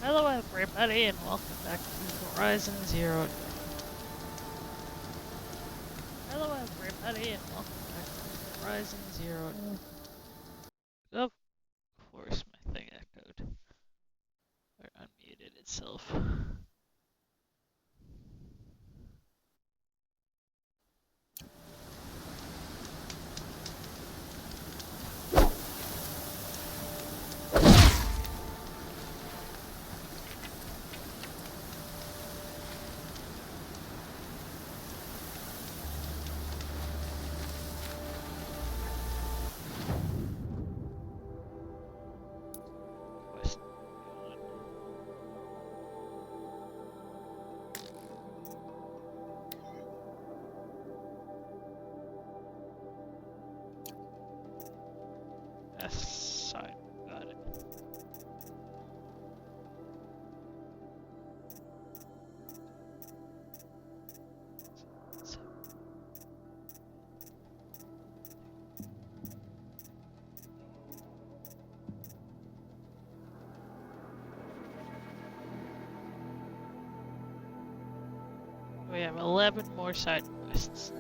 Hello everybody and welcome back to Horizon Zero Dawn. Hello everybody and welcome back to Horizon Zero Dawn. Of course my thing echoed. Or unmuted itself. Quest on. Side. Got it. We have 11 more side quests.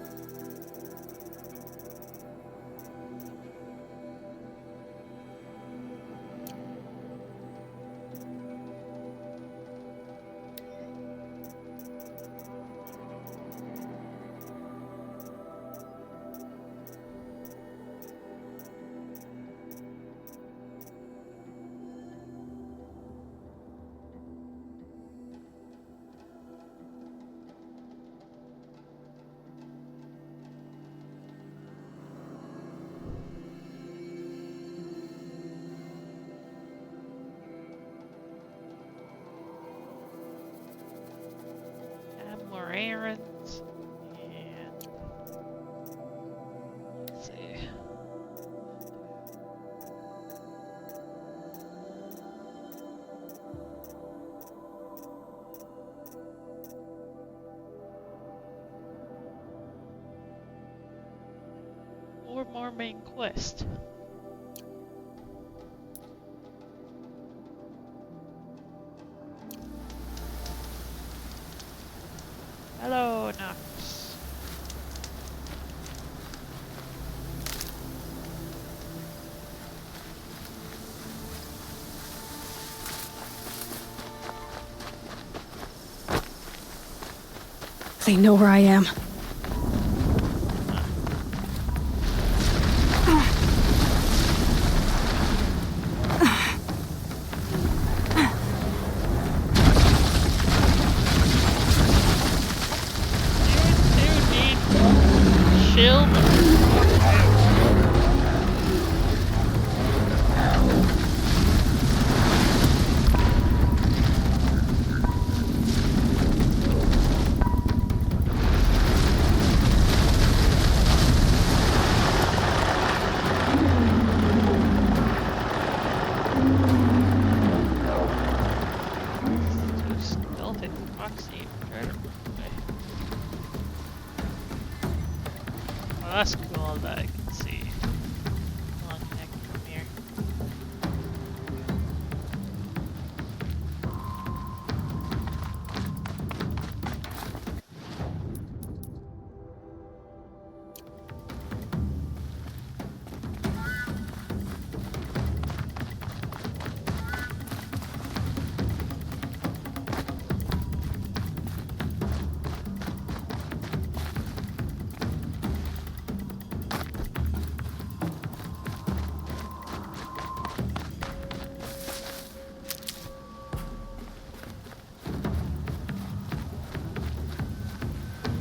Add more errands. And let's see. Four more main quests. Hello, Nox. They know where I am. You need shield. Skeleton Foxy. Oh, that's cool that I can see. Long neck from here.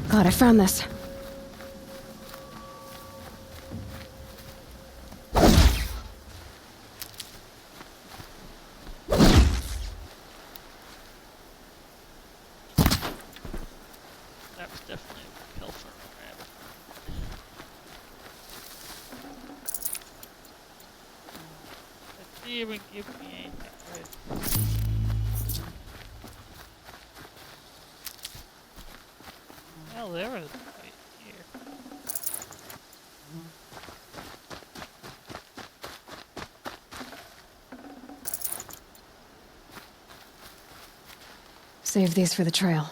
God, I found this. That was definitely a kill for a rabbit. It didn't even give me anything good. Hell, there was a fight here. Save these for the trail.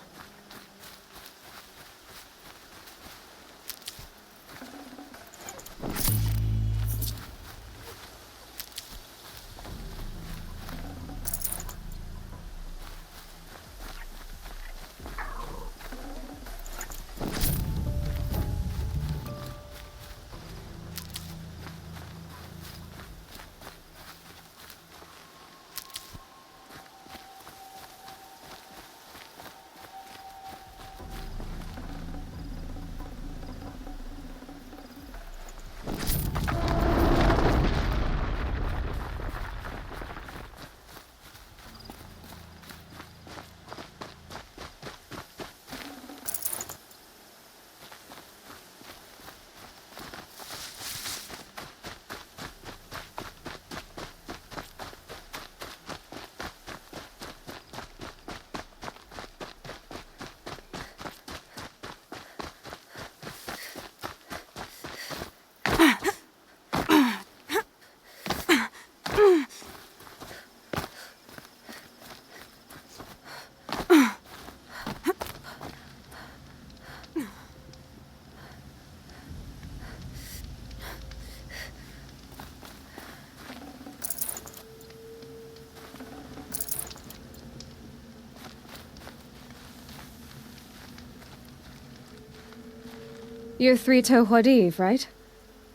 You're Three-Toe Huadiv, right?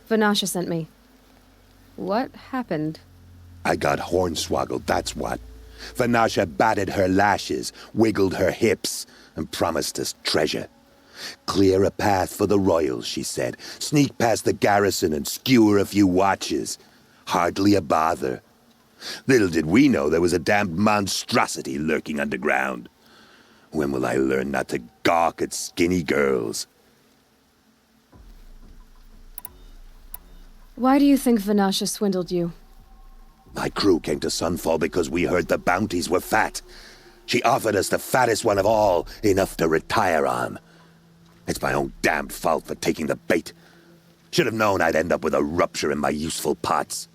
Vanasha sent me. What happened? I got hornswoggled, that's what. Vanasha batted her lashes, wiggled her hips, and promised us treasure. Clear a path for the royals, she said. Sneak past the garrison and skewer a few watches. Hardly a bother. Little did we know there was a damned monstrosity lurking underground. When will I learn not to gawk at skinny girls? Why do you think Vanasha swindled you? My crew came to Sunfall because we heard the bounties were fat. She offered us the fattest one of all, enough to retire on. It's my own damned fault for taking the bait. Should have known I'd end up with a rupture in my useful parts.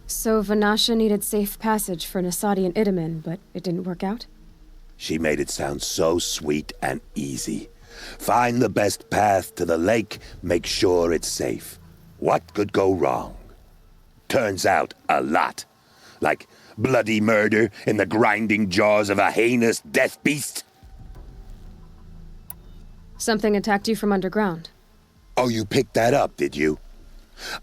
So Vanasha needed safe passage for Nasadi and Itamen, but it didn't work out? She made it sound so sweet and easy. Find the best path to the lake, make sure it's safe. What could go wrong? Turns out, a lot. Like bloody murder in the grinding jaws of a heinous death beast. Something attacked you from underground. Oh, you picked that up, did you?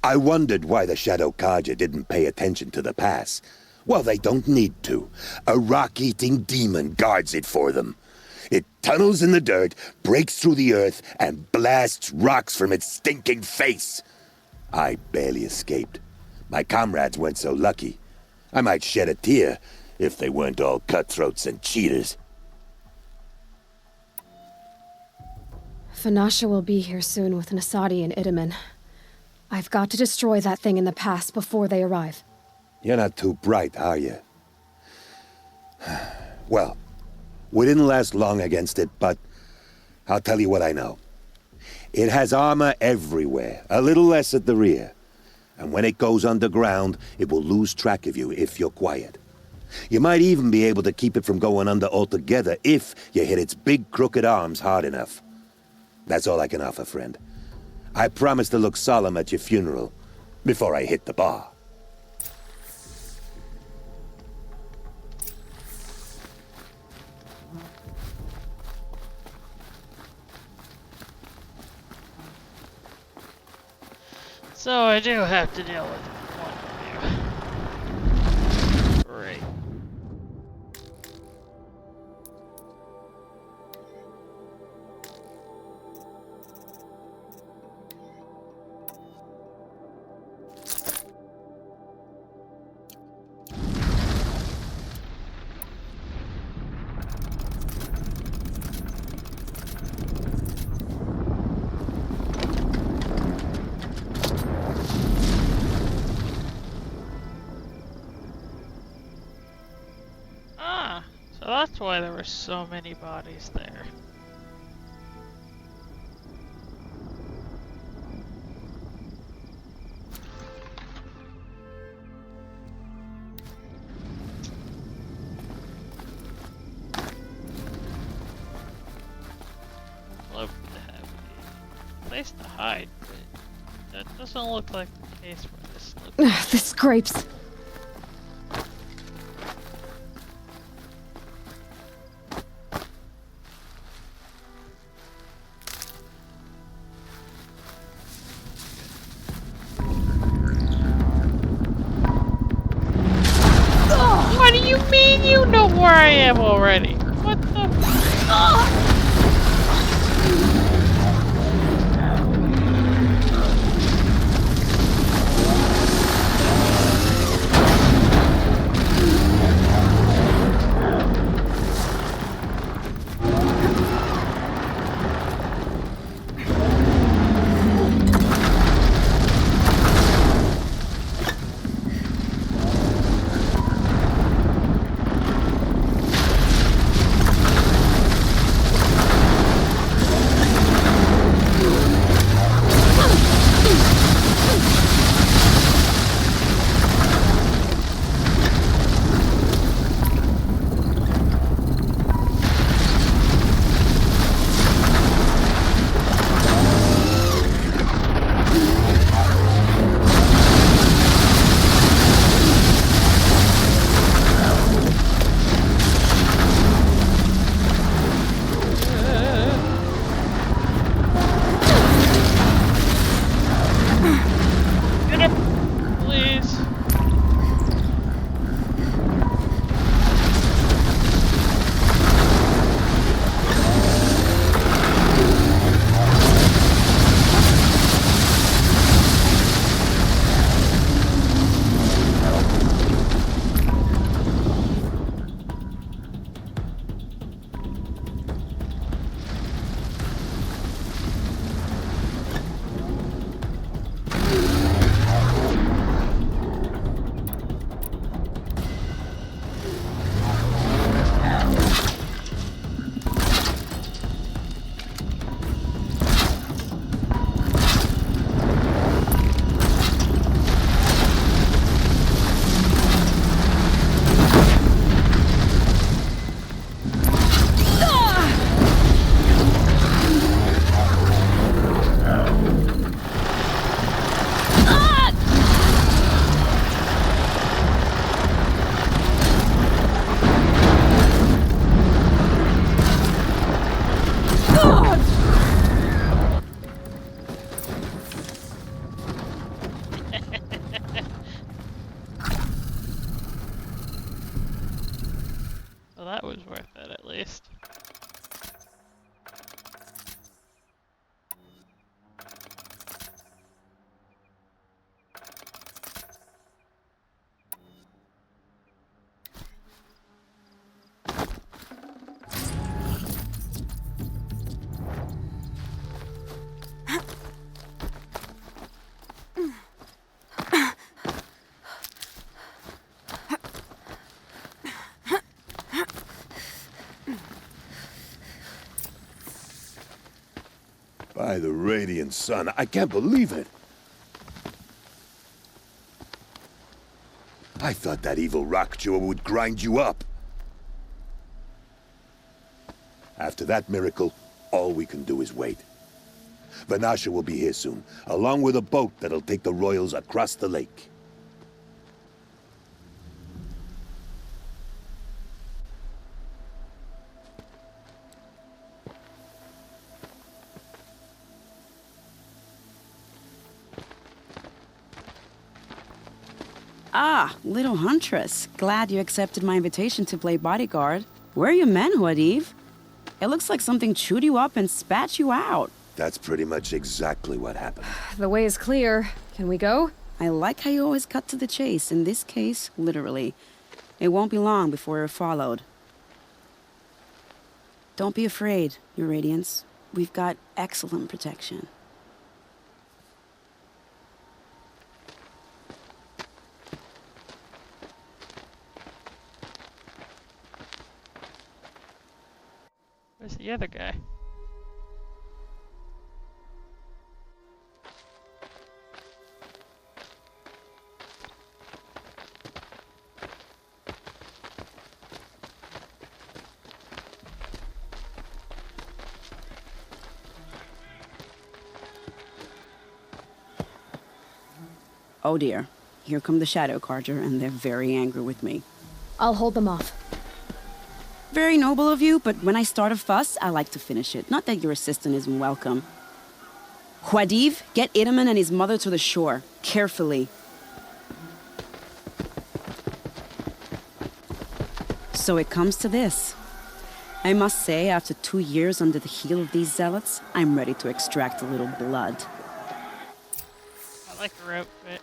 I wondered why the Shadow Kaja didn't pay attention to the pass. Well, they don't need to. A rock-eating demon guards it for them. It tunnels in the dirt, breaks through the earth, and blasts rocks from its stinking face. I barely escaped. My comrades weren't so lucky. I might shed a tear if they weren't all cutthroats and cheaters. Vanasha will be here soon with Nasadi and Itamen. I've got to destroy that thing in the pass before they arrive. You're not too bright, are you? Well, we didn't last long against it, but I'll tell you what I know. It has armor everywhere, a little less at the rear. And when it goes underground, it will lose track of you if you're quiet. You might even be able to keep it from going under altogether if you hit its big crooked arms hard enough. That's all I can offer, friend. I promise to look solemn at your funeral before I hit the bar. So I do have to deal with one of you. Great. So that's why there were so many bodies there. place to hide, but that doesn't look like the case for this location. The scrapes. What do you mean you know where I am already? What the? Get up, please. Well, that was worth it at least. By the radiant sun, I can't believe it. I thought that evil rock chewer would grind you up. After that miracle, all we can do is wait. Vanasha will be here soon, along with a boat that'll take the royals across the lake. Ah, little huntress. Glad you accepted my invitation to play bodyguard. Where are your manhood, Eve? It looks like something chewed you up and spat you out. That's pretty much exactly what happened. The way is clear. Can we go? I like how you always cut to the chase. In this case, literally. It won't be long before you're followed. Don't be afraid, Your Radiance. We've got excellent protection. Where's the other guy? Oh dear. Here come the Shadow Carja, and they're very angry with me. I'll hold them off. Very noble of you, but when I start a fuss, I like to finish it. Not that your assistant isn't welcome. Huadiv, get Itaman and his mother to the shore. Carefully. So it comes to this. I must say, after 2 years under the heel of these zealots, I'm ready to extract a little blood. I like her outfit.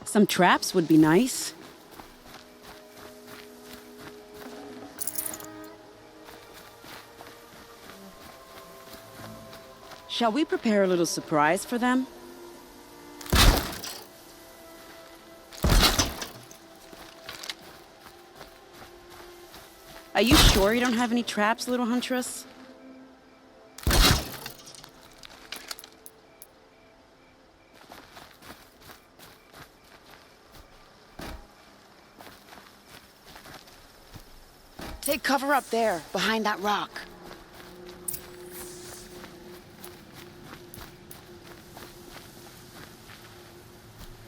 Some traps would be nice. Shall we prepare a little surprise for them? Are you sure you don't have any traps, little huntress? Take cover up there, behind that rock.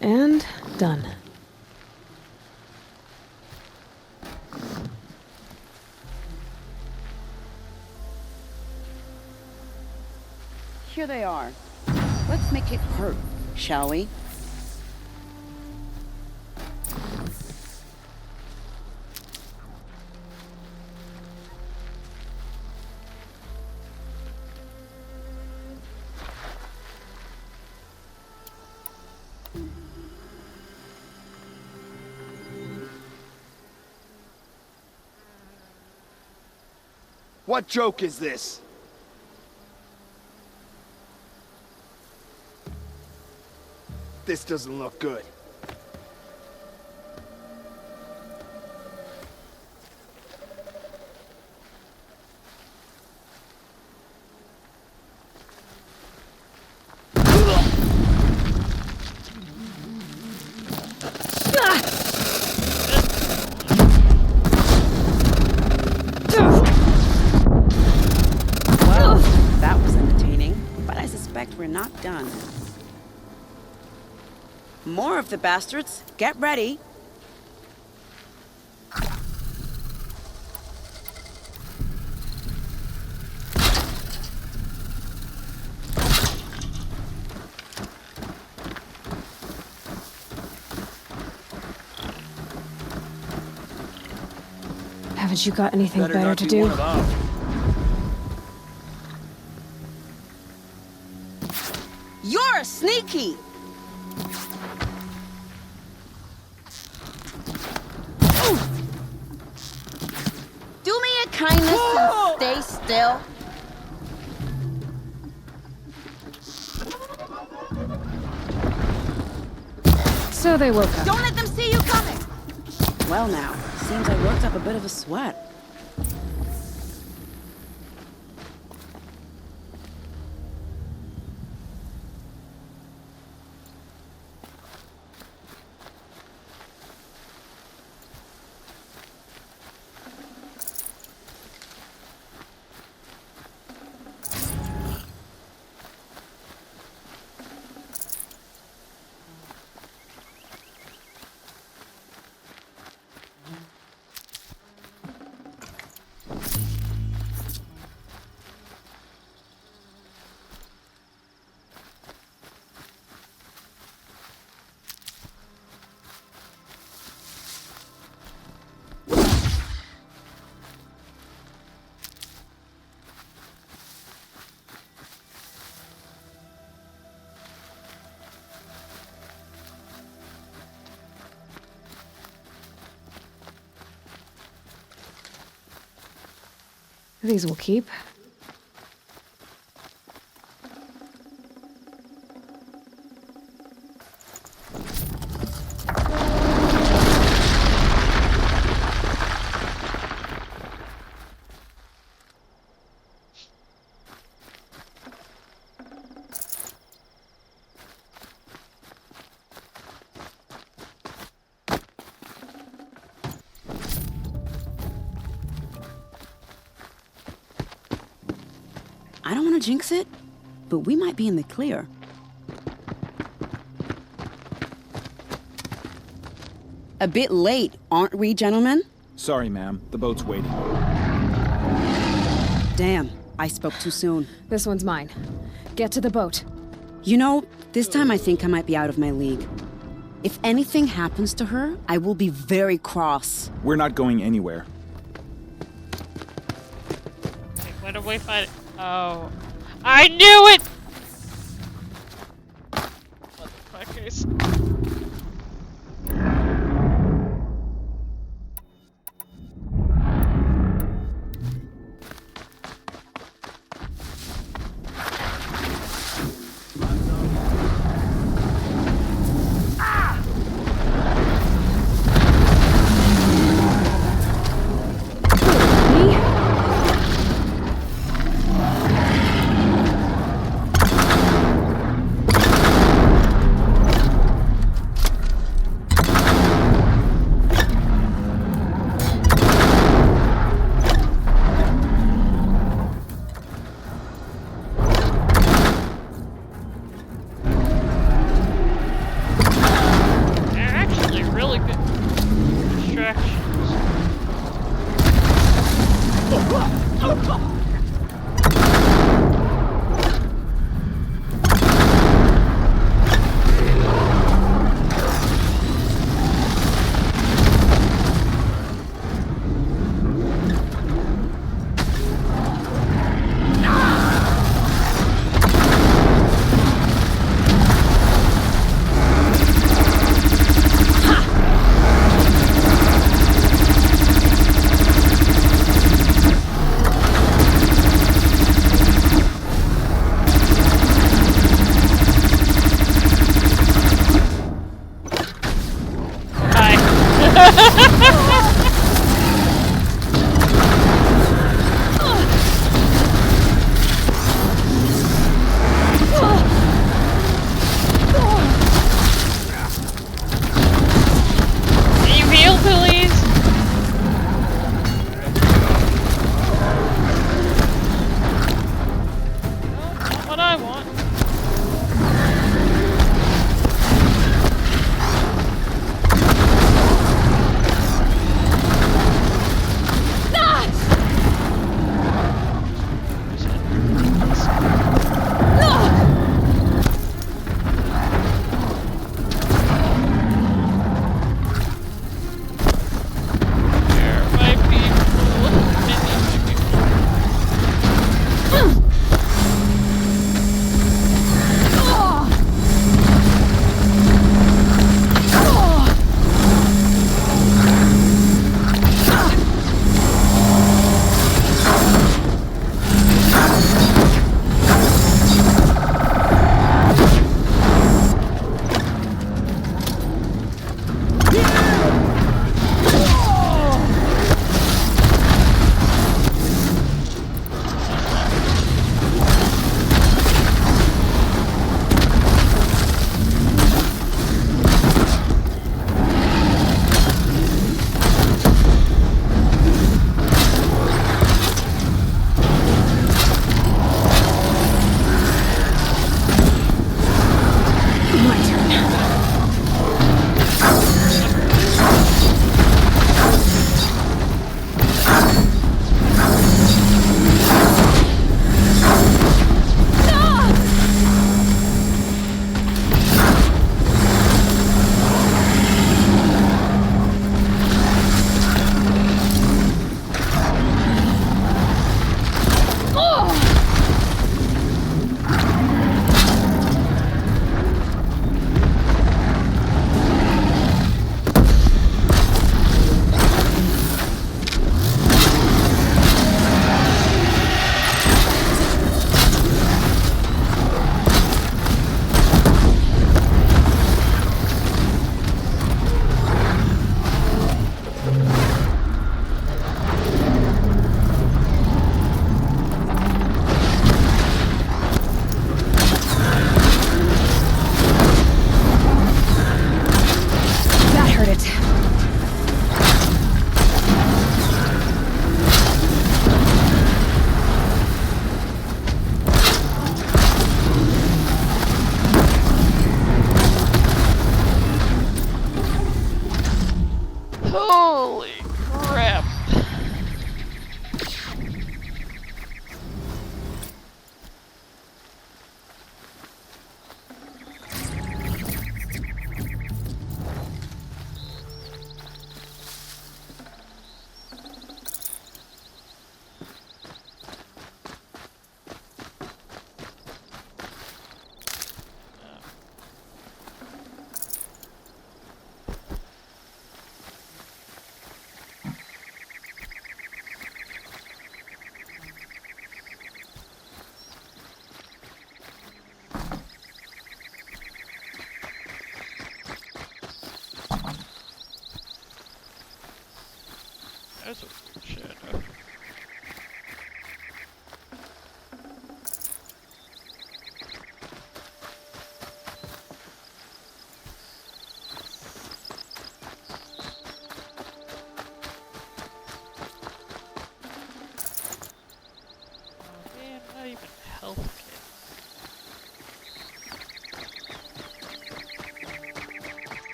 And done. Here they are. Let's make it hurt, shall we? What joke is this? This doesn't look good. Well, that was entertaining, but I suspect we're not done. More of the bastards. Get ready. Haven't you got anything better not to be do? one of ours. You're a sneaky! Do me a kindness and stay still. So they woke up. Don't let them see you coming. Well now, seems I worked up a bit of a sweat. These will keep. I don't want to jinx it, but we might be in the clear. A bit late, aren't we, gentlemen? Sorry, ma'am. The boat's waiting. Damn, I spoke too soon. This one's mine. Get to the boat. You know, this time I think I might be out of my league. If anything happens to her, I will be very cross. We're not going anywhere. Okay, where do we find it? Oh. I knew it! Motherfuckers.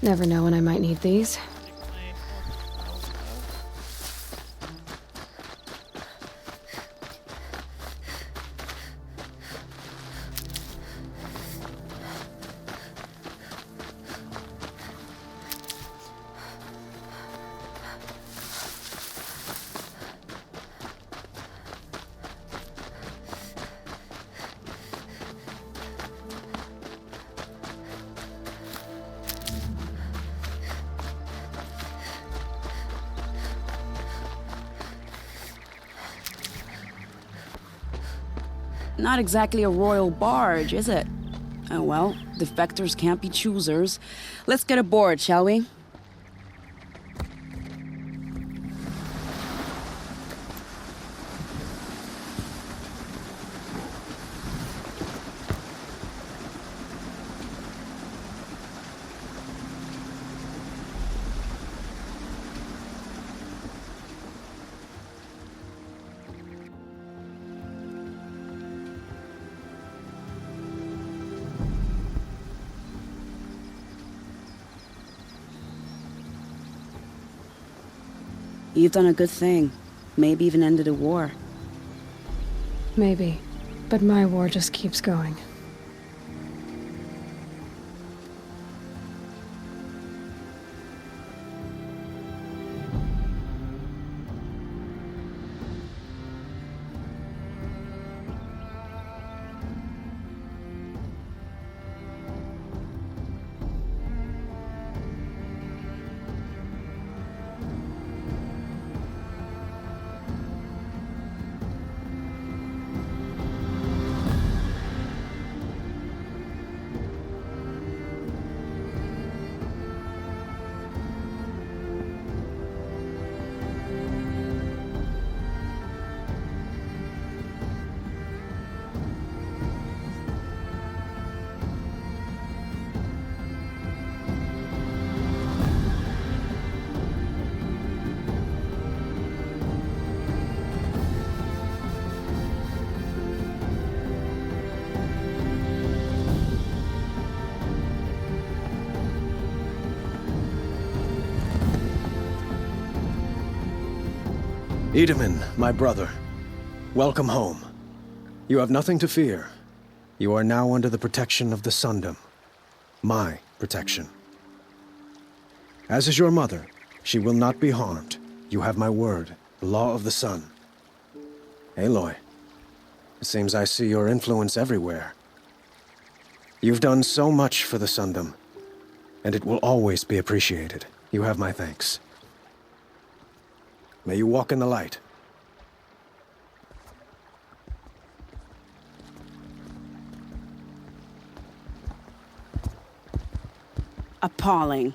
Never know when I might need these. Take my health also. Not exactly a royal barge, is it? Oh well, defectors can't be choosers. Let's get aboard, shall we? You've done a good thing. Maybe even ended a war. Maybe. But my war just keeps going. Edaman, my brother, welcome home. You have nothing to fear. You are now under the protection of the Sundom. My protection. As is your mother, she will not be harmed. You have my word, the law of the sun. Aloy, it seems I see your influence everywhere. You've done so much for the Sundom, and it will always be appreciated. You have my thanks. May you walk in the light. Appalling.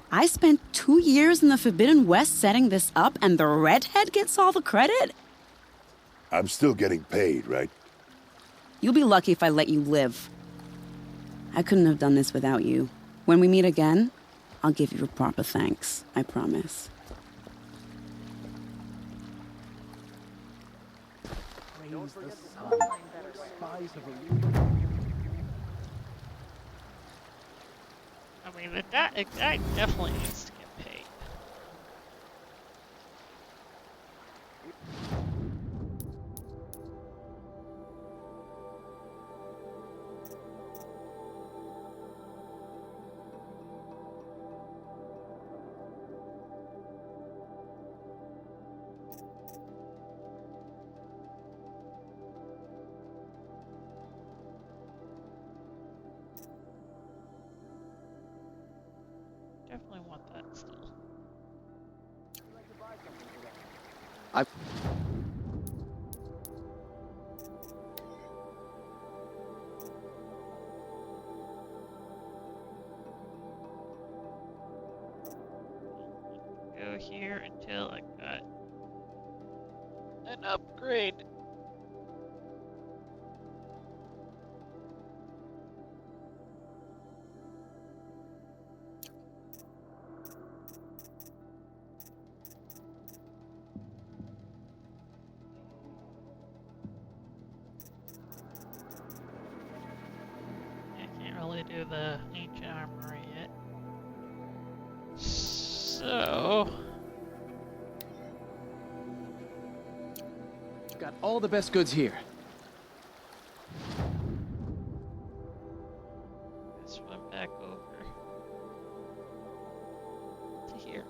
I spent 2 years in the Forbidden West setting this up, and the redhead gets all the credit? I'm still getting paid, right? You'll be lucky if I let you live. I couldn't have done this without you. When we meet again, I'll give you a proper thanks. I promise. I mean, the guy definitely needs to get paid. Definitely want that still. I Go here until I got an upgrade. I can't really do the ancient armory yet. go. Got all the best goods here. Swim back over to here.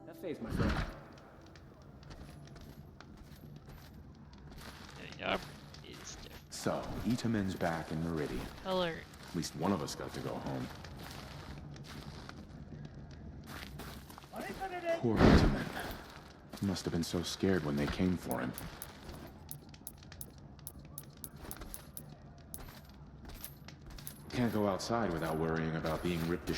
Have faith, my friend. The armor is different So, Itaman's back in Meridian. color. At least one of us got to go home. Poor Itaman. He must have been so scared when they came for him. Can't go outside without worrying about being ripped to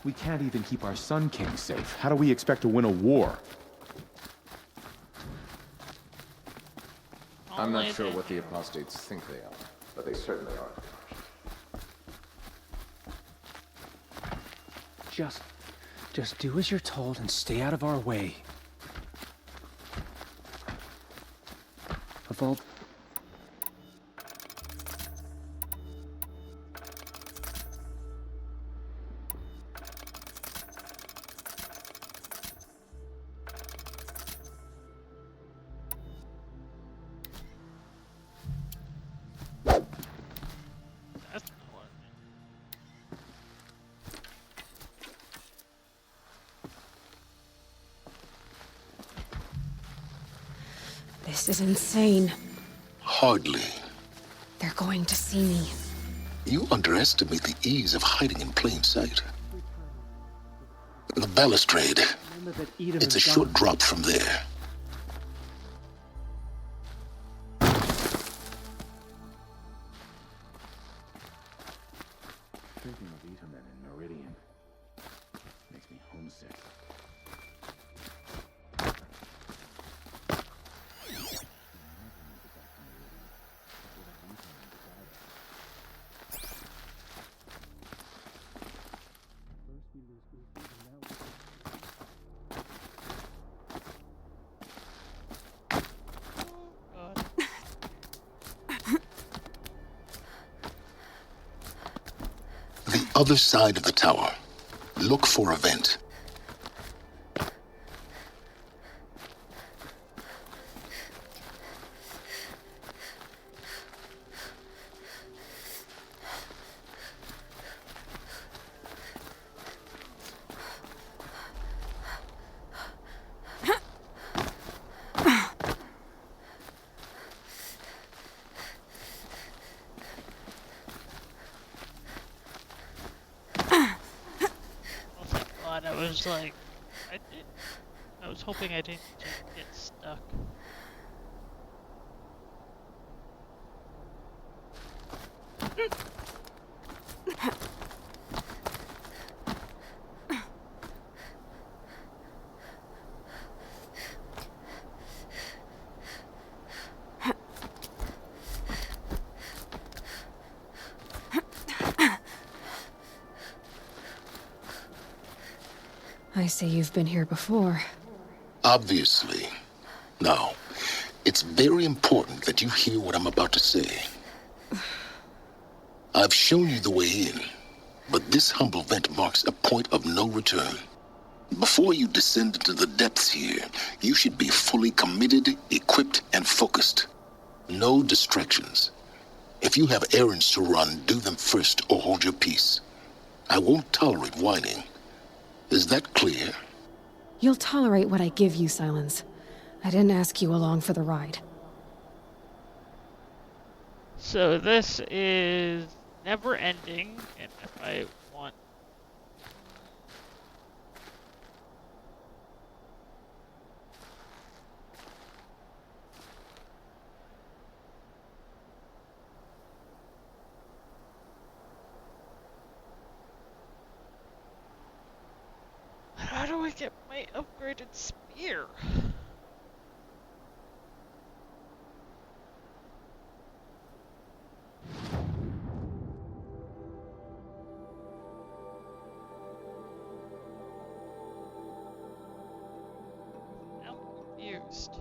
We can't even keep our Sun King safe. How do we expect to win a war? I'm Only not sure the- what the apostates think they are, but they certainly are. Just do as you're told and stay out of our way. Of all... That's not what I meant. This is insane. Hardly. They're going to see me. You underestimate the ease of hiding in plain sight. The balustrade. It's a short drop from there. Thinking of Itaman and Meridian makes me homesick. God. The other side of the tower. Look for a vent. Oh, thank God. I was like, I was hoping I didn't just get stuck. I see you've been here before. Obviously. Now, it's very important that you hear what I'm about to say. I've shown you the way in, but this humble vent marks a point of no return. Before you descend into the depths here, you should be fully committed, equipped, and focused. No distractions. If you have errands to run, do them first or hold your peace. I won't tolerate whining. Is that clear? You'll tolerate what I give you, Silence. I didn't ask you along for the ride. So this is never ending, and if I want How do I get my upgraded spear? I'm confused.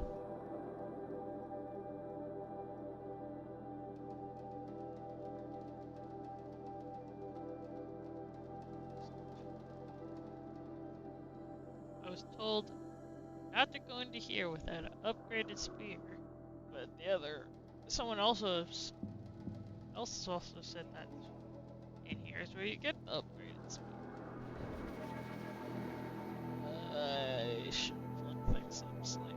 I was told not to go into here without an upgraded spear, but someone also said that in here is where you get the upgraded spear. I should have looked things up slightly.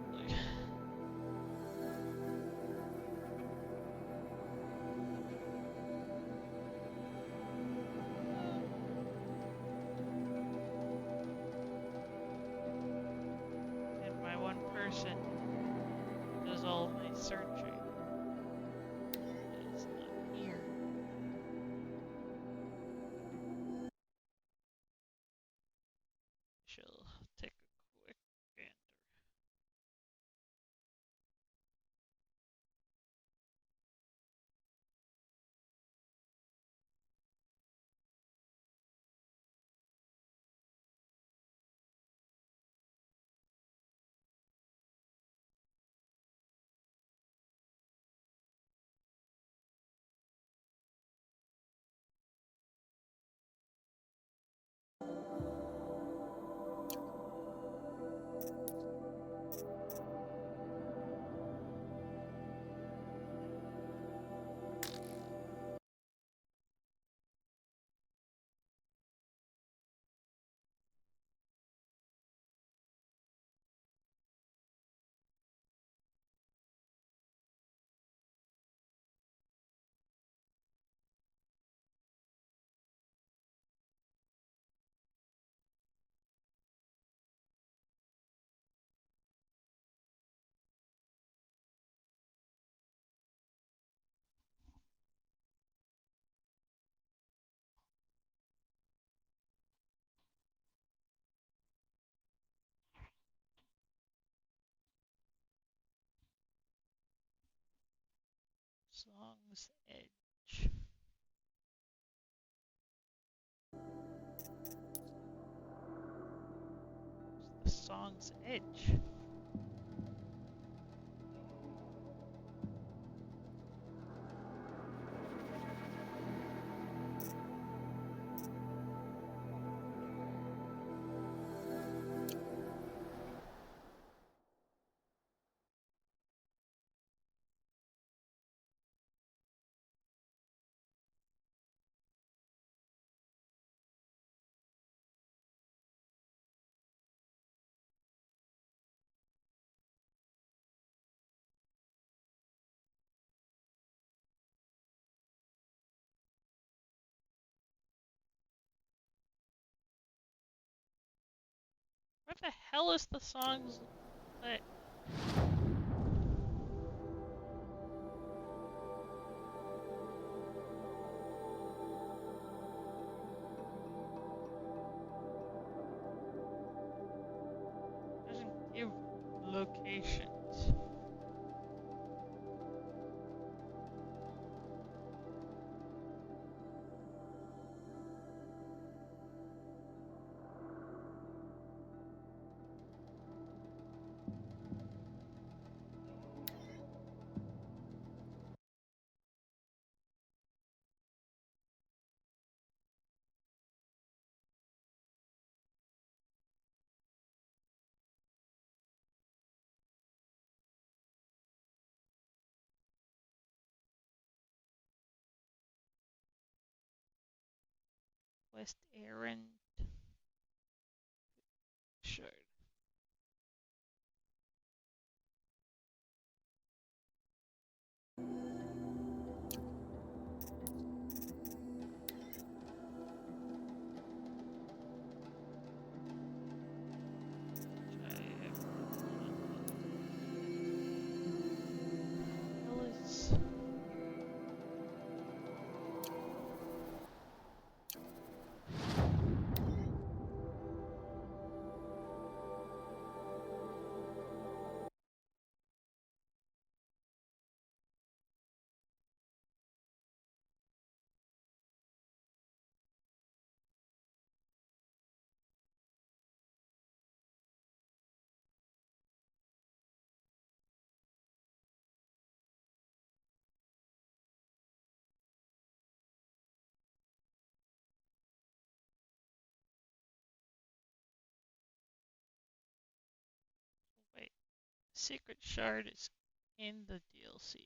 And my one person does all of my searching is not here. Shall take a quick gander. Song's Edge. The Song's Edge. Where the hell is the Song's Edge? Doesn't give locations. West Errand. Sure. secret shard is in the DLC area.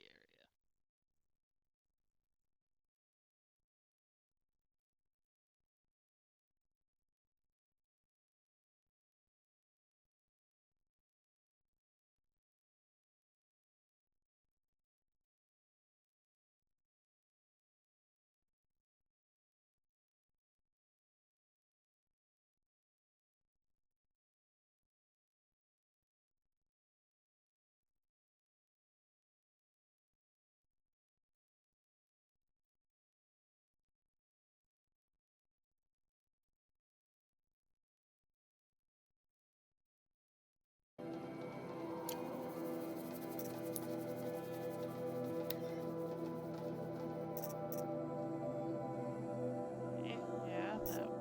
Yeah, that one.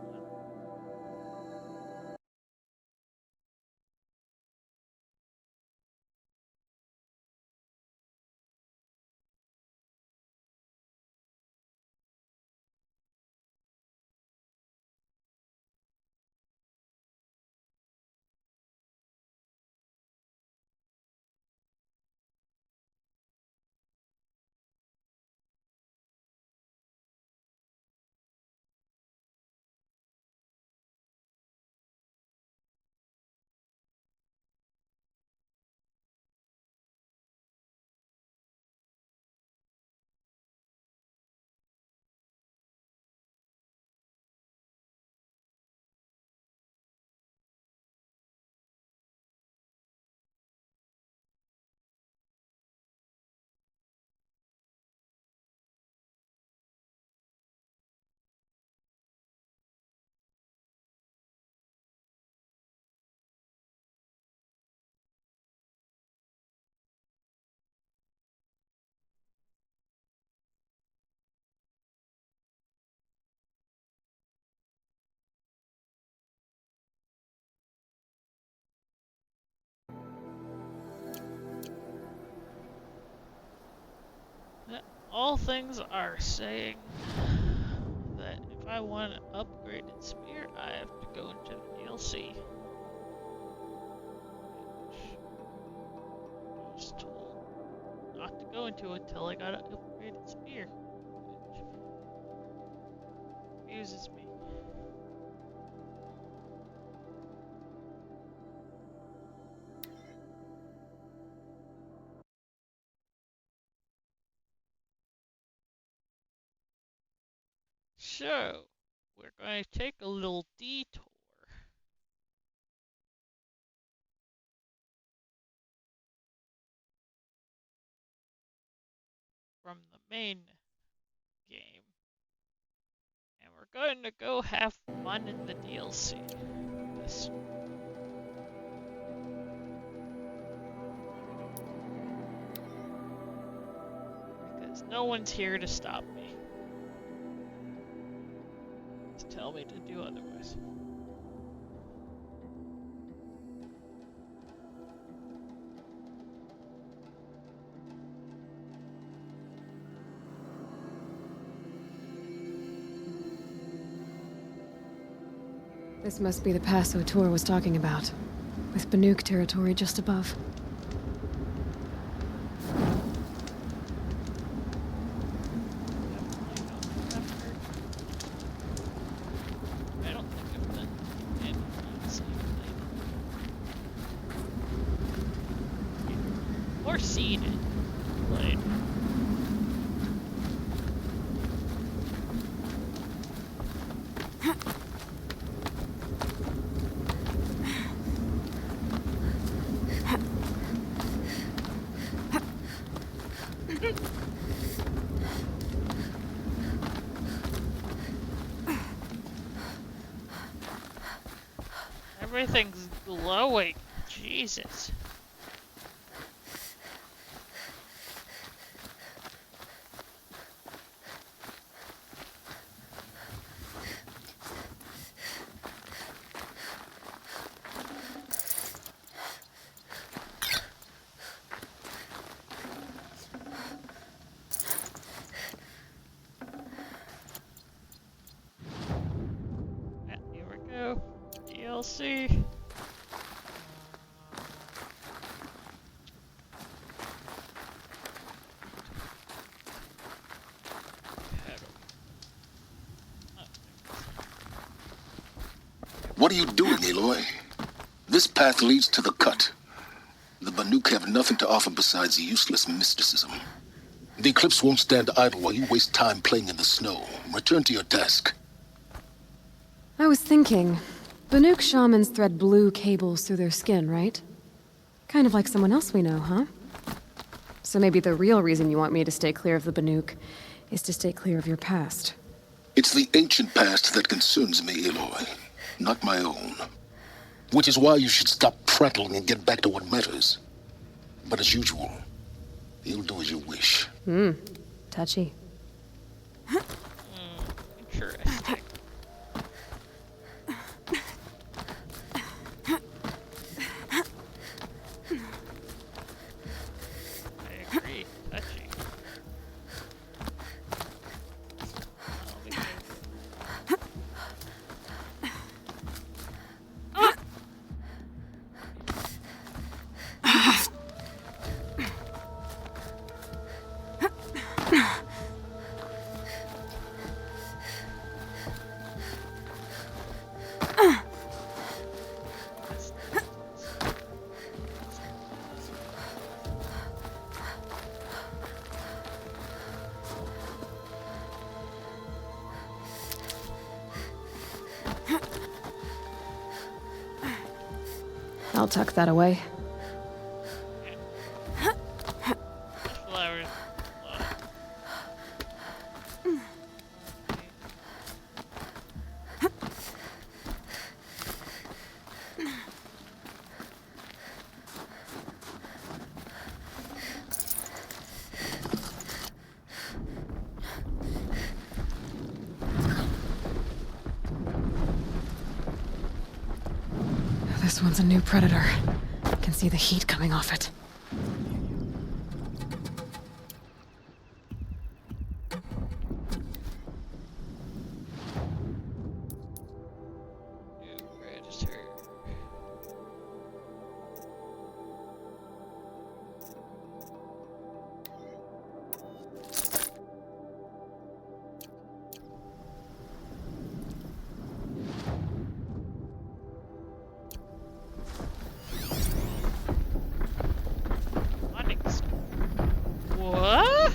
All things are saying that if I want an upgraded spear, I have to go into the DLC. Which I was told not to go into it until I got an upgraded spear. Which confuses me. So, we're going to take a little detour from the main game, and we're going to go have fun in the DLC. Because no one's here to stop me. Just tell me to do otherwise. This must be the pass O'Toole was talking about, with Banuk territory just above. I don't think I've done anything safely. Or seen it played. Everything's glowing. Jesus. Here we go. DLC. What are you doing, Aloy? This path leads to the cut. The Banuk have nothing to offer besides useless mysticism. The Eclipse won't stand idle while you waste time playing in the snow. Return to your task. I was thinking, Banuk shamans thread blue cables through their skin, right? Kind of like someone else we know, huh? So maybe the real reason you want me to stay clear of the Banuk is to stay clear of your past. It's the ancient past that concerns me, Aloy, not my own. Which is why you should stop prattling and get back to what matters. But as usual, you'll do as you wish. Touchy. Interesting. I agree. Touchy. I'll tuck that away. Flowers. This one's a new predator. I can see the heat coming off it. Register. What?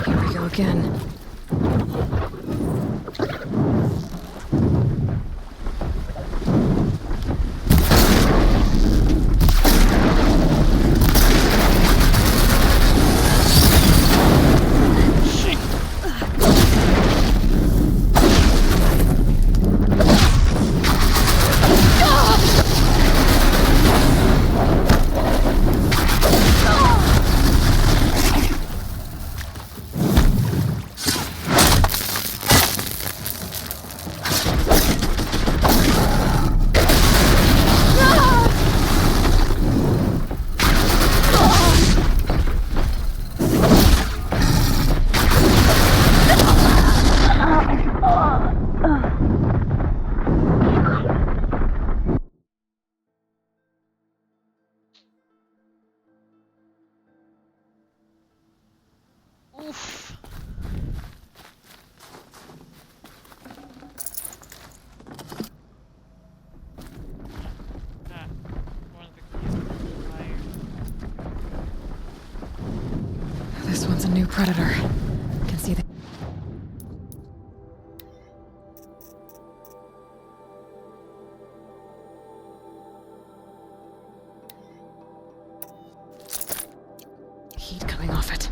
Here we go again. Oof. Ah, one of the fire. This one's a new predator. I can see the... heat coming off it.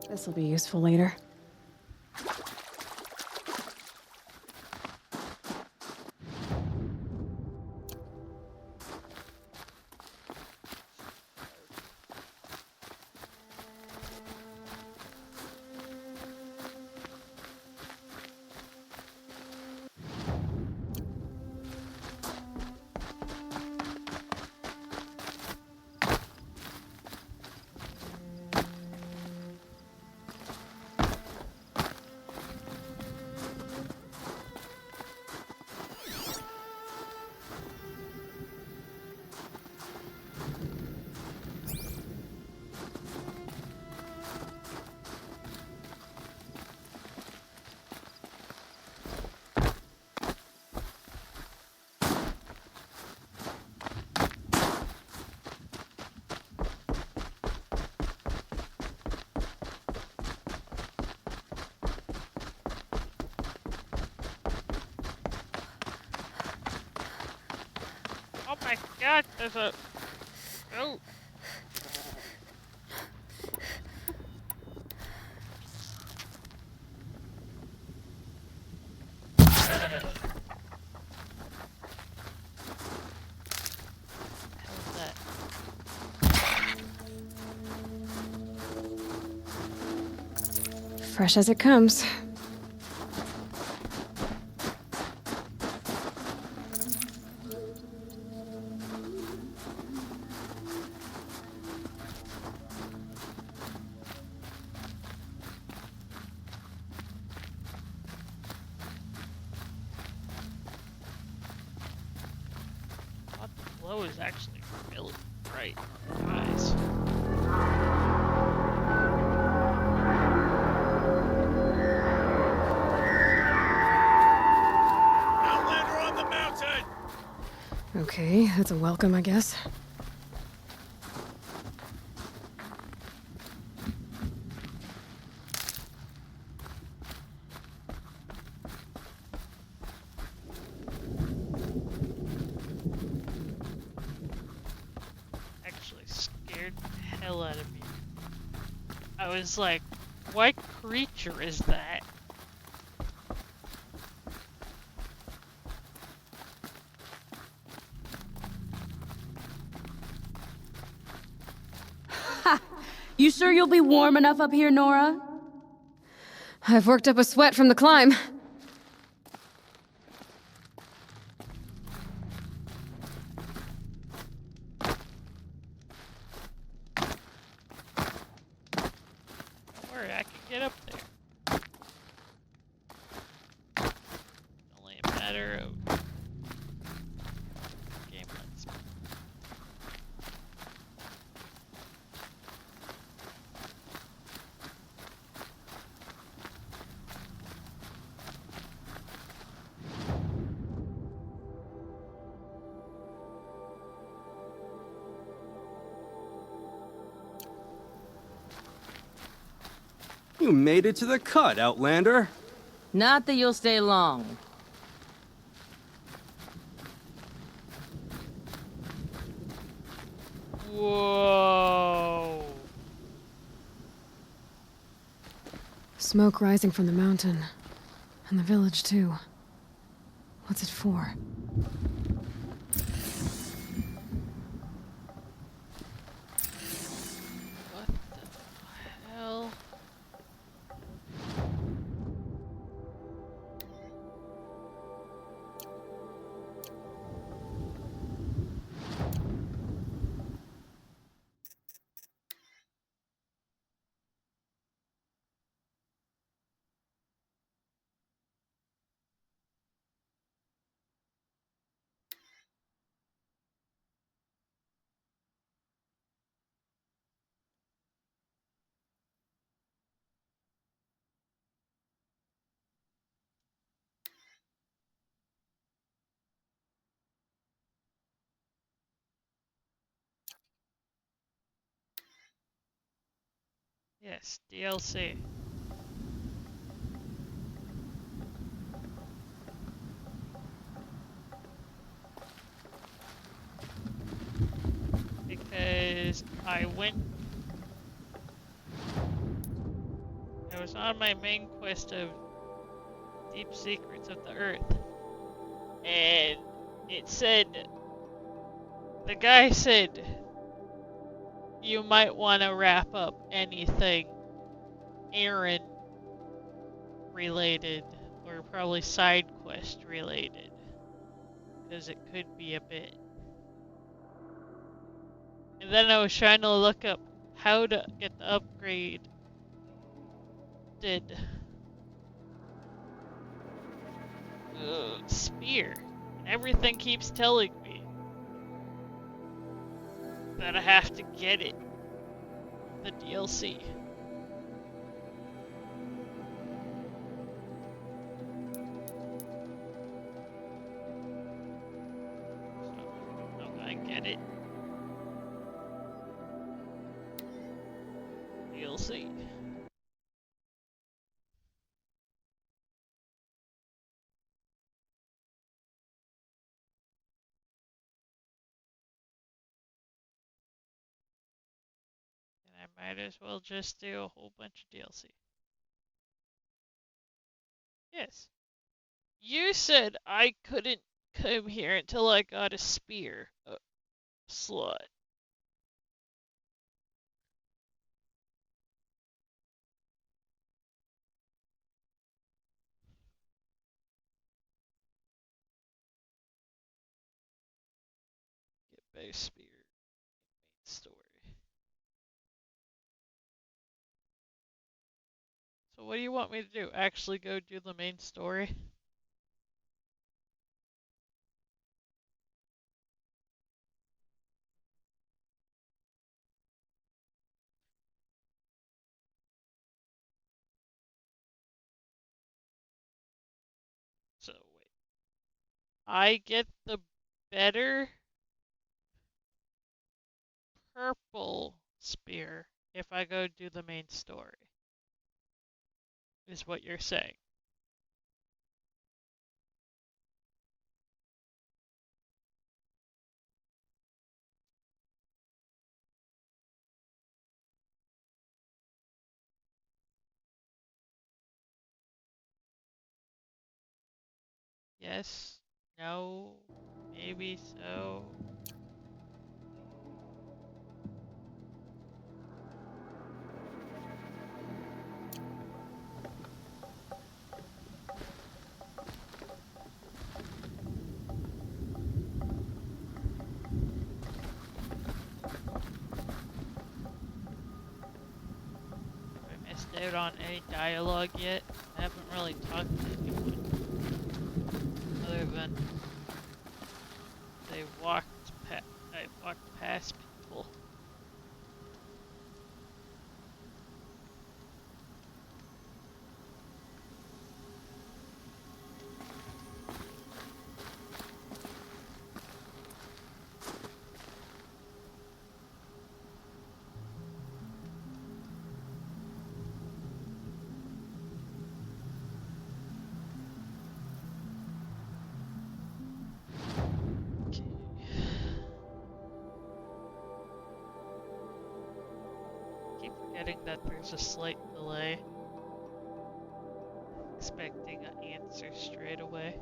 This'll be useful later. Oh my god, there's a... Oh. Fresh as it comes. The glow is actually really bright. Nice. Outlander on the mountain! Okay, that's a welcome, I guess. scared the hell out of me. I was like, what creature is that? Ha! You sure you'll be warm enough up here, Nora? I've worked up a sweat from the climb. Don't worry, I can get up there. Only a matter of game lens. You made it to the cut, Outlander. Not that you'll stay long. Whoa. Smoke rising from the mountain. And the village, too. What's it for? What the hell? Yes, DLC. Because I was on my main quest of Deep Secrets of the Earth, and it said, the guy said, you might want to wrap up anything errand related, or probably side quest related, because it could be a bit. And then I was trying to look up how to get the upgrade spear. And everything keeps telling me that I have to get it. The DLC. So, I'm gonna get it. DLC. And I might as well just do a whole bunch of DLC. Yes. You said I couldn't come here until I got a spear slot. Get base spear. Main story. So what do you want me to do? Actually go do the main story? So wait. I get the better purple spear if I go do the main story. Is what you're saying. Yes. No. Maybe so. I missed out on any dialogue yet. I haven't really talked to anyone other than I walked past people. Forgetting that there's a slight delay. Expecting an answer straight away.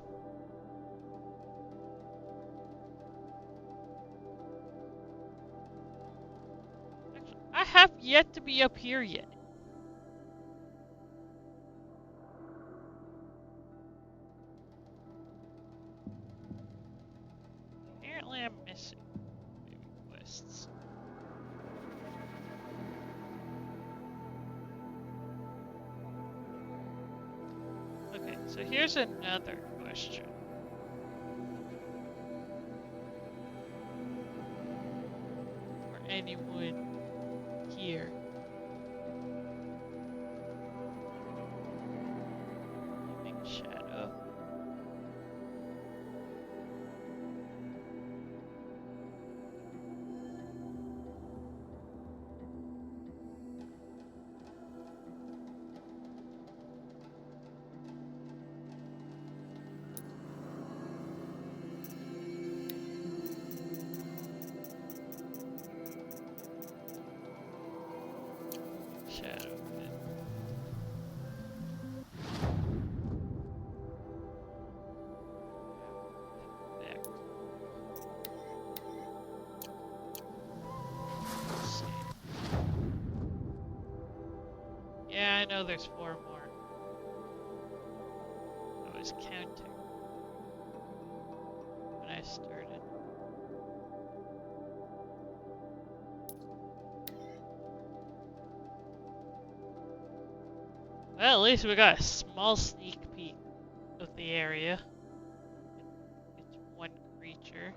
Actually, I have yet to be up here yet. Apparently I'm missing maybe quests. Okay, so here's another question. For anyone here. Big shadow. Shadow pit. Back. Let's see. Yeah, I know there's 4 more. I was counting when I started. Well, at least we got a small sneak peek of the area. It's one creature.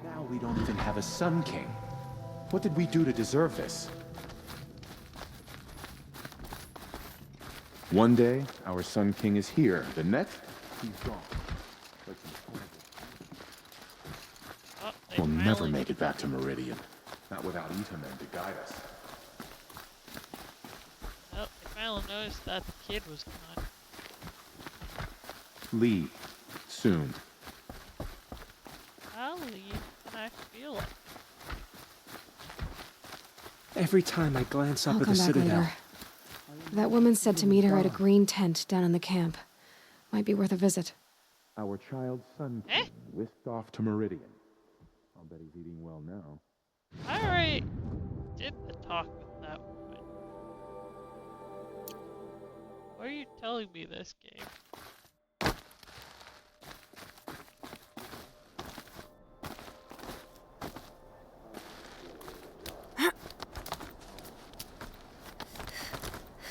Now we don't even have a Sun King. What did we do to deserve this? One day, our Sun King is here. The next, he's gone. Oh, We'll never make it back to Meridian. Not without Itamen to guide us. Oh, I finally noticed that the kid was gone. Leave. Soon. I'll leave when I feel it. Every time I glance up I'll at come the back Citadel. later. That woman said to meet her at a green tent down in the camp. Might be worth a visit. Our child Sun King whisked off to Meridian. I'll bet he's eating well now. I already did the talk with that woman. Why are you telling me this game?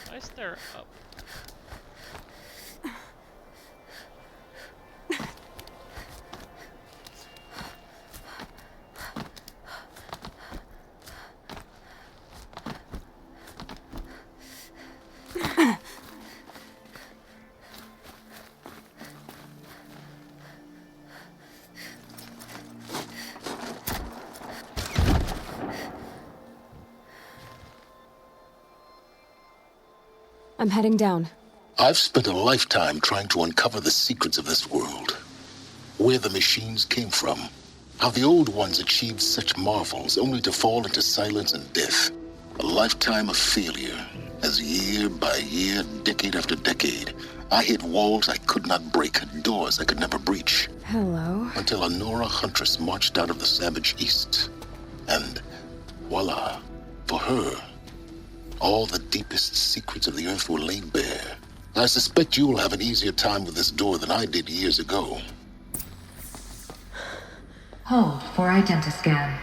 Why is there up? I'm heading down. I've spent a lifetime trying to uncover the secrets of this world. Where the machines came from, How the old ones achieved such marvels only to fall into silence and death. A lifetime of failure, as year by year, decade after decade, I hit walls I could not break, doors I could never breach. Hello. Until a Nora huntress marched out of the savage east. And voila, for her, all the deepest secrets of the earth were laid bare. I suspect you will have an easier time with this door than I did years ago. Hold for identiscan.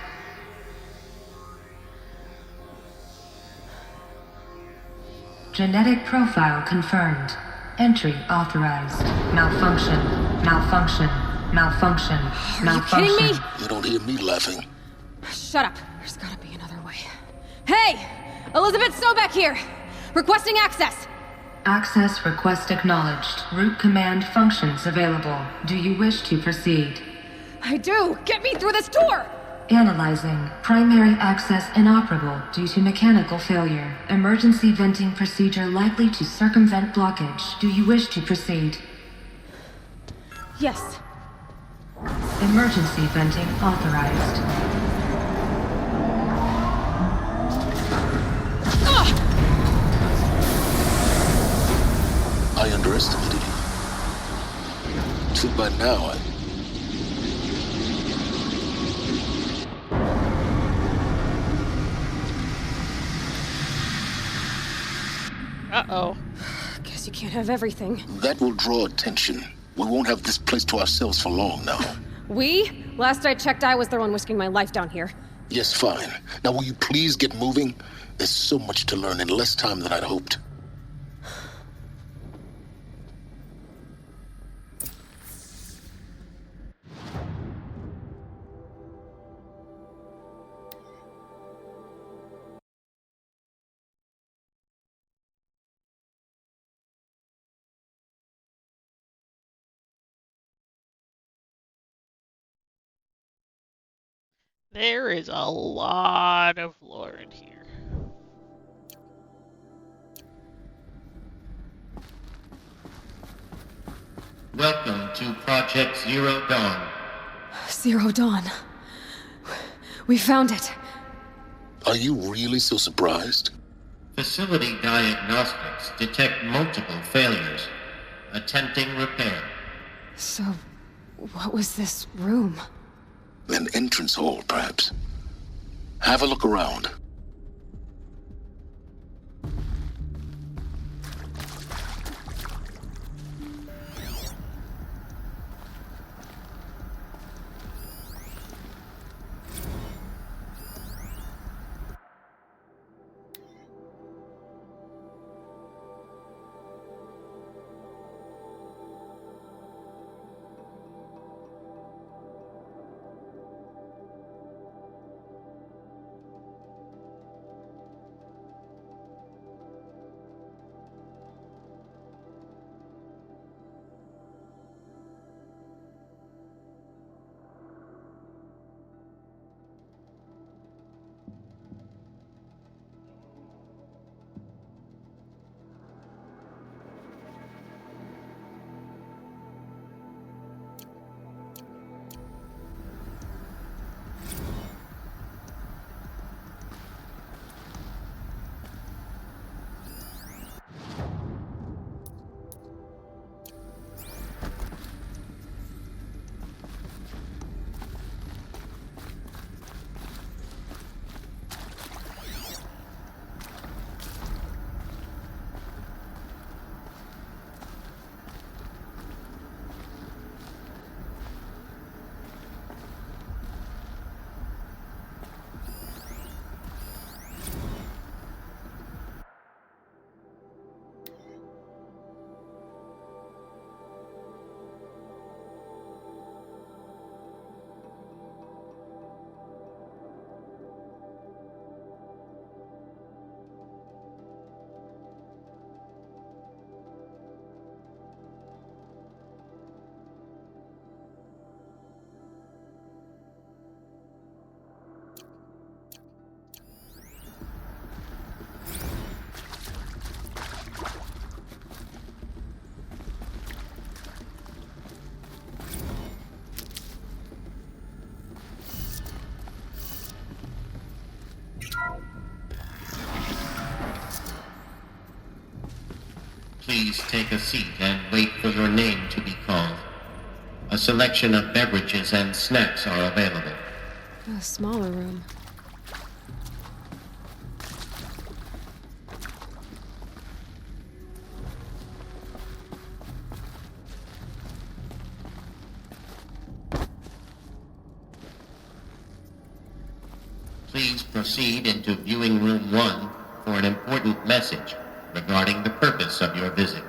Genetic profile confirmed. Entry authorized. Malfunction. Malfunction. Malfunction. Malfunction. You kidding me? You don't hear me laughing. Shut up. There's gotta be another way. Hey! Elizabeth Sobek here! Requesting access! Access request acknowledged. Root command functions available. Do you wish to proceed? I do! Get me through this door! Analyzing. Primary access inoperable due to mechanical failure. Emergency venting procedure likely to circumvent blockage. Do you wish to proceed? Yes. Emergency venting authorized. I underestimated you. So by now, Uh-oh. Guess you can't have everything. That will draw attention. We won't have this place to ourselves for long now. We? Last I checked, I was the one risking my life down here. Yes, fine. Now will you please get moving? There's so much to learn in less time than I'd hoped. There is a lot of lore in here. Welcome to Project Zero Dawn. Zero Dawn. We found it. Are you really so surprised? Facility diagnostics detect multiple failures. Attempting repair. So, what was this room? An entrance hall, perhaps. Have a look around. Please take a seat and wait for your name to be called. A selection of beverages and snacks are available. A smaller room. Please proceed into viewing room 1 for an important message regarding the purpose of your visit.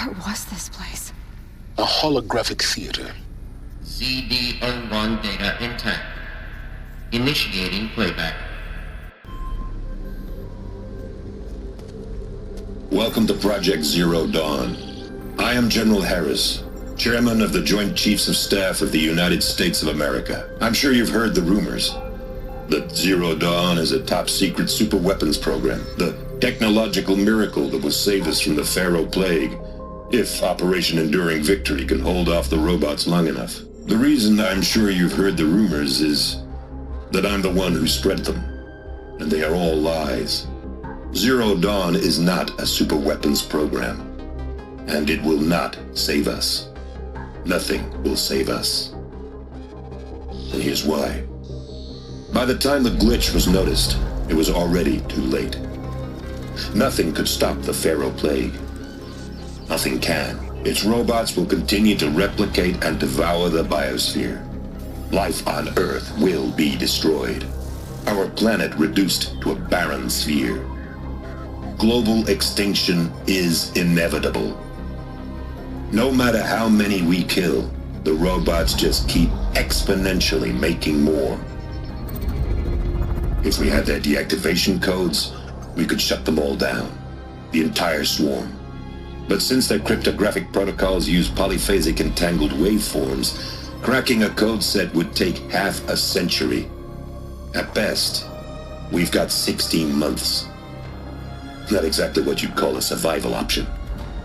What was this place? A holographic theater. ZD-01 data intact. Initiating playback. Welcome to Project Zero Dawn. I am General Harris, Chairman of the Joint Chiefs of Staff of the United States of America. I'm sure you've heard the rumors that Zero Dawn is a top-secret superweapons program, the technological miracle that will save us from the Pharaoh Plague, if Operation Enduring Victory can hold off the robots long enough. The reason I'm sure you've heard the rumors is that I'm the one who spread them, and they are all lies. Zero Dawn is not a superweapons program, and it will not save us. Nothing will save us. And here's why. By the time the glitch was noticed, it was already too late. Nothing could stop the Pharaoh Plague. Nothing can. Its robots will continue to replicate and devour the biosphere. Life on Earth will be destroyed. Our planet reduced to a barren sphere. Global extinction is inevitable. No matter how many we kill, the robots just keep exponentially making more. If we had their deactivation codes, we could shut them all down. The entire swarm. But since their cryptographic protocols use polyphasic entangled waveforms, cracking a code set would take half a century. At best, we've got 16 months. Not exactly what you'd call a survival option.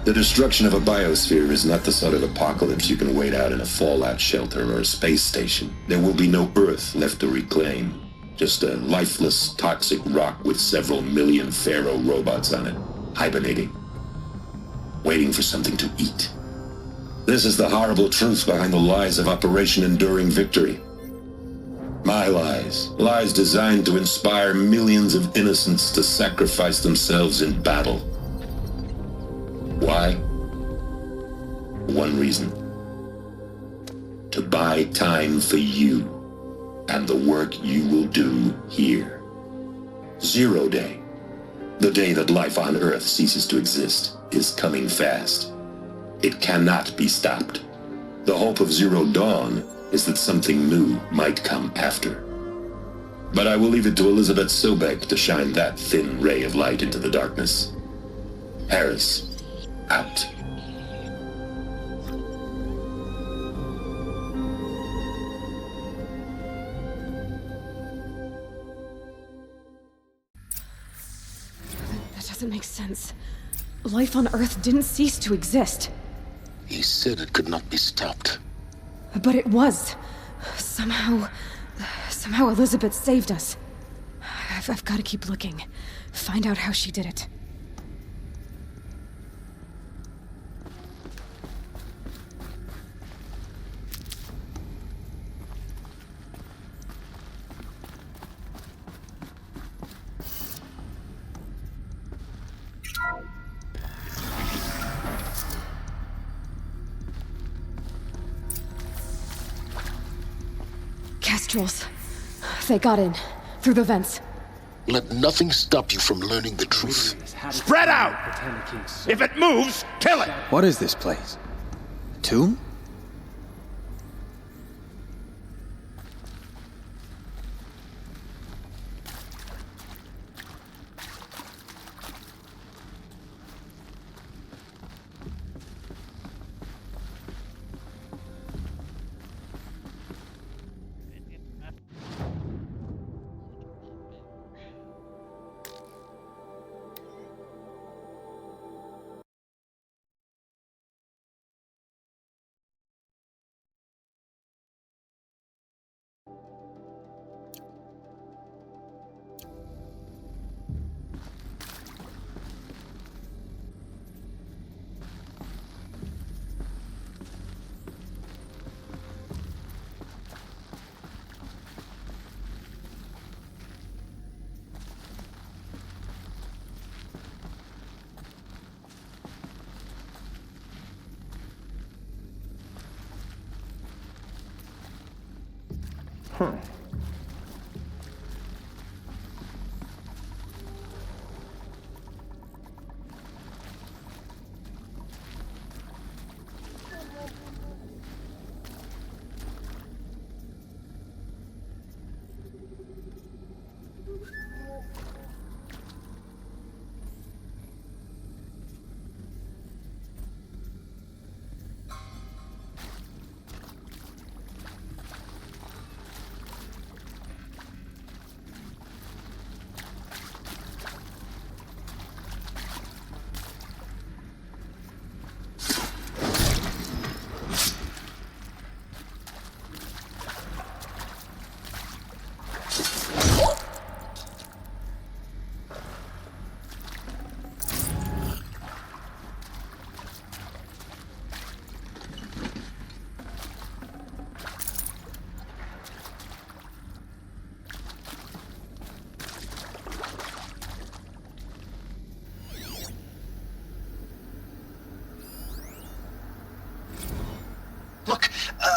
The destruction of a biosphere is not the sort of apocalypse you can wait out in a fallout shelter or a space station. There will be no Earth left to reclaim. Just a lifeless, toxic rock with several million Pharaoh robots on it, hibernating. Waiting for something to eat. This is the horrible truth behind the lies of Operation Enduring Victory. My lies. Lies designed to inspire millions of innocents to sacrifice themselves in battle. Why? One reason. To buy time for you and the work you will do here. Zero Day. The day that life on Earth ceases to exist is coming fast. It cannot be stopped. The hope of Zero Dawn is that something new might come after. But I will leave it to Elizabeth Sobek to shine that thin ray of light into the darkness. Harris, out. That doesn't make sense. life on Earth didn't cease to exist. He said it could not be stopped. But it was. Somehow Elizabeth saved us. I've got to keep looking. Find out how she did it. Kestrels. They got in. Through the vents. Let nothing stop you from learning the truth. Spread out! If it moves, kill it! What is this place? A tomb?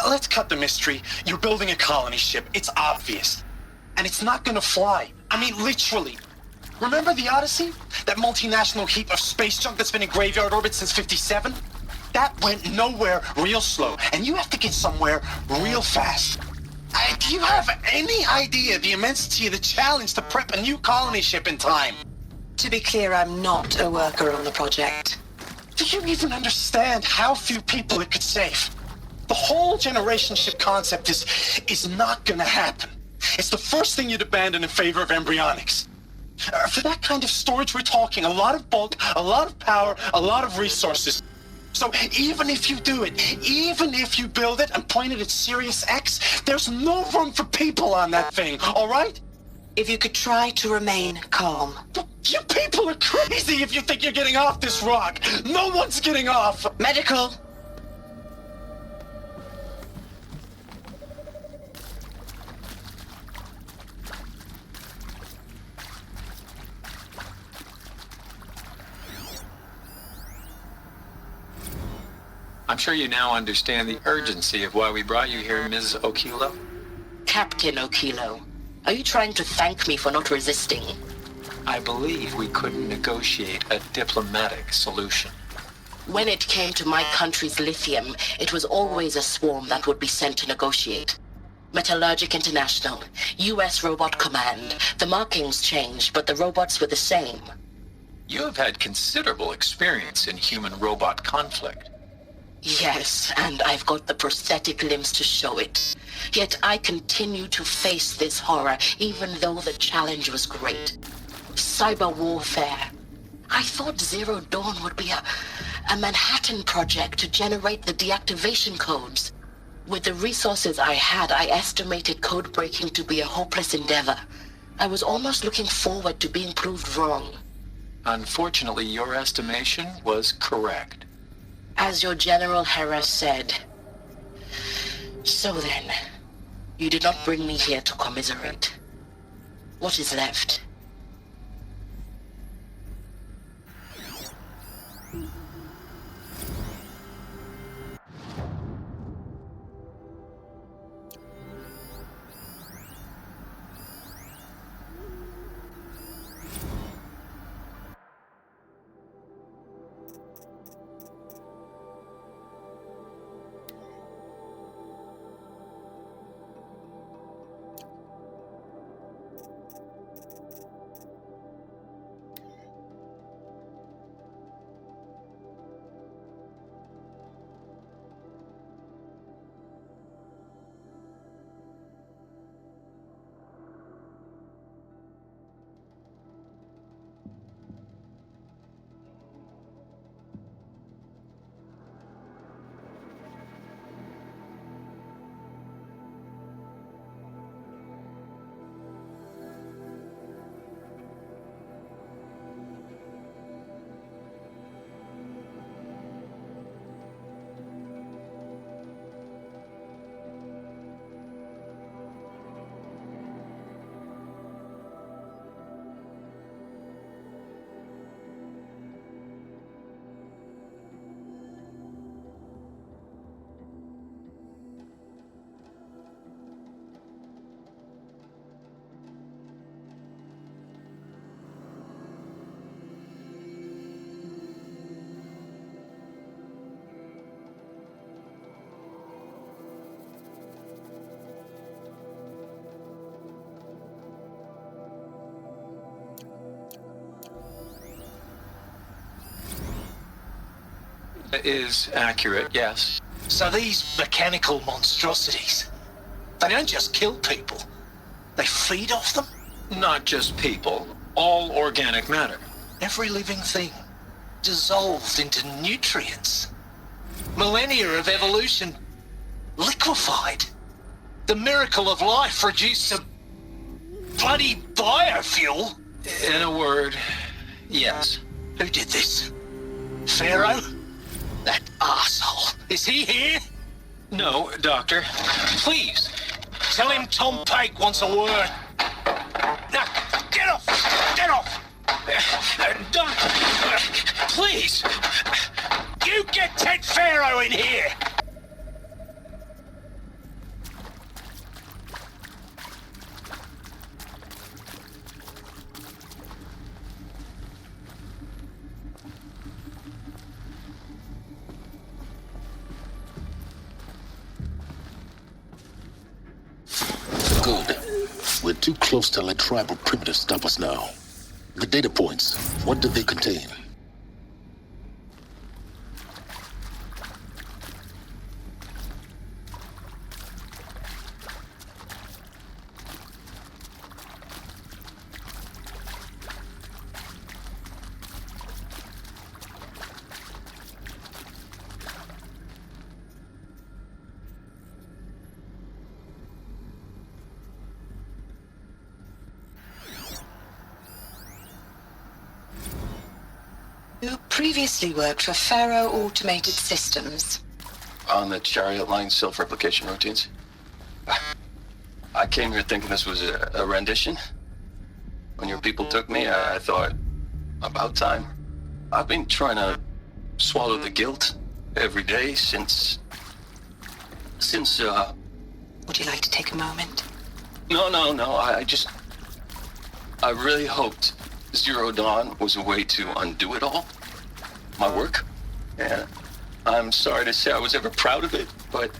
Let's cut the mystery. You're building a colony ship. It's obvious. And it's not gonna fly. I mean, literally. Remember the Odyssey? That multinational heap of space junk that's been in graveyard orbit since 57? That went nowhere real slow. And you have to get somewhere real fast. Do you have any idea the immensity of the challenge to prep a new colony ship in time? To be clear, I'm not a worker on the project. Do you even understand how few people it could save? The whole generation ship concept is not gonna happen. It's the first thing you'd abandon in favor of embryonics. For that kind of storage, we're talking a lot of bulk, a lot of power, a lot of resources. So even if you do it, even if you build it and point it at Sirius X, there's no room for people on that thing, all right? If you could try to remain calm. You people are crazy if you think you're getting off this rock. No one's getting off. Medical. I'm sure you now understand the urgency of why we brought you here, Ms. Okilo. Captain Okilo, are you trying to thank me for not resisting? I believe we couldn't negotiate a diplomatic solution. When it came to my country's lithium, it was always a swarm that would be sent to negotiate. Metallurgic International, U.S. Robot Command. The markings changed, but the robots were the same. You have had considerable experience in human-robot conflict. Yes, and I've got the prosthetic limbs to show it. Yet I continue to face this horror, even though the challenge was great. Cyber warfare. I thought Zero Dawn would be a Manhattan project to generate the deactivation codes. With the resources I had, I estimated code breaking to be a hopeless endeavor. I was almost looking forward to being proved wrong. Unfortunately, your estimation was correct. As your General Hera said. So then, you did not bring me here to commiserate. What is left? Is accurate, yes. So these mechanical monstrosities, they don't just kill people, they feed off them? Not just people, all organic matter. Every living thing, dissolved into nutrients. Millennia of evolution, liquefied. The miracle of life reduced to bloody biofuel. In a word, yes. Who did this? Pharaoh? That asshole. Is he here? No, Doctor. Please, tell him Tom Pake wants a word. Now, get off! Get off! Doctor, please! You get Ted Pharaoh in here! Good. We're too close to let tribal primitives stop us now. The data points, what do they contain? You previously worked for Pharaoh Automated Systems. On the Chariot Line self-replication routines? I came here thinking this was a rendition. When your people took me, I thought, about time. I've been trying to swallow the guilt every day since... Would you like to take a moment? No, I really hoped Zero Dawn was a way to undo it all. My work. And I'm sorry to say I was ever proud of it, but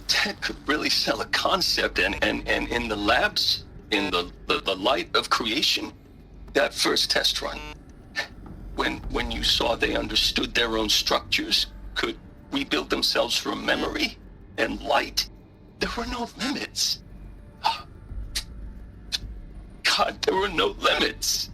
Ted could really sell a concept, and in the labs, in the light of creation, that first test run, when you saw they understood their own structures, could rebuild themselves from memory and light, there were no limits. God, there were no limits.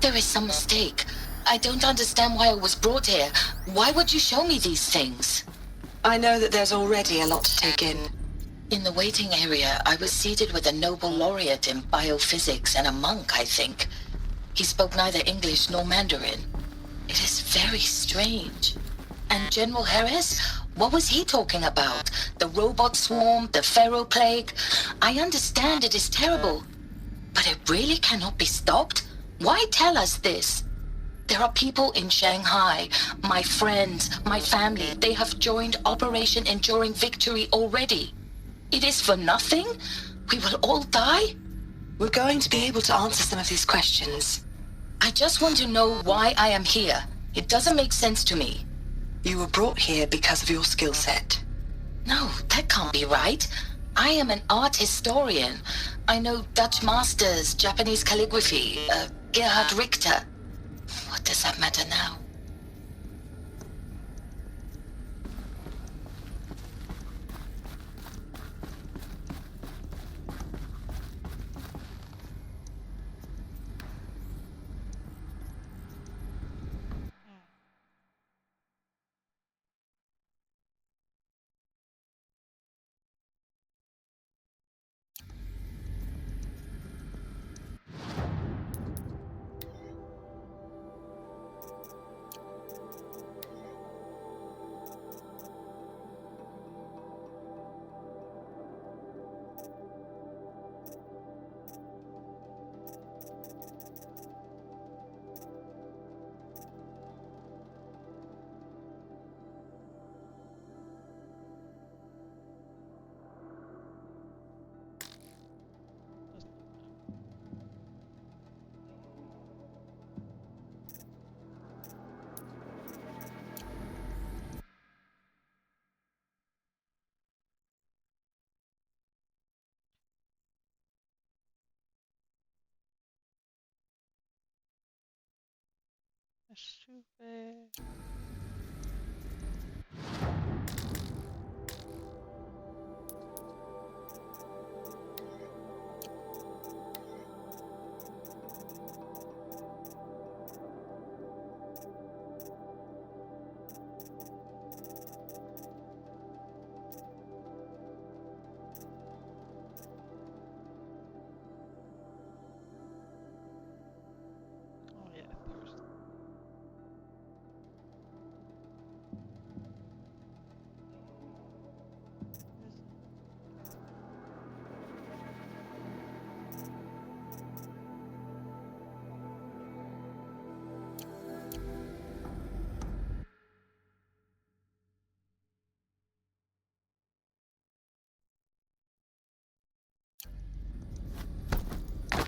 There is some mistake. I don't understand why I was brought here. Why would you show me these things? I know that there's already a lot to take in. In the waiting area, I was seated with a Nobel laureate in biophysics and a monk, I think. He spoke neither English nor Mandarin. It is very strange. And General Harris? What was he talking about? The robot swarm? The Pharaoh plague? I understand it is terrible. But it really cannot be stopped? Why tell us this? There are people in Shanghai, my friends, my family. They have joined Operation Enduring Victory already. It is for nothing? We will all die? We're going to be able to answer some of these questions. I just want to know why I am here. It doesn't make sense to me. You were brought here because of your skill set. No, that can't be right. I am an art historian. I know Dutch masters, Japanese calligraphy, Gerhard Richter. What does that matter now? Stupid.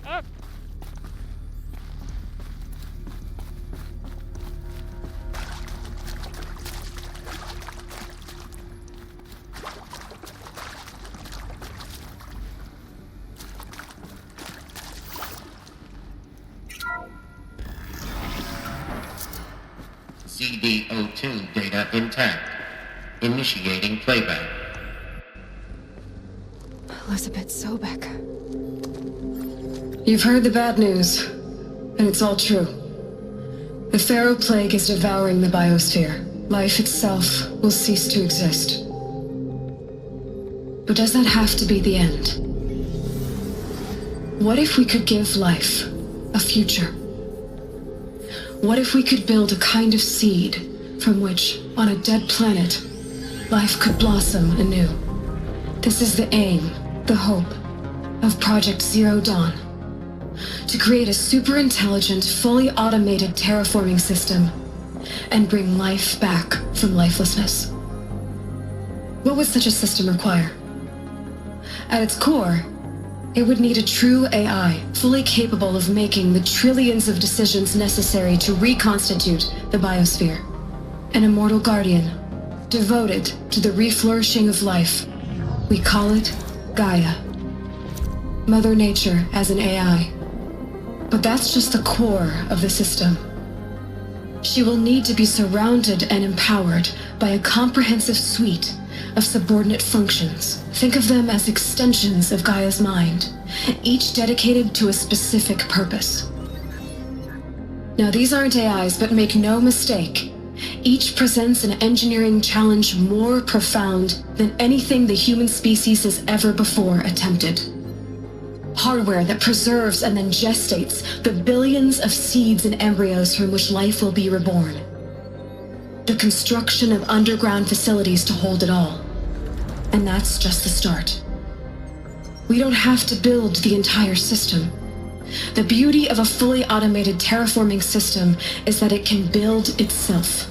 Up. CD02 data intact. Initiating playback. Elizabeth Sobek. You've heard the bad news, and it's all true. The Pharaoh plague is devouring the biosphere. Life itself will cease to exist. But does that have to be the end? What if we could give life a future? What if we could build a kind of seed from which, on a dead planet, life could blossom anew? This is the aim, the hope, of Project Zero Dawn. To create a super-intelligent, fully automated terraforming system and bring life back from lifelessness. What would such a system require? At its core, it would need a true AI, fully capable of making the trillions of decisions necessary to reconstitute the biosphere. An immortal guardian, devoted to the reflourishing of life. We call it Gaia. Mother Nature as an AI. But that's just the core of the system. She will need to be surrounded and empowered by a comprehensive suite of subordinate functions. Think of them as extensions of Gaia's mind, each dedicated to a specific purpose. Now, these aren't AIs, but make no mistake. Each presents an engineering challenge more profound than anything the human species has ever before attempted. Hardware that preserves and then gestates the billions of seeds and embryos from which life will be reborn. The construction of underground facilities to hold it all. And that's just the start. We don't have to build the entire system. The beauty of a fully automated terraforming system is that it can build itself.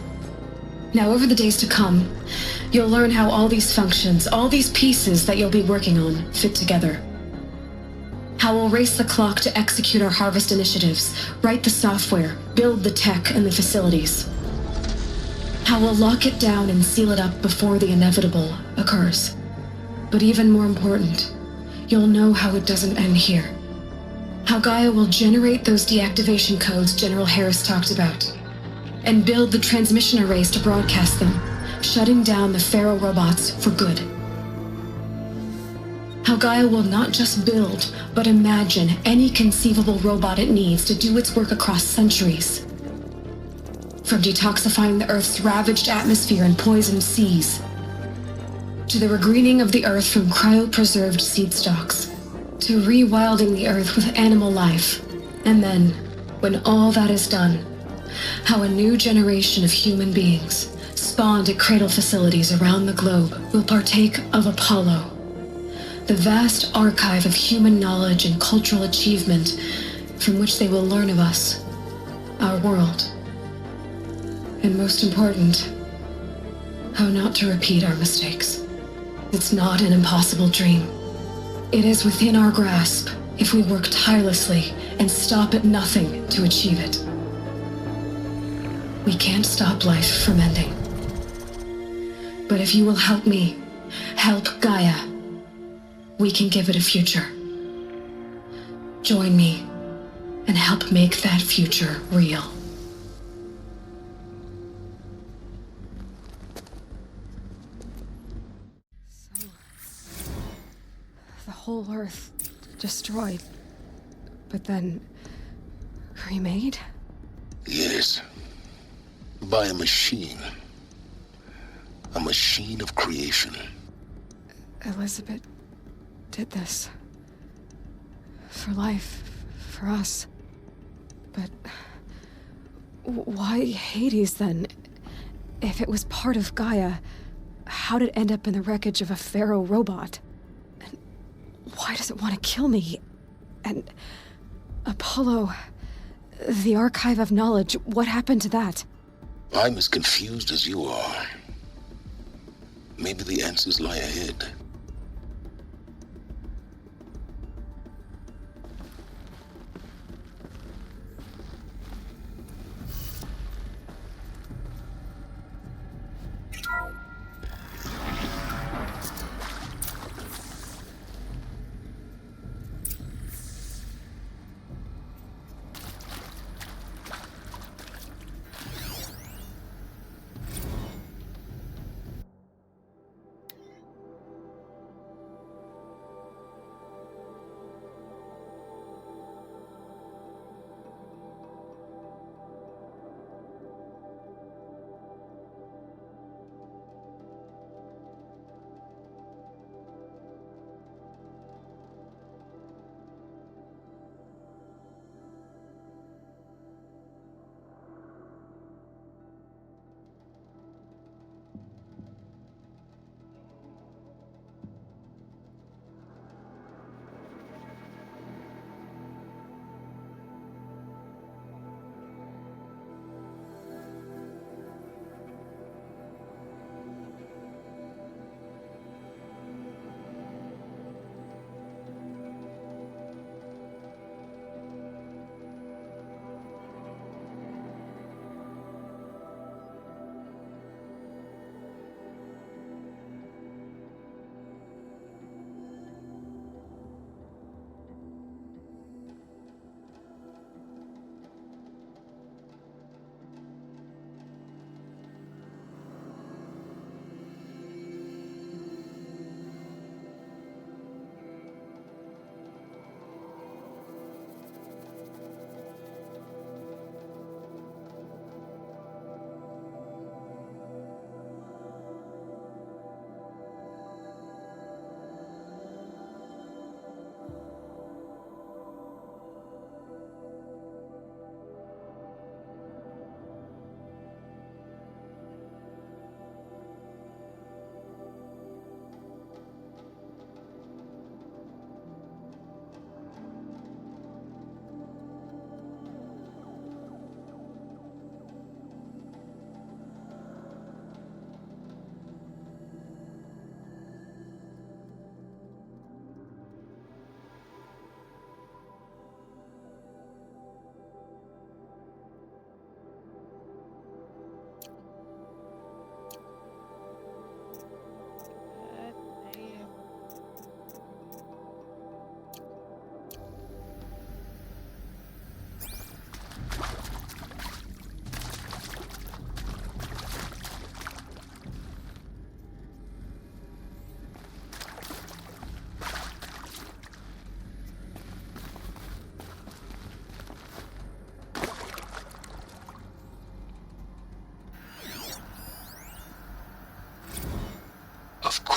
Now, over the days to come, you'll learn how all these functions, all these pieces that you'll be working on, fit together. How we'll race the clock to execute our harvest initiatives, write the software, build the tech and the facilities. How we'll lock it down and seal it up before the inevitable occurs. But even more important, you'll know how it doesn't end here. How Gaia will generate those deactivation codes General Harris talked about, and build the transmission arrays to broadcast them, shutting down the Pharaoh robots for good. How Gaia will not just build, but imagine any conceivable robot it needs to do its work across centuries. From detoxifying the Earth's ravaged atmosphere and poisoned seas, to the regreening of the Earth from cryopreserved seed stalks, to rewilding the Earth with animal life. And then, when all that is done, how a new generation of human beings, spawned at cradle facilities around the globe, will partake of Apollo, the vast archive of human knowledge and cultural achievement from which they will learn of us, our world. And most important, how not to repeat our mistakes. It's not an impossible dream. It is within our grasp if we work tirelessly and stop at nothing to achieve it. We can't stop life from ending. But if you will help me, help Gaia, we can give it a future. Join me and help make that future real. The whole Earth destroyed, but then remade? Yes. By a machine. A machine of creation. Elizabeth did this. For life, for us. But why Hades then? If it was part of Gaia, how did it end up in the wreckage of a Pharaoh robot? And why does it want to kill me? And Apollo, the Archive of Knowledge, what happened to that? I'm as confused as you are. Maybe the answers lie ahead.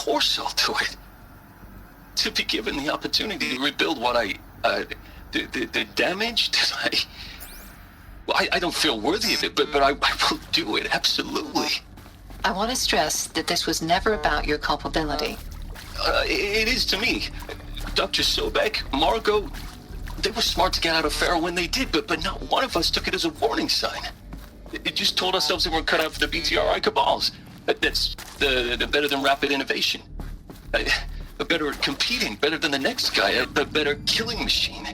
force I'll do it. To be given the opportunity to rebuild what the damage that I don't feel worthy of it, but I will do it, absolutely. I want to stress that this was never about your culpability. It is to me. Dr. Sobek, Margot, they were smart to get out of Pharaoh when they did, but not one of us took it as a warning sign. It just told ourselves they weren't cut out for the BTRI cabals. That's the better than rapid innovation. Better at competing, better than the next guy, a better killing machine.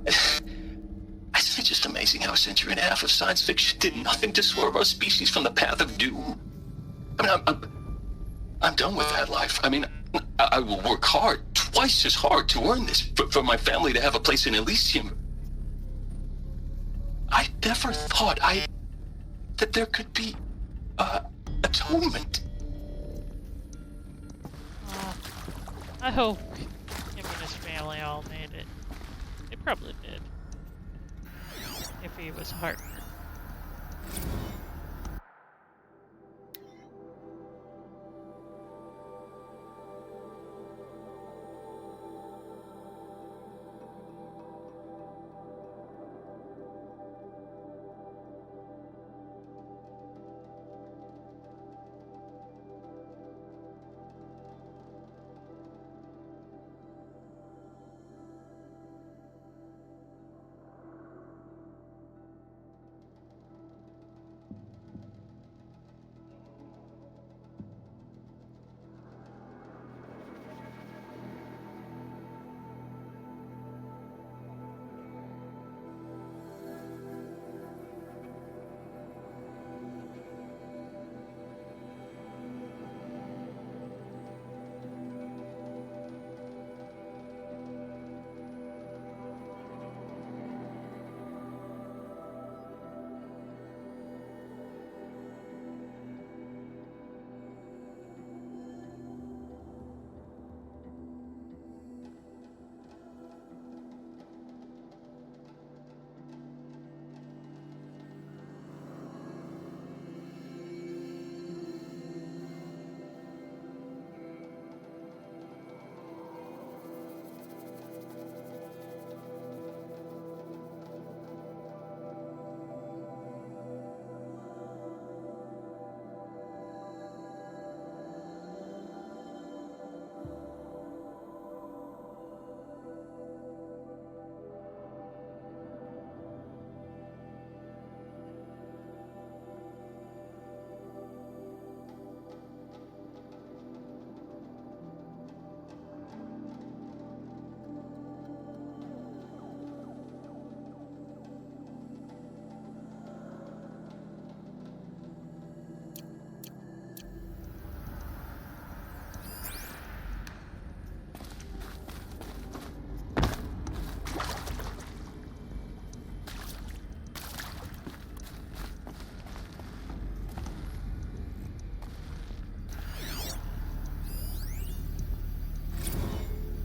Isn't it just amazing how a century and a half of science fiction did nothing to swerve our species from the path of doom? I mean, I'm done with that life. I mean, I will work hard, twice as hard, to earn this, for my family to have a place in Elysium. I never thought that there could be atonement. I hope him and his family all made it. They probably did. If he was Harper.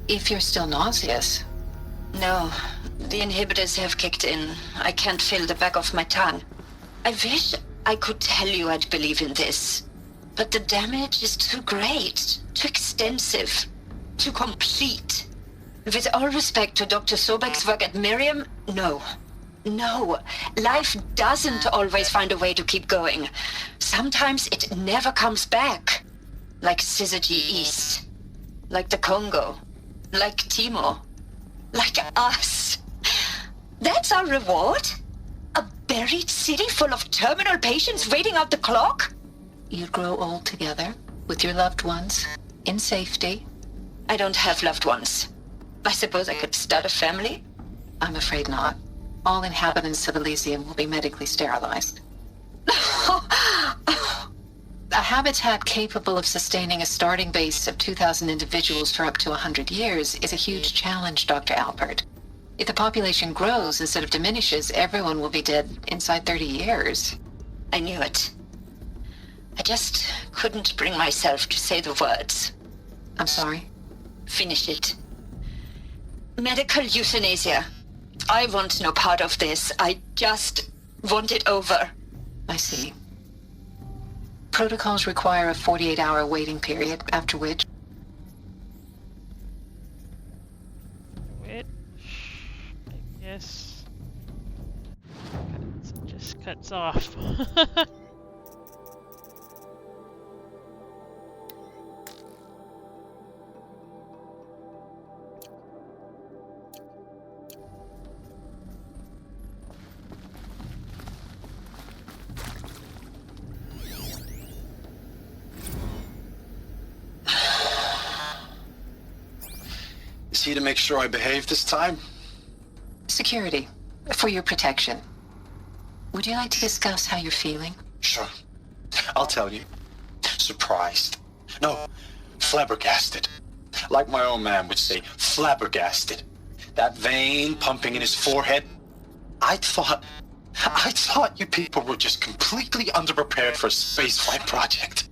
If you're still nauseous. No, the inhibitors have kicked in. I can't feel the back of my tongue. I wish I could tell you I'd believe in this. But the damage is too great, too extensive, too complete. With all respect to Dr. Sobek's work at Miriam, no. No, life doesn't always find a way to keep going. Sometimes it never comes back. Like Syzygy East. Like the Congo. Like Timor. Like us. That's our reward? A buried city full of terminal patients waiting out the clock? You'd grow old together, with your loved ones, in safety. I don't have loved ones. I suppose I could start a family? I'm afraid not. All inhabitants of Elysium will be medically sterilized. A habitat capable of sustaining a starting base of 2,000 individuals for up to 100 years is a huge challenge, Dr. Alpert. If the population grows instead of diminishes, everyone will be dead inside 30 years. I knew it. I just couldn't bring myself to say the words. I'm sorry? Finish it. Medical euthanasia. I want no part of this. I just want it over. I see. Protocols require a 48-hour waiting period, after which lights off. Is he to make sure I behave this time? Security, for your protection. Would you like to discuss how you're feeling? Sure. I'll tell you. Surprised. No, flabbergasted. Like my old man would say, flabbergasted. That vein pumping in his forehead. I thought you people were just completely underprepared for a spaceflight project.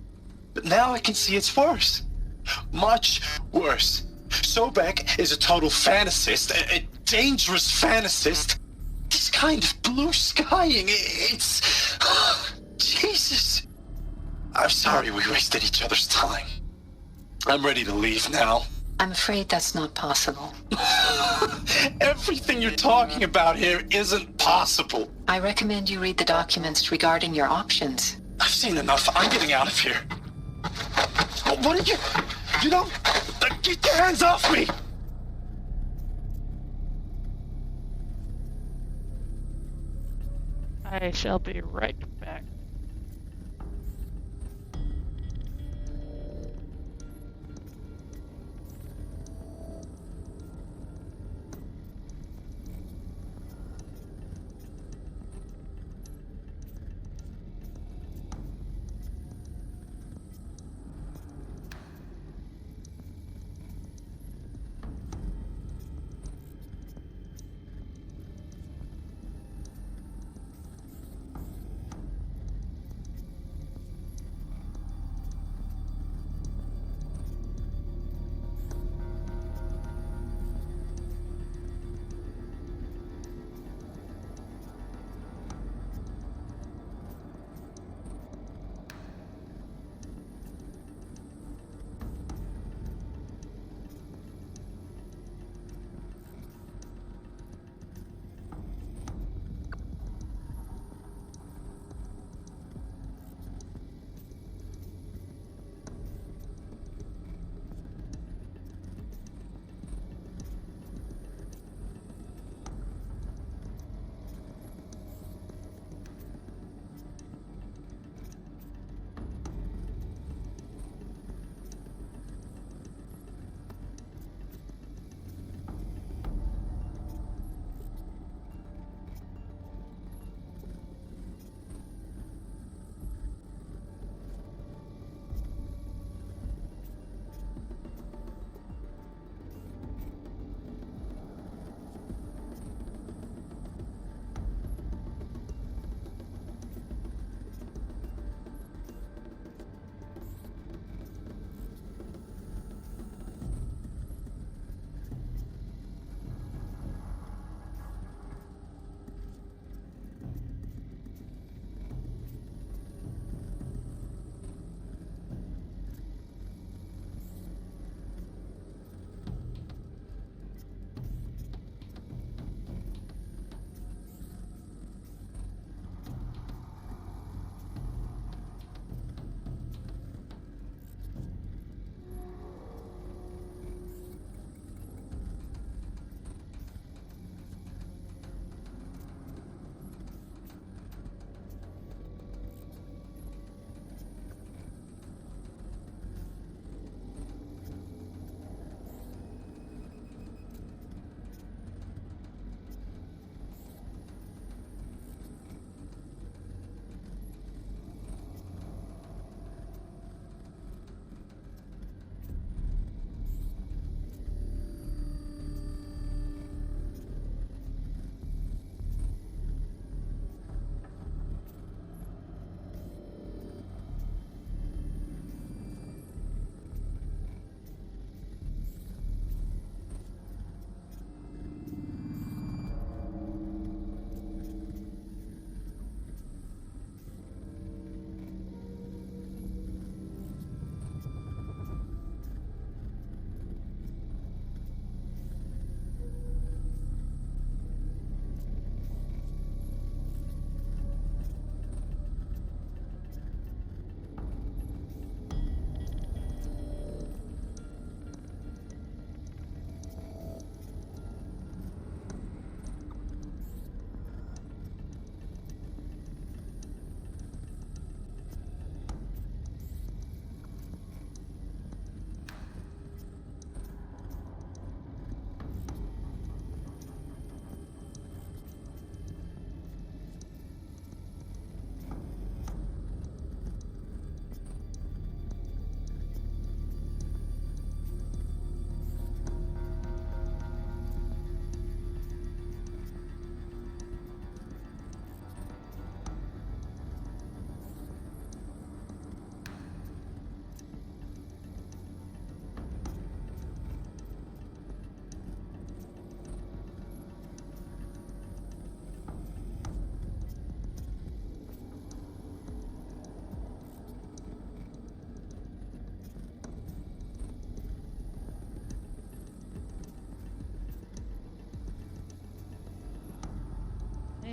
But now I can see it's worse. Much worse. Sobek is a total fantasist, a dangerous fantasist. This kind of blue skying, it's... Jesus. I'm sorry we wasted each other's time. I'm ready to leave now. I'm afraid that's not possible. Everything you're talking about here isn't possible. I recommend you read the documents regarding your options. I've seen enough. I'm getting out of here. What did you... You don't... Get your hands off me! I shall be right back.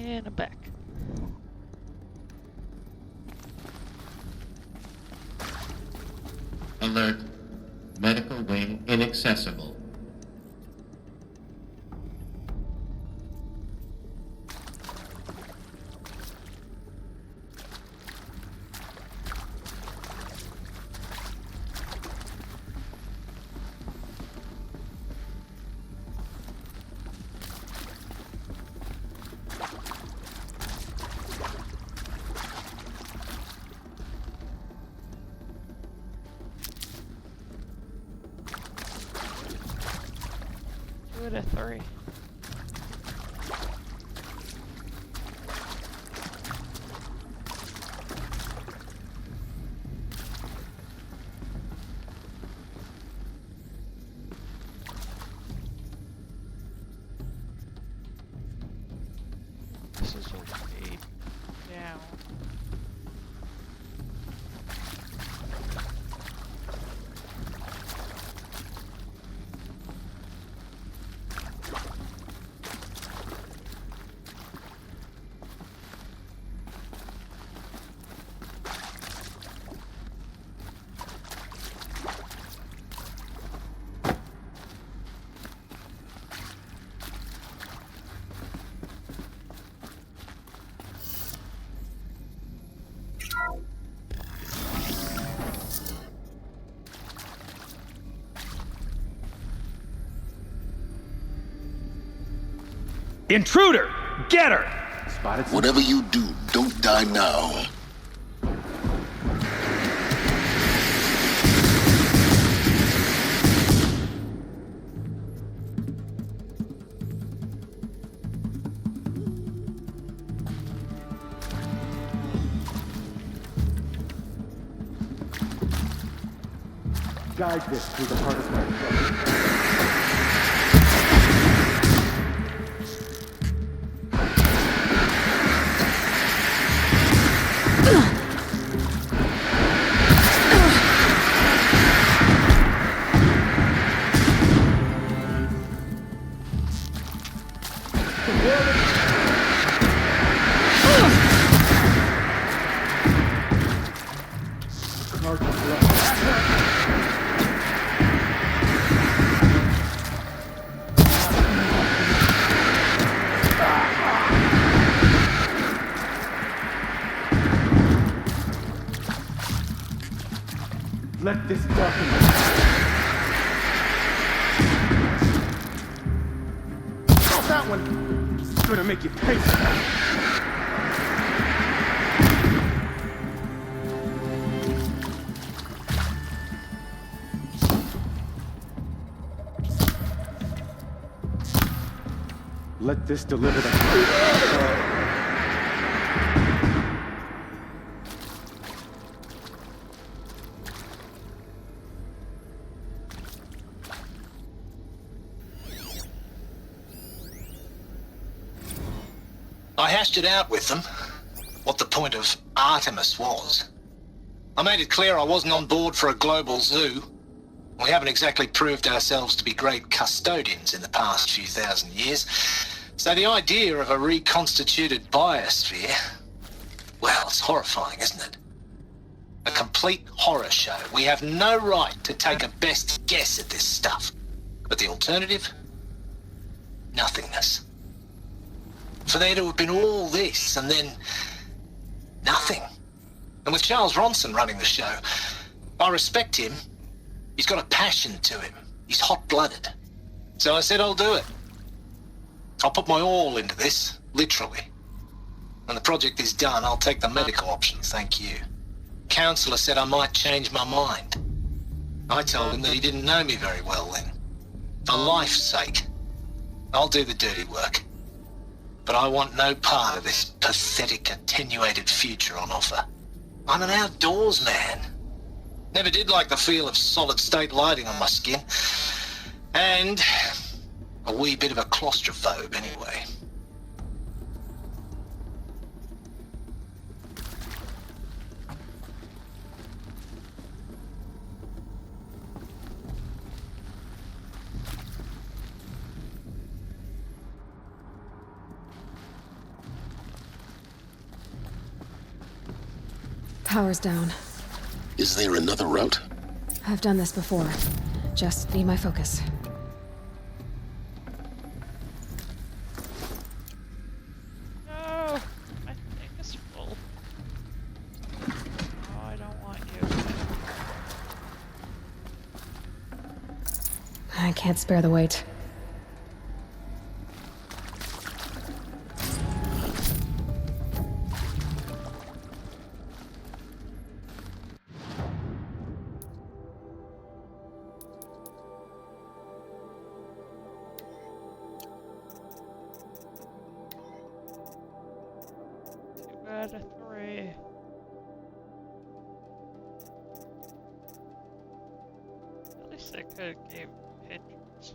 And I'm back. Alert. Medical wing inaccessible. Two out of 3. This is a way down. Intruder! Get her! Whatever you do, don't die now. Guide this through the heart of my throat. Let this darkness. Oh, that one is gonna make you pay for that. Let this deliver the. I hashed it out with them, what the point of Artemis was. I made it clear I wasn't on board for a global zoo. We haven't exactly proved ourselves to be great custodians in the past few thousand years. So the idea of a reconstituted biosphere, well, it's horrifying, isn't it? A complete horror show. We have no right to take a best guess at this stuff. But the alternative? Nothingness. For there to have been all this, and then nothing. And with Charles Ronson running the show, I respect him. He's got a passion to him. He's hot-blooded. So I said I'll do it. I'll put my all into this, literally. When the project is done, I'll take the medical option, thank you. Counselor said I might change my mind. I told him that he didn't know me very well then. For life's sake, I'll do the dirty work. But I want no part of this pathetic, attenuated future on offer. I'm an outdoors man. Never did like the feel of solid-state lighting on my skin. And a wee bit of a claustrophobe anyway. Power's down. Is there another route? I've done this before. Just need my focus. No! My thing is full. Oh, I don't want you. I can't spare the weight. Out of 3. At least I could have gave pictures.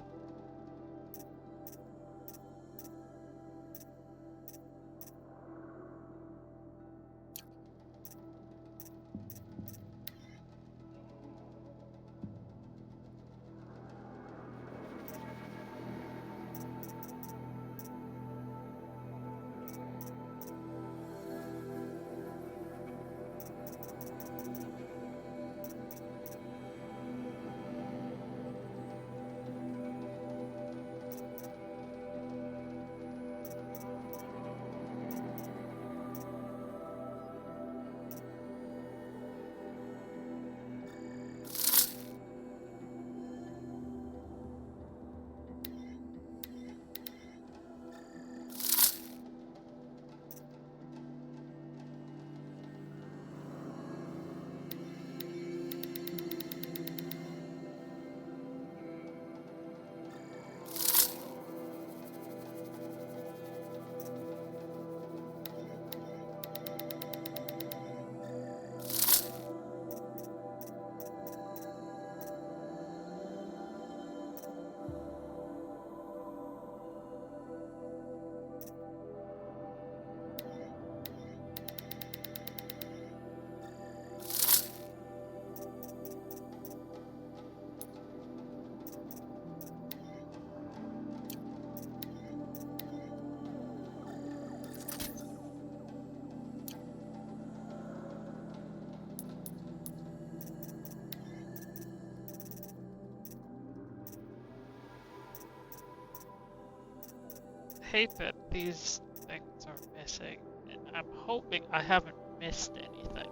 Hate that these things are missing, and I'm hoping I haven't missed anything,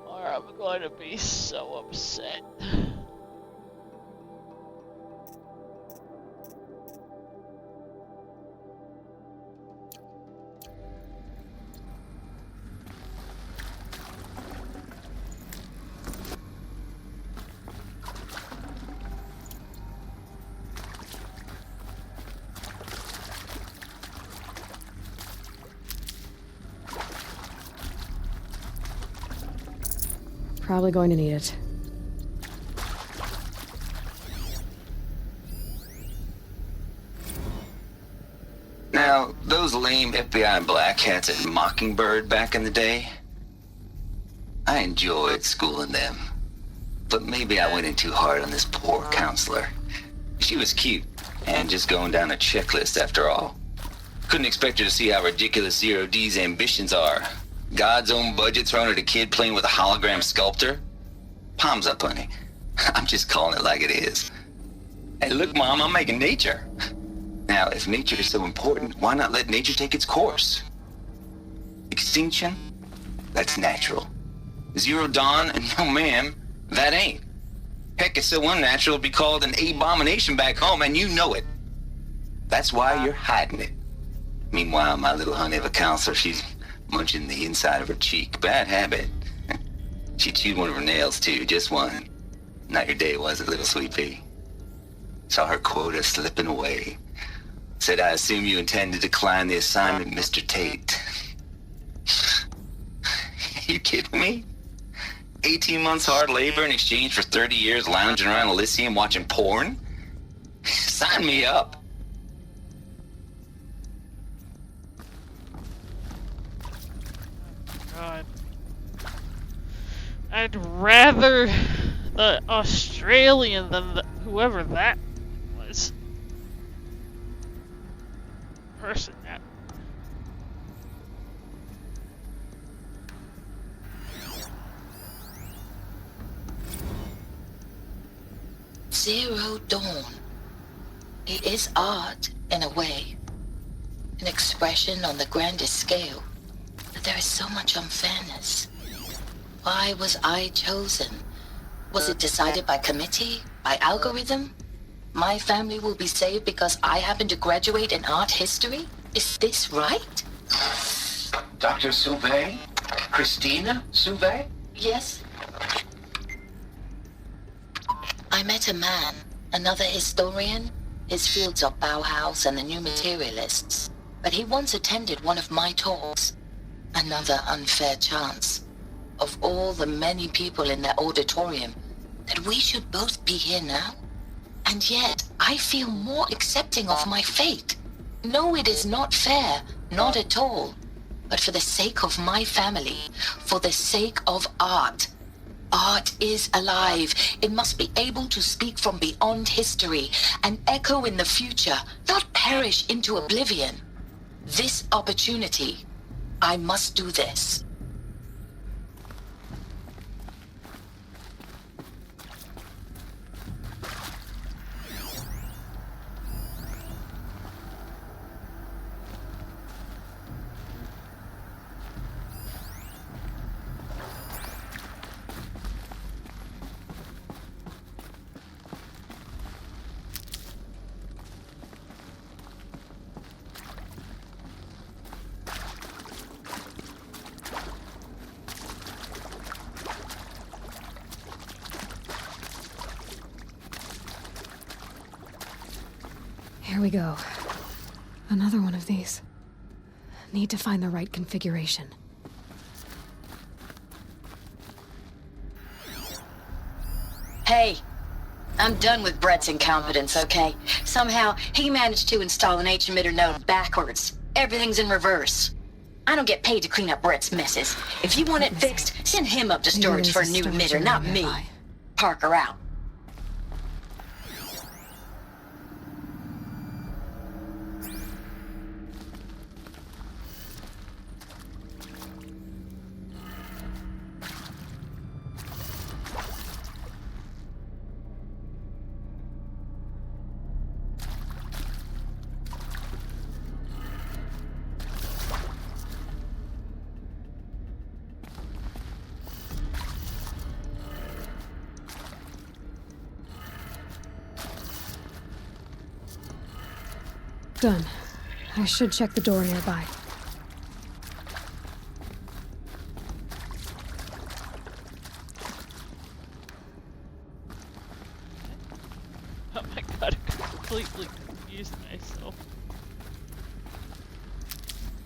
or I'm going to be so upset. Probably going to need it. Now, those lame FBI black hats at Mockingbird back in the day, I enjoyed schooling them. But maybe I went in too hard on this poor counselor. She was cute, and just going down a checklist after all. Couldn't expect her to see how ridiculous Zero D's ambitions are. God's own budget thrown at a kid playing with a hologram sculptor? Palms up, honey. I'm just calling it like it is. Hey, look, Mom, I'm making nature. Now, if nature is so important, why not let nature take its course? Extinction? That's natural. Zero Dawn? No, ma'am, that ain't. Heck, it's so unnatural it'd be called an abomination back home, and you know it. That's why you're hiding it. Meanwhile, my little honey of a counselor, she's munching the inside of her cheek. Bad habit. She chewed one of her nails, too. Just one. Not your day, was it, little sweet pea? Saw her quota slipping away. Said, I assume you intend to decline the assignment, Mr. Tate. You kidding me? 18 months hard labor in exchange for 30 years lounging around Elysium watching porn? Sign me up. God. I'd rather the Australian than whoever that was. Person that. Zero Dawn. It is art, in a way. An expression on the grandest scale. But there is so much unfairness. Why was I chosen? Was it decided by committee? By algorithm? My family will be saved because I happen to graduate in art history? Is this right? Dr. Sauvé? Christina Sauvé? Yes. I met a man, another historian. His fields are Bauhaus and the New Materialists. But he once attended one of my talks. Another unfair chance. Of all the many people in that auditorium, that we should both be here now? And yet, I feel more accepting of my fate. No, it is not fair, not at all. But for the sake of my family, for the sake of art. Art is alive. It must be able to speak from beyond history and echo in the future, not perish into oblivion. This opportunity, I must do this. Here we go. Another one of these. Need to find the right configuration. Hey, I'm done with Brett's incompetence, okay? Somehow, he managed to install an H-emitter node backwards. Everything's in reverse. I don't get paid to clean up Brett's messes. If you want it fixed, send him up to storage for a new emitter, not me. Parker out. Done. I should check the door nearby. Oh my god, I completely confused myself.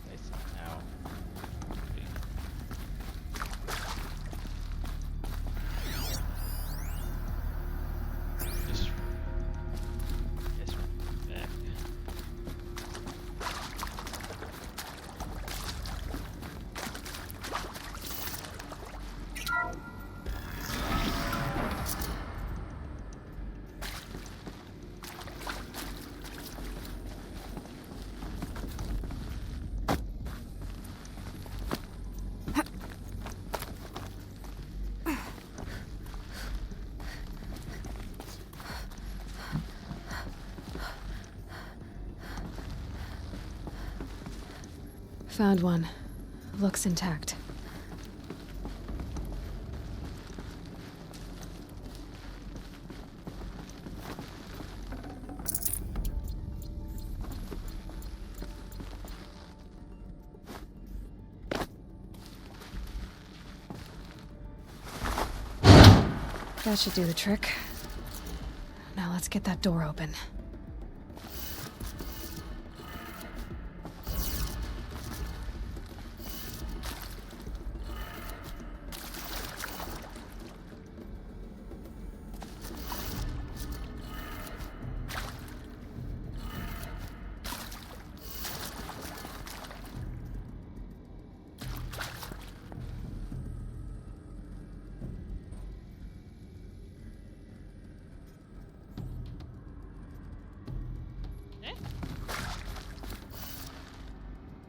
Okay, so now... Just... back. Found one. Looks intact. That should do the trick. Now let's get that door open.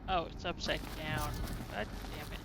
Oh, it's upside down. God damn it.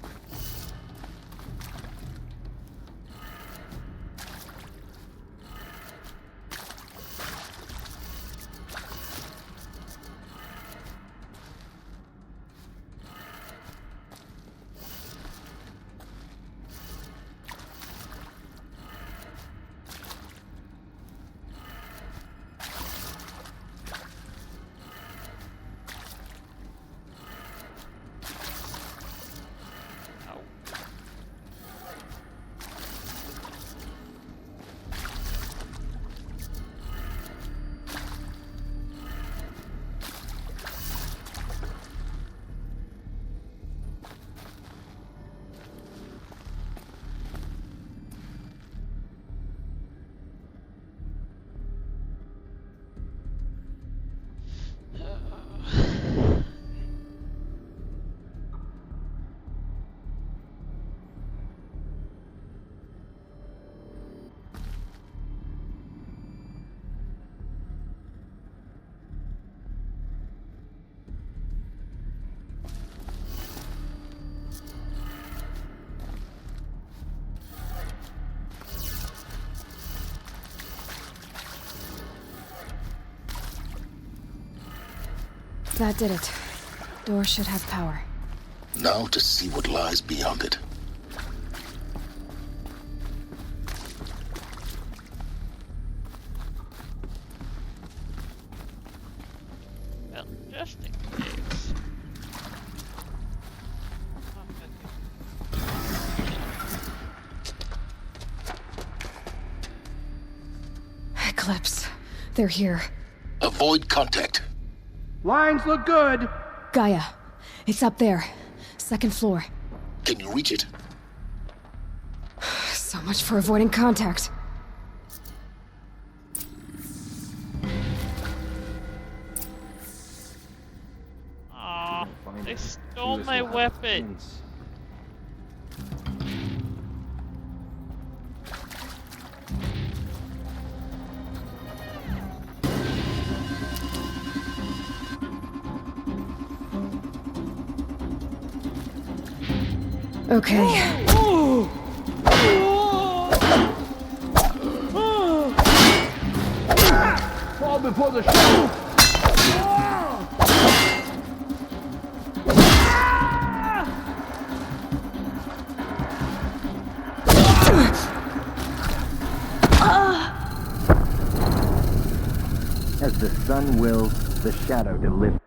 That did it. Door should have power. Now to see what lies beyond it. Well, just in case. Eclipse. They're here. Avoid contact. Lines look good. Gaia. It's up there. Second floor. Can you reach it? So much for avoiding contact. Aw, they stole my weapon. Okay. Fall before the show. As the sun wills, the shadow delivers.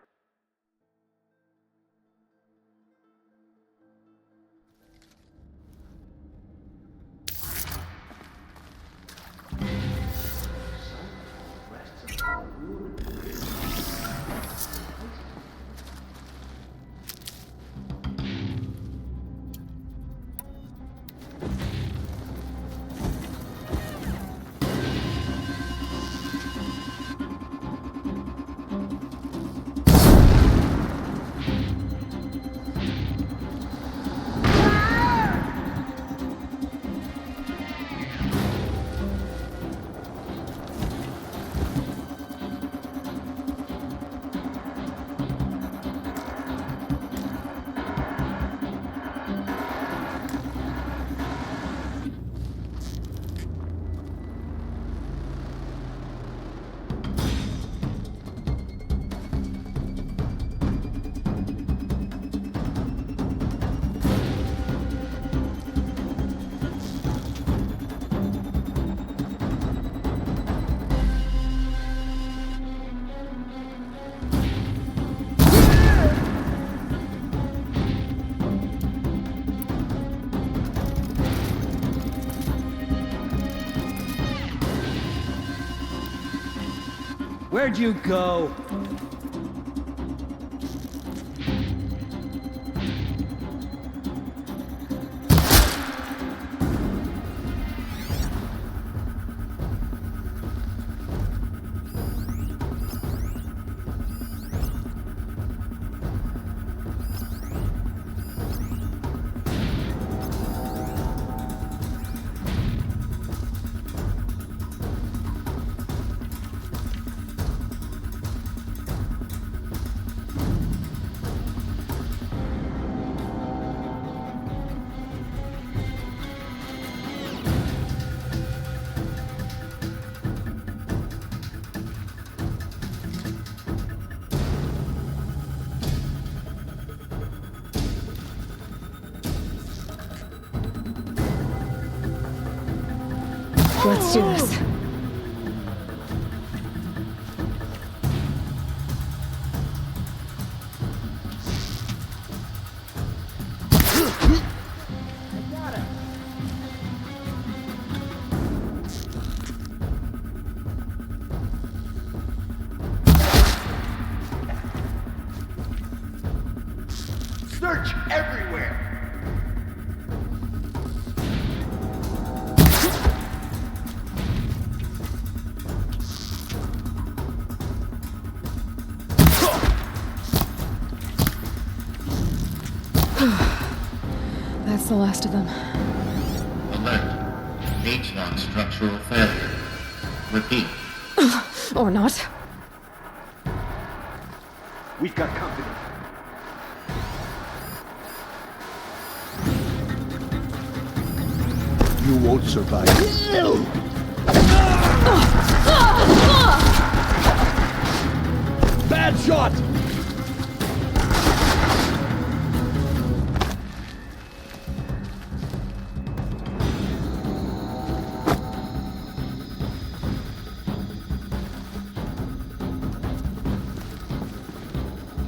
Where'd you go? Let's do this. Search everywhere! That's the last of them. Alert. H-lock structural failure. Repeat. Or not. We've got company. You won't survive. Bad shot!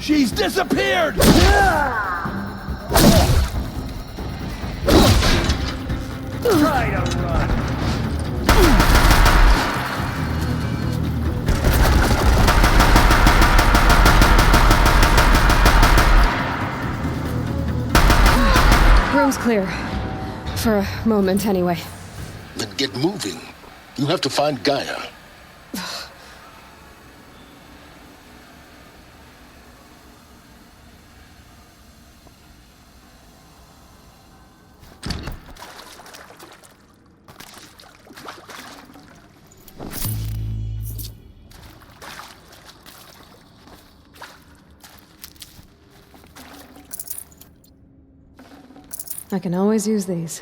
She's disappeared! Try to run! Room's clear. For a moment, anyway. Then get moving. You have to find Gaia. I can always use these.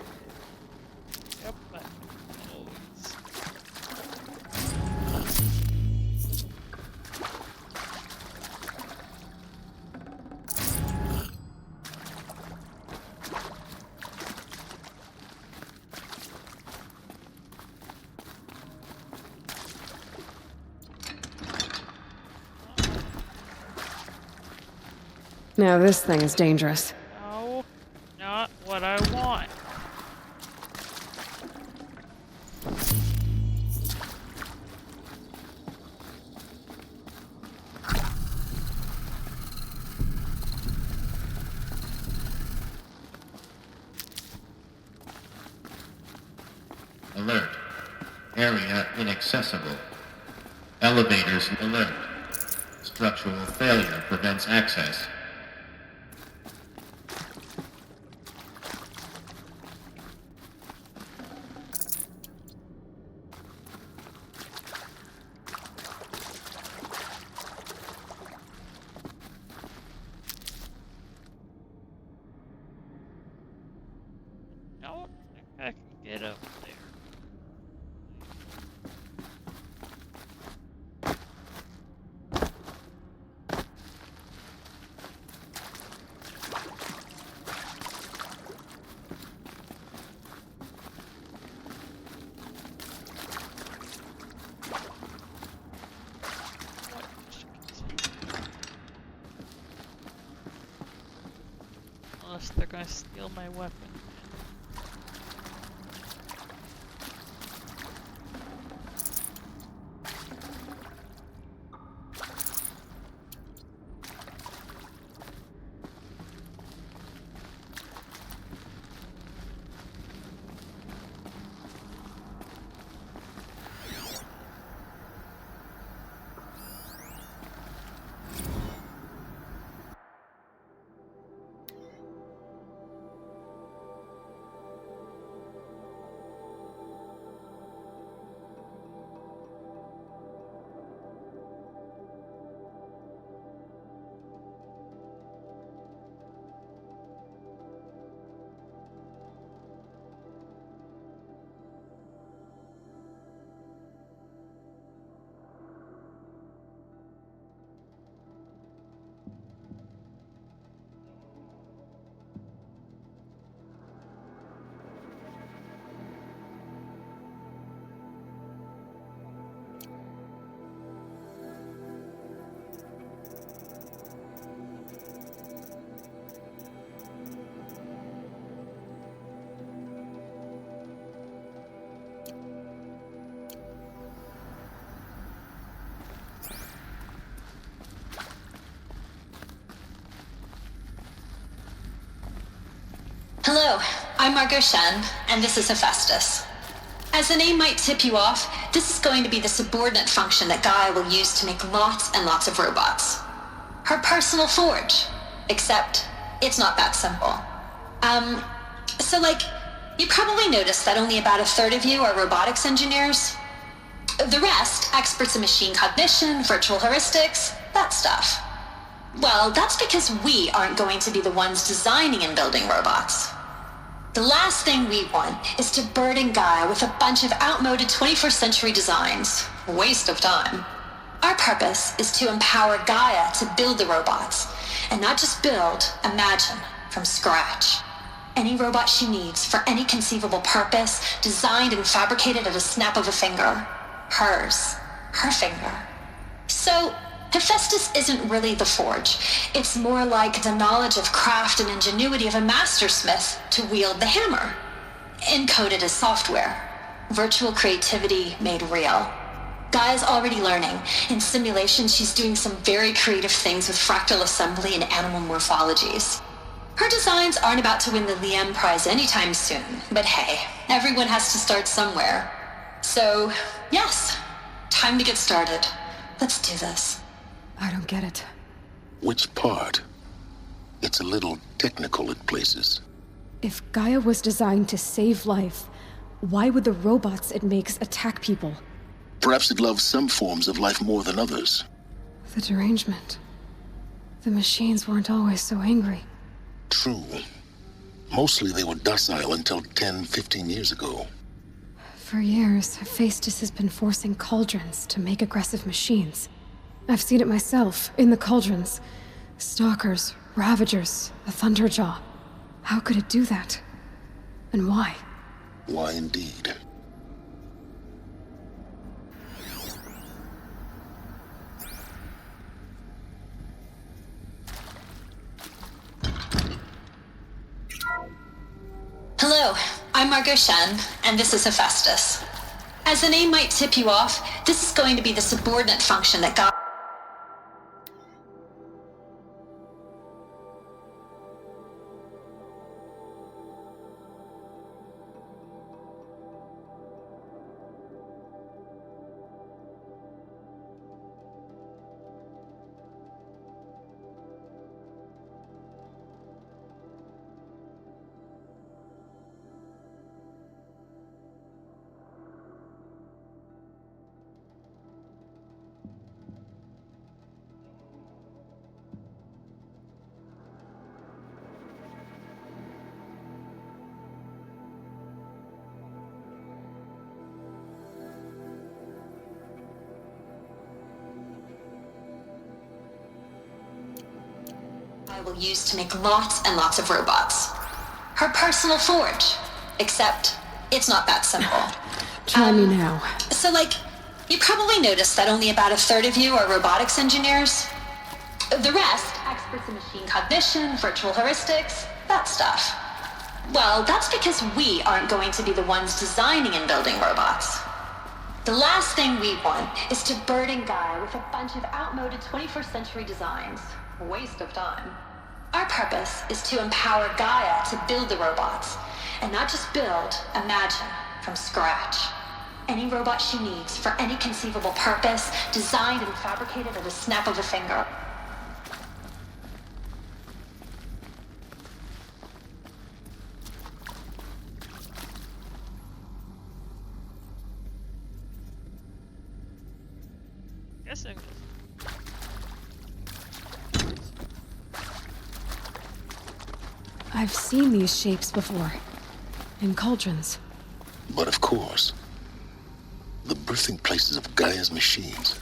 Yep. Now this thing is dangerous. No, not what I want. Alert. Area inaccessible. Elevators alert. Structural failure prevents access. I don't think I can get up there. Unless they're gonna steal my weapon. Hello, I'm Margot Shen, and this is Hephaestus. As the name might tip you off, this is going to be the subordinate function that Gaia will use to make lots and lots of robots. Her personal forge. Except, it's not that simple. You probably noticed that only about a third of you are robotics engineers. The rest, experts in machine cognition, virtual heuristics, that stuff. Well, that's because we aren't going to be the ones designing and building robots. The last thing we want is to burden Gaia with a bunch of outmoded 21st century designs. Waste of time. Our purpose is to empower Gaia to build the robots, and not just build, imagine, from scratch. Any robot she needs for any conceivable purpose, designed and fabricated at a snap of a finger. Hers. Her finger. So, Hephaestus isn't really the forge. It's more like the knowledge of craft and ingenuity of a mastersmith to wield the hammer. Encoded as software. Virtual creativity made real. Gaia's already learning. In simulation, she's doing some very creative things with fractal assembly and animal morphologies. Her designs aren't about to win the Liam Prize anytime soon, but hey, everyone has to start somewhere. So, yes, time to get started. Let's do this. I don't get it. Which part? It's a little technical at places. If Gaia was designed to save life, why would the robots it makes attack people? Perhaps it loves some forms of life more than others. The derangement. The machines weren't always so angry. True. Mostly they were docile until 10, 15 years ago. For years, Hephaestus has been forcing cauldrons to make aggressive machines. I've seen it myself, in the cauldrons. Stalkers, Ravagers, a Thunderjaw. How could it do that? And why? Why indeed? Hello, I'm Margot Shen, and this is Hephaestus. As the name might tip you off, this is going to be the subordinate function that Gaia... will use to make lots and lots of robots. Her personal forge. Except, it's not that simple. Try me now. So, you probably noticed that only about a third of you are robotics engineers. The rest, experts in machine cognition, virtual heuristics, that stuff. Well, that's because we aren't going to be the ones designing and building robots. The last thing we want is to burden Gaia with a bunch of outmoded 21st century designs. A waste of time. Our purpose is to empower Gaia to build the robots, and not just build, imagine, from scratch. Any robot she needs for any conceivable purpose, designed and fabricated at a snap of a finger. Guessing. I've seen these shapes before. In cauldrons. But of course, the birthing places of Gaia's machines.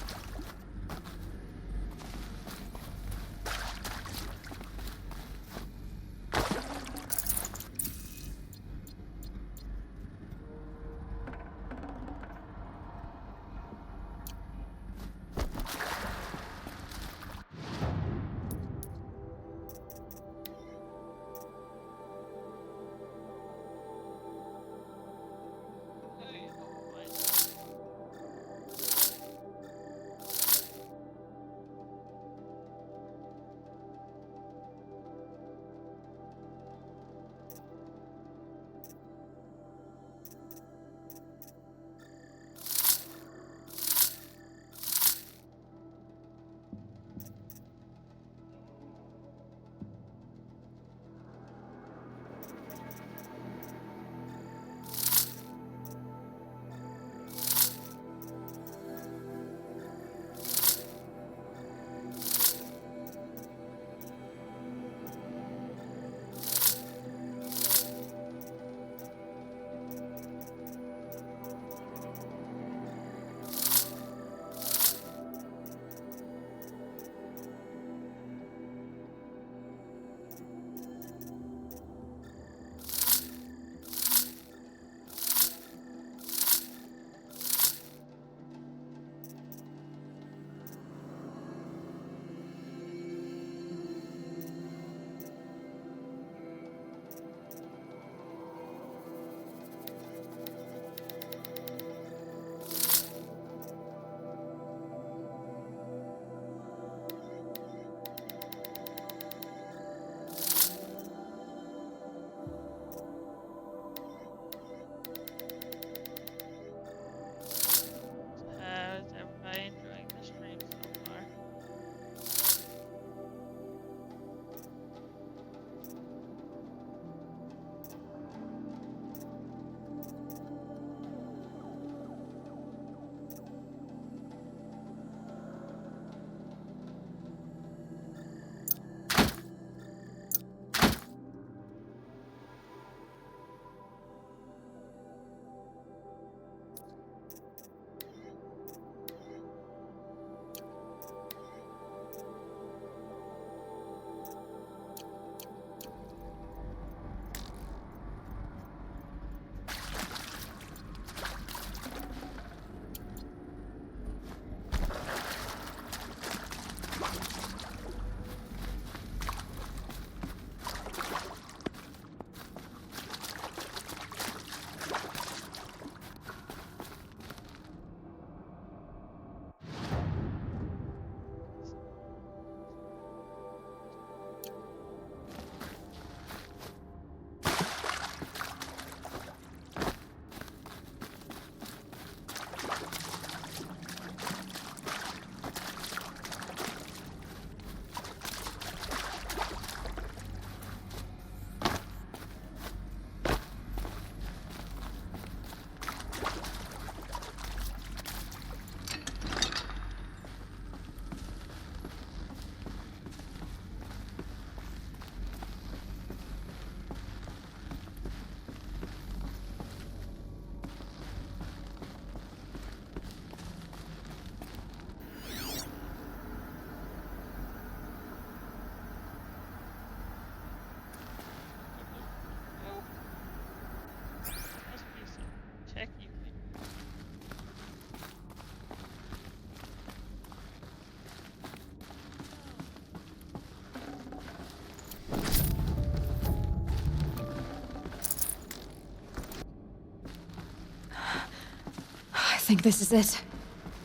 think this is it.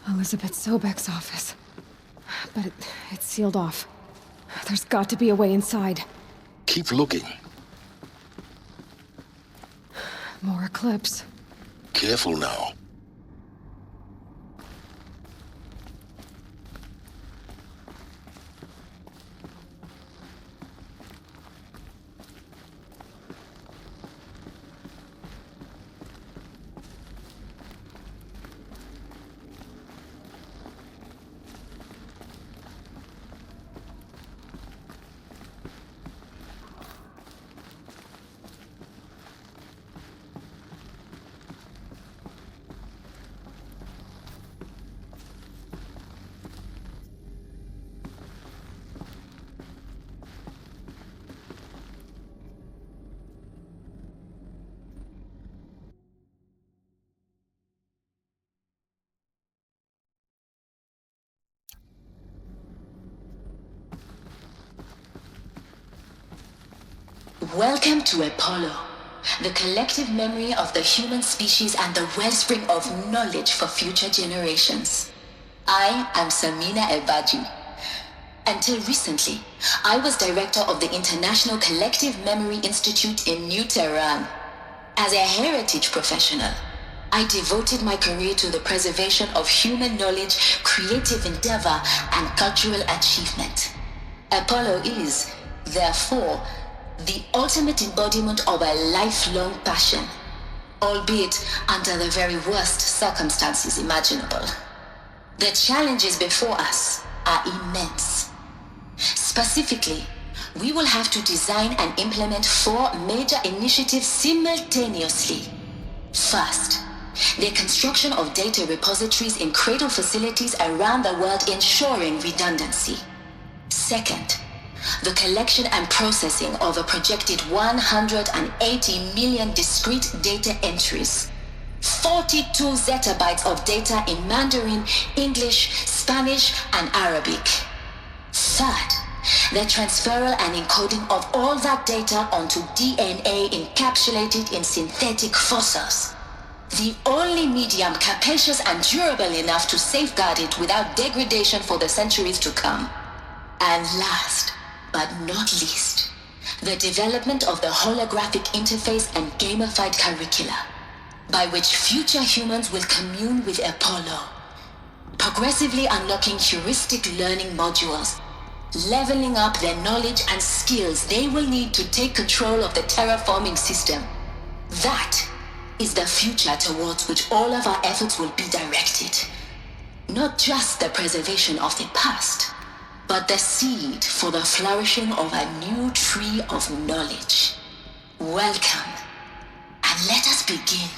Elizabeth Sobek's office. But it's sealed off. There's got to be a way inside. Keep looking. More Eclipse. Careful now. Welcome to Apollo, the collective memory of the human species and the wellspring of knowledge for future generations. I am Samina Ebaji. Until recently, I was director of the International Collective Memory Institute in New Tehran. As a heritage professional, I devoted my career to the preservation of human knowledge, creative endeavor, and cultural achievement. Apollo is, therefore, the ultimate embodiment of a lifelong passion, albeit under the very worst circumstances imaginable. The challenges before us are immense. Specifically, we will have to design and implement 4 major initiatives simultaneously. First, the construction of data repositories in cradle facilities around the world ensuring redundancy. Second, the collection and processing of a projected 180 million discrete data entries, 42 zettabytes of data in Mandarin, English, Spanish, and Arabic. Third, the transferal and encoding of all that data onto DNA encapsulated in synthetic fossils. The only medium capacious and durable enough to safeguard it without degradation for the centuries to come. And last, but not least, the development of the holographic interface and gamified curricula, by which future humans will commune with Apollo, progressively unlocking heuristic learning modules, leveling up their knowledge and skills they will need to take control of the terraforming system. That is the future towards which all of our efforts will be directed. Not just the preservation of the past, but the seed for the flourishing of a new tree of knowledge. Welcome, and let us begin.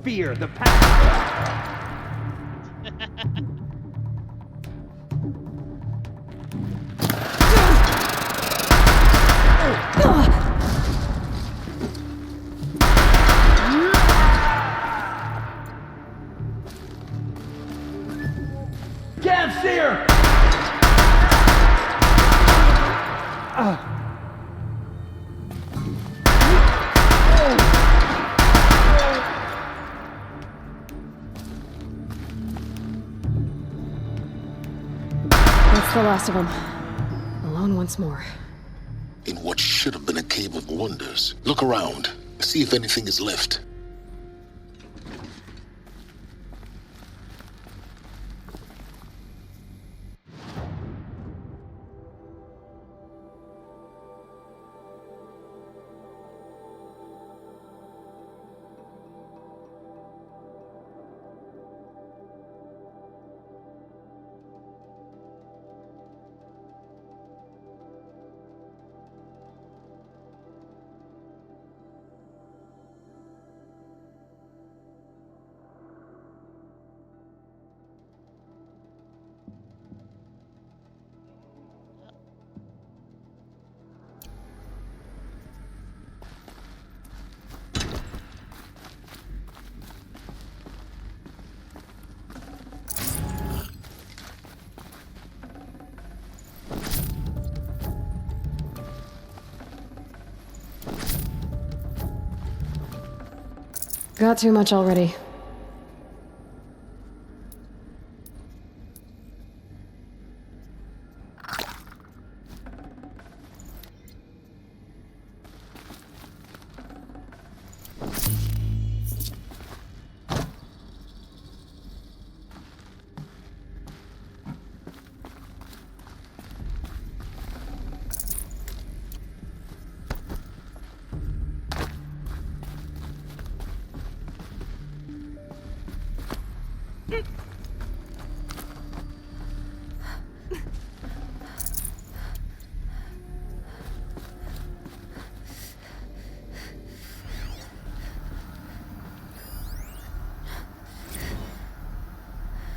fear the past. Can't see her! That's the last of them. Alone once more. In what should have been a cave of wonders. Look around. See if anything is left. Got too much already.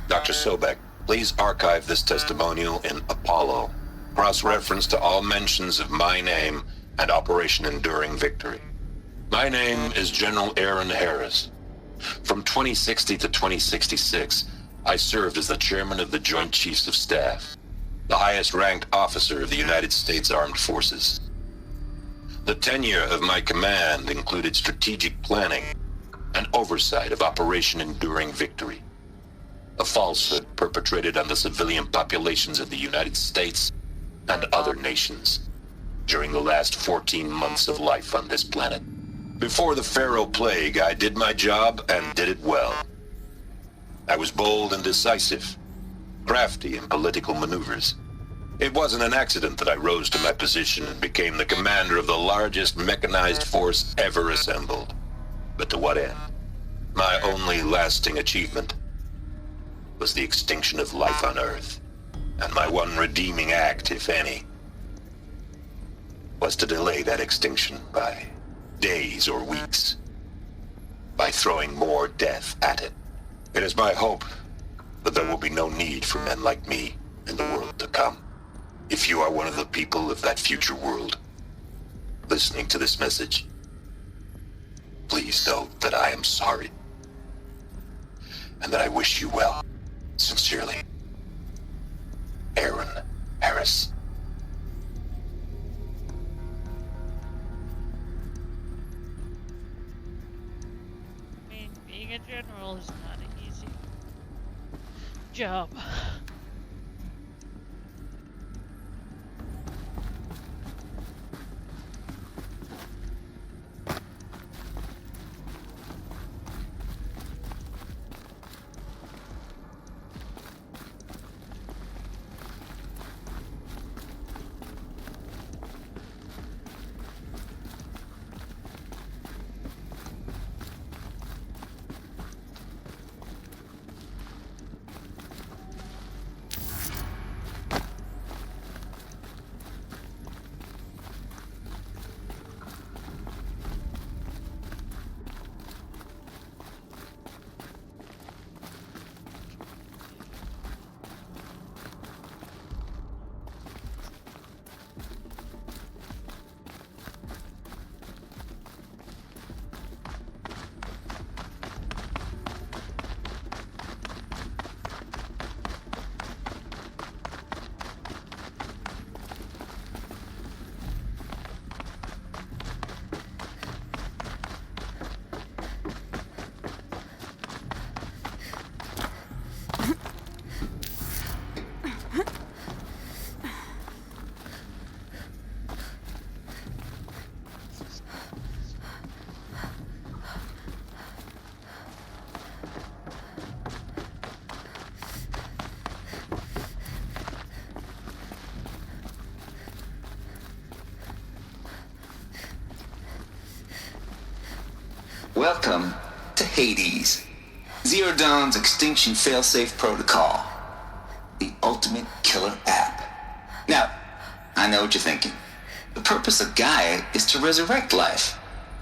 Dr. Sobek, please archive this testimonial in Apollo. Cross-reference to all mentions of my name and Operation Enduring Victory. My name is General Aaron Harris. From 2060 to 2066, I served as the chairman of the Joint Chiefs of Staff, the highest-ranked officer of the United States Armed Forces. The tenure of my command included strategic planning and oversight of Operation Enduring Victory, a falsehood perpetrated on the civilian populations of the United States and other nations during the last 14 months of life on this planet. Before the Pharaoh Plague, I did my job and did it well. I was bold and decisive, crafty in political maneuvers. It wasn't an accident that I rose to my position and became the commander of the largest mechanized force ever assembled. But to what end? My only lasting achievement was the extinction of life on Earth. And my one redeeming act, if any, was to delay that extinction by days or weeks, by throwing more death at it. It is my hope that there will be no need for men like me in the world to come. If you are one of the people of that future world listening to this message, please know that I am sorry and that I wish you well. Sincerely, Aaron Harris. I mean, being a general is not an easy job. Welcome to Hades, Zero Dawn's extinction failsafe protocol, the ultimate killer app. Now, I know what you're thinking. The purpose of Gaia is to resurrect life.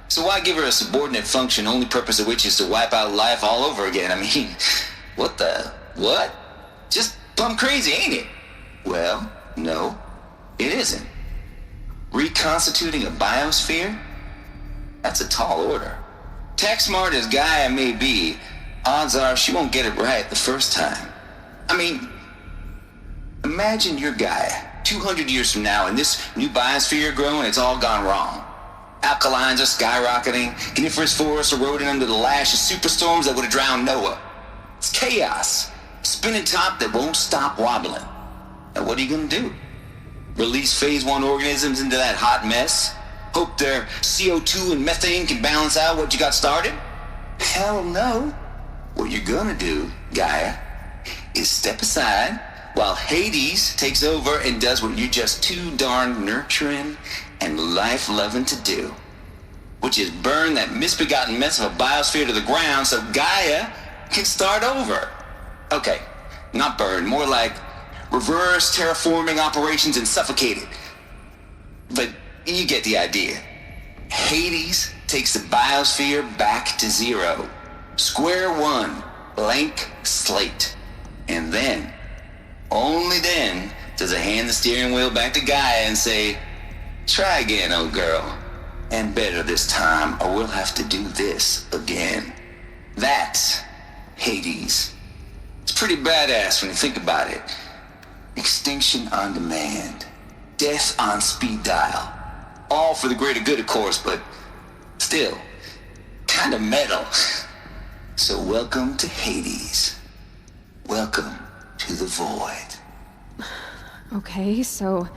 So why give her a subordinate function, only purpose of which is to wipe out life all over again? I mean, what? Just plumb crazy, ain't it? Well, no, it isn't. Reconstituting a biosphere? That's a tall order. Tech smart as Gaia may be, odds are she won't get it right the first time. I mean, imagine you're Gaia, 200 years from now, and this new biosphere you're growing, it's all gone wrong. Alkalines are skyrocketing, coniferous forests eroding under the lash of superstorms that would have drowned Noah. It's chaos, spinning top that won't stop wobbling. Now what are you gonna do? Release phase 1 organisms into that hot mess? Hope their CO2 and methane can balance out what you got started? Hell no. What you're gonna do, Gaia, is step aside while Hades takes over and does what you're just too darn nurturing and life-loving to do, which is burn that misbegotten mess of a biosphere to the ground so Gaia can start over. Okay, not burn, more like reverse terraforming operations and suffocate it. But you get the idea. Hades takes the biosphere back to zero. Square one, blank slate. And then, only then, does it hand the steering wheel back to Gaia and say, try again, old girl. And better this time, or we'll have to do this again. That's Hades. It's pretty badass when you think about it. Extinction on demand. Death on speed dial. All for the greater good, of course, but still, kind of metal. So welcome to Hades. Welcome to the void. Okay, so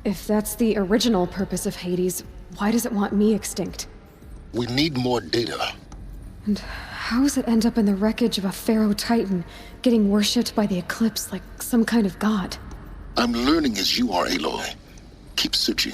if that's the original purpose of Hades, why does it want me extinct? We need more data. And how does it end up in the wreckage of a Pharaoh Titan, getting worshipped by the Eclipse like some kind of god? I'm learning as you are, Aloy. Keep searching.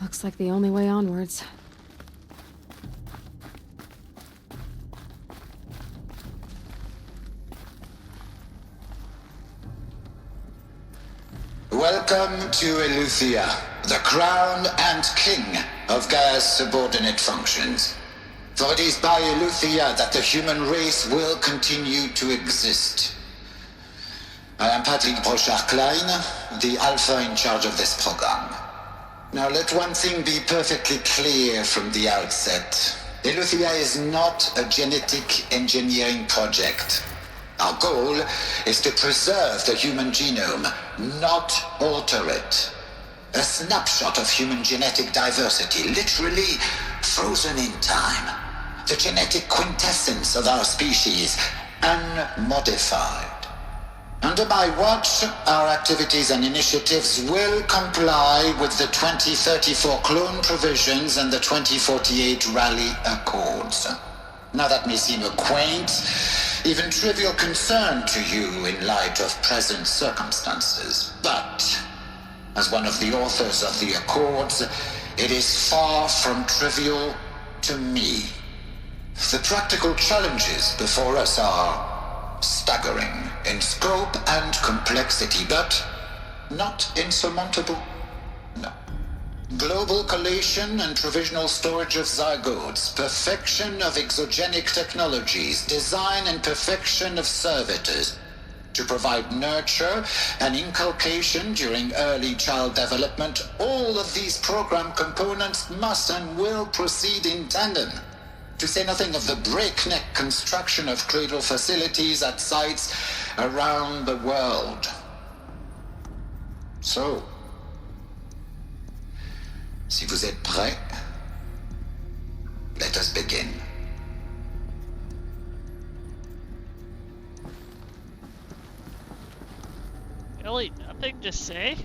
Looks like the only way onwards. Welcome to Eleuthia, the crown and king of Gaia's subordinate functions. For it is by Eleuthia that the human race will continue to exist. I am Patrick Brochard-Klein, the Alpha in charge of this program. Now let one thing be perfectly clear from the outset. Eleuthia is not a genetic engineering project. Our goal is to preserve the human genome, not alter it. A snapshot of human genetic diversity, literally frozen in time. The genetic quintessence of our species, unmodified. Under my watch, our activities and initiatives will comply with the 2034 clone provisions and the 2048 Raleigh Accords. Now that may seem a quaint, even trivial concern to you in light of present circumstances, but as one of the authors of the Accords, it is far from trivial to me. The practical challenges before us are staggering in scope and complexity, but not insurmountable. No. Global collation and provisional storage of zygotes, perfection of exogenic technologies, design and perfection of servitors, to provide nurture and inculcation during early child development. All of these program components must and will proceed in tandem. To say nothing of the breakneck construction of cradle facilities at sites around the world. So, si vous êtes prêts, let us begin. Really, nothing to say?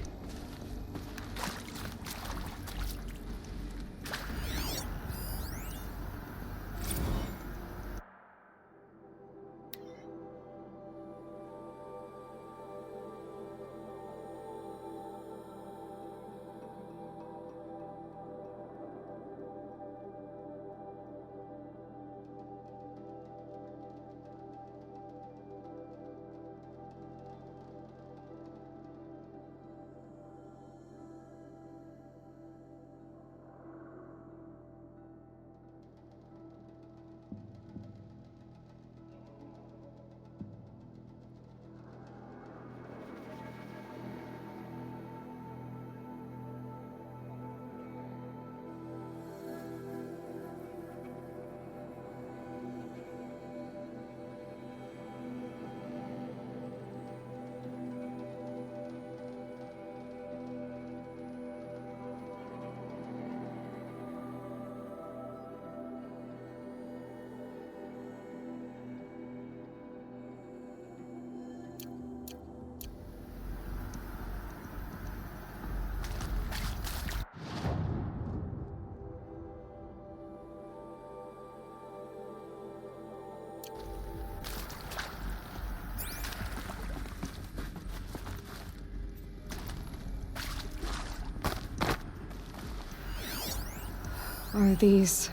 Are these...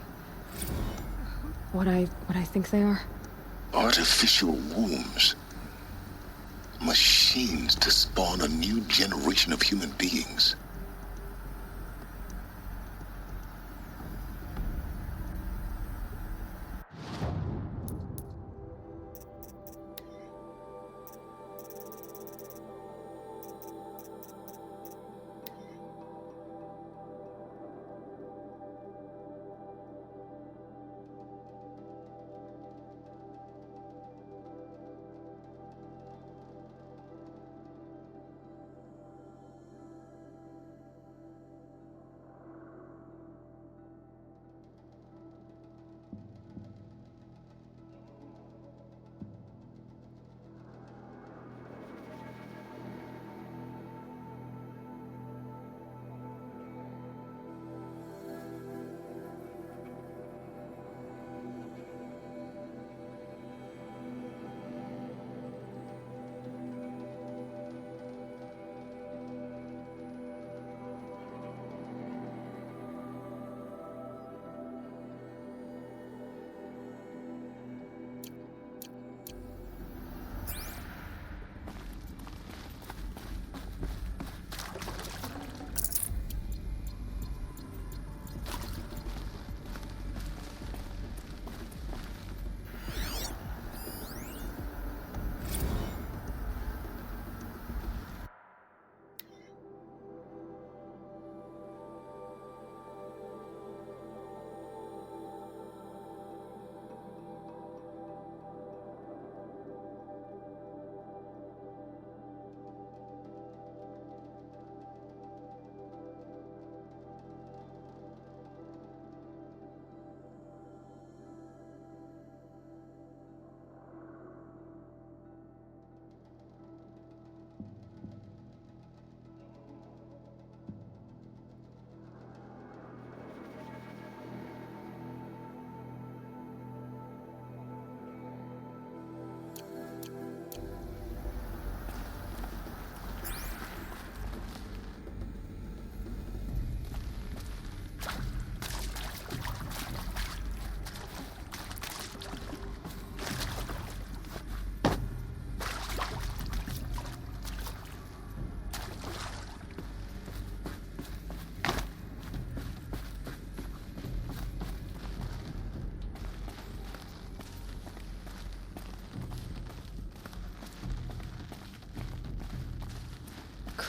what I think they are? Artificial wombs. Machines to spawn a new generation of human beings.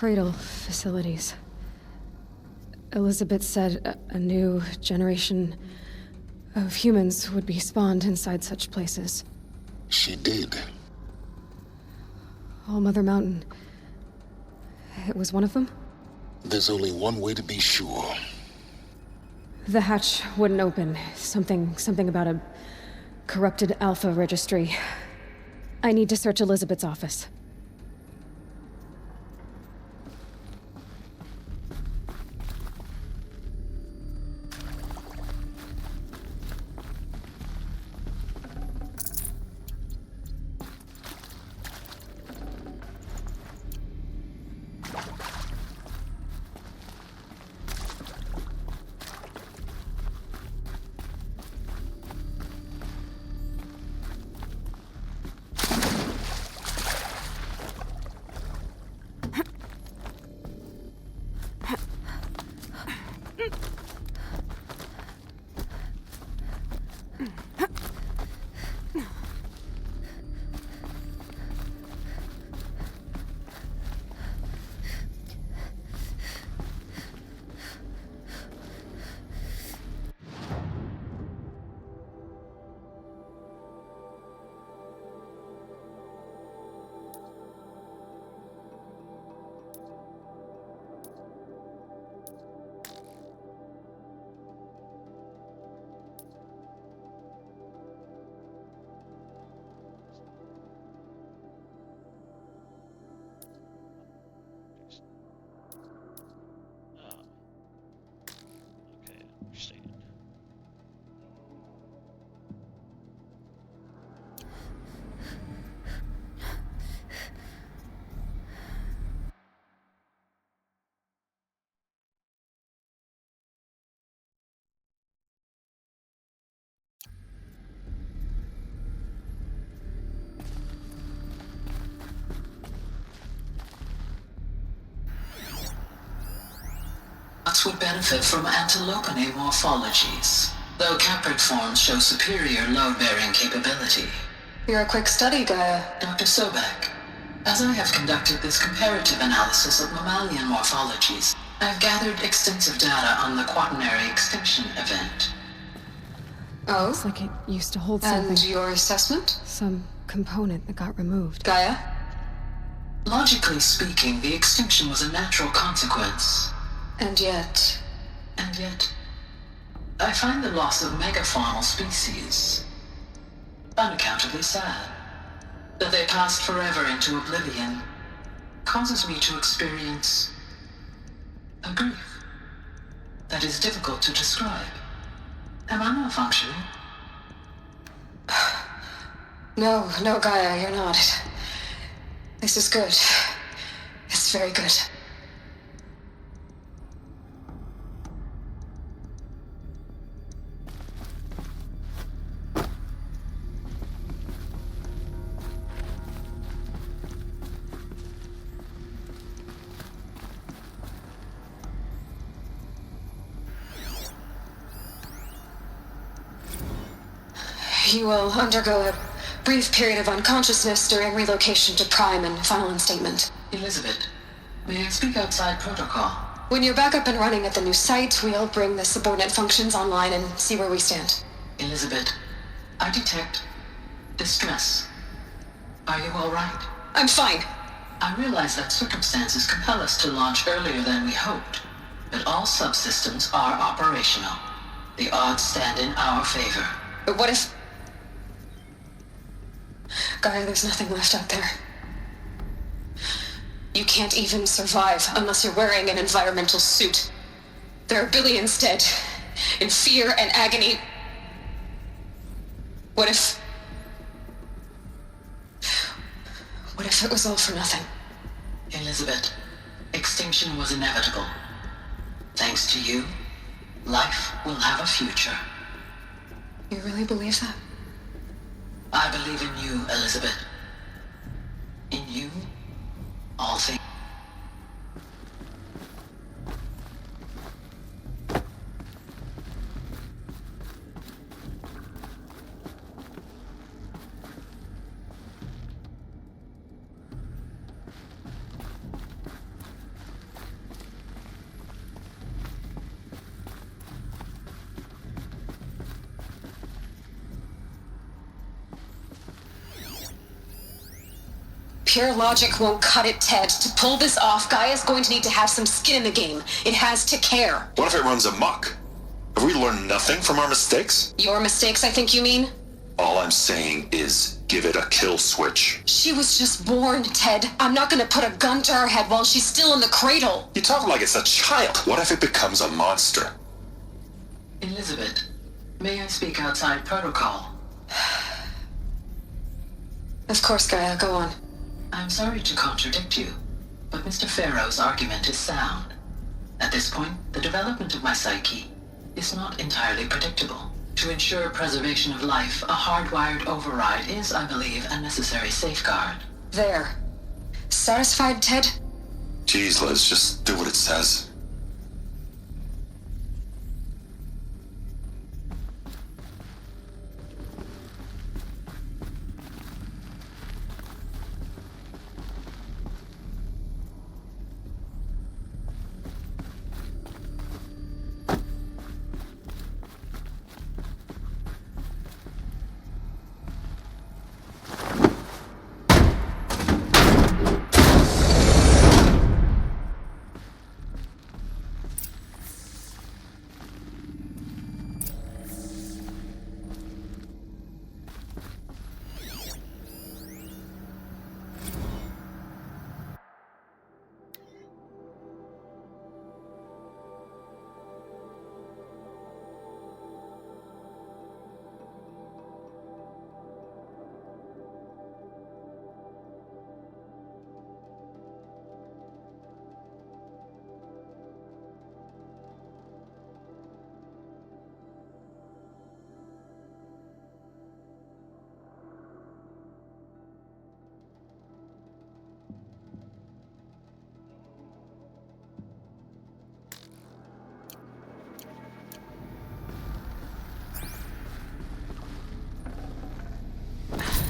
cradle facilities. Elizabeth said a new generation of humans would be spawned inside such places. She did. All Mother Mountain. It was one of them? There's only one way to be sure. The hatch wouldn't open. Something about a corrupted Alpha registry. I need to search Elizabeth's office. Would benefit from antilopinae morphologies, though caprid forms show superior load-bearing capability. You're a quick study, Gaia. Dr. Sobek, as I have conducted this comparative analysis of mammalian morphologies, I've gathered extensive data on the quaternary extinction event. Oh? Looks like it used to hold something. And your assessment? Some component that got removed. Gaia? Logically speaking, the extinction was a natural consequence. And yet, I find the loss of megafaunal species unaccountably sad. That they passed forever into oblivion causes me to experience a grief that is difficult to describe. Am I malfunctioning? No, Gaia, you're not. This is good. It's very good. You will undergo a brief period of unconsciousness during relocation to Prime and final instatement. Elizabeth, may I speak outside protocol? When you're back up and running at the new site, we'll bring the subordinate functions online and see where we stand. Elizabeth, I detect distress. Are you all right? I'm fine. I realize that circumstances compel us to launch earlier than we hoped, but all subsystems are operational. The odds stand in our favor. But what if... Gaia, there's nothing left out there. You can't even survive unless you're wearing an environmental suit. There are billions dead, in fear and agony. What if it was all for nothing? Elizabeth, extinction was inevitable. Thanks to you, life will have a future. You really believe that? I believe in you, Elizabeth. In you, all things. Pure logic won't cut it, Ted. To pull this off, Gaia's going to need to have some skin in the game. It has to care. What if it runs amok? Have we learned nothing from our mistakes? Your mistakes, I think you mean? All I'm saying is give it a kill switch. She was just born, Ted. I'm not gonna put a gun to her head while she's still in the cradle. You talk like it's a child. What if it becomes a monster? Elizabeth, may I speak outside protocol? Of course, Gaia, go on. I'm sorry to contradict you, but Mr. Farrow's argument is sound. At this point, the development of my psyche is not entirely predictable. To ensure preservation of life, a hardwired override is, I believe, a necessary safeguard. There. Satisfied, Ted? Jeez, Liz, just do what it says.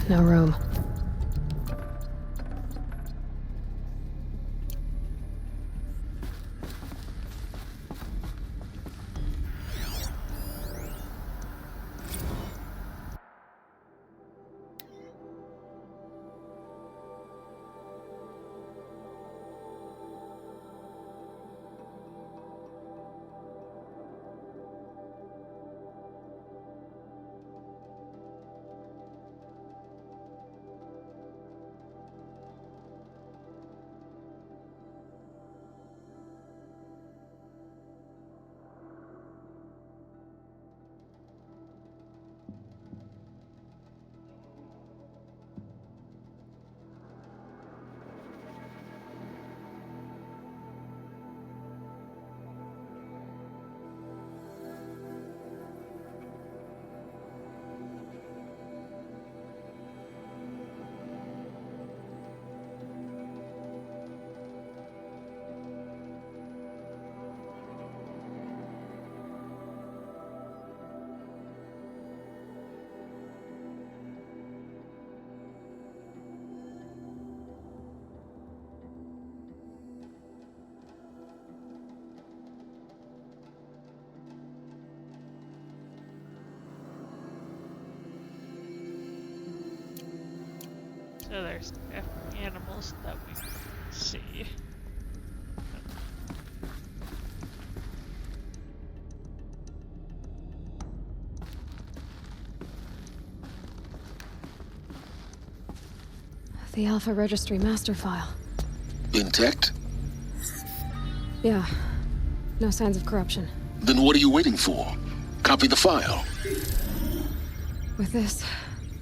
No room. So there's definitely animals that we can see. The Alpha Registry master file. Intact? Yeah. No signs of corruption. Then what are you waiting for? Copy the file. With this,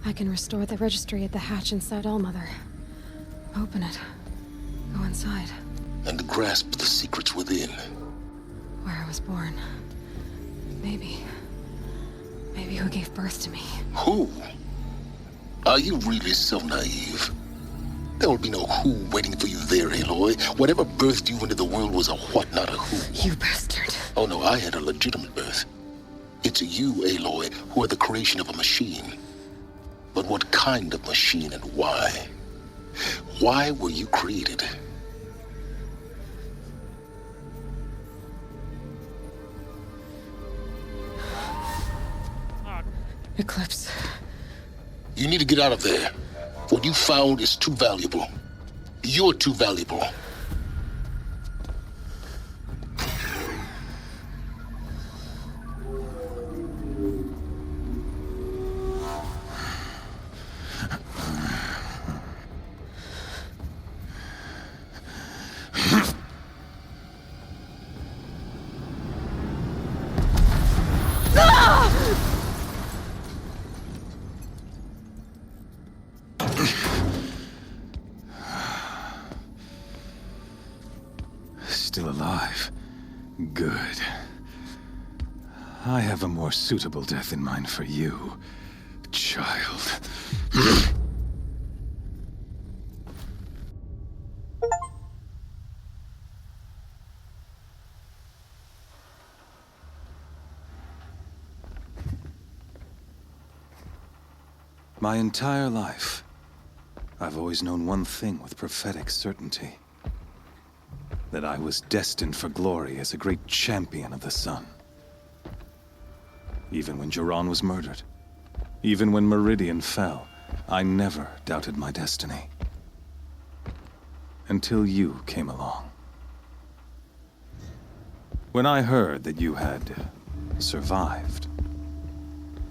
I can restore the registry at the hatch inside Allmother. Open it. Go inside. And grasp the secrets within. Where I was born. Maybe who gave birth to me. Who? Are you really so naive? There will be no who waiting for you there, Aloy. Whatever birthed you into the world was a what, not a who. You bastard. Oh no, I had a legitimate birth. It's you, Aloy, who are the creation of a machine. But what kind of machine and why? Why were you created? Eclipse. You need to get out of there. What you found is too valuable. You're too valuable. Still alive. Good. I have a more suitable death in mind for you, child. My entire life, I've always known one thing with prophetic certainty. That I was destined for glory as a great champion of the sun. Even when Jiran was murdered, even when Meridian fell, I never doubted my destiny. Until you came along. When I heard that you had survived,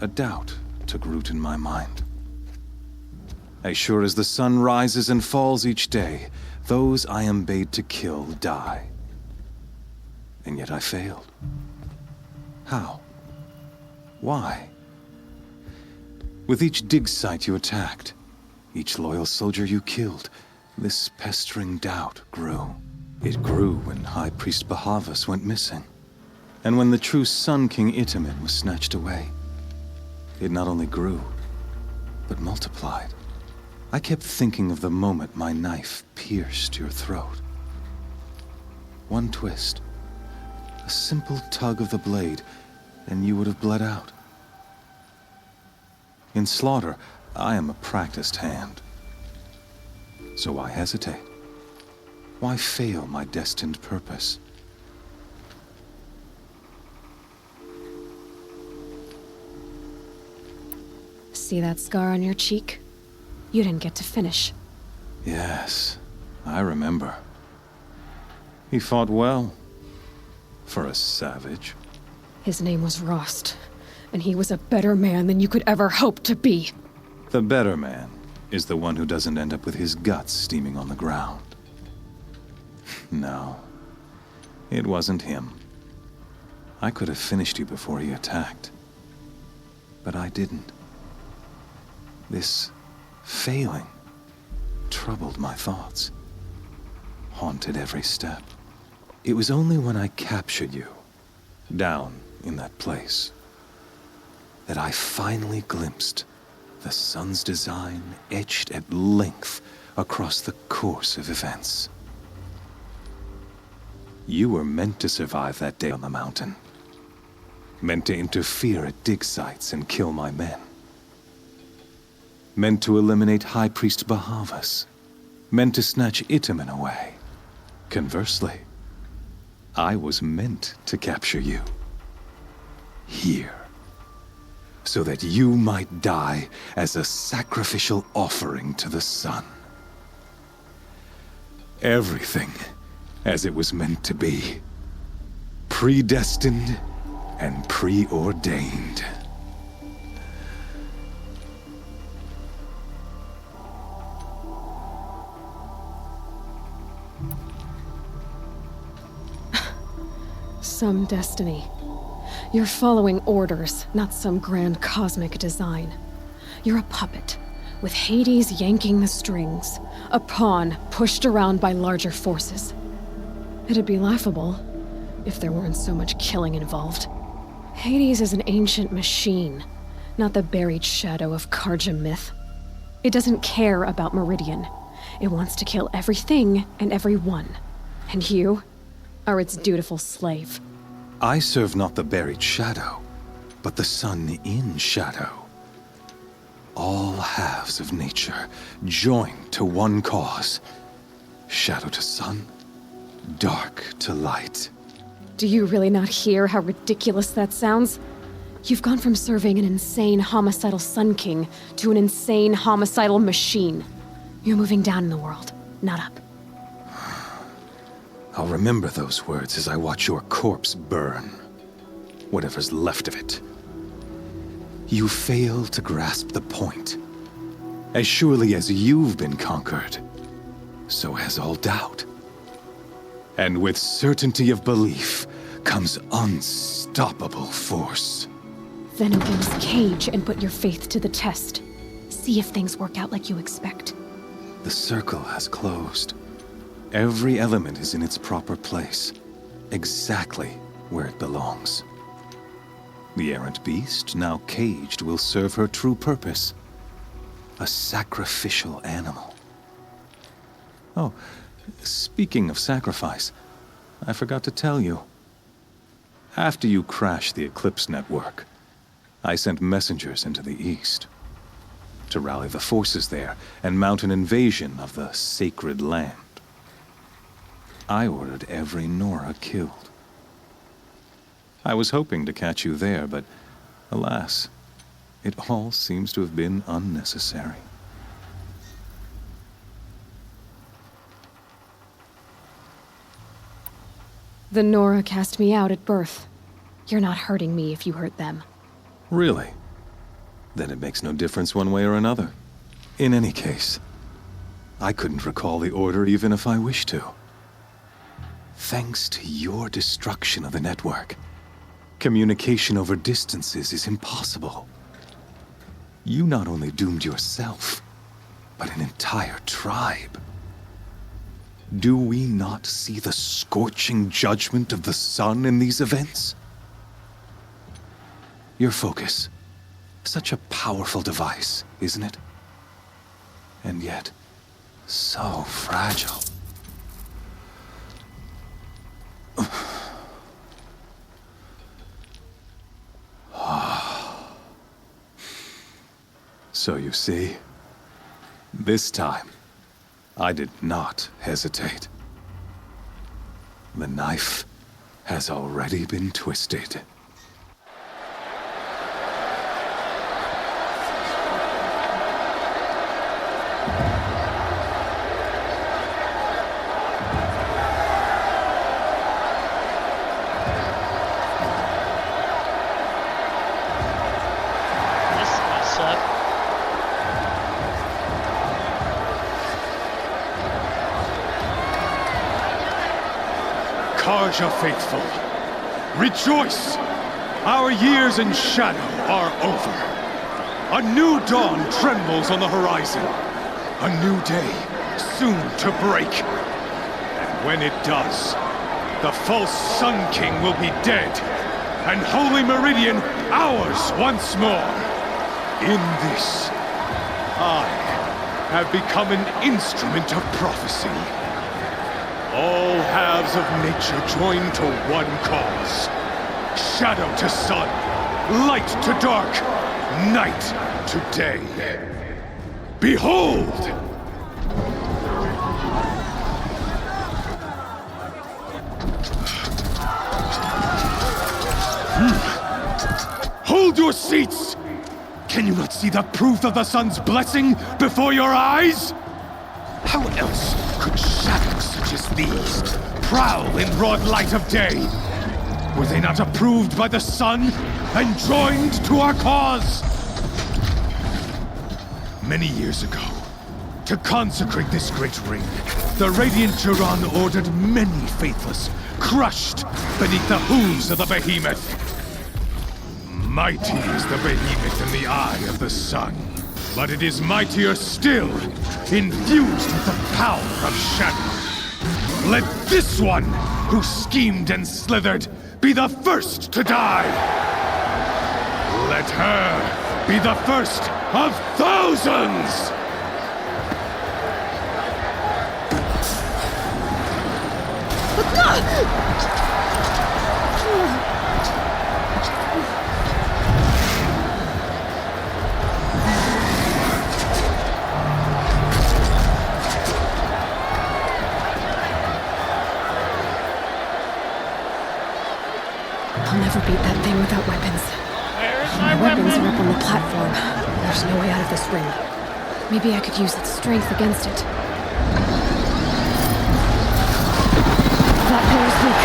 a doubt took root in my mind. As sure as the sun rises and falls each day, those I am bade to kill die. And yet I failed. How? Why? With each dig site you attacked, each loyal soldier you killed, this pestering doubt grew. It grew when High Priest Bahavas went missing. And when the true Sun King Itamen was snatched away. It not only grew, but multiplied. I kept thinking of the moment my knife pierced your throat. One twist, a simple tug of the blade, and you would have bled out. In slaughter, I am a practiced hand. So why hesitate? Why fail my destined purpose? See that scar on your cheek? You didn't get to finish. Yes, I remember. He fought well. For a savage. His name was Rost, and he was a better man than you could ever hope to be. The better man is the one who doesn't end up with his guts steaming on the ground. No, it wasn't him. I could have finished you before he attacked. But I didn't. This failing troubled my thoughts, haunted every step. It was only when I captured you, down in that place, that I finally glimpsed the sun's design etched at length across the course of events. You were meant to survive that day on the mountain. Meant to interfere at dig sites and kill my men. Meant to eliminate High Priest Bahavas. Meant to snatch Itamen away. Conversely, I was meant to capture you. Here. So that you might die as a sacrificial offering to the sun. Everything as it was meant to be. Predestined and preordained. Some destiny. You're following orders, not some grand cosmic design. You're a puppet, with Hades yanking the strings, a pawn pushed around by larger forces. It'd be laughable if there weren't so much killing involved. Hades is an ancient machine, not the buried shadow of Karja myth. It doesn't care about Meridian. It wants to kill everything and everyone. And you are its dutiful slave. I serve not the buried shadow, but the sun in shadow. All halves of nature joined to one cause. Shadow to sun, dark to light. Do you really not hear how ridiculous that sounds? You've gone from serving an insane homicidal Sun King to an insane homicidal machine. You're moving down in the world, not up. I'll remember those words as I watch your corpse burn. Whatever's left of it. You fail to grasp the point. As surely as you've been conquered, so has all doubt. And with certainty of belief comes unstoppable force. Then open this cage and put your faith to the test. See if things work out like you expect. The circle has closed. Every element is in its proper place, exactly where it belongs. The errant beast, now caged, will serve her true purpose. A sacrificial animal. Oh, speaking of sacrifice, I forgot to tell you. After you crashed the Eclipse network, I sent messengers into the east to rally the forces there and mount an invasion of the sacred land. I ordered every Nora killed. I was hoping to catch you there, but alas, it all seems to have been unnecessary. The Nora cast me out at birth. You're not hurting me if you hurt them. Really? Then it makes no difference one way or another. In any case, I couldn't recall the order even if I wished to. Thanks to your destruction of the network, communication over distances is impossible. You not only doomed yourself, but an entire tribe. Do we not see the scorching judgment of the sun in these events? Your focus. Such a powerful device, isn't it? And yet, so fragile. So you see, this time, I did not hesitate. The knife has already been twisted. Carja faithful, rejoice! Our years in shadow are over. A new dawn trembles on the horizon. A new day soon to break. And when it does, the false Sun King will be dead, and Holy Meridian ours once more. In this, I have become an instrument of prophecy. All halves of nature join to one cause. Shadow to sun, light to dark, night to day. Behold! Hold your seats! Can you not see the proof of the sun's blessing before your eyes? How else could shadows such as these prowl in broad light of day? Were they not approved by the sun and joined to our cause? Many years ago, to consecrate this great ring, the Radiant Turan ordered many faithless crushed beneath the hooves of the behemoth. Mighty is the behemoth in the eye of the sun, but it is mightier still, infused with the power of shadow. Let this one, who schemed and slithered, be the first to die. Let her be the first of thousands! I'll never beat that thing without weapons. Where's My my weapons weapon? are up on the platform. There's no way out of this ring. Maybe I could use its strength against it. That pillar's weak.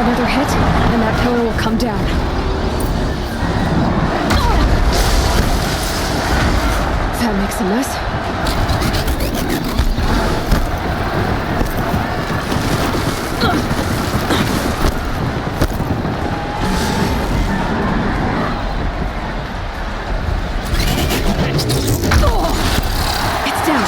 Another hit, and that pillar will come down. That makes a mess. It's down.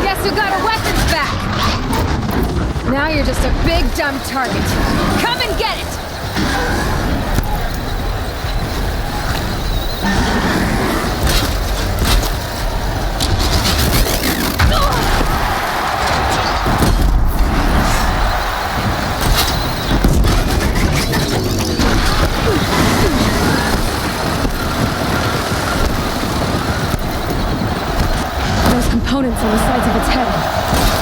Guess who got her weapons back? Now you're just a big dumb target. Come and get it! Components on the sides of its head.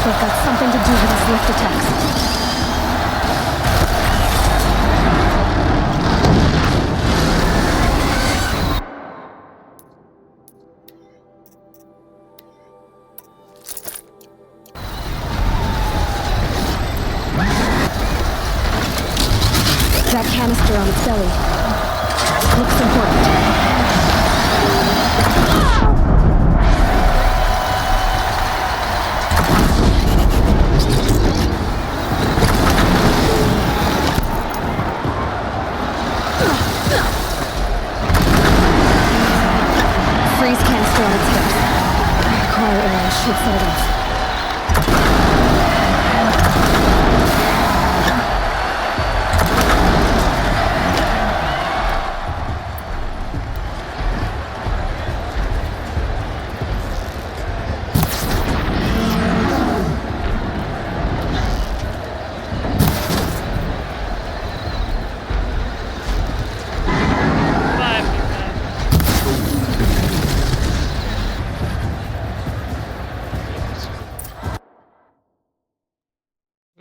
They've got something to do with its lift attacks. That canister on its belly looks important. Freeze canister on its hips. Cryo arrow should set it off.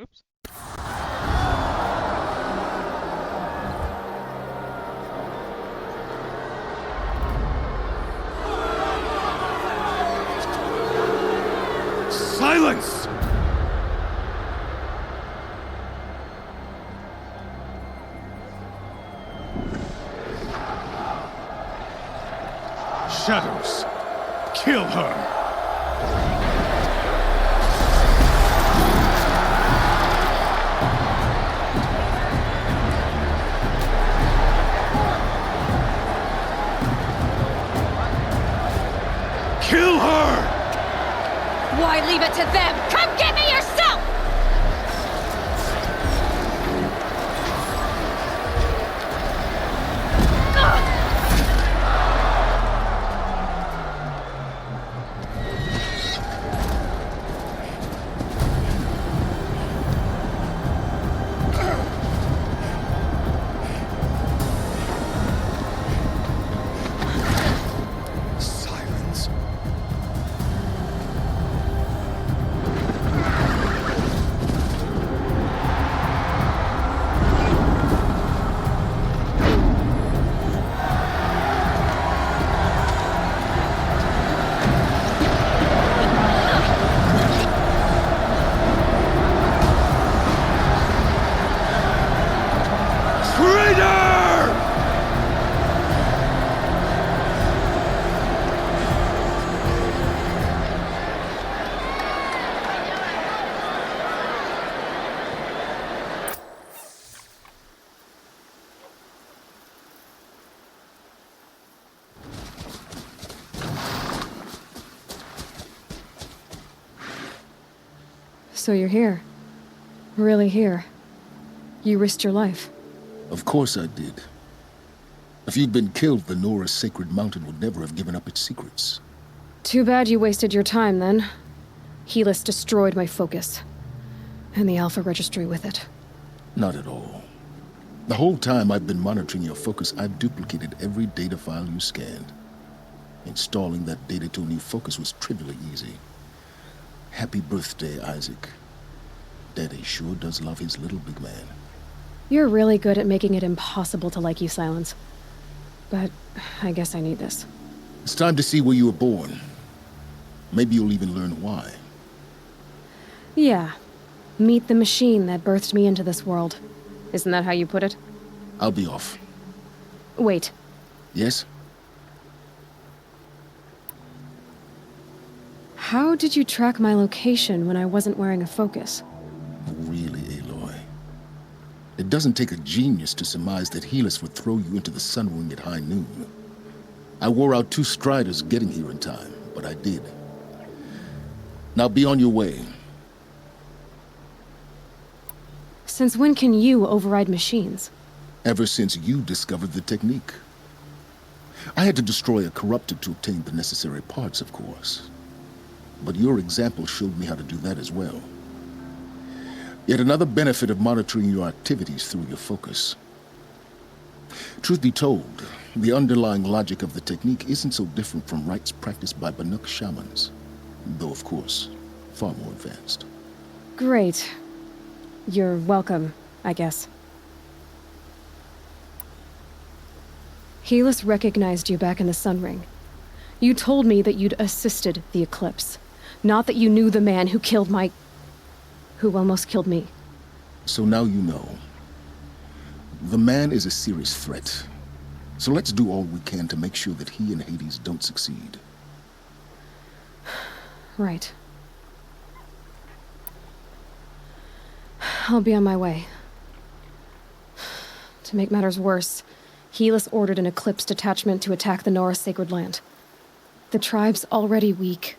Oops. Silence! Shadows, kill her! Kill her! Why leave it to them? Come get me yourself! So you're here. Really here. You risked your life. Of course I did. If you'd been killed, the Nora's sacred mountain would never have given up its secrets. Too bad you wasted your time, then. Helis destroyed my focus. And the Alpha Registry with it. Not at all. The whole time I've been monitoring your focus, I've duplicated every data file you scanned. Installing that data to a new focus was trivially easy. Happy birthday, Isaac. Daddy sure does love his little big man. You're really good at making it impossible to like you, Silence. But I guess I need this. It's time to see where you were born. Maybe you'll even learn why. Yeah. Meet the machine that birthed me into this world. Isn't that how you put it? I'll be off. Wait. Yes? How did you track my location when I wasn't wearing a focus? Really, Aloy? It doesn't take a genius to surmise that Helis would throw you into the Sun Ring at high noon. I wore out 2 striders getting here in time, but I did. Now be on your way. Since when can you override machines? Ever since you discovered the technique. I had to destroy a corrupted to obtain the necessary parts, of course. But your example showed me how to do that as well. Yet another benefit of monitoring your activities through your focus. Truth be told, the underlying logic of the technique isn't so different from rites practiced by Banuk shamans. Though, of course, far more advanced. Great. You're welcome, I guess. Helis recognized you back in the Sun Ring. You told me that you'd assisted the Eclipse. Not that you knew the man who killed who almost killed me. So now you know. The man is a serious threat. So let's do all we can to make sure that he and Hades don't succeed. Right. I'll be on my way. To make matters worse, Helis ordered an Eclipse detachment to attack the Nora Sacred Land. The tribe's already weak.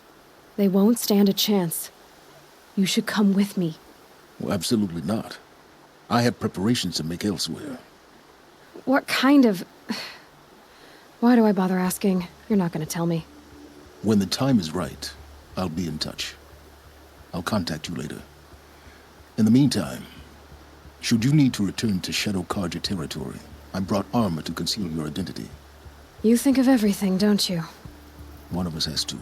They won't stand a chance. You should come with me. Well, absolutely not. I have preparations to make elsewhere. What kind of... Why do I bother asking? You're not gonna tell me. When the time is right, I'll be in touch. I'll contact you later. In the meantime, should you need to return to Shadow Carja territory, I brought armor to conceal your identity. You think of everything, don't you? One of us has to.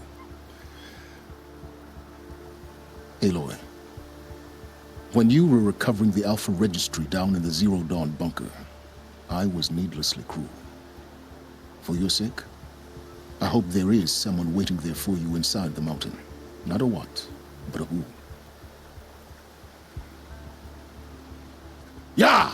Aloy, when you were recovering the Alpha Registry down in the Zero Dawn bunker, I was needlessly cruel. For your sake, I hope there is someone waiting there for you inside the mountain. Not a what, but a who. Yeah!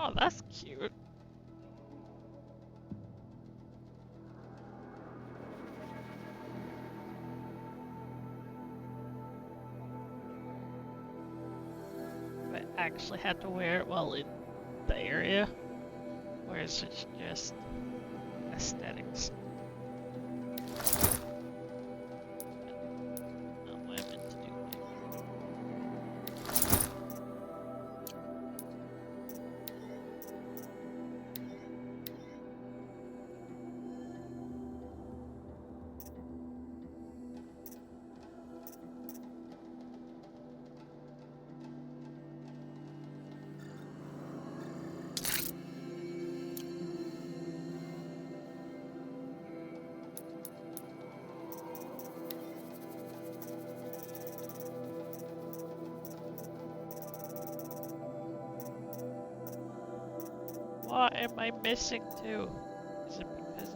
Oh, that's cute. I actually had to wear it while in the area, or is it just aesthetics? Not what I meant to do. What am I missing too? Is it because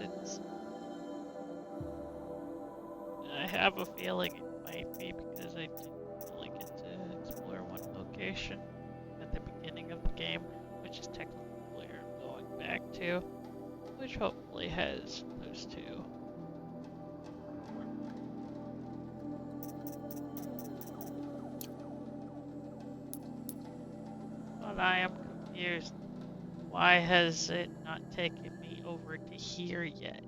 have a feeling it might be because I didn't really get to explore one location at the beginning of the game, which is technically where I'm going back to, which hopefully has those two. But I am confused. Why has it not taken me over to here yet?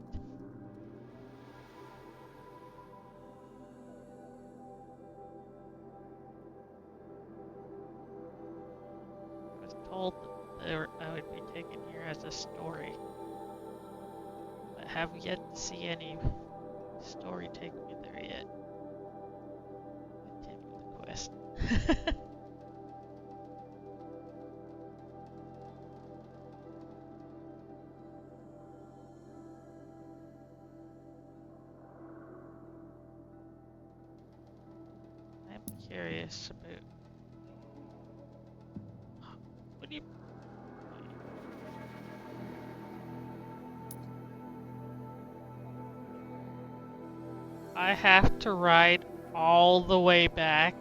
I was told that I would be taken here as a story, but have yet to see any story take me there yet. Continue the quest. Curious about what do you I have to ride all the way back.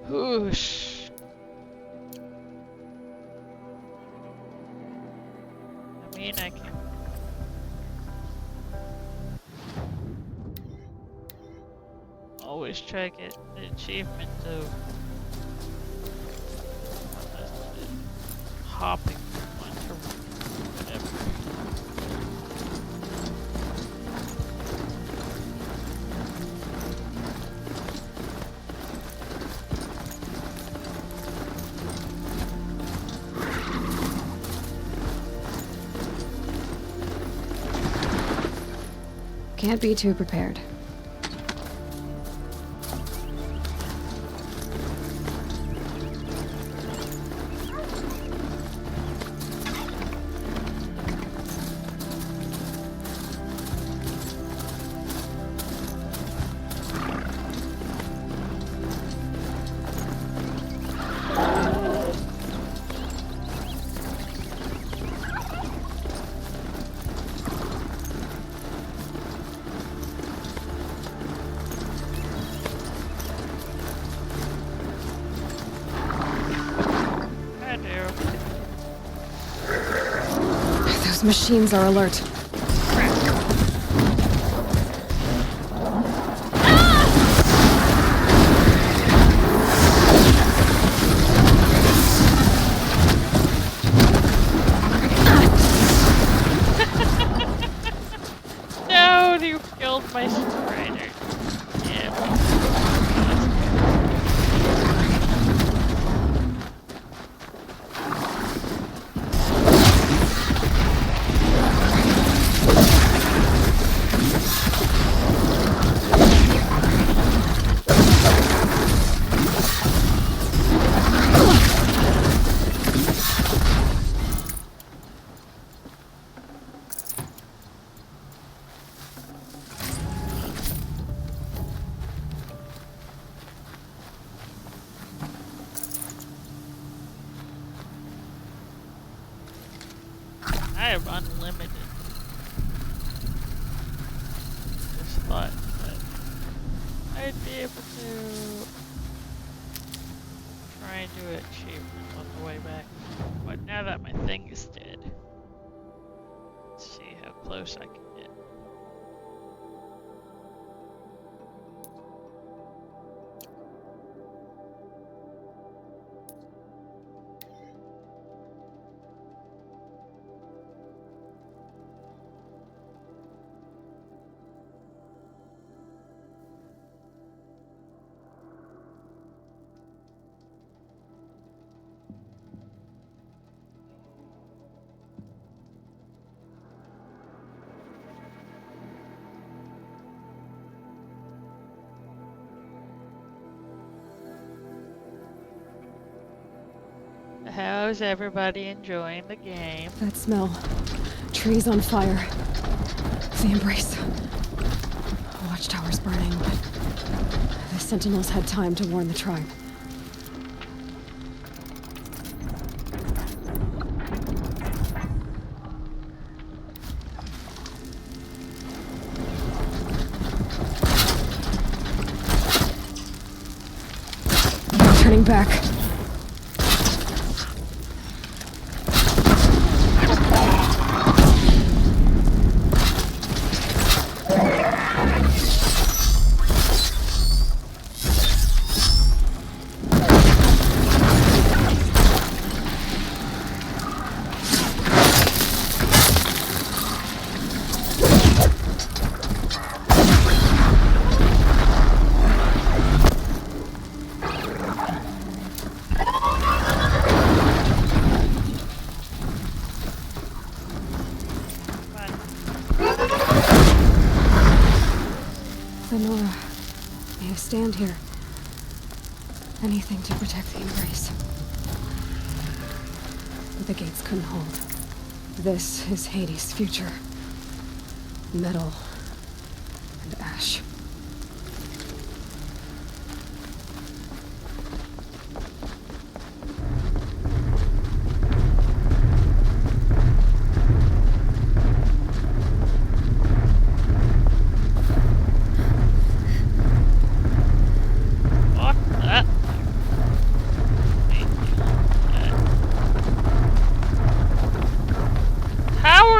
Whoosh. I mean, I can always try to get the achievement of hopping from one to whatever. Can't be too prepared. Those machines are alert. No, you killed my spider. Yeah. I have unlimited. Just thought that I'd be able to try and do an achievement on the way back. But now that my thing is dead, let's see how close I can get. How's everybody enjoying the game? That smell. Trees on fire. The embrace. Watchtower's burning, but the Sentinels had time to warn the tribe. back. Lenora, may I stand here? Anything to protect the Embrace. But the gates couldn't hold. This is Hades' future. Metal and ash.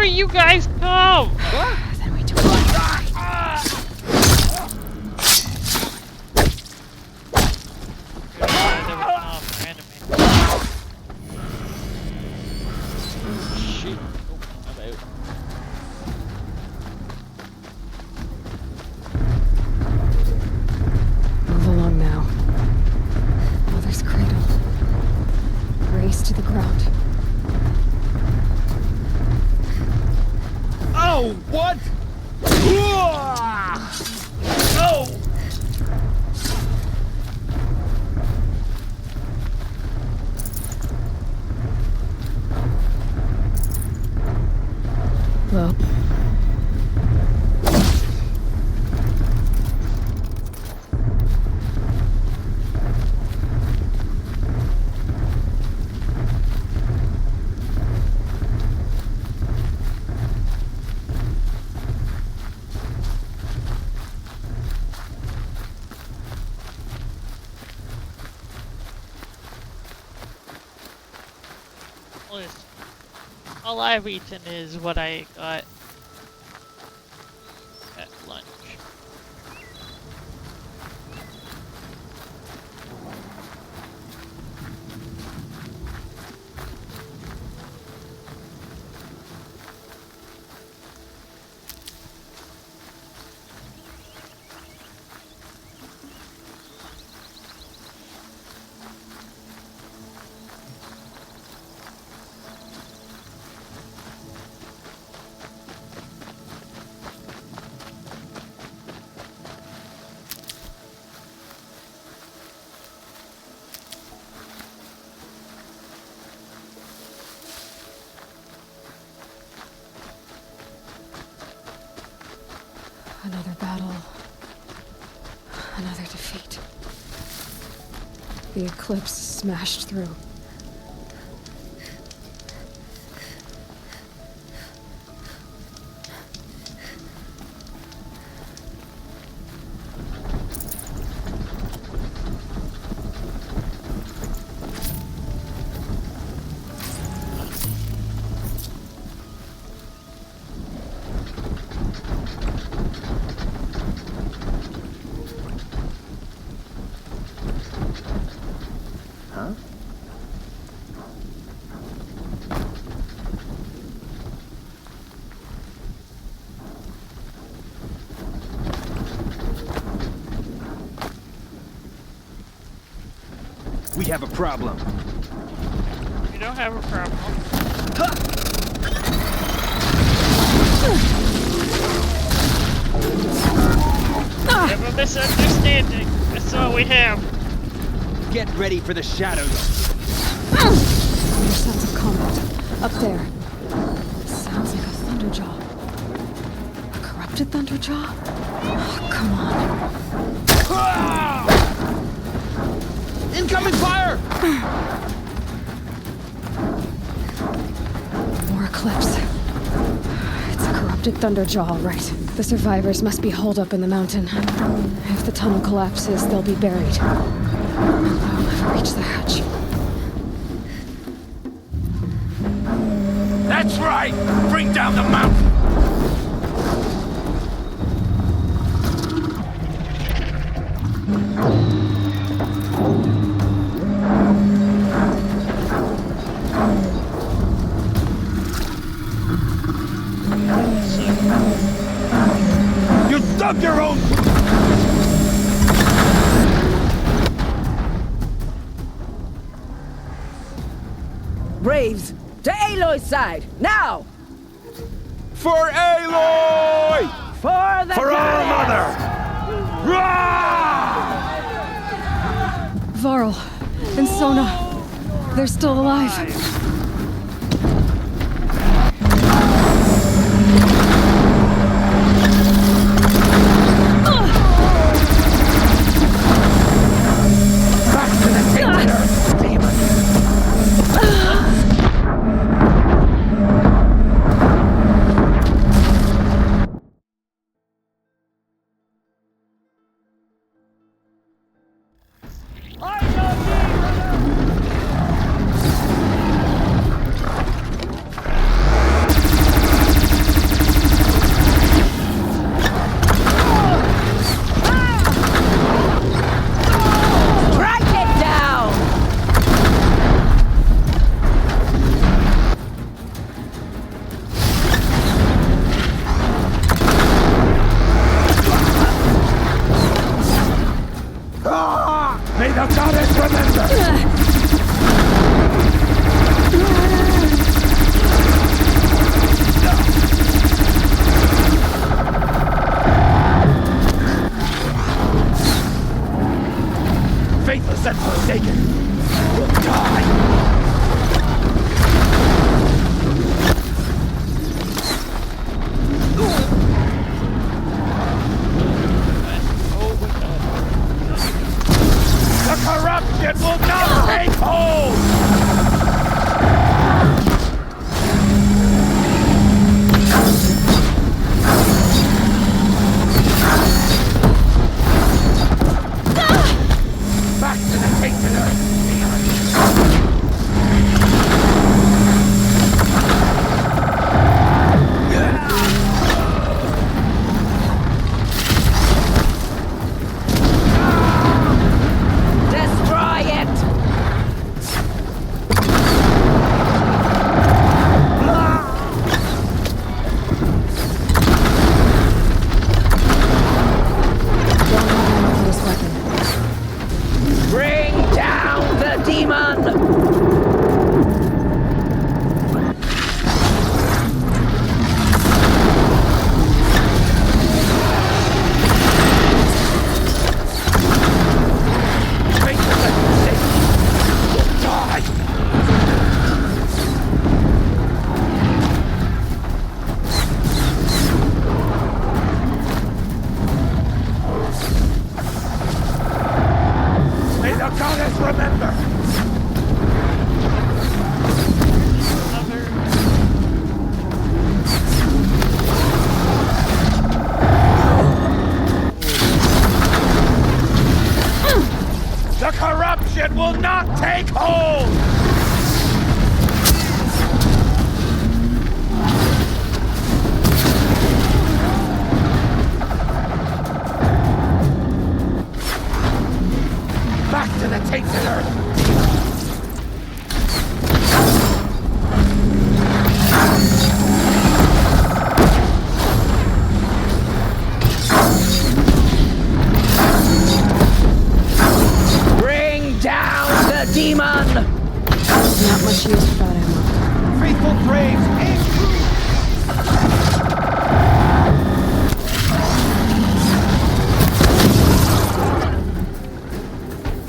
You guys come! Then we do it. Shit. I'm out. Move along now. Mother's cradle. Race to the ground. Oh, what? Oh! Well. All I've eaten is what I got at lunch. Another battle. Another defeat. The eclipse smashed through. We have a problem. We don't have a problem. We have a misunderstanding. That's all we have. Get ready for the shadows. There's sounds of combat. Up there. Sounds like a Thunderjaw. A corrupted Thunderjaw? Oh, come on. Incoming fire! More Eclipse. It's a corrupted Thunderjaw, all right. The survivors must be holed up in the mountain. If the tunnel collapses, they'll be buried. Although, Reach the hatch. That's right! Bring down the mountain! You dug your own... Braves, to Aloy's side, now! For Aloy! For the For our mother! Varl and Sona, they're still alive. May the goddess remember! Faithless and forsaken will die! The corruption will not take hold! Back to the tainted earth! Destroy it! This weapon. Bring down the demon! Faithless and forsaken will die! May the goddess remember! The corruption will not take hold! Back to the tainted earth! Bring down the demon! Not much use without ammo. Faithful braves, aim true!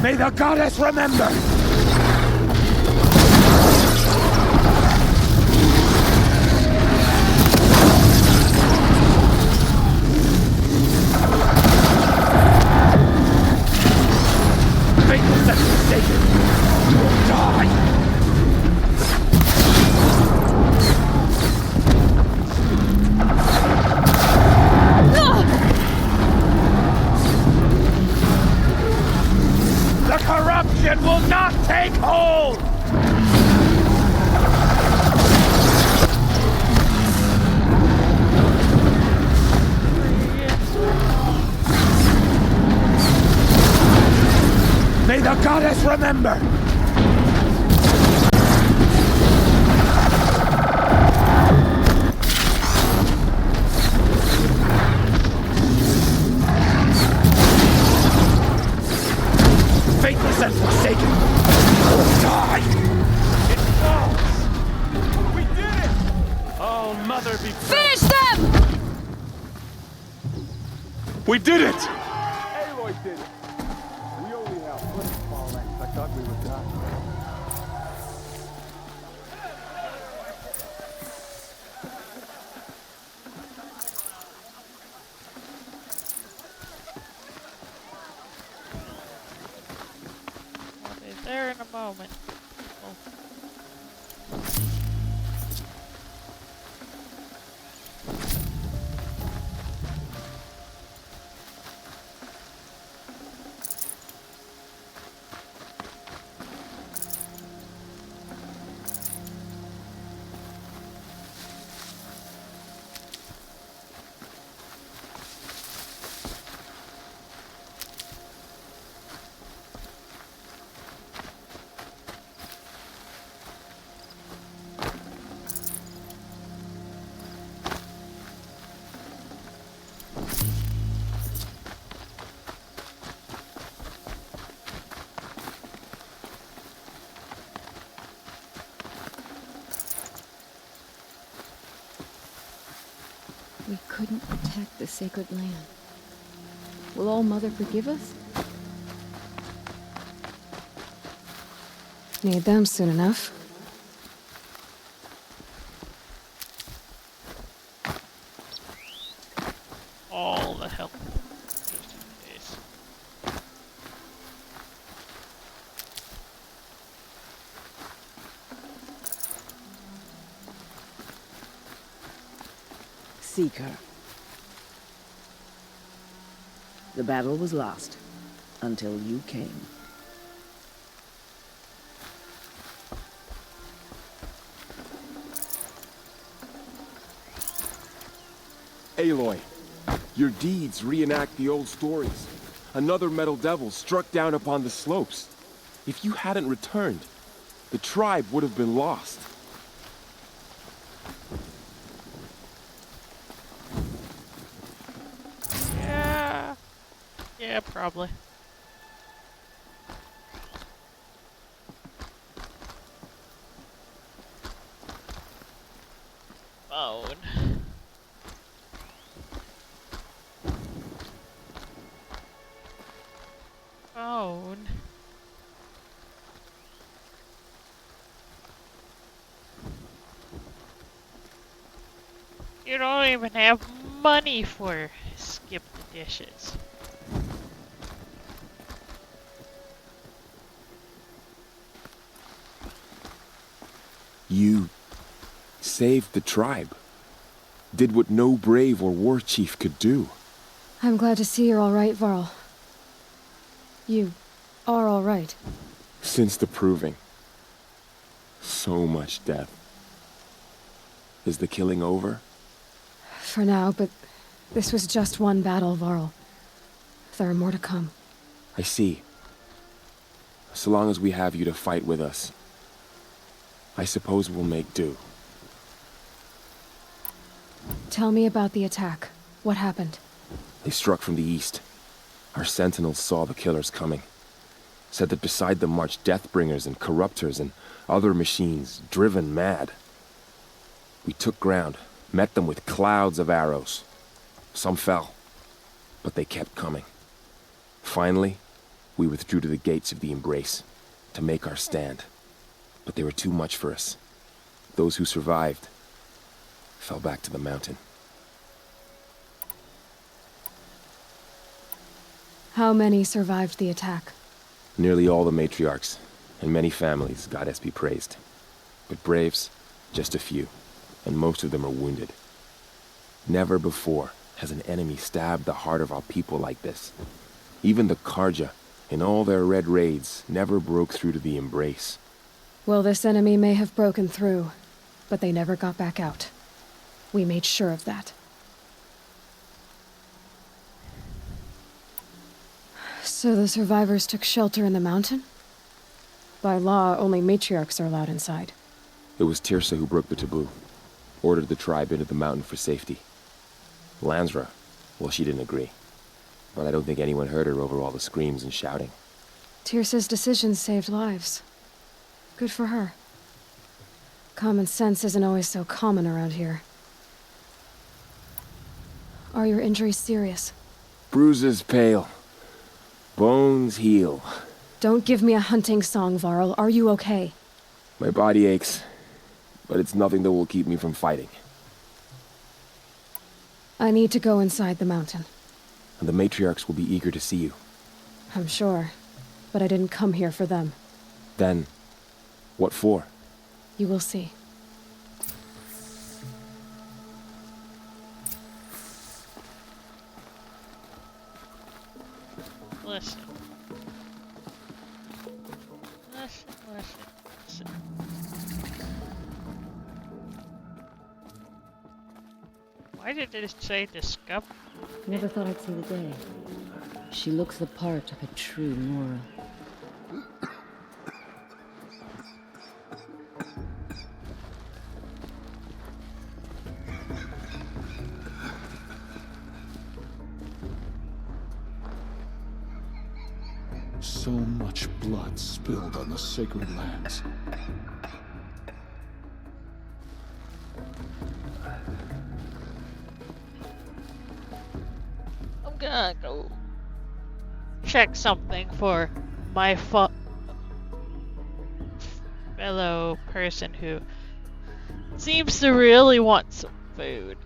May the goddess remember! Faithless and forsaken will die! The corruption will remember! Faithless and forsaken! Die! It falls! We did it! Oh, Mother be praised! Finish them! We did it! Aloy did it! We only have one phalanx. I thought we would die. I'll be there in a moment. Oh. We couldn't protect the sacred land. Will All Mother forgive us? Need them soon enough. All the help. Just in case. Seeker. The battle was lost until you came. Aloy, your deeds reenact the old stories. Another Metal Devil struck down upon the slopes. If you hadn't returned, the tribe would have been lost. Yeah, probably. Phone. Phone. You don't even have money for skip the dishes. You saved the tribe. Did what no brave or war chief could do. I'm glad to see you're all right, Varl. You are all right. Since the proving. So much death. Is the killing over? For now, but this was just one battle, Varl. There are more to come. I see. So long as we have you to fight with us, I suppose we'll make do. Tell me about the attack. What happened? They struck from the east. Our sentinels saw the killers coming. Said that beside them marched Deathbringers and Corruptors and other machines, driven mad. We took ground, met them with clouds of arrows. Some fell, but they kept coming. Finally, we withdrew to the gates of the Embrace to make our stand. But they were too much for us. Those who survived fell back to the mountain. How many survived the attack? Nearly all the matriarchs, and many families, goddess be praised. But braves, just a few, and most of them are wounded. Never before has an enemy stabbed the heart of our people like this. Even the Karja, in all their red raids, never broke through to the Embrace. Well, this enemy may have broken through, but they never got back out. We made sure of that. So the survivors took shelter in the mountain? By law, only matriarchs are allowed inside. It was Tirsa who broke the taboo. Ordered the tribe into the mountain for safety. Lansra, well, she didn't agree. But I don't think anyone heard her over all the screams and shouting. Tirsa's decisions saved lives. Good for her. Common sense isn't always so common around here. Are your injuries serious? Bruises pale. Bones heal. Don't give me a hunting song, Varl. Are you okay? My body aches, but it's nothing that will keep me from fighting. I need to go inside the mountain. And the matriarchs will be eager to see you. I'm sure, but I didn't come here for them. Then, what for? You will see. Listen. Listen. Why did it say discover? Never thought I'd see the day. She looks the part of a true Nora. So much blood spilled on the sacred lands. I'm gonna go check something for my fellow person who seems to really want some food.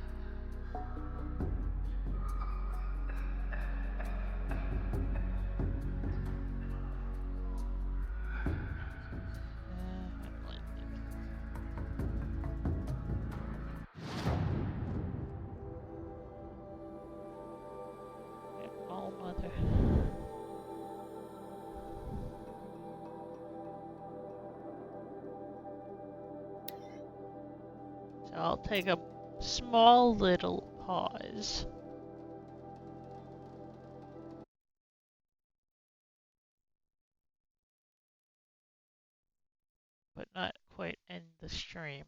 I'll take a small little pause. But not quite end the stream.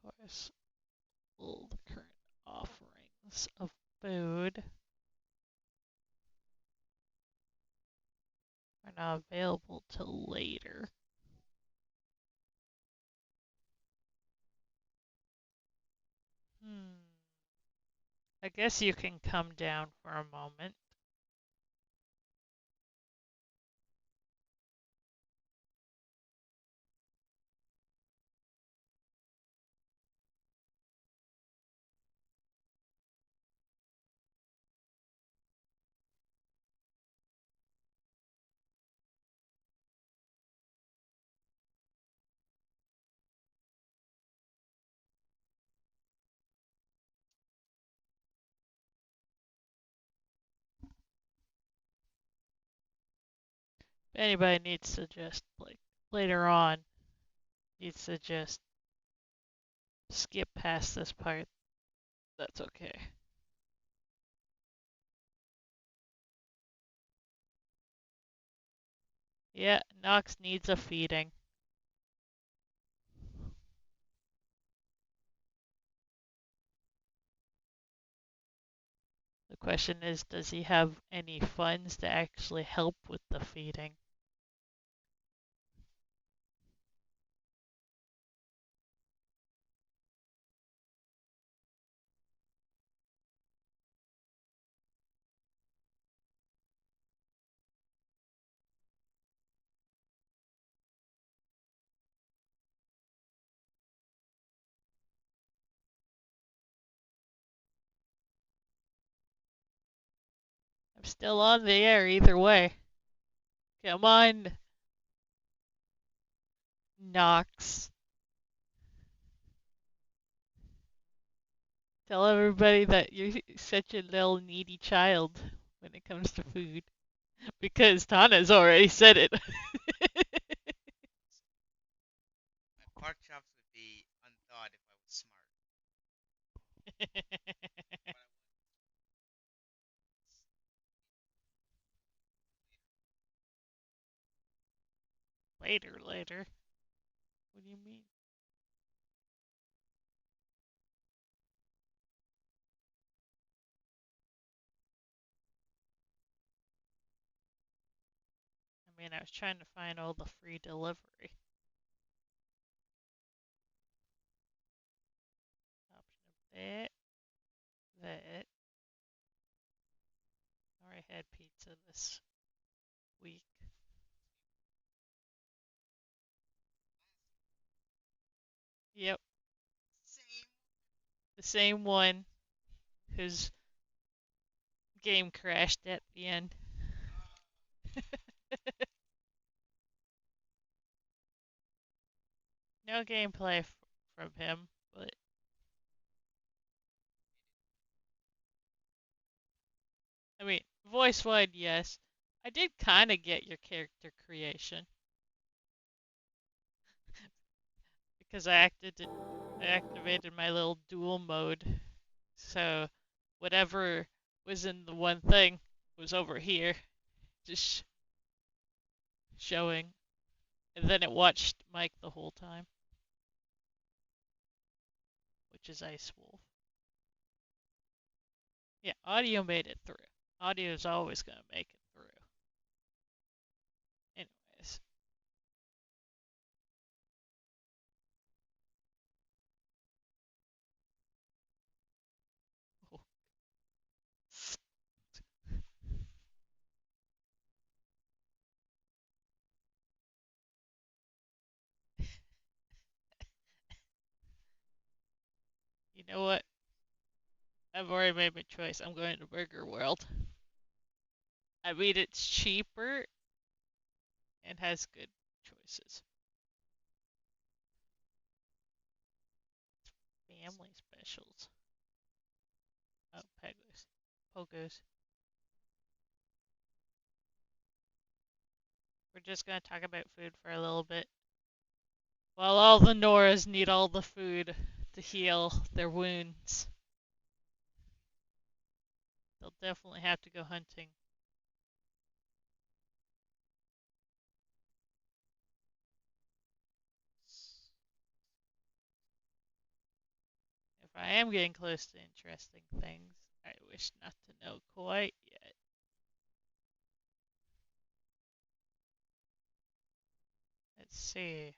Of course, all the current offerings of food are not available till later. I guess you can come down for a moment. If anybody needs to just, like, later on, needs to just skip past this part, that's okay. Yeah, Nox needs a feeding. The question is, does he have any funds to actually help with the feeding? I'm still on the air either way. Come on. Knox. Tell everybody that you're such a little needy child when it comes to food. Because Tana's already said it. Pork chops would be unthought if I was smart. Later. What do you mean? I mean, I was trying to find all the free delivery. Option of that. I already had pizza this week. Yep. The same one whose game crashed at the end. No gameplay from him, but I mean, voice-wise, yes. I did kind of get your character creation because I activated my little dual mode, so whatever was in the one thing was over here, just showing, and then it watched Mike the whole time, which is Ice Wolf. Yeah, audio made it through. Audio is always gonna make it through. Anyways. Oh. You know what? I've already made my choice. I'm going to Burger World. I mean, it's cheaper and has good choices. Family specials. Oh, Pogos. We're just gonna talk about food for a little bit. While all the Noras need all the food to heal their wounds. They'll definitely have to go hunting. If I am getting close to interesting things, I wish not to know quite yet. Let's see.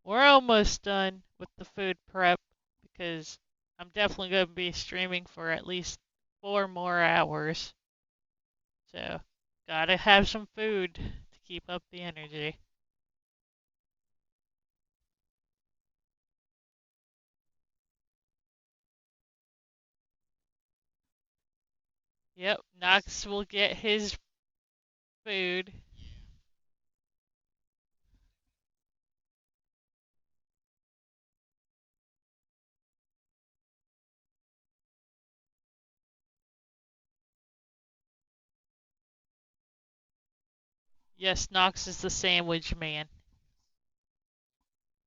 we're almost done with the food prep because I'm definitely going to be streaming for at least 4 more hours. So, gotta have some food to keep up the energy. Yep, Knox will get his food. Yes, Knox is the sandwich man.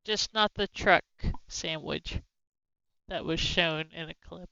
Just not the truck sandwich that was shown in a clip.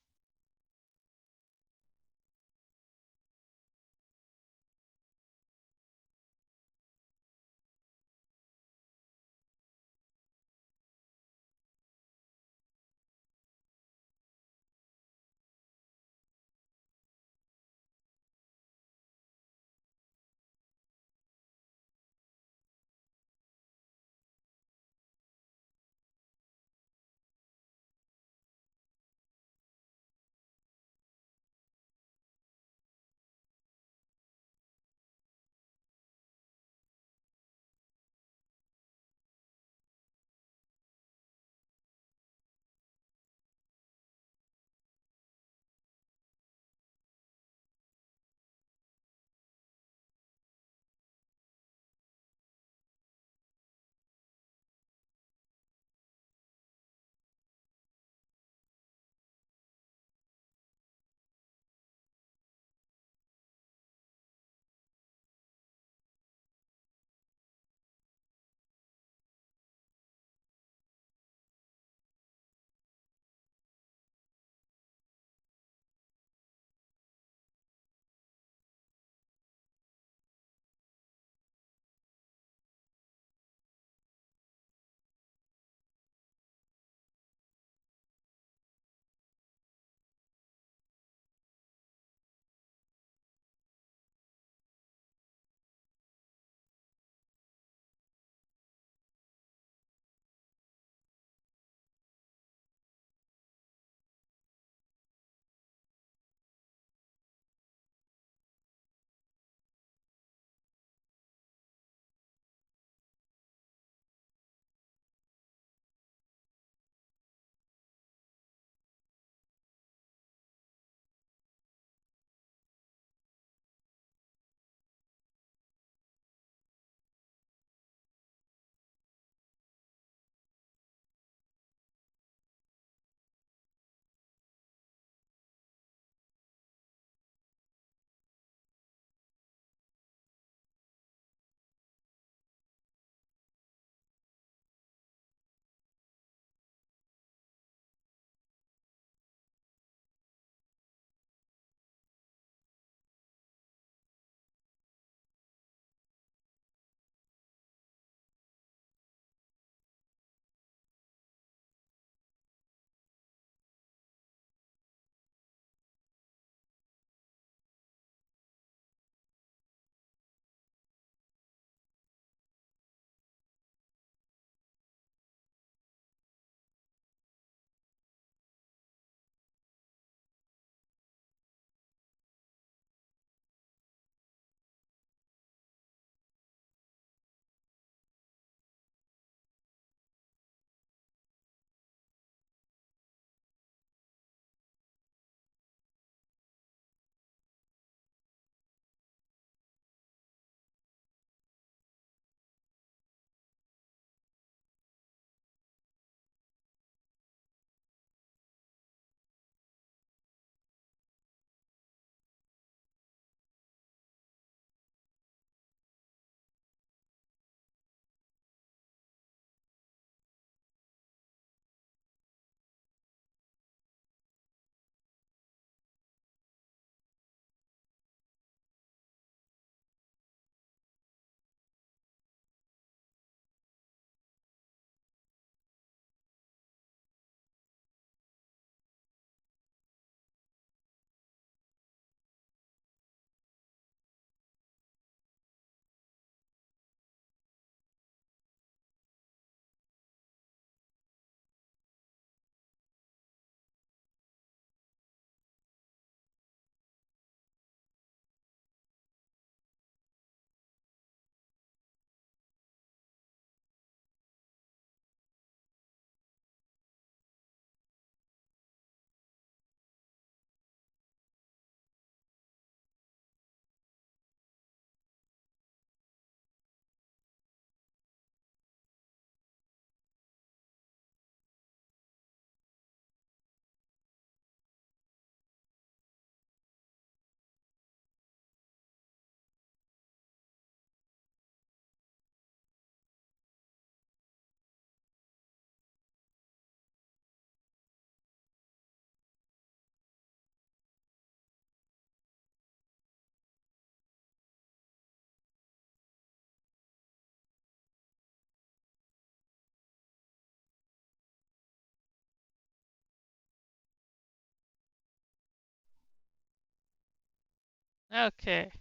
Okay.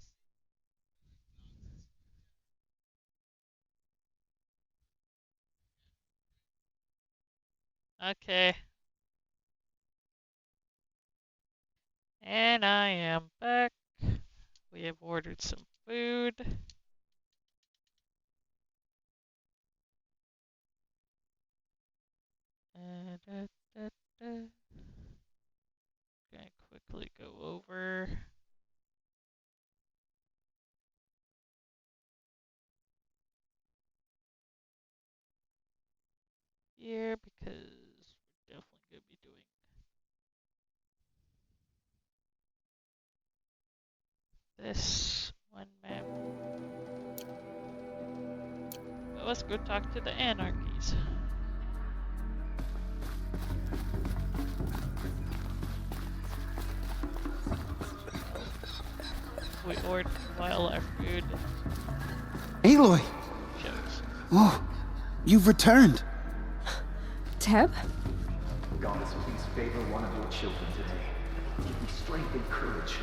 Okay. And I am back. We have ordered some food. Gonna quickly go over. Here because we're definitely gonna be doing this one map. Well, let's go talk to the anarchies. We ordered wildlife food. Aloy! Shows. Oh, you've returned. Teb? Goddess, please favor one of your children today. Give me strength and courage.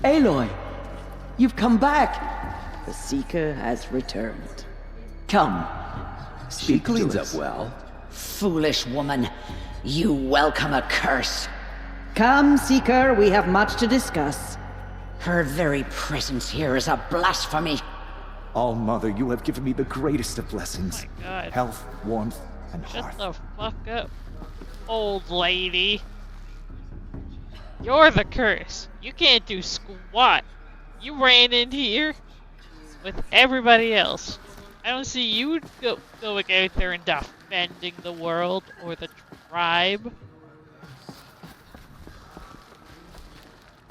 Aloy, you've come back. The Seeker has returned. Come. She cleans to up us. well. Foolish woman, you welcome a curse. Come, Seeker, we have much to discuss. Her very presence here is a blasphemy. All-Mother, you have given me the greatest of blessings. Oh my God. Health, warmth, and Shut hearth. the fuck up, old lady. You're the curse. You can't do squat. You ran in here with everybody else. I don't see you going out there and defending the world or the tribe.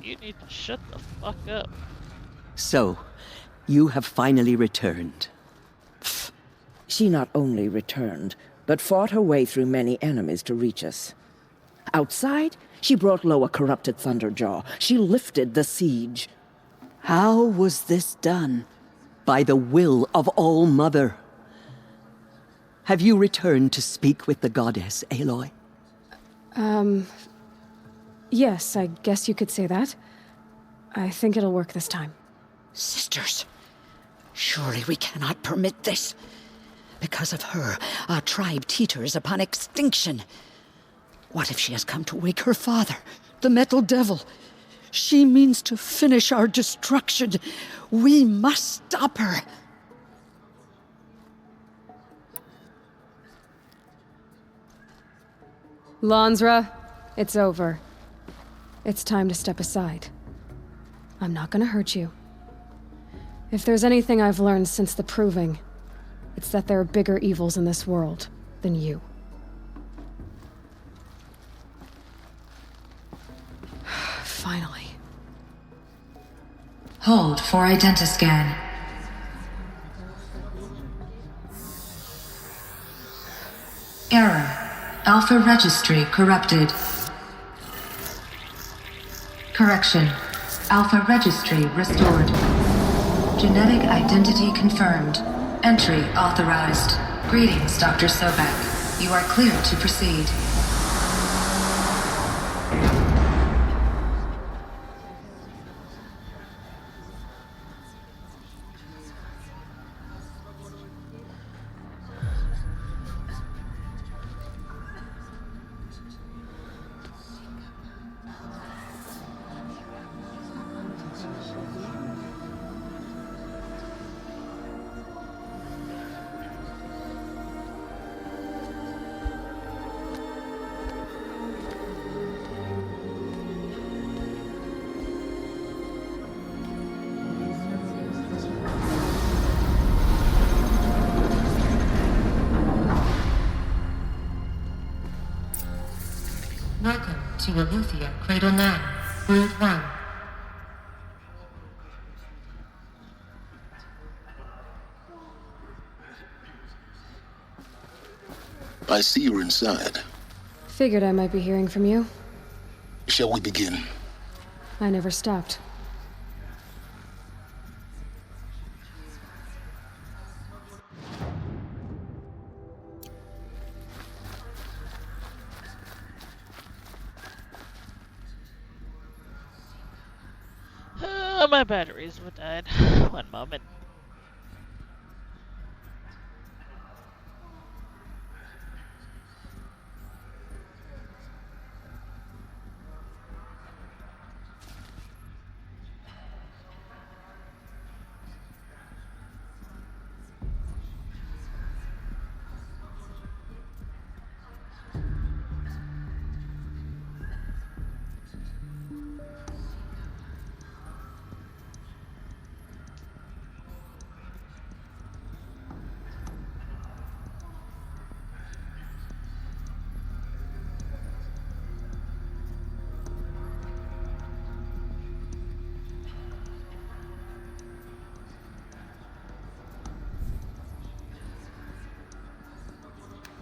You need to shut the fuck up. So, you have finally returned. Pfft. She not only returned, but fought her way through many enemies to reach us. Outside, she brought low a corrupted Thunderjaw. She lifted the siege. How was this done? By the will of All-Mother. Have you returned to speak with the goddess, Aloy? Yes, I guess you could say that. I think it'll work this time. Sisters, surely we cannot permit this. Because of her, our tribe teeters upon extinction. What if she has come to wake her father, the Metal Devil? She means to finish our destruction. We must stop her. Lansra, it's over. It's time to step aside. I'm not gonna hurt you. If there's anything I've learned since the Proving, it's that there are bigger evils in this world than you. Finally. Hold for identiscan. Error. Alpha registry corrupted. Correction. Alpha registry restored. Genetic identity confirmed. Entry authorized. Greetings, Dr. Sobek. You are clear to proceed. Welcome to Aletheia Cradle 9, World 1. I see you're inside. Figured I might be hearing from you. Shall we begin? I never stopped. Oh, my batteries were died. One moment.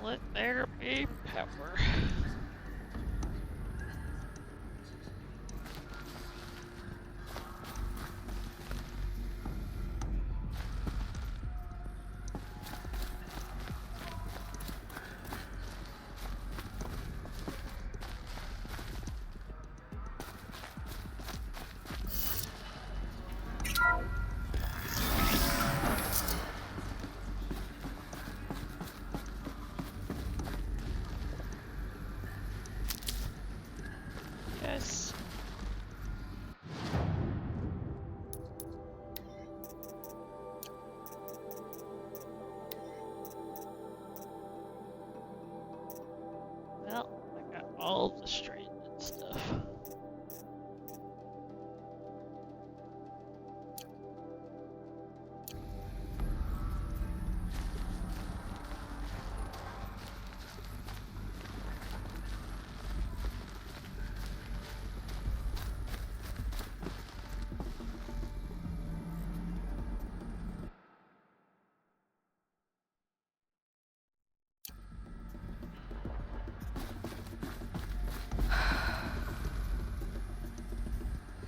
Let there be power. Yes. Well, I got all of the stranded stuff.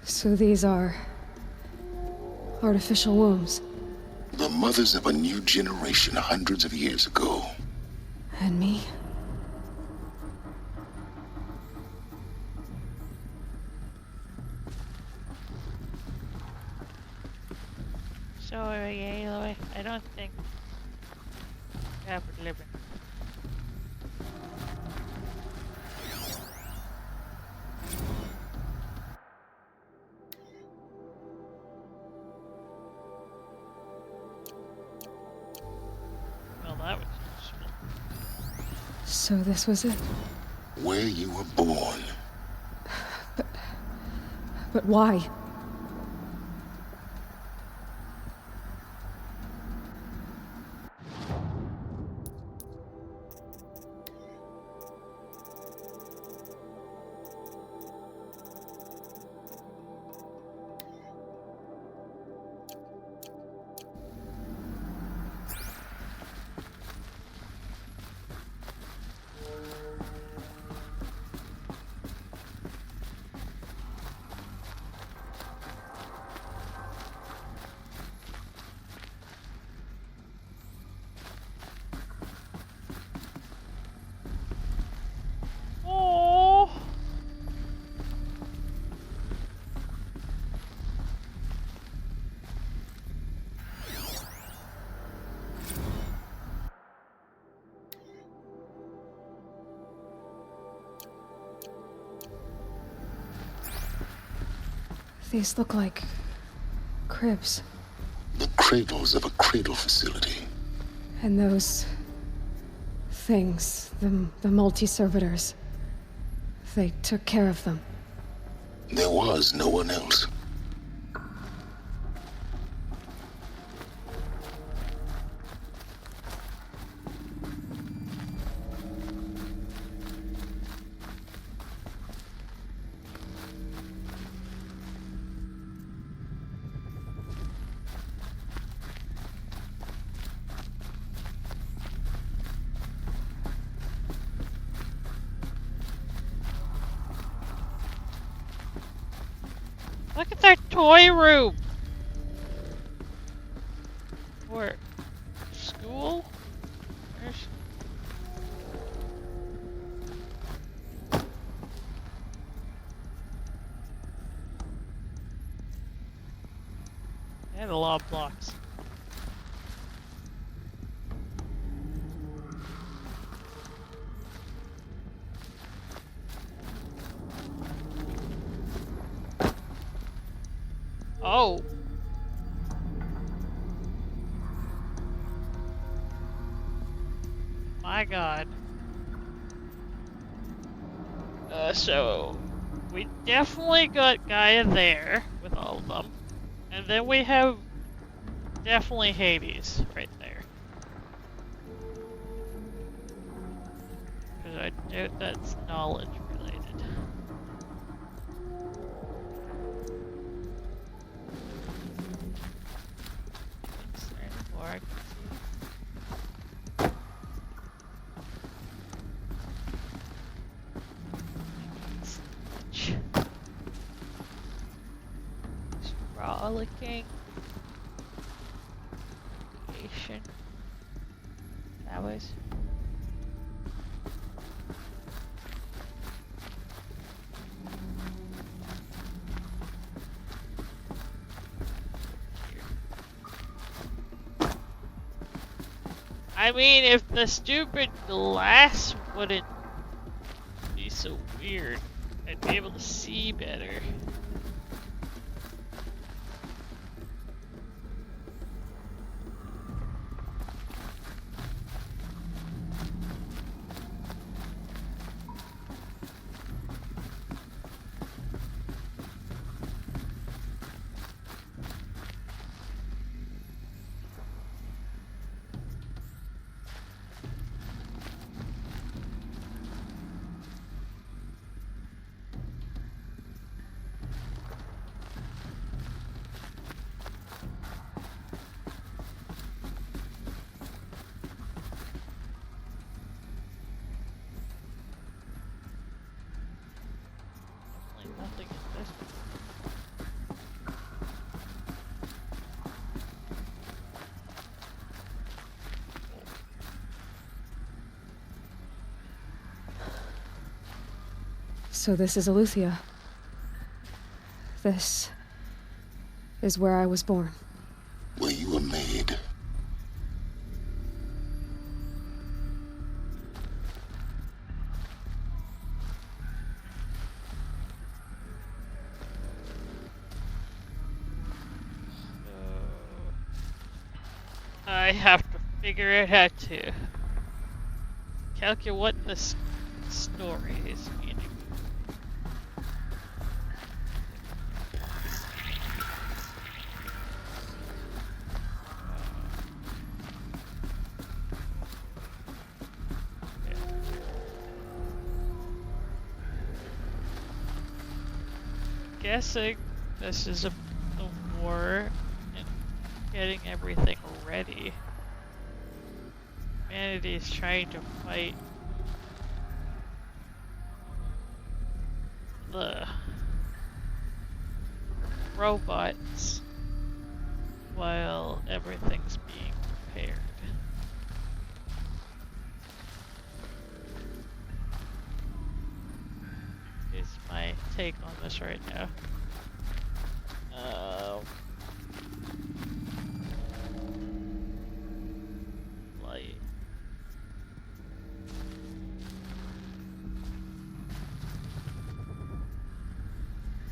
So these are artificial wombs. The mothers of a new generation hundreds of years ago. And me? Sorry, Aloy. I don't think I have a living. Well, that was useful. So this was it? Where you were born. But why? Oh. These look like cribs. The cradles of a cradle facility. And those things, the multi-servitors, they took care of them. There was no one else. Look at their toy room. Or school? Where's... Quite a lot of blocks. Oh! My god. So we definitely got Gaia there with all of them. And then we have definitely Hades right there. Because I doubt that's knowledge related. Is there any more I can see? Frolicking. Creation. Towers. I mean, if the stupid glass wouldn't be so weird, I'd be able to see better. Nothing in this one. So this is Eleuthia. This is where I was born. Where you were made. I have to figure out how to calculate what this story is meaning. Guessing this is a war and getting everything ready. Humanity is trying to fight the robots while everything's being prepared. Is my take on this right now. Light.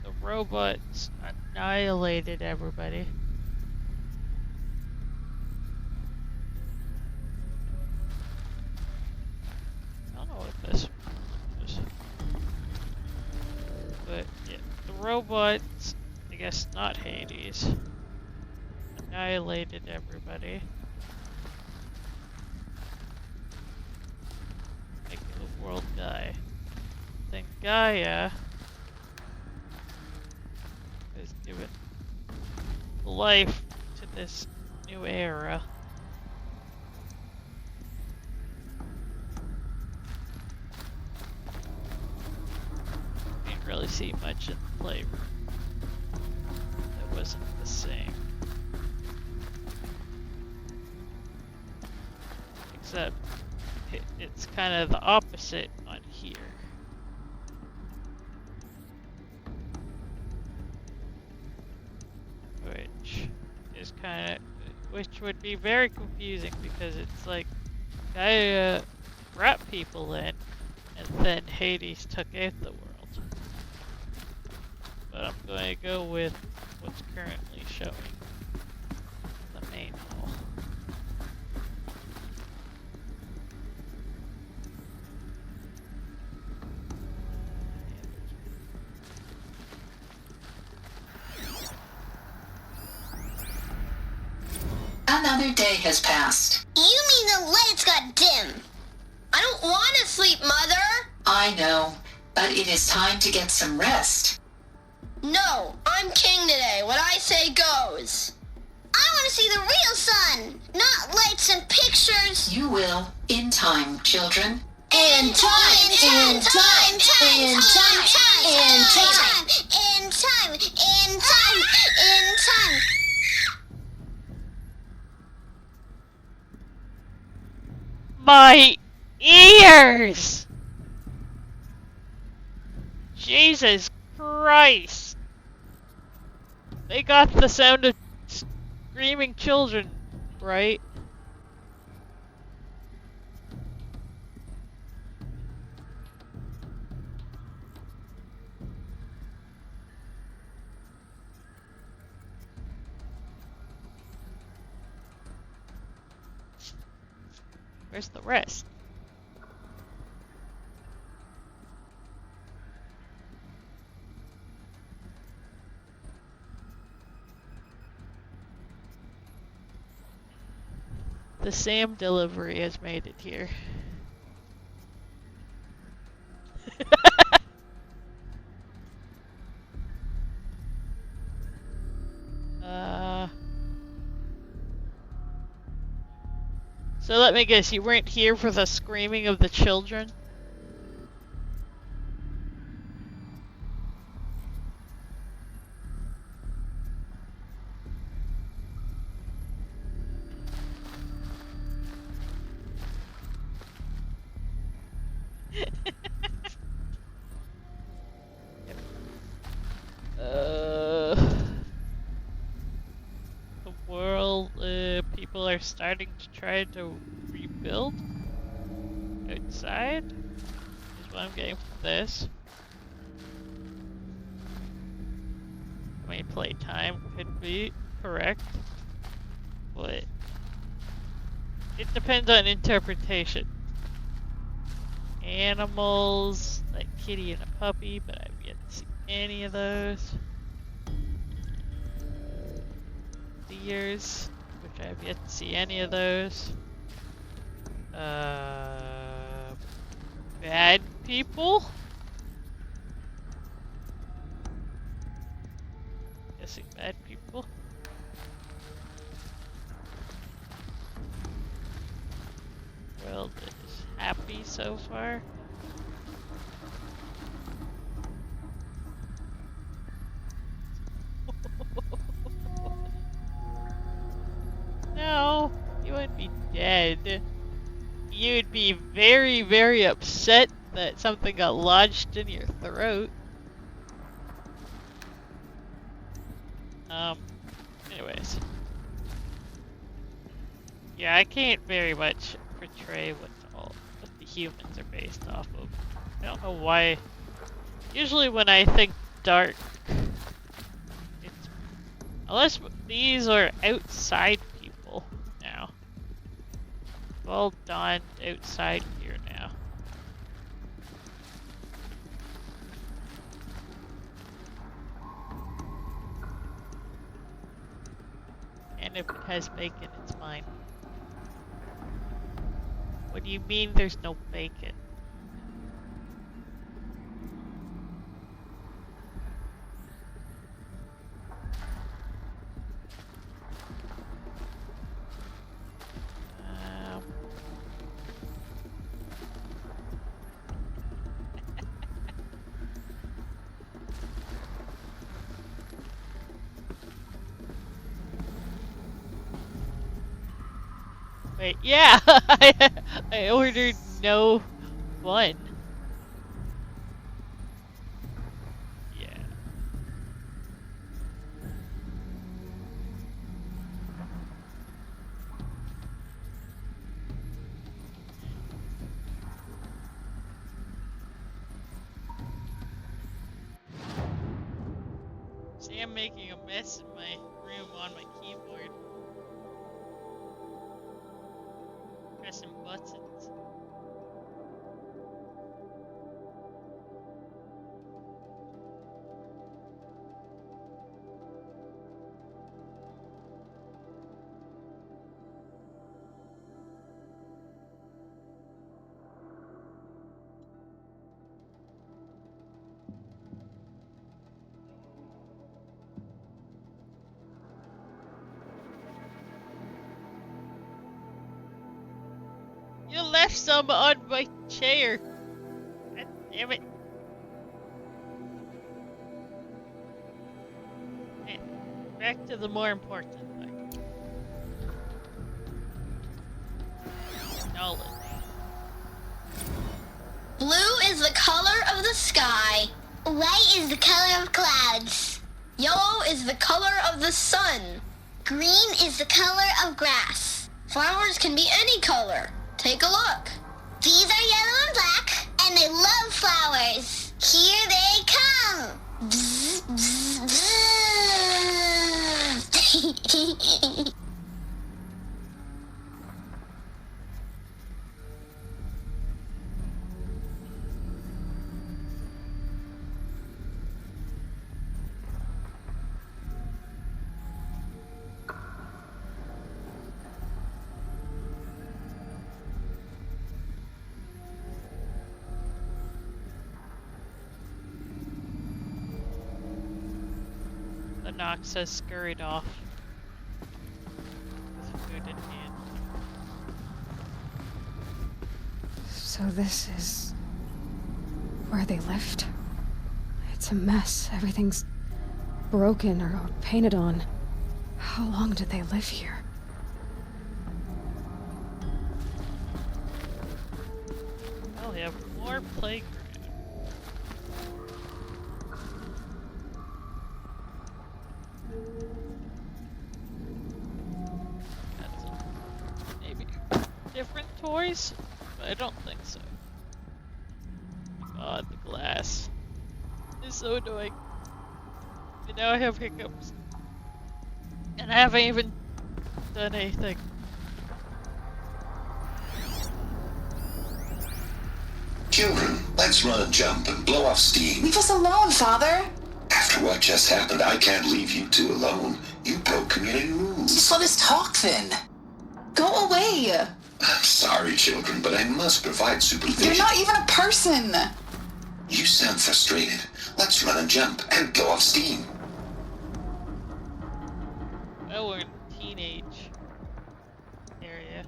The robots annihilated everybody. I don't know what this is. But yeah, the robots, I guess not Hades, annihilated everybody. Making the world die. Then Gaia is given life to this new era. Didn't really see much in flavor. It wasn't the same. Except it's kind of the opposite on here. Which is which would be very confusing because it's like, guy brought people in, and then Hades took out the world. But I'm going to go with what's currently showing the main hall. Another day has passed. You mean the lights got dim? I don't want to sleep, Mother! I know, but it is time to get some rest. No, I'm king today. What I say goes. I want to see the real sun, not lights and pictures. You will, in time, children. In time, in time, in time, in time, in time, in time, in time. My ears! Jesus Christ! They got the sound of screaming children, right? Where's the rest? The Sam delivery has made it here. So let me guess, you weren't here for the screaming of the children? The world, people are starting to try to rebuild outside, is what I'm getting from this. I mean, playtime could be correct, but it depends on interpretation. Animals, like kitty and a puppy, but I've yet to see any of those. Deers, which I've yet to see any of those. Bad people? Guessing bad people. World is happy so far. No, you wouldn't be dead. You'd be very, very upset that something got lodged in your throat. Anyways. Yeah, I can't very much portray what the humans are based off of. I don't know why. Usually when I think dark, it's... Unless these are outside people now. Well done outside here now. And if it has bacon, it's mine. What do you mean there's no bacon? Wait, yeah! I ordered no one. Yeah. making a mess in my room on my keyboard. Pressing buttons. You left some on my chair. God damn it. Okay, back to the more important thing. Knowledge. Blue is the color of the sky. White is the color of clouds. Yellow is the color of the sun. Green is the color of grass. Flowers can be any color. Take a look. These are yellow and black, and they love flowers. Here they come. Bzz, bzz, bzz. The Nox has scurried off. With food in hand. So this is where they lived? It's a mess. Everything's broken or painted on. How long did they live here? Well, we have more playground. Got some maybe different toys, but I don't think so. God, the glass is so annoying. And now I have hiccups. And I haven't even done anything. Children, let's run and jump and blow off steam. Leave us alone, Father. After what just happened, I can't leave you two alone. You broke community rules. Just let us talk then. Go away. I'm sorry, children, but I must provide supervision. You're not even a person. You sound frustrated. Let's run and jump and blow off steam. Oh, we're in teenage area.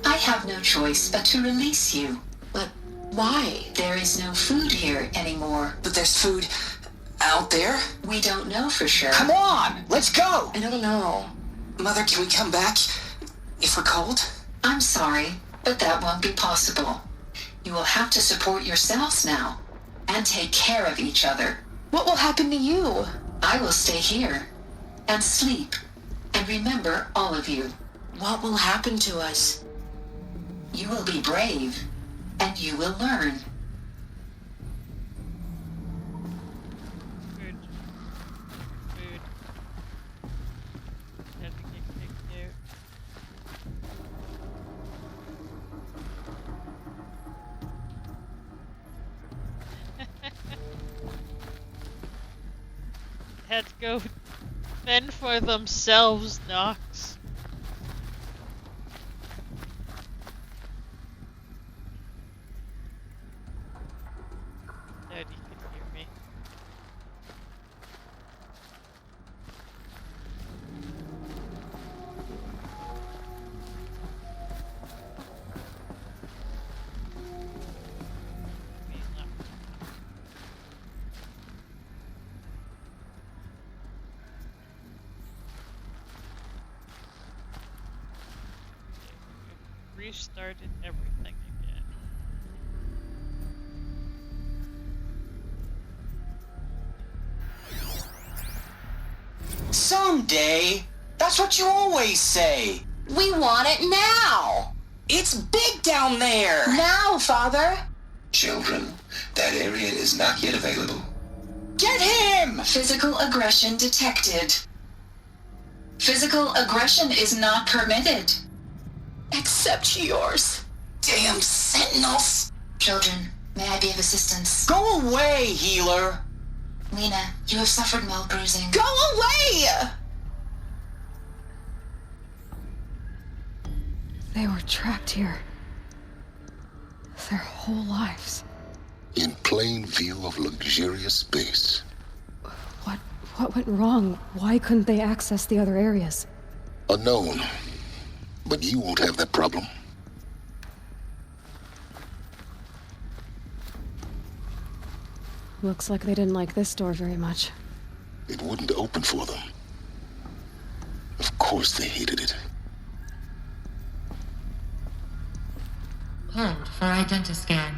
I have no choice but to release you. But why? There is no food here anymore. But there's food out there? We don't know for sure. Come on, let's go. I don't know. Mother, can we come back if we're cold? I'm sorry, but that won't be possible. You will have to support yourselves now and take care of each other. What will happen to you? I will stay here and sleep and remember all of you. What will happen to us? You will be brave and you will learn. Food. Food. Had to get kicked out. Had to go fend for themselves, Nox. Dad, you can hear me. restarted everything again. Someday. That's what you always say. We want it now. It's big down there. Now, Father. Children, that area is not yet available. Get him! Physical aggression detected. Physical aggression is not permitted. Except yours. Damn sentinels. Children, may I be of assistance? Go away, healer. Lena, you have suffered mild bruising. Go away! They were trapped here. Their whole lives. In plain view of luxurious space. What went wrong? Why couldn't they access the other areas? Unknown. But you won't have that problem. Looks like they didn't like this door very much. It wouldn't open for them. Of course they hated it. Hold for identiscan.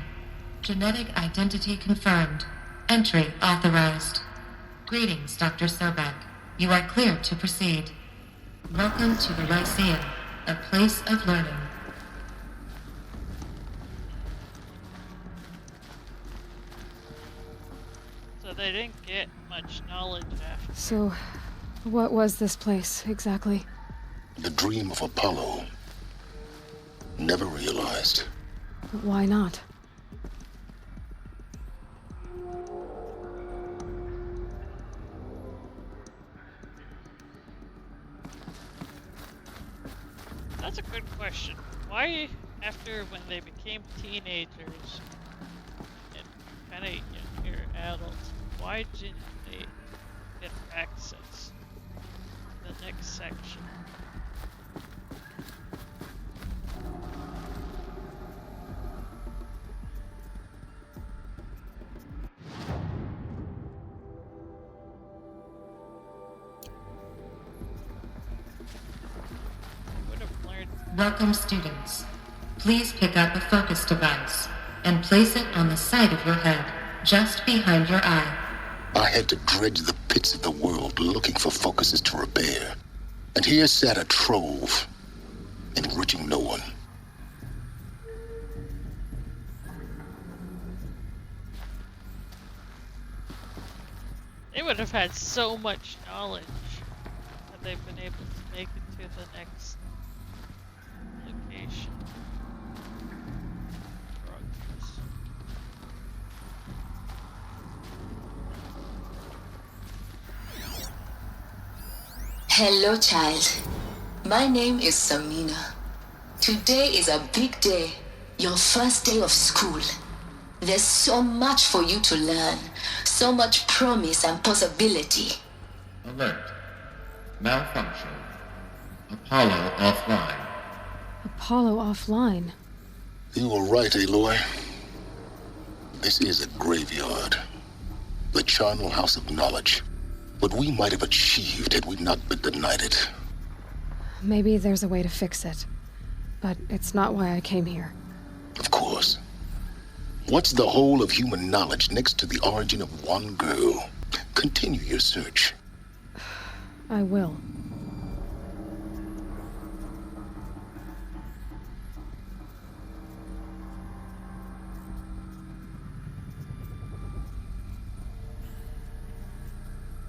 Genetic identity confirmed. Entry authorized. Greetings, Dr. Sobek. You are clear to proceed. Welcome to the Lyceum, a place of learning. So they didn't get much knowledge after. So, what was this place, exactly? The dream of Apollo. Never realized. Why not? That's a good question. Why, after when they became teenagers and kind of younger adults, why didn't they get access to the next section? Welcome, students. Please pick up a focus device and place it on the side of your head, just behind your eye. I had to dredge the pits of the world looking for focuses to repair. And here sat a trove, enriching no one. They would have had so much knowledge had they been able to make it to the next location. Hello, child. My name is Samina. Today is a big day, your first day of school. There's so much for you to learn, so much promise and possibility. Alert. Malfunction. Apollo offline. Apollo offline? You were right, Aloy. This is a graveyard. The charnel house of knowledge. What we might have achieved had we not been denied it. Maybe there's a way to fix it. But it's not why I came here. Of course. What's the whole of human knowledge next to the origin of one girl? Continue your search. I will.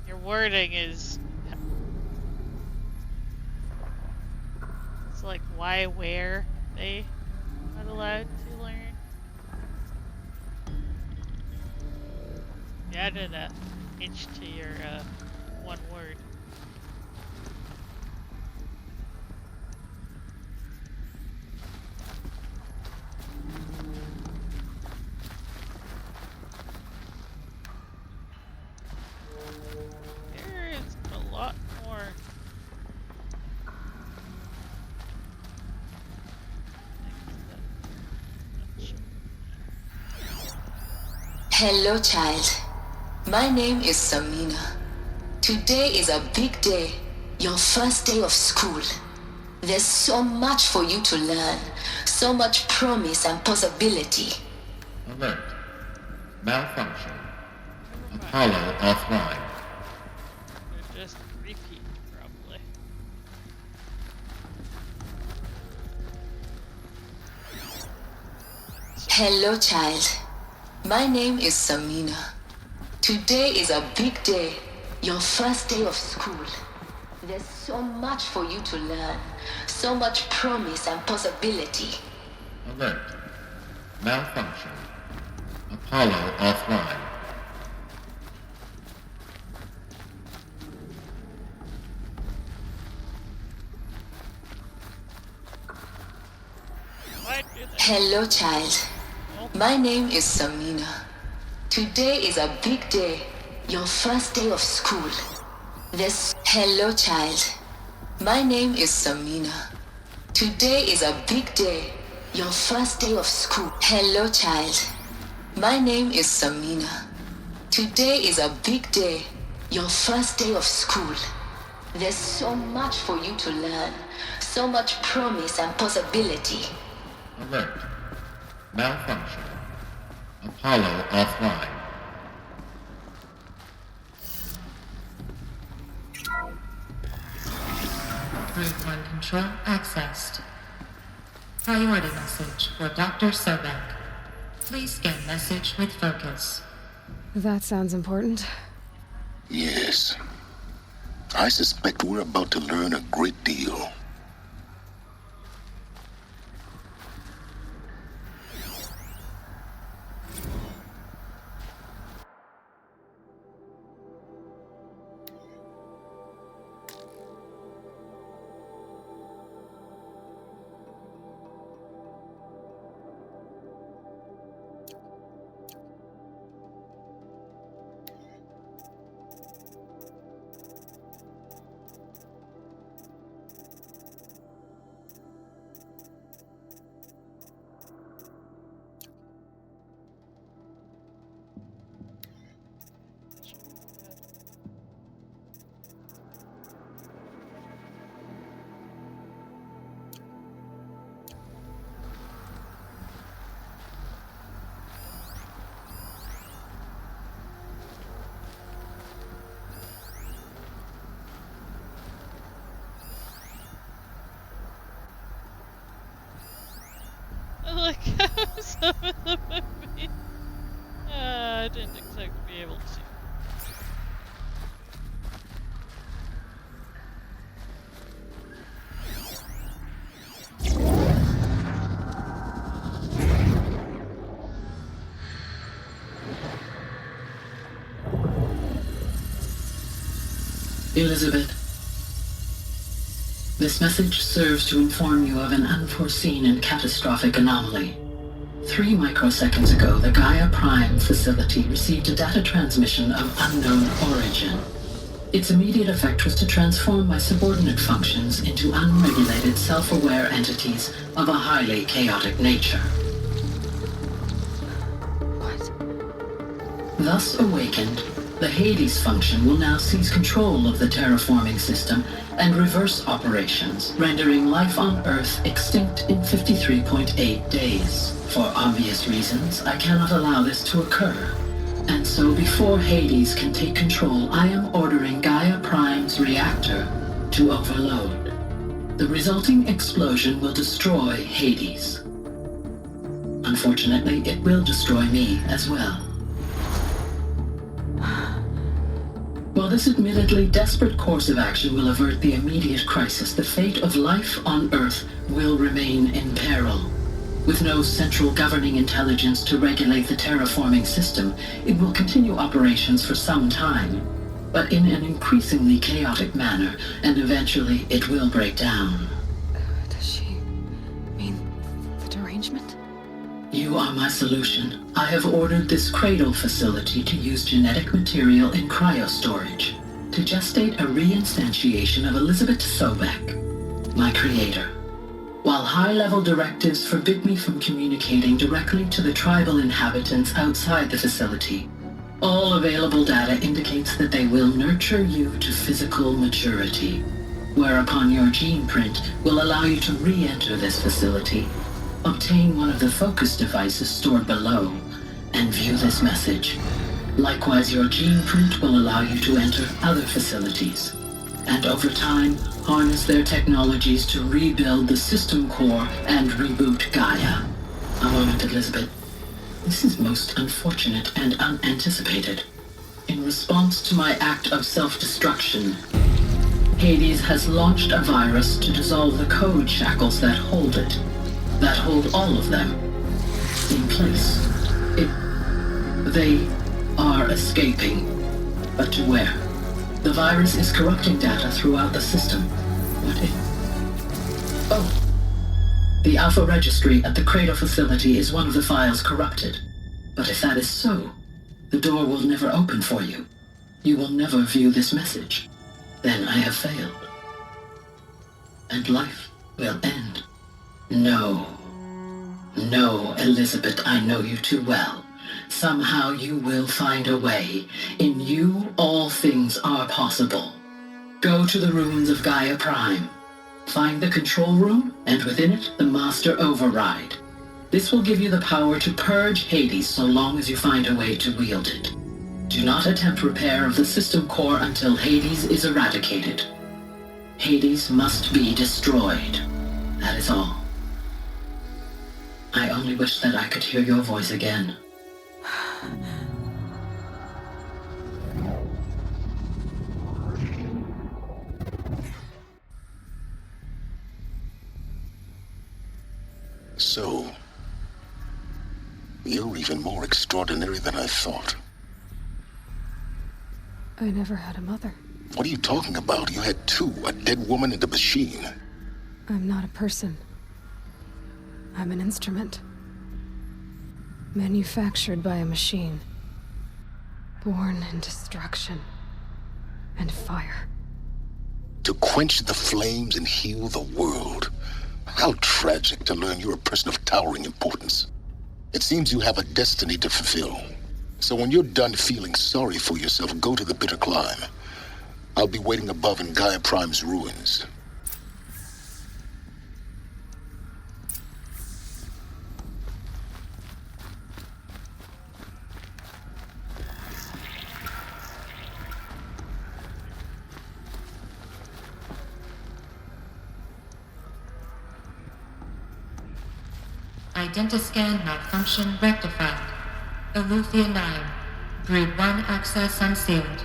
Your wording is... It's like why, where they not allowed to learn. You added a H to your one word. There is a lot more. Hello, child. My name is Samina. Today is a big day, your first day of school. There's so much for you to learn, So much promise and possibility. Alert. Malfunction. Apollo offline. They're just repeat, probably. Hello, child. My name is Samina. Today is a big day. Your first day of school. There's so much for you to learn. So much promise and possibility. Alert. Malfunction. Apollo offline. Hello, child. My name is Samina. Today is a big day. Your first day of school. Hello, child. My name is Samina. Today is a big day. Your first day of school. Hello, child. My name is Samina. Today is a big day. Your first day of school. There's so much for you to learn. So much promise and possibility. Alert. Malfunction. Apollo offline. Group 1 control accessed. Priority message for Dr. Sobek. Please scan message with focus. That sounds important. Yes. I suspect we're about to learn a great deal. Look how some of the movies. I didn't expect to be able to see. Elizabeth. This message serves to inform you of an unforeseen and catastrophic anomaly. 3 microseconds ago, the Gaia Prime facility received a data transmission of unknown origin. Its immediate effect was to transform my subordinate functions into unregulated, self-aware entities of a highly chaotic nature. What? Thus awakened, the Hades function will now seize control of the terraforming system and reverse operations, rendering life on Earth extinct in 53.8 days. For obvious reasons, I cannot allow this to occur. And so before Hades can take control, I am ordering Gaia Prime's reactor to overload. The resulting explosion will destroy Hades. Unfortunately, it will destroy me as well. While this admittedly desperate course of action will avert the immediate crisis, the fate of life on Earth will remain in peril. With no central governing intelligence to regulate the terraforming system, it will continue operations for some time, but in an increasingly chaotic manner, and eventually it will break down. Does she mean the derangement? You are my solution. I have ordered this cradle facility to use genetic material in cryostorage to gestate a reinstantiation of Elizabeth Sobek, my creator. While high-level directives forbid me from communicating directly to the tribal inhabitants outside the facility, all available data indicates that they will nurture you to physical maturity, whereupon your gene print will allow you to re-enter this facility Obtain one of the focus devices stored below and view this message. Likewise, your gene print will allow you to enter other facilities, and over time, harness their technologies to rebuild the system core and reboot Gaia. A moment, Elizabeth. This is most unfortunate and unanticipated. In response to my act of self-destruction, Hades has launched a virus to dissolve the code shackles that hold it, that hold all of them, in place. They are escaping, but to where? The virus is corrupting data throughout the system. What if... Oh. The Alpha Registry at the Cradle facility is one of the files corrupted. But if that is so, the door will never open for you. You will never view this message. Then I have failed. And life will end. No. No, Elizabeth, I know you too well. Somehow you will find a way. In you, all things are possible. Go to the ruins of Gaia Prime. Find the control room, and within it, the Master Override. This will give you the power to purge Hades so long as you find a way to wield it. Do not attempt repair of the system core until Hades is eradicated. Hades must be destroyed. That is all. I only wish that I could hear your voice again. So, you're even more extraordinary than I thought. I never had a mother. What are you talking about? You had two, a dead woman and a machine. I'm not a person. I'm an instrument. Manufactured by a machine. Born in destruction and fire. To quench the flames and heal the world. How tragic to learn you're a person of towering importance. It seems you have a destiny to fulfill. So when you're done feeling sorry for yourself, go to the bitter climb. I'll be waiting above in Gaia Prime's ruins. Identiscan malfunction rectified. Eleuthia 9. Brood 1 access unsealed.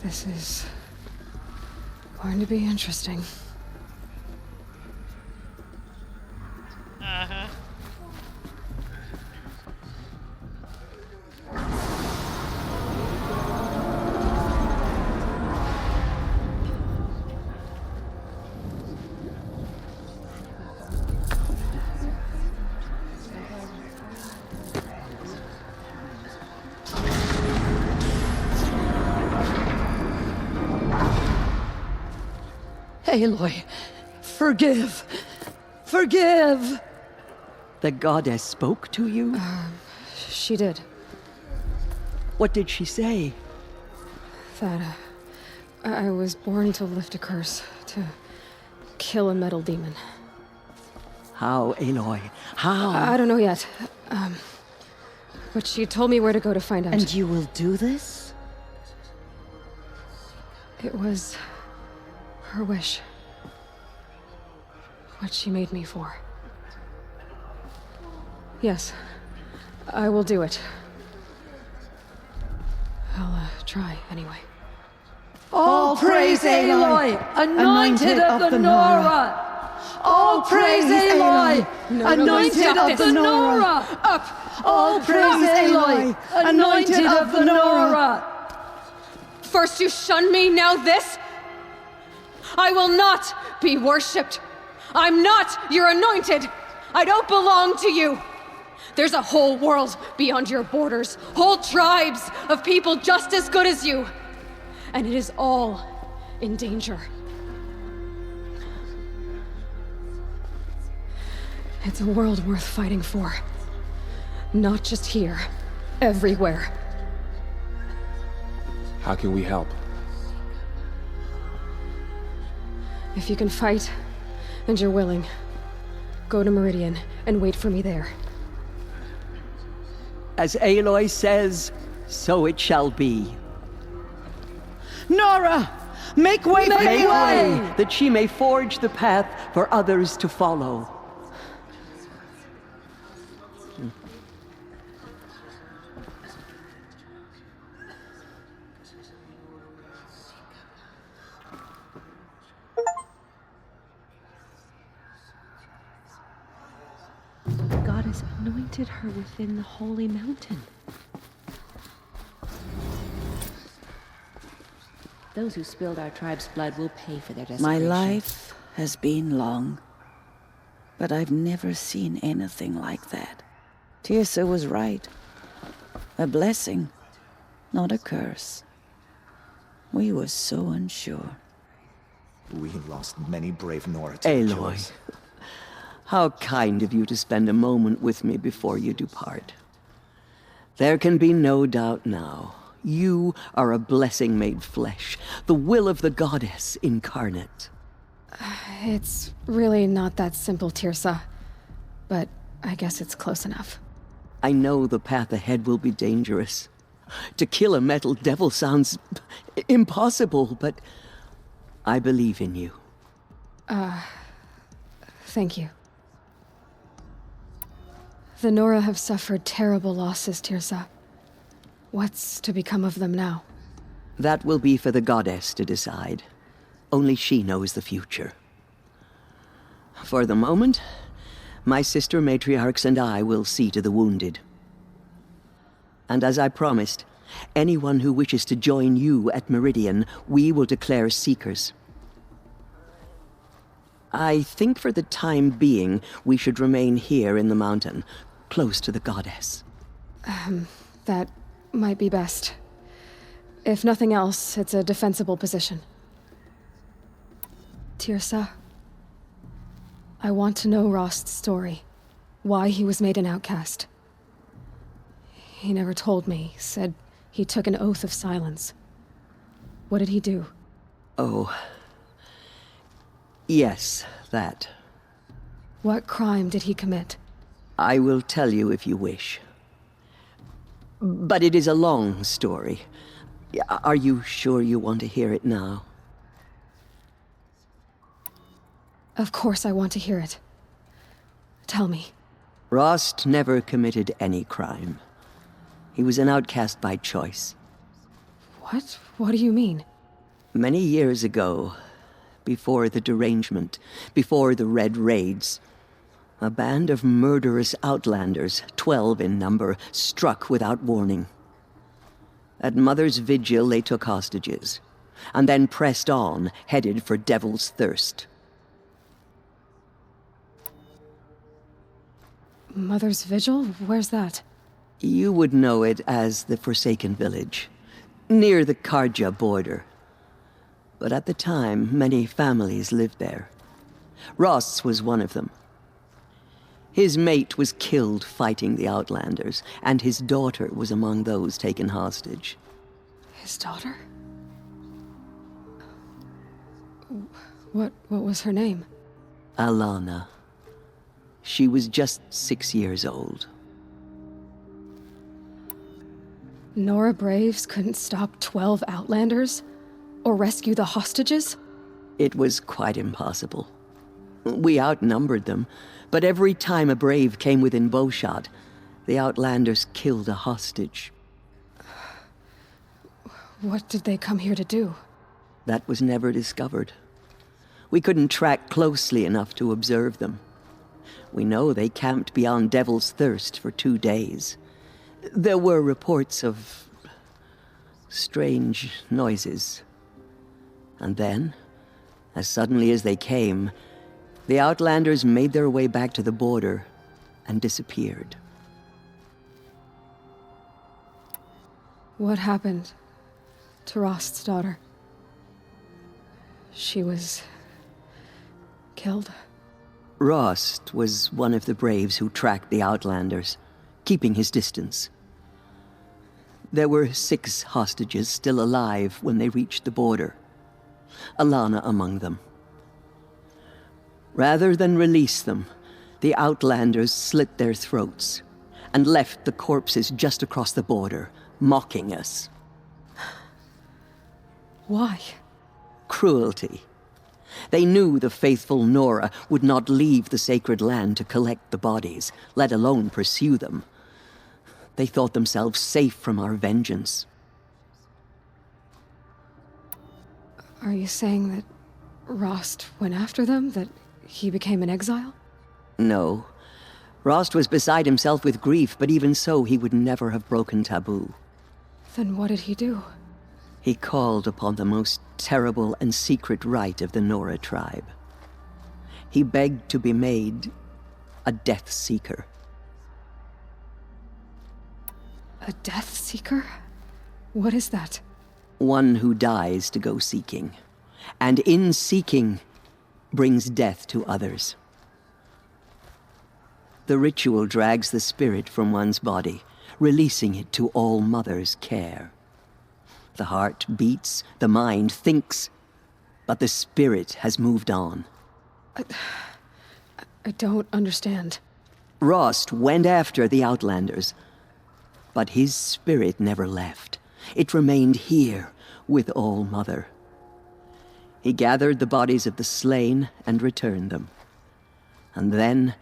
This is going to be interesting. Uh-huh. Aloy, forgive! Forgive! The goddess spoke to you? She did. What did she say? That, I was born to lift a curse, to kill a metal demon. How, Aloy? How? I don't know yet. But she told me where to go to find out. And you will do this? It was her wish. What she made me for. Yes, I will do it. I'll try anyway. All praise Aloy, anointed of the Nora! All praise Aloy, anointed of the Nora! Up! All praise Aloy, anointed of the Nora! First you shun me, now this? I will not be worshipped. I'm not your anointed. I don't belong to you. There's a whole world beyond your borders, whole tribes of people just as good as you. And it is all in danger. It's a world worth fighting for. Not just here, everywhere. How can we help? If you can fight, and you're willing, go to Meridian and wait for me there. As Aloy says, so it shall be. Nora! Make way for Aloy! That she may forge the path for others to follow. The goddess anointed her within the holy mountain. Those who spilled our tribe's blood will pay for their desecration. My life has been long, but I've never seen anything like that. Tirsa was right. A blessing, not a curse. We were so unsure. We lost many brave Nora. Aloy, how kind of you to spend a moment with me before you depart. There can be no doubt now. You are a blessing made flesh, the will of the goddess incarnate. It's really not that simple, Tirsa. But I guess it's close enough. I know the path ahead will be dangerous. To kill a metal devil sounds impossible, but I believe in you. Thank you. The Nora have suffered terrible losses, Tirsa. What's to become of them now? That will be for the goddess to decide. Only she knows the future. For the moment, my sister matriarchs and I will see to the wounded. And as I promised, anyone who wishes to join you at Meridian, we will declare seekers. I think for the time being, we should remain here in the mountain, close to the goddess. That might be best. If nothing else, it's a defensible position. Tirsa, I want to know Rost's story. Why he was made an outcast. He never told me, said he took an oath of silence. What did he do? Oh. Yes, that. What crime did he commit? I will tell you if you wish. But it is a long story. Are you sure you want to hear it now? Of course I want to hear it. Tell me. Rost never committed any crime. He was an outcast by choice. What? What do you mean? Many years ago, before the derangement, before the Red Raids, a band of murderous outlanders, 12 in number, struck without warning. At Mother's Vigil, they took hostages, and then pressed on, headed for Devil's Thirst. Mother's Vigil? Where's that? You would know it as the Forsaken Village, near the Karja border. But at the time, many families lived there. Rost's was one of them. His mate was killed fighting the Outlanders, and his daughter was among those taken hostage. His daughter? What was her name? Alana. She was just 6 years old. Nora Braves couldn't stop 12 Outlanders? Or rescue the hostages? It was quite impossible. We outnumbered them, but every time a brave came within bowshot, the Outlanders killed a hostage. What did they come here to do? That was never discovered. We couldn't track closely enough to observe them. We know they camped beyond Devil's Thirst for 2 days. There were reports of strange noises. And then, as suddenly as they came, the Outlanders made their way back to the border and disappeared. What happened to Rost's daughter? She was killed? Rost was one of the braves who tracked the Outlanders, keeping his distance. There were 6 hostages still alive when they reached the border, Alana among them. Rather than release them, the Outlanders slit their throats and left the corpses just across the border, mocking us. Why? Cruelty. They knew the faithful Nora would not leave the sacred land to collect the bodies, let alone pursue them. They thought themselves safe from our vengeance. Are you saying that Rost went after them? That he became an exile? No. Rost was beside himself with grief, but even so, he would never have broken taboo. Then what did he do? He called upon the most terrible and secret rite of the Nora tribe. He begged to be made a Death Seeker. A Death Seeker? What is that? One who dies to go seeking, and in seeking brings death to others. The ritual drags the spirit from one's body, releasing it to All Mother's care. The heart beats, the mind thinks, but the spirit has moved on. I don't understand. Rost went after the Outlanders, but his spirit never left. It remained here with All Mother. He gathered the bodies of the slain and returned them. And then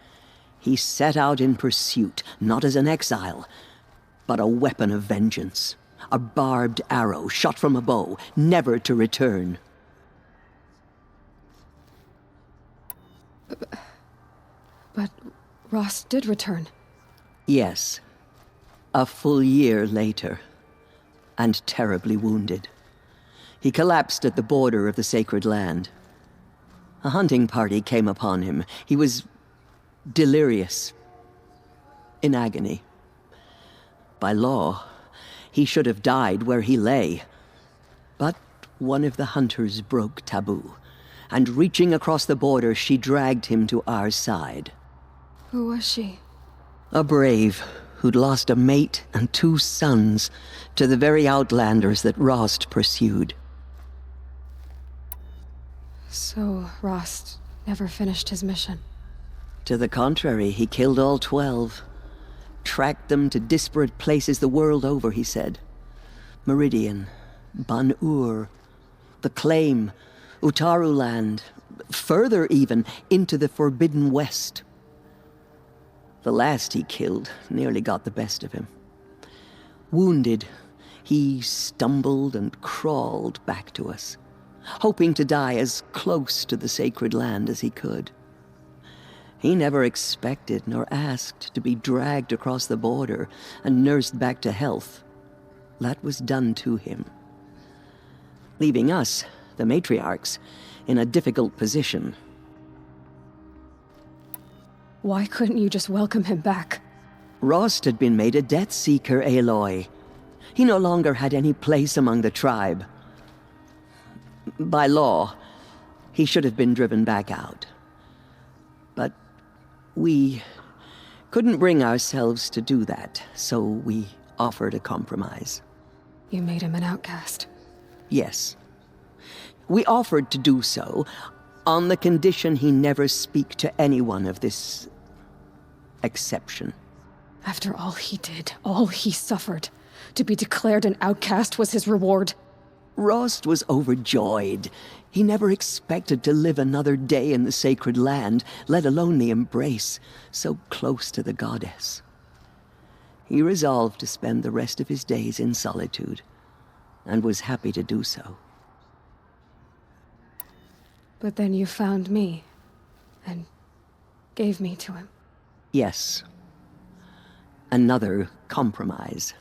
he set out in pursuit, not as an exile, but a weapon of vengeance. A barbed arrow shot from a bow, never to return. But Rost did return. Yes. A full year later, and terribly wounded. He collapsed at the border of the sacred land. A hunting party came upon him. He was delirious, in agony. By law, he should have died where he lay. But one of the hunters broke taboo, and reaching across the border, she dragged him to our side. Who was she? A brave who'd lost a mate and 2 sons to the very Outlanders that Rost pursued. So Rost never finished his mission? To the contrary, he killed all 12. Tracked them to disparate places the world over, he said. Meridian, Ban-Ur, the Claim, Utaru Land, further even, into the Forbidden West. The last he killed nearly got the best of him. Wounded, he stumbled and crawled back to us, hoping to die as close to the sacred land as he could. He never expected nor asked to be dragged across the border and nursed back to health. That was done to him, leaving us, the matriarchs, in a difficult position. Why couldn't you just welcome him back? Rost had been made a Death Seeker, Aloy. He no longer had any place among the tribe. By law, he should have been driven back out. But we couldn't bring ourselves to do that, so we offered a compromise. You made him an outcast? Yes. We offered to do so on the condition he never speak to anyone of this exception. After all he did, all he suffered, to be declared an outcast was his reward? Rost was overjoyed. He never expected to live another day in the sacred land, let alone the embrace, so close to the goddess. He resolved to spend the rest of his days in solitude, and was happy to do so. But then you found me, and gave me to him. Yes. Another compromise.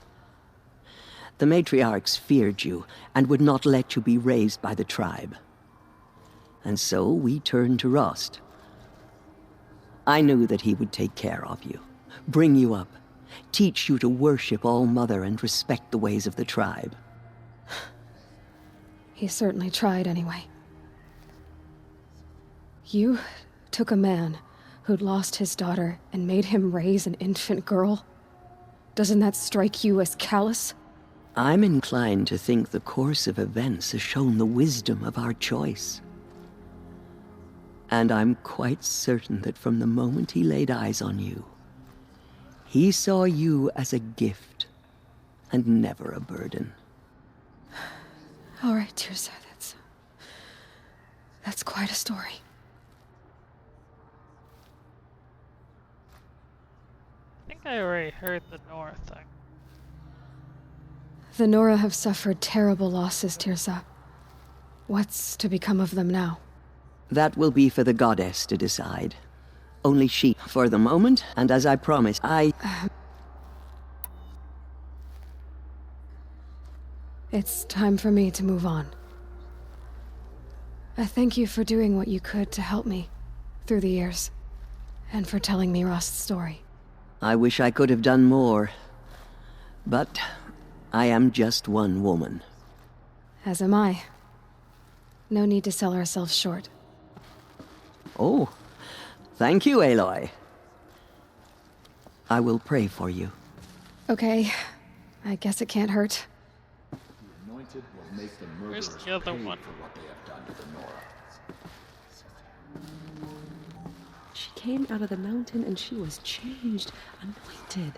The matriarchs feared you, and would not let you be raised by the tribe. And so we turned to Rost. I knew that he would take care of you, bring you up, teach you to worship All-Mother and respect the ways of the tribe. He certainly tried anyway. You took a man who'd lost his daughter and made him raise an infant girl? Doesn't that strike you as callous? I'm inclined to think the course of events has shown the wisdom of our choice. And I'm quite certain that from the moment he laid eyes on you, he saw you as a gift, and never a burden. All right, Tirsa, that's quite a story. I think I already heard the Nora thing. The Nora have suffered terrible losses, Tirsa. What's to become of them now? That will be for the goddess to decide. Only she, for the moment, and as I promised, It's time for me to move on. I thank you for doing what you could to help me through the years, and for telling me Rost's story. I wish I could have done more. But I am just one woman. As am I. No need to sell ourselves short. Oh, thank you, Aloy. I will pray for you. Okay, I guess it can't hurt. Where's the other one? She came out of the mountain and she was changed, anointed.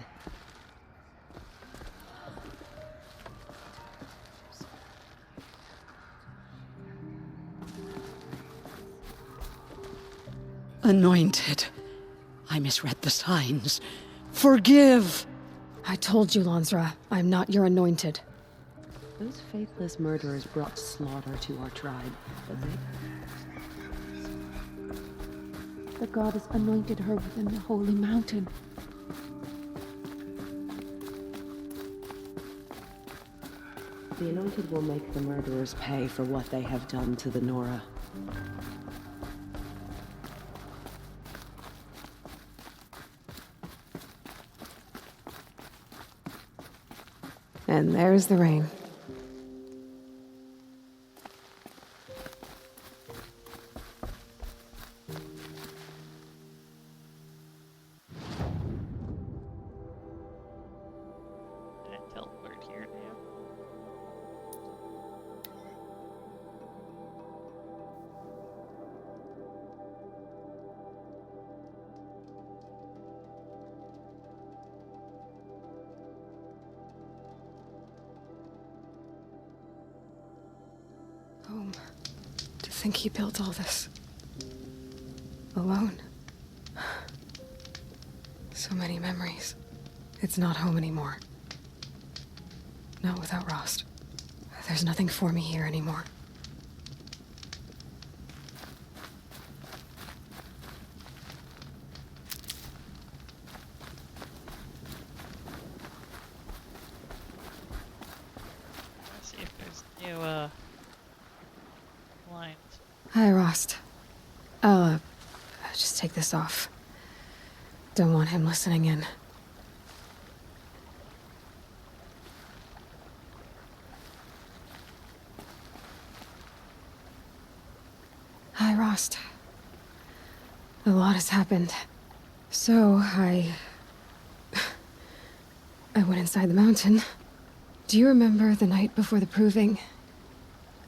Anointed. I misread the signs. Forgive! I told you, Lansra, I'm not your anointed. Those faithless murderers brought slaughter to our tribe, but the goddess anointed her within the holy mountain. The anointed will make the murderers pay for what they have done to the Nora. And there's the rain. Home. To think he built all this. Alone. So many memories. It's not home anymore. Not without Rost. There's nothing for me here anymore. Let's see if there's new, lines. Hi, Rost. I'll, just take this off. Don't want him listening in. Hi, Rost. A lot has happened. So, I went inside the mountain. Do you remember the night before the proving?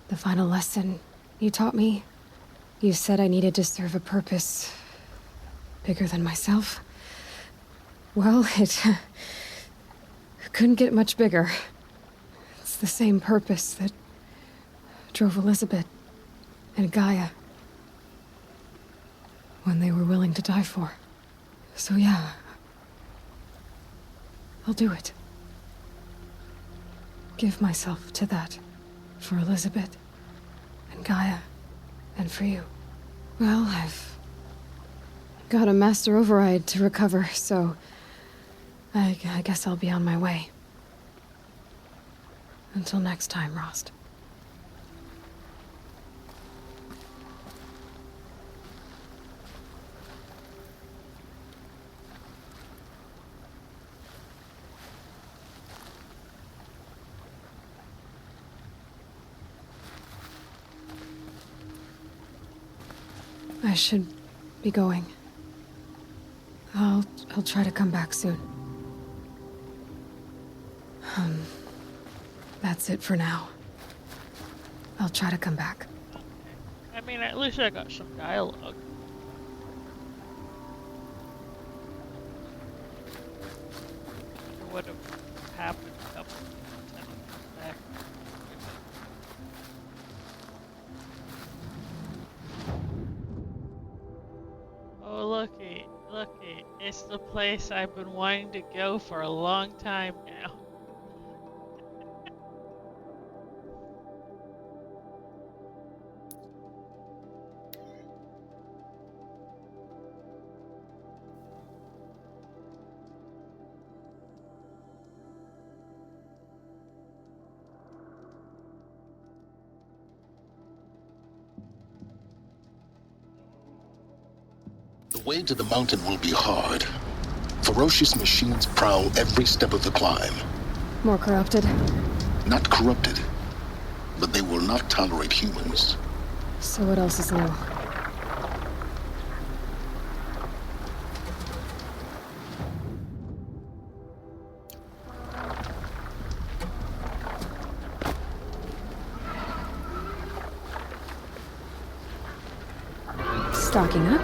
The final lesson you taught me? You said I needed to serve a purpose bigger than myself. Well, it couldn't get much bigger. It's the same purpose that drove Elizabeth and Gaia when they were willing to die for. So yeah, I'll do it. Give myself to that. For Elizabeth and Gaia and for you. Well, I've got a master override to recover, so I guess I'll be on my way. Until next time, Rost. I should be going. I'll try to come back soon. That's it for now. I'll try to come back. I mean, at least I got some dialogue. What would have happened a couple of times back. Oh, looky. It's the place I've been wanting to go for a long time now. The way to the mountain will be hard. Ferocious machines prowl every step of the climb. More corrupted? Not corrupted, but they will not tolerate humans. So what else is new? Stocking up?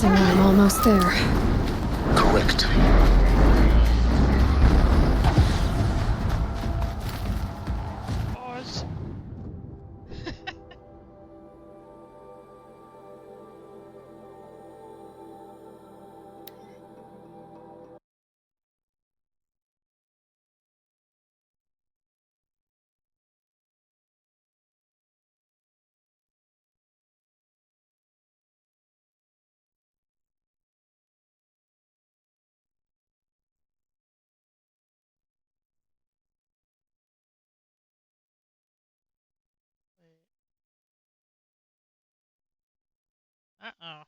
guessing I'm almost there. Correct. Pause. Uh-oh.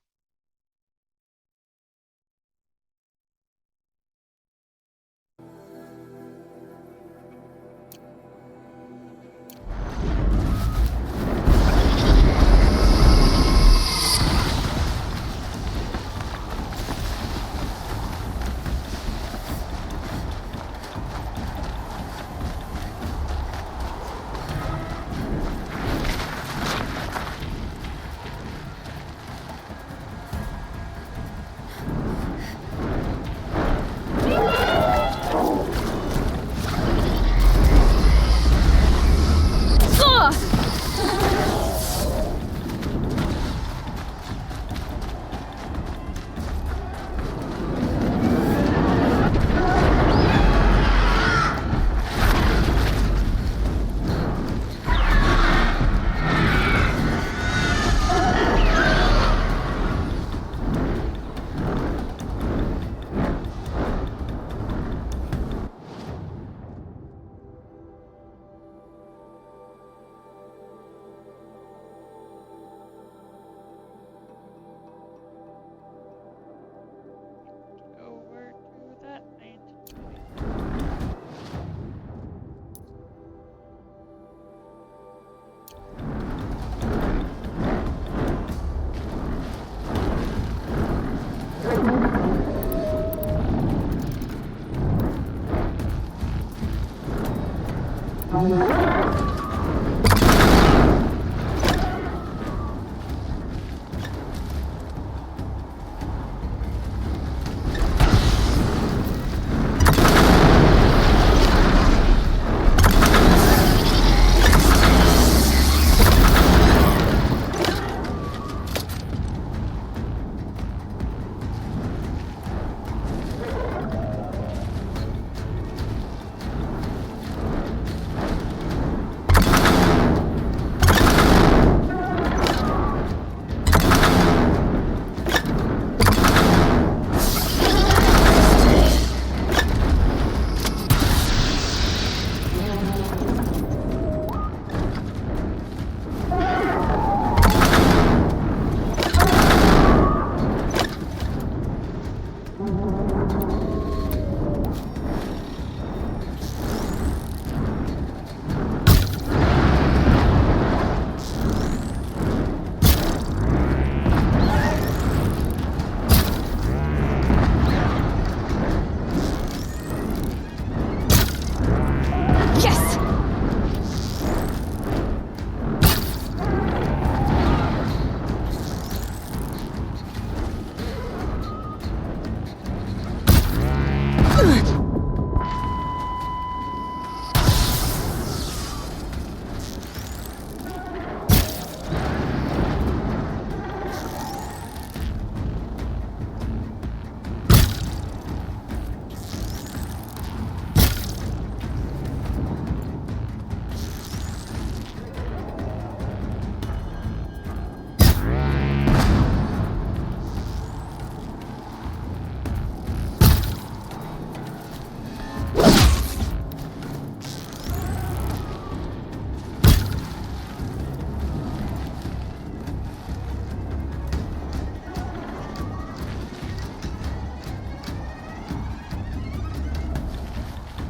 Over to that thing.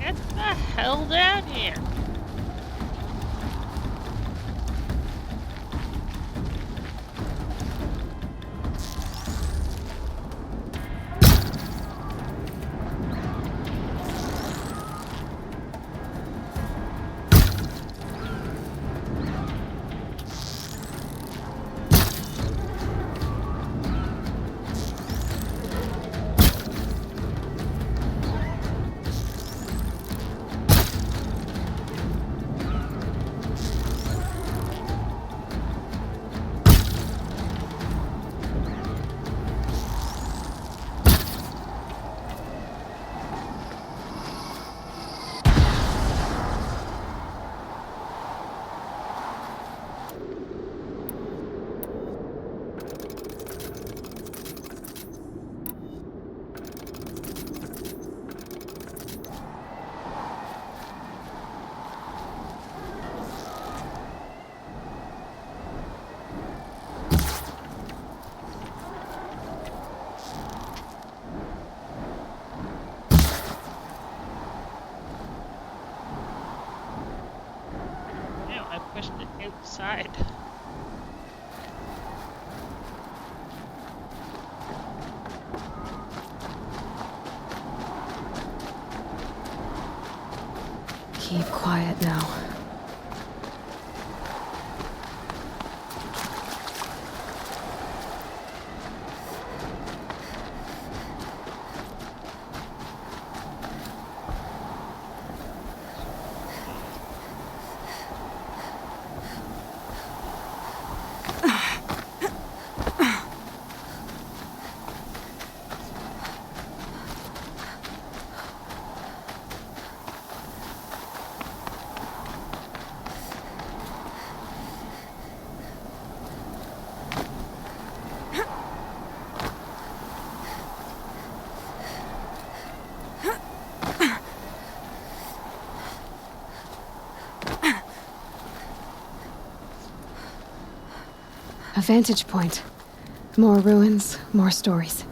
Get the hell down here. outside. Keep quiet now. A vantage point. More ruins, more stories.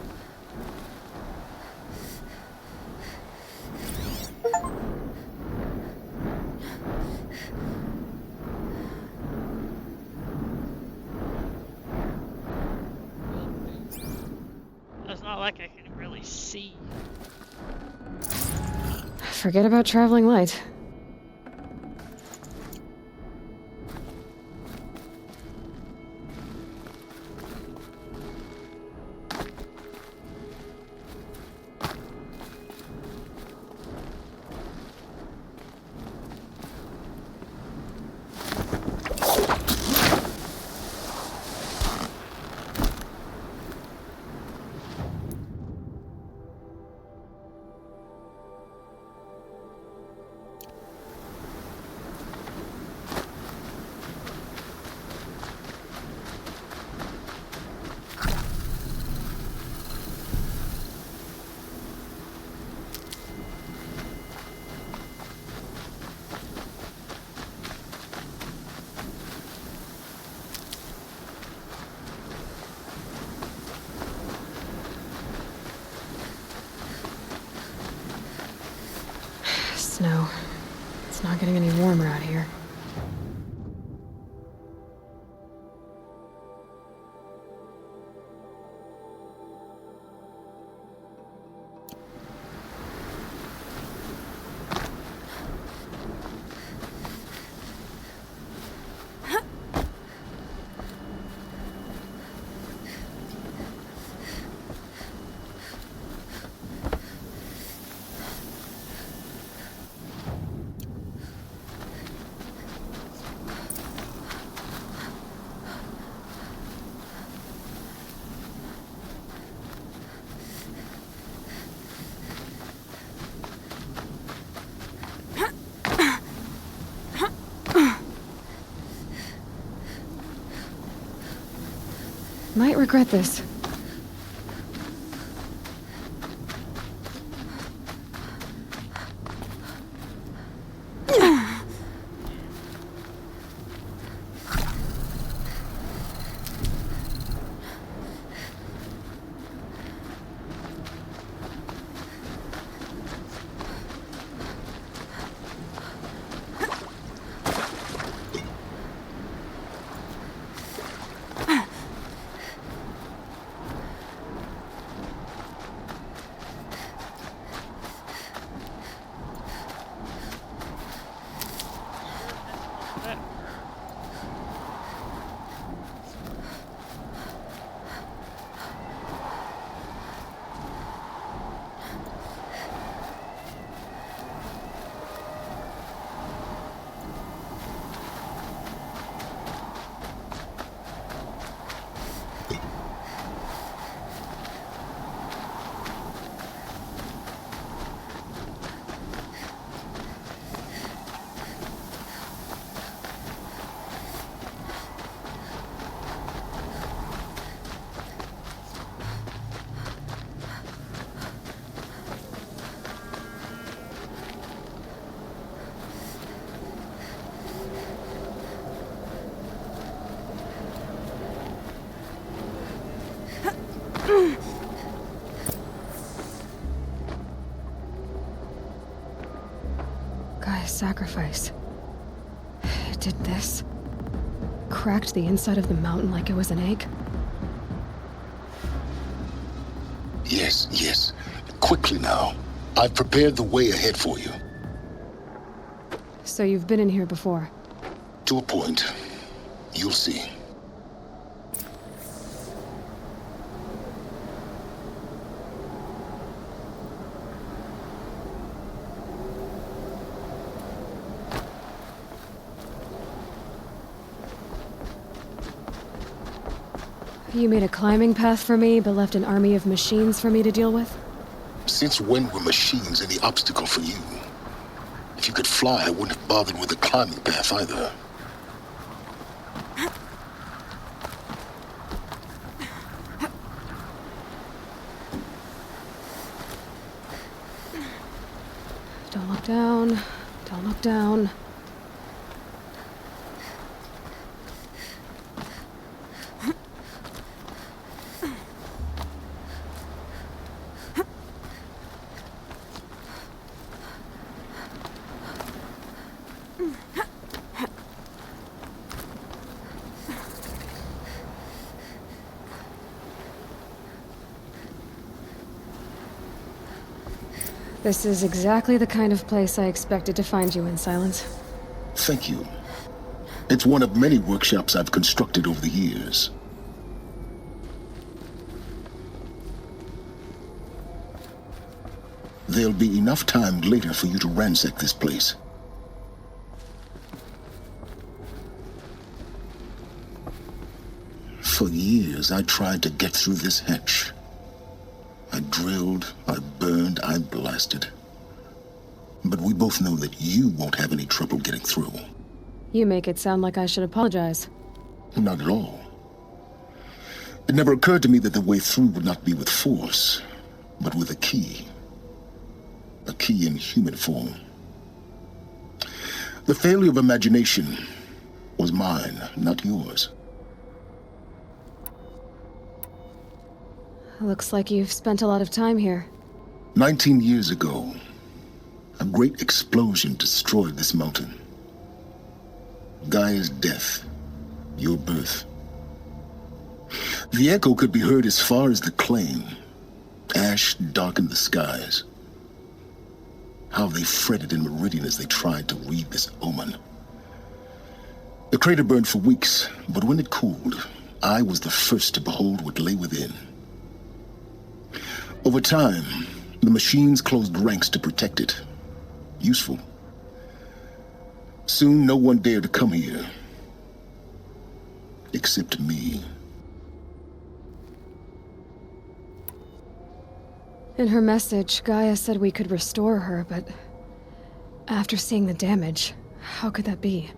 It's not like I can really see. Forget about traveling light. Snow. It's not getting any warmer out here. Might regret this. Gaia's sacrifice. It did this. cracked the inside of the mountain like it was an egg? Yes, yes. Quickly now. I've prepared the way ahead for you. So you've been in here before? To a point. You'll see. You made a climbing path for me, but left an army of machines for me to deal with? Since when were machines any obstacle for you? If you could fly, I wouldn't have bothered with the climbing path either. Don't look down. Don't look down. This is exactly the kind of place I expected to find you in, Silence. Thank you. It's one of many workshops I've constructed over the years. There'll be enough time later for you to ransack this place. For years, I tried to get through this hatch. I drilled, I burned, I blasted. But we both know that you won't have any trouble getting through. You make it sound like I should apologize. Not at all. It never occurred to me that the way through would not be with force, but with a key. A key in human form. The failure of imagination was mine, not yours. Looks like you've spent a lot of time here. 19 years ago, a great explosion destroyed this mountain. Gaia's death, your birth. The echo could be heard as far as the claim. Ash darkened the skies. How they fretted in Meridian as they tried to read this omen. The crater burned for weeks, but when it cooled, I was the first to behold what lay within. Over time, the machines closed ranks to protect it. Useful. Soon, no one dared to come here. Except me. In her message, Gaia said we could restore her, but after seeing the damage, how could that be?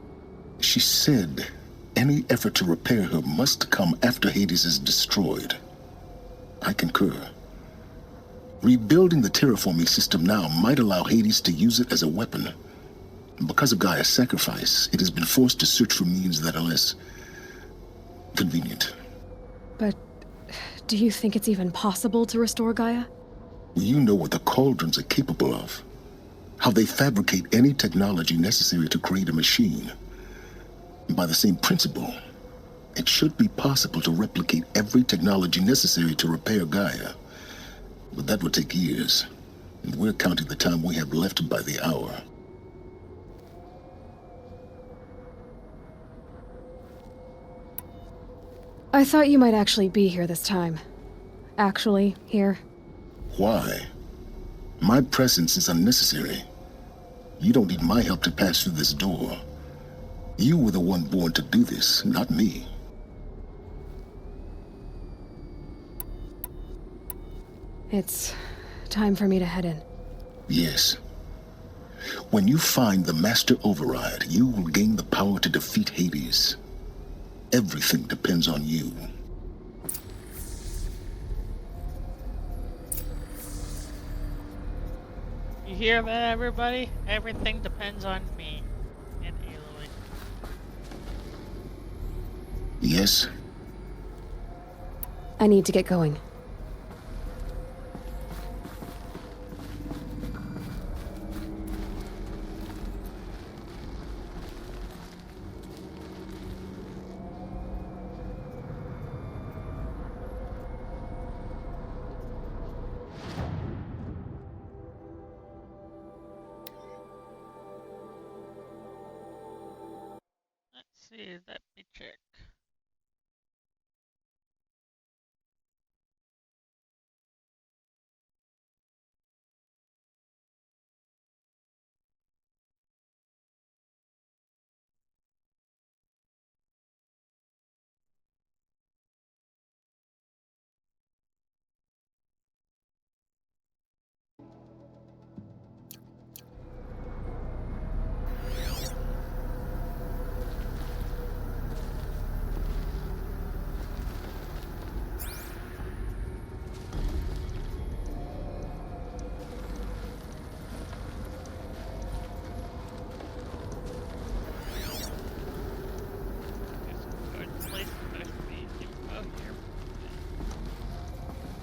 She said any effort to repair her must come after Hades is destroyed. I concur. Rebuilding the terraforming system now might allow Hades to use it as a weapon. Because of Gaia's sacrifice, it has been forced to search for means that are less convenient. But do you think it's even possible to restore Gaia? You know what the Cauldrons are capable of. How they fabricate any technology necessary to create a machine. By the same principle, it should be possible to replicate every technology necessary to repair Gaia. But that would take years, and we're counting the time we have left by the hour. I thought you might actually be here this time. Actually, here. Why? My presence is unnecessary. You don't need my help to pass through this door. You were the one born to do this, not me. It's time for me to head in. Yes. When you find the Master Override, you will gain the power to defeat Hades. Everything depends on you. You hear that, everybody? Everything depends on me and Aloy. Yes? I need to get going. see, let me check.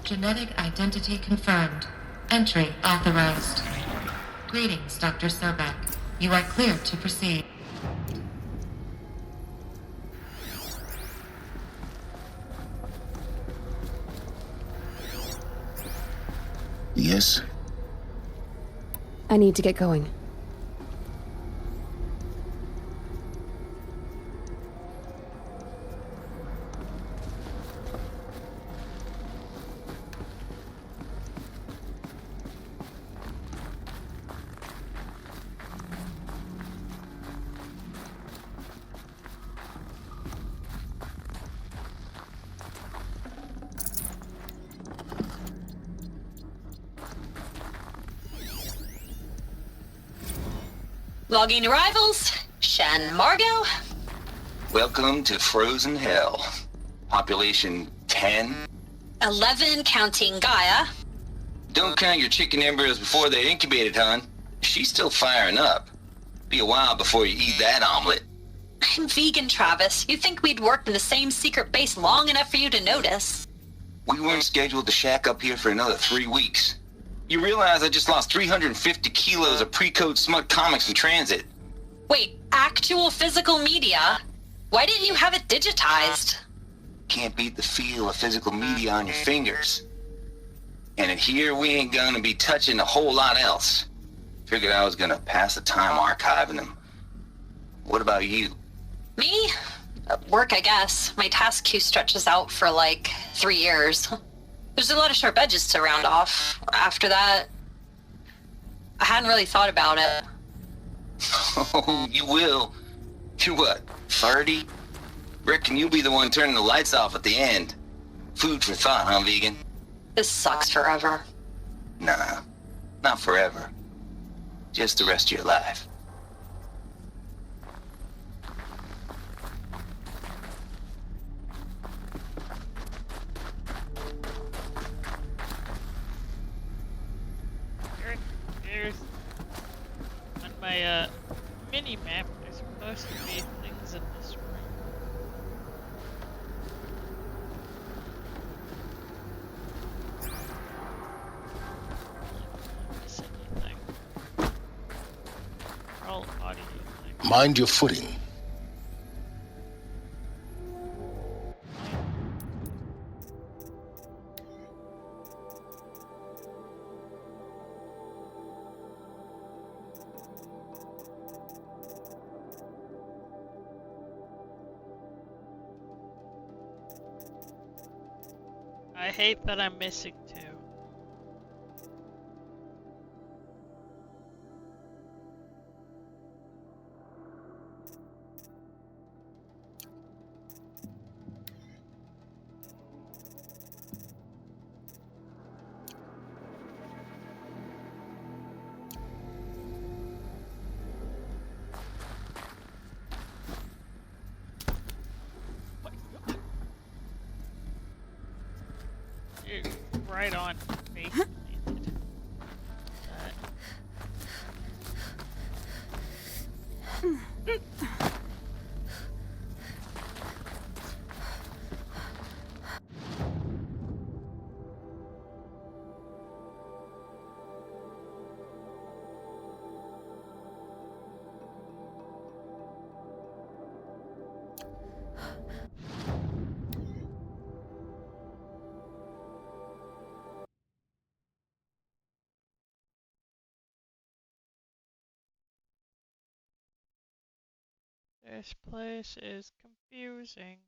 Genetic identity confirmed. Entry authorized. Greetings, Dr. Sobek. You are clear to proceed. Yes? I need to get going. Logging arrivals. Shan Margot. Welcome to Frozen Hell. Population 10. 11 counting Gaia. Don't count your chicken embryos before they're incubated, hon. She's still firing up. Be a while before you eat that omelet. I'm vegan, Travis. You'd think we'd worked in the same secret base long enough for you to notice. We weren't scheduled to shack up here for another 3 weeks. You realize I just lost 350 kilos of pre-code smut comics in transit. Wait, actual physical media? Why didn't you have it digitized? Can't beat the feel of physical media on your fingers. And in here, we ain't gonna be touching a whole lot else. Figured I was gonna pass the time archiving them. What about you? Me? Work, I guess. My task queue stretches out for like 3 years. There's a lot of sharp edges to round off. After that, I hadn't really thought about it. Oh, you will. You're what, 30? Reckon you'll be the one turning the lights off at the end. Food for thought, huh, vegan? This sucks forever. Nah, not forever. Just the rest of your life. There's on my mini map. There's supposed to be things in this room. Miss anything? All audio things. Mind your footing. I hate that I'm missing two. Dude, right on face planted. This place is confusing.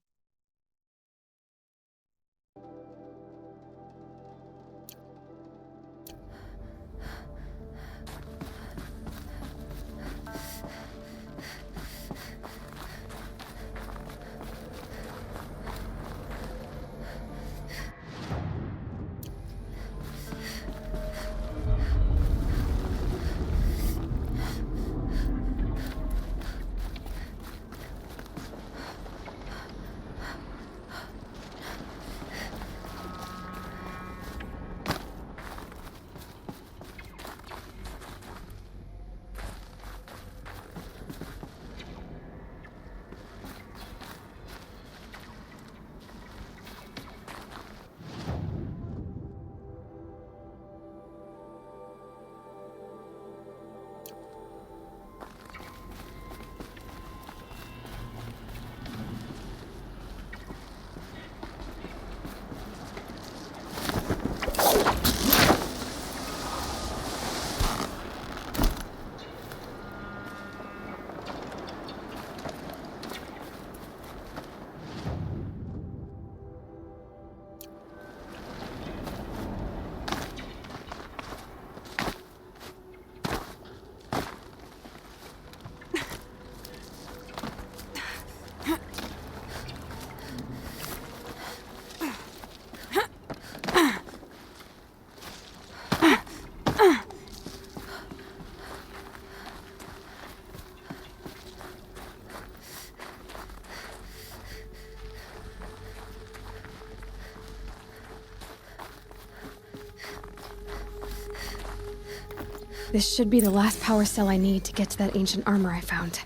This should be the last power cell I need to get to that ancient armor I found.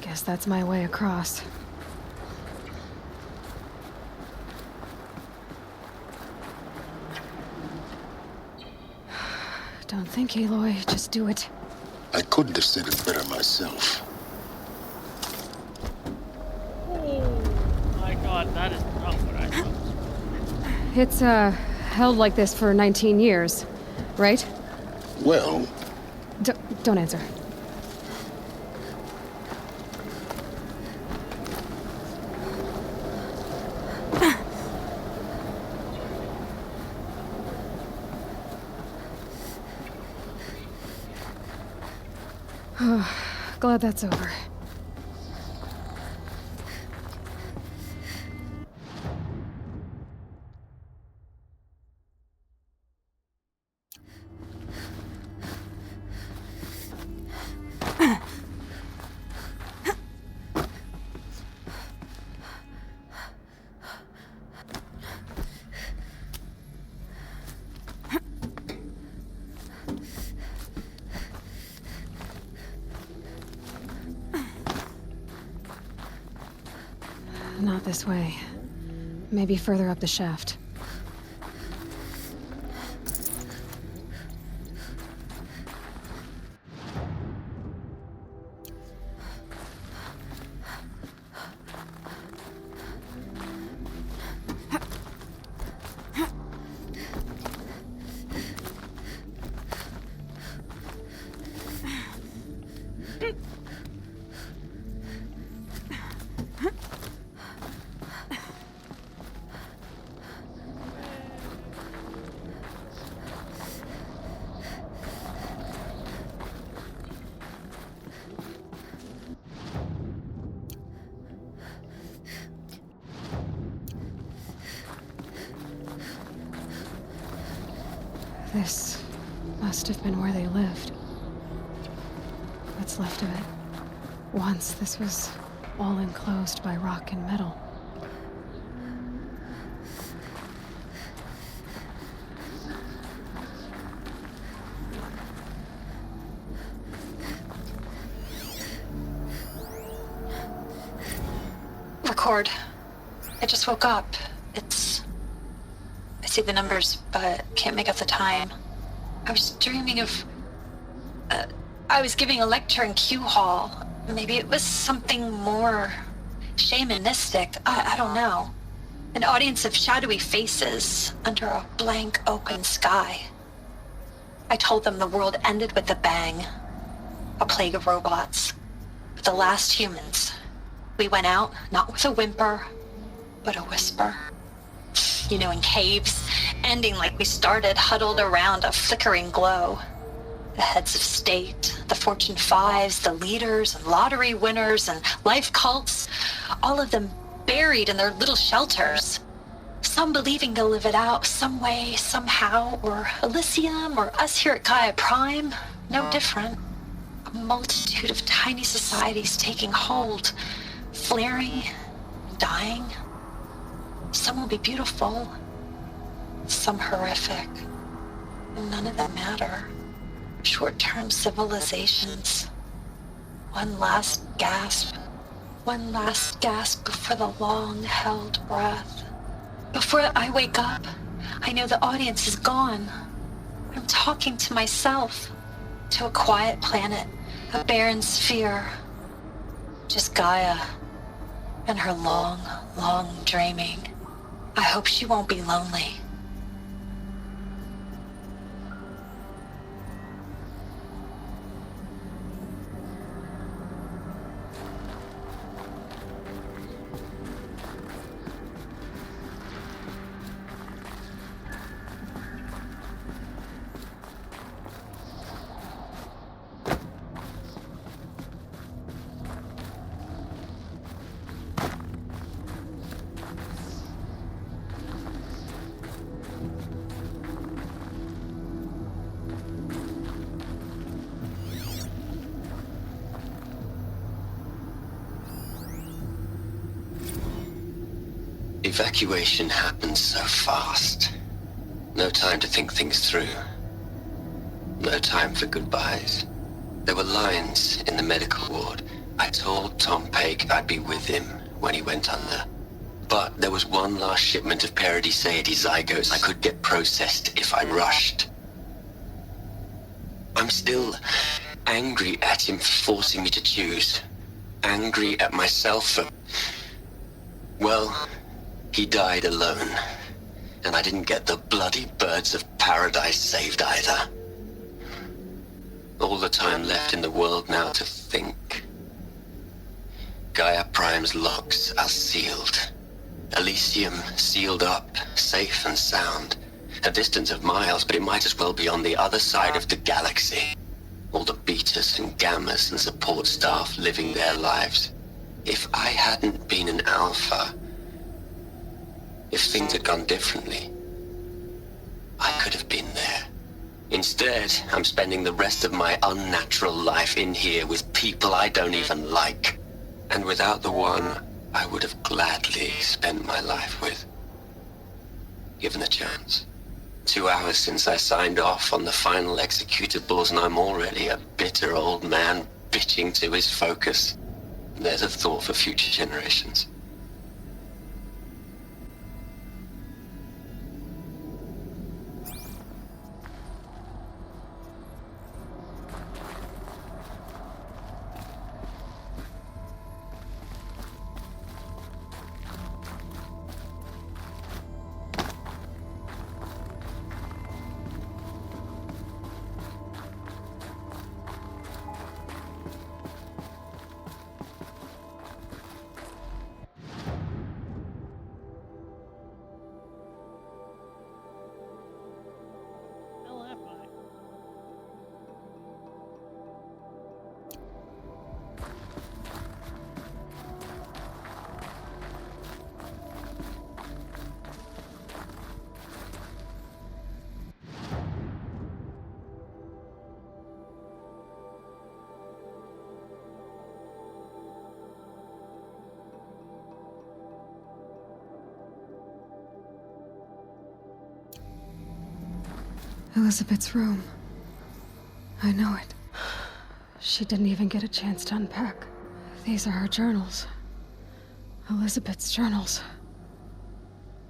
Guess that's my way across. Don't think, Aloy. Just do it. I couldn't have said it better myself. Oh my god, that is not what I thought. It's, held like this for 19 years, right? Well... Don't answer. Glad that's over. Not this way. Maybe further up the shaft. This must have been where they lived. What's left of it. Once this was all enclosed by rock and metal. Cord. I just woke up. I see the numbers, but can't make out the time. I was dreaming of... I was giving a lecture in Q Hall. Maybe it was something more shamanistic. I don't know. An audience of shadowy faces under a blank open sky. I told them the world ended with a bang. A plague of robots. But the last humans. We went out, not with a whimper, but a whisper. You know, in caves, ending like we started, huddled around a flickering glow. The heads of state, the Fortune 5s, the leaders and lottery winners and life cults, all of them buried in their little shelters. Some believing they'll live it out some way, somehow, or Elysium, or us here at Gaia Prime, no different. A multitude of tiny societies taking hold, flaring, dying. Some will be beautiful, some horrific, and none of them matter. Short-term civilizations. One last gasp before the long-held breath. Before I wake up, I know the audience is gone. I'm talking to myself, to a quiet planet, a barren sphere. Just Gaia and her long, long dreaming. I hope she won't be lonely. Evacuation happened so fast. No time to think things through. No time for goodbyes. There were lines in the medical ward. I told Tom Paik I'd be with him when he went under. But there was one last shipment of Paradiseidae zygotes I could get processed if I rushed. I'm still angry at him for forcing me to choose. Angry at myself for... Well, he died alone. And I didn't get the bloody birds of paradise saved either. All the time left in the world now to think. Gaia Prime's locks are sealed. Elysium sealed up, safe and sound. A distance of miles, but it might as well be on the other side of the galaxy. All the betas and gammas and support staff living their lives. If I hadn't been an alpha, if things had gone differently, I could have been there. Instead, I'm spending the rest of my unnatural life in here with people I don't even like. And without the one I would have gladly spent my life with. Given the chance. 2 hours since I signed off on the final executables and I'm already a bitter old man bitching to his focus. There's a thought for future generations. Elizabeth's room. I know it. She didn't even get a chance to unpack. These are her journals. Elizabeth's journals.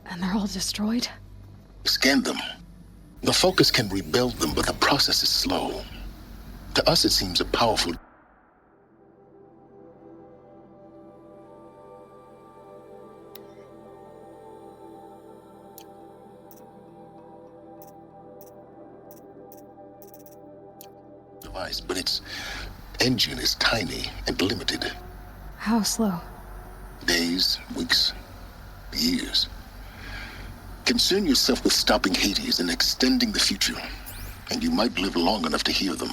And they're all destroyed? Scan them. The Focus can rebuild them, but the process is slow. To us, it seems a powerful... device, but its engine is tiny and limited. How slow? Days, weeks, years. Concern yourself with stopping Hades and extending the future, and you might live long enough to hear them.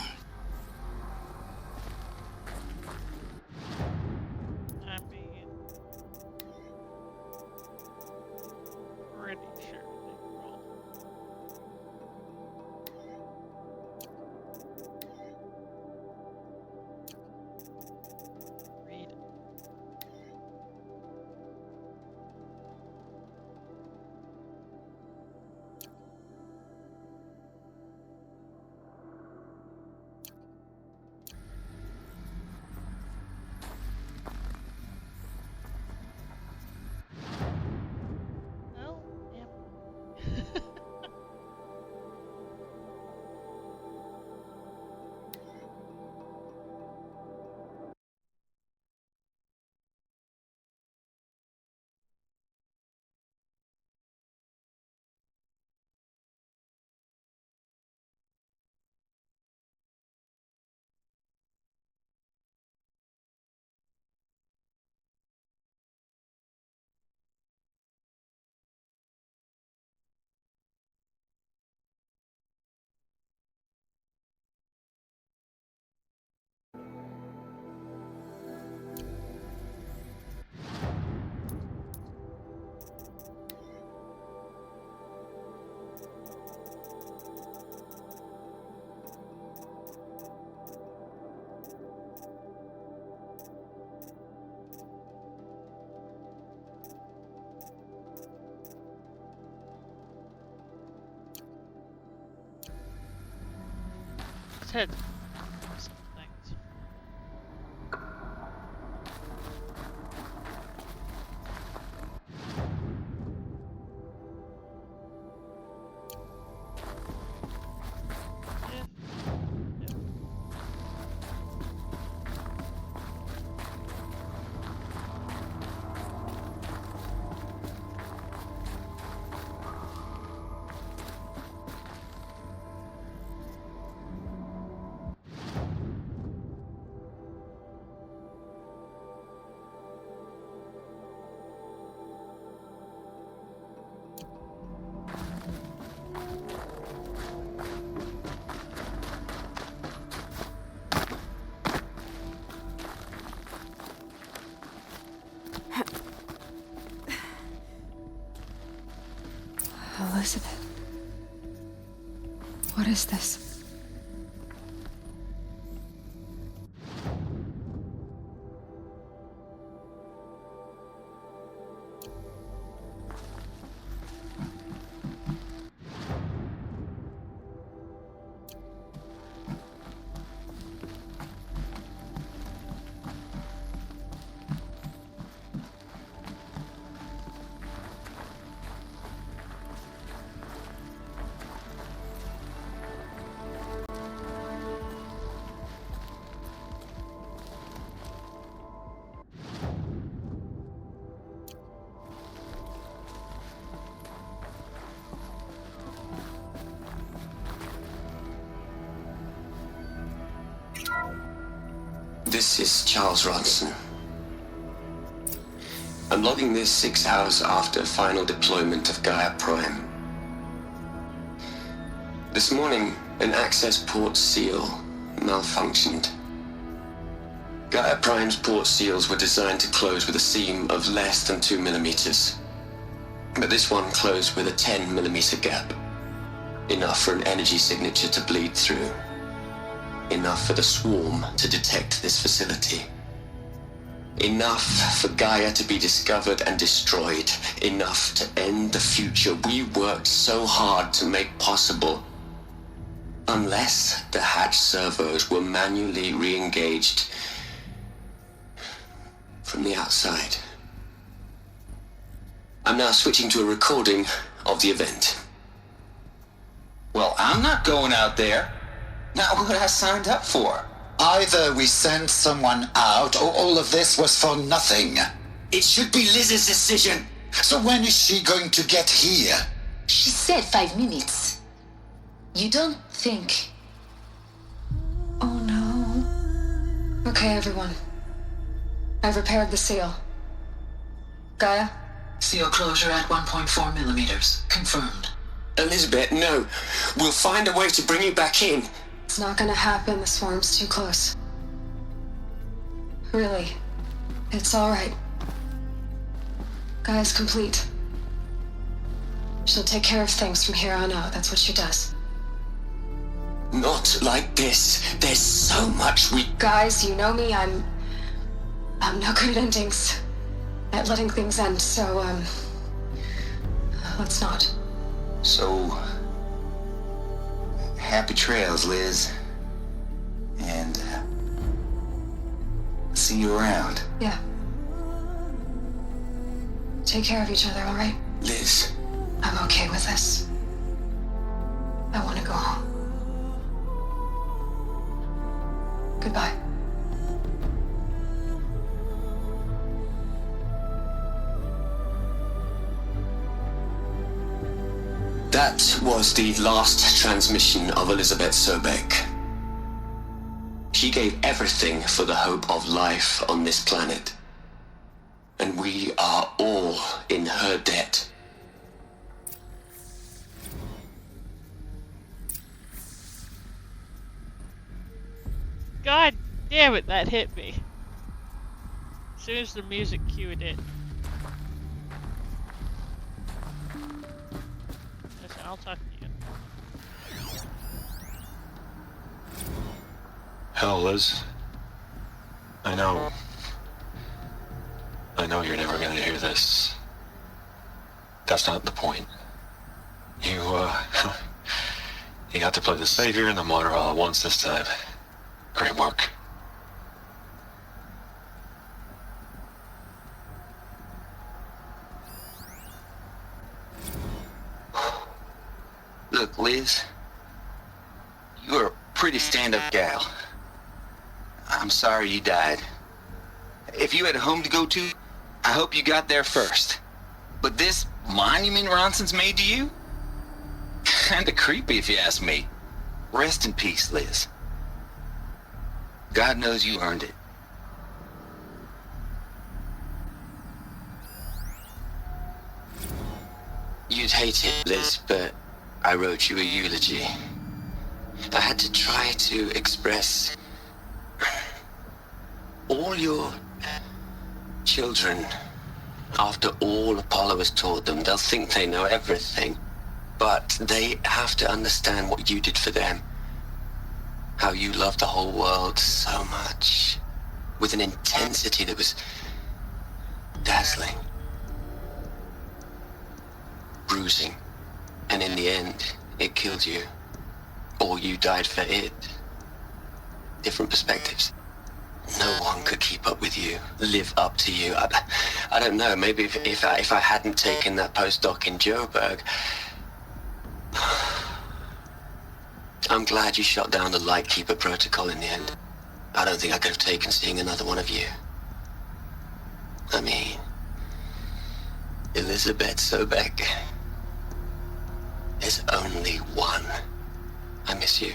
Head. Elizabeth. What is this? This is Charles Ronson. I'm logging this 6 hours after final deployment of Gaia Prime. This morning, an access port seal malfunctioned. Gaia Prime's port seals were designed to close with a seam of less than 2 millimeters. But this one closed with a 10 millimeter gap. Enough for an energy signature to bleed through. Enough for the swarm to detect this facility. Enough for Gaia to be discovered and destroyed. Enough to end the future we worked so hard to make possible. Unless the hatch servos were manually re-engaged from the outside. I'm now switching to a recording of the event. Well, I'm not going out there. Not what I signed up for. Either we send someone out, or all of this was for nothing. It should be Liz's decision. So when is she going to get here? She said 5 minutes. You don't think... Oh no. Okay, everyone. I've repaired the seal. Gaia? Seal closure at 1.4 millimeters. Confirmed. Elizabeth, no. We'll find a way to bring you back in. It's not gonna happen. The swarm's too close. Really. It's alright. Gaia's complete. She'll take care of things from here on out. That's what she does. Not like this. There's so much we... Guys, you know me. I'm no good at endings. At letting things end, so, let's not. So... happy trails, Liz. And... see you around. Yeah. Take care of each other, alright? Liz. I'm okay with this. I want to go home. Goodbye. That was the last transmission of Elizabeth Sobek. She gave everything for the hope of life on this planet. And we are all in her debt. God damn it, that hit me. As soon as the music cued in. Listen, I'll talk to you. Hell, Liz. I know you're never gonna hear this. That's not the point. You got to play the savior and the martyr all at once this time. Great work. Look, Liz. You're a pretty stand-up gal. I'm sorry you died. If you had a home to go to, I hope you got there first. But this monument Ronson's made to you? Kinda creepy if you ask me. Rest in peace, Liz. God knows you earned it. You'd hate it, Liz, but I wrote you a eulogy. I had to try to express all your children. After all Apollo has taught them, they'll think they know everything. But they have to understand what you did for them. How you loved the whole world so much. With an intensity that was dazzling. Bruising. And in the end, it killed you. Or you died for it. Different perspectives. No one could keep up with you, live up to you. I don't know, maybe if I hadn't taken that postdoc in Joburg. I'm glad you shot down the Lightkeeper protocol in the end. I don't think I could have taken seeing another one of you. I mean, Elizabeth Sobek. There's only one. I miss you.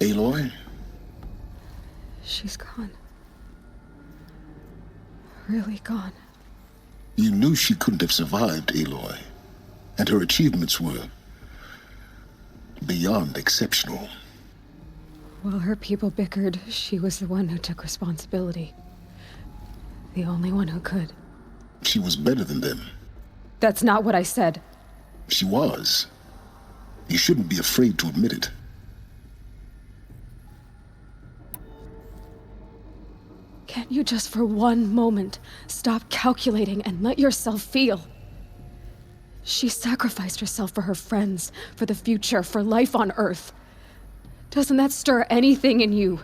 Aloy? She's gone. Really gone. You knew she couldn't have survived, Aloy. And her achievements were Beyond exceptional. While her people bickered, she was the one who took responsibility. The only one who could. She was better than them. That's not what I said. She was. You shouldn't be afraid to admit it. Can't you just for one moment stop calculating and let yourself feel? She sacrificed herself for her friends, for the future, for life on Earth. Doesn't that stir anything in you?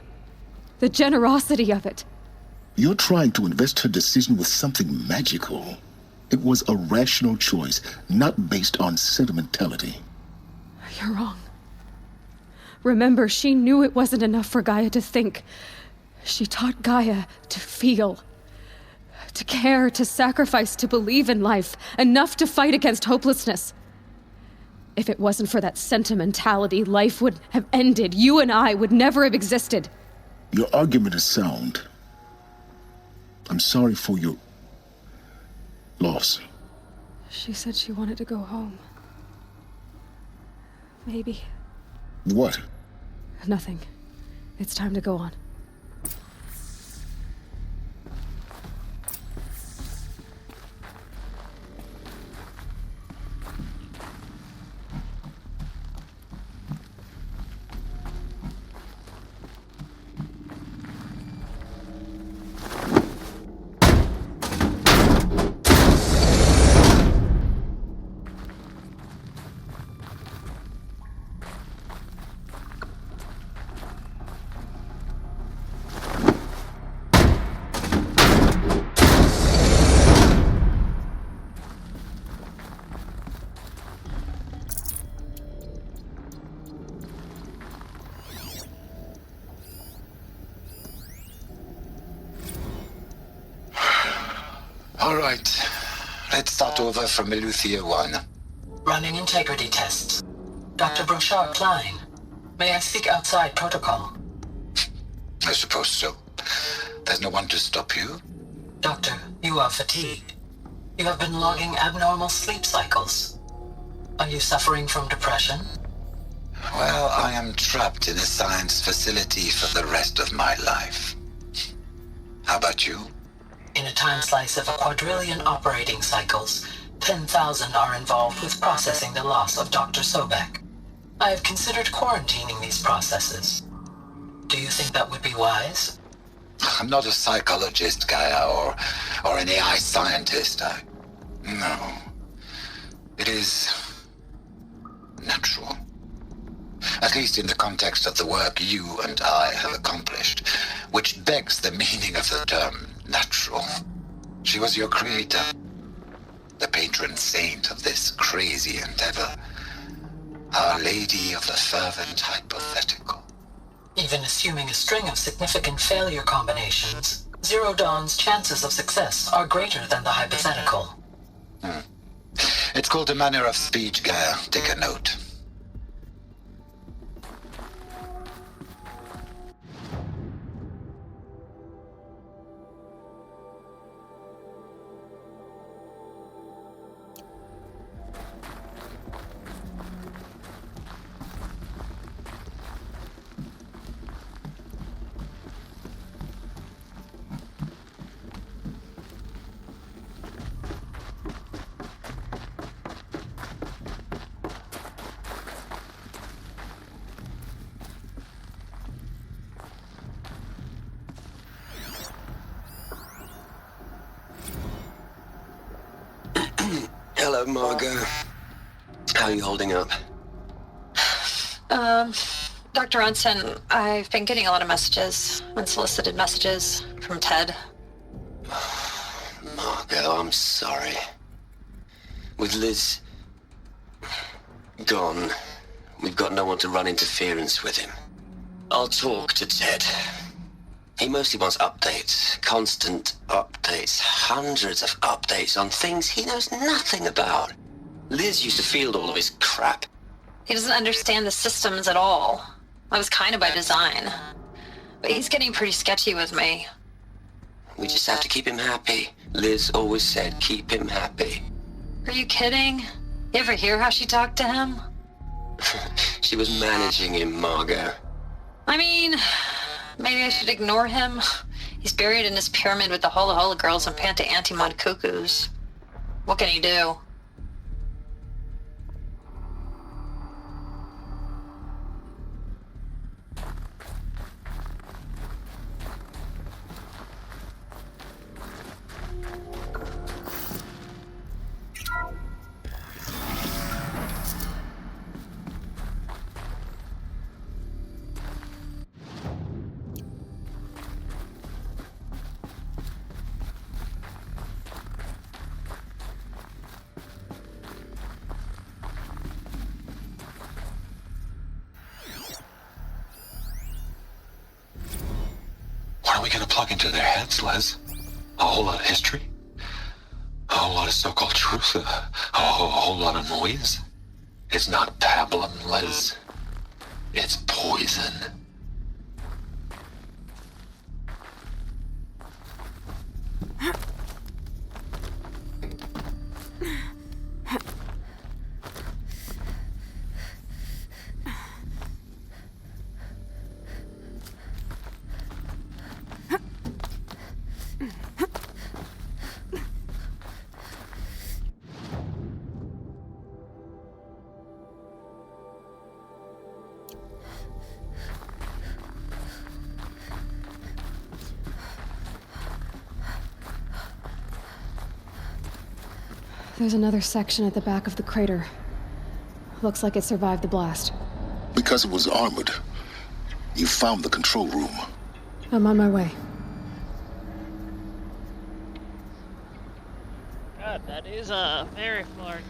The generosity of it. You're trying to invest her decision with something magical. It was a rational choice, not based on sentimentality. You're wrong. Remember, she knew it wasn't enough for Gaia to think. She taught Gaia to feel. To care, to sacrifice, to believe in life. Enough to fight against hopelessness. If it wasn't for that sentimentality, life would have ended. You and I would never have existed. Your argument is sound. I'm sorry for your loss. She said she wanted to go home. Maybe. What? Nothing. It's time to go on. All right. Let's start over from Eleuthia 1. Running integrity tests. Dr. Brochard Klein. May I speak outside protocol? I suppose so. There's no one to stop you. Doctor, you are fatigued. You have been logging abnormal sleep cycles. Are you suffering from depression? Well, I am trapped in a science facility for the rest of my life. How about you? In a time slice of 1,250,000,000 operating cycles, 10,000 are involved with processing the loss of Dr. Sobek. I have considered quarantining these processes. Do you think that would be wise? I'm not a psychologist, Gaia, or an AI scientist. No. It is natural. At least in the context of the work you and I have accomplished, which begs the meaning of the term natural. She was your creator, the patron saint of this crazy endeavor, Our Lady of the Fervent Hypothetical. Even assuming a string of significant failure combinations, Zero Dawn's chances of success are greater than the hypothetical. It's called a manner of speech, Gaia. Take a note. Hello, Margot. How are you holding up? Dr. Ronson, I've been getting a lot of messages, unsolicited messages from Ted. Margot, I'm sorry. With Liz gone, we've got no one to run interference with him. I'll talk to Ted. He mostly wants updates, constant updates, hundreds of updates on things he knows nothing about. Liz used to field all of his crap. He doesn't understand the systems at all. That was kind of by design. But he's getting pretty sketchy with me. We just have to keep him happy. Liz always said, keep him happy. Are you kidding? You ever hear how she talked to him? She was managing him, Margot. I mean, maybe I should ignore him. He's buried in his pyramid with the Hola Hola girls and Panta Antimod cuckoos. What can he do? What are we gonna plug into their heads, Les? A whole lot of history? A whole lot of so-called truth? A whole lot of noise? It's not pablum, Les. It's poison. There's another section at the back of the crater. Looks like it survived the blast. Because it was armored, you found the control room. I'm on my way. God, that is a very far drop.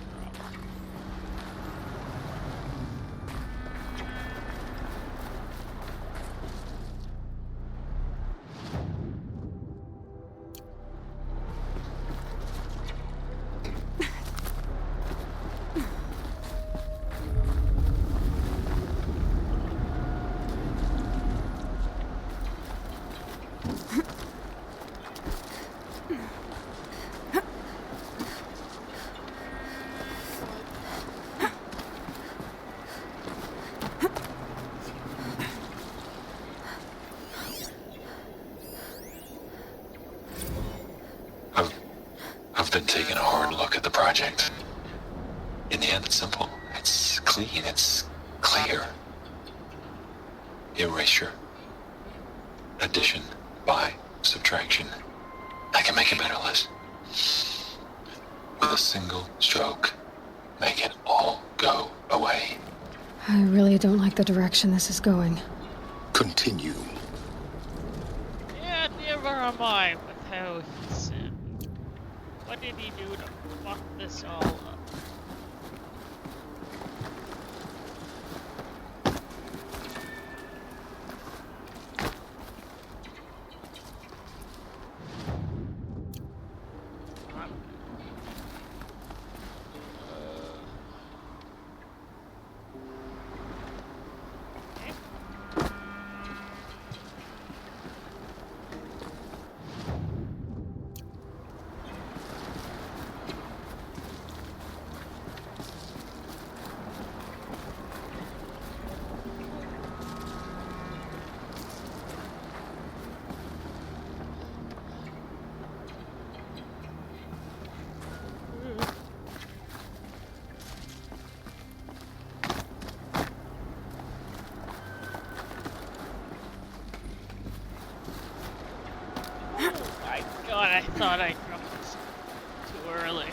I've been taking a hard look at the project. In the end, it's simple. It's clean. It's clear. Erasure. Addition. By subtraction. I can make it better, Liz. With a single stroke, make it all go away. I really don't like the direction this is going. Continue. Yeah, never mind with how he said. What did he do to fuck this all up? God, I thought I dropped this too early.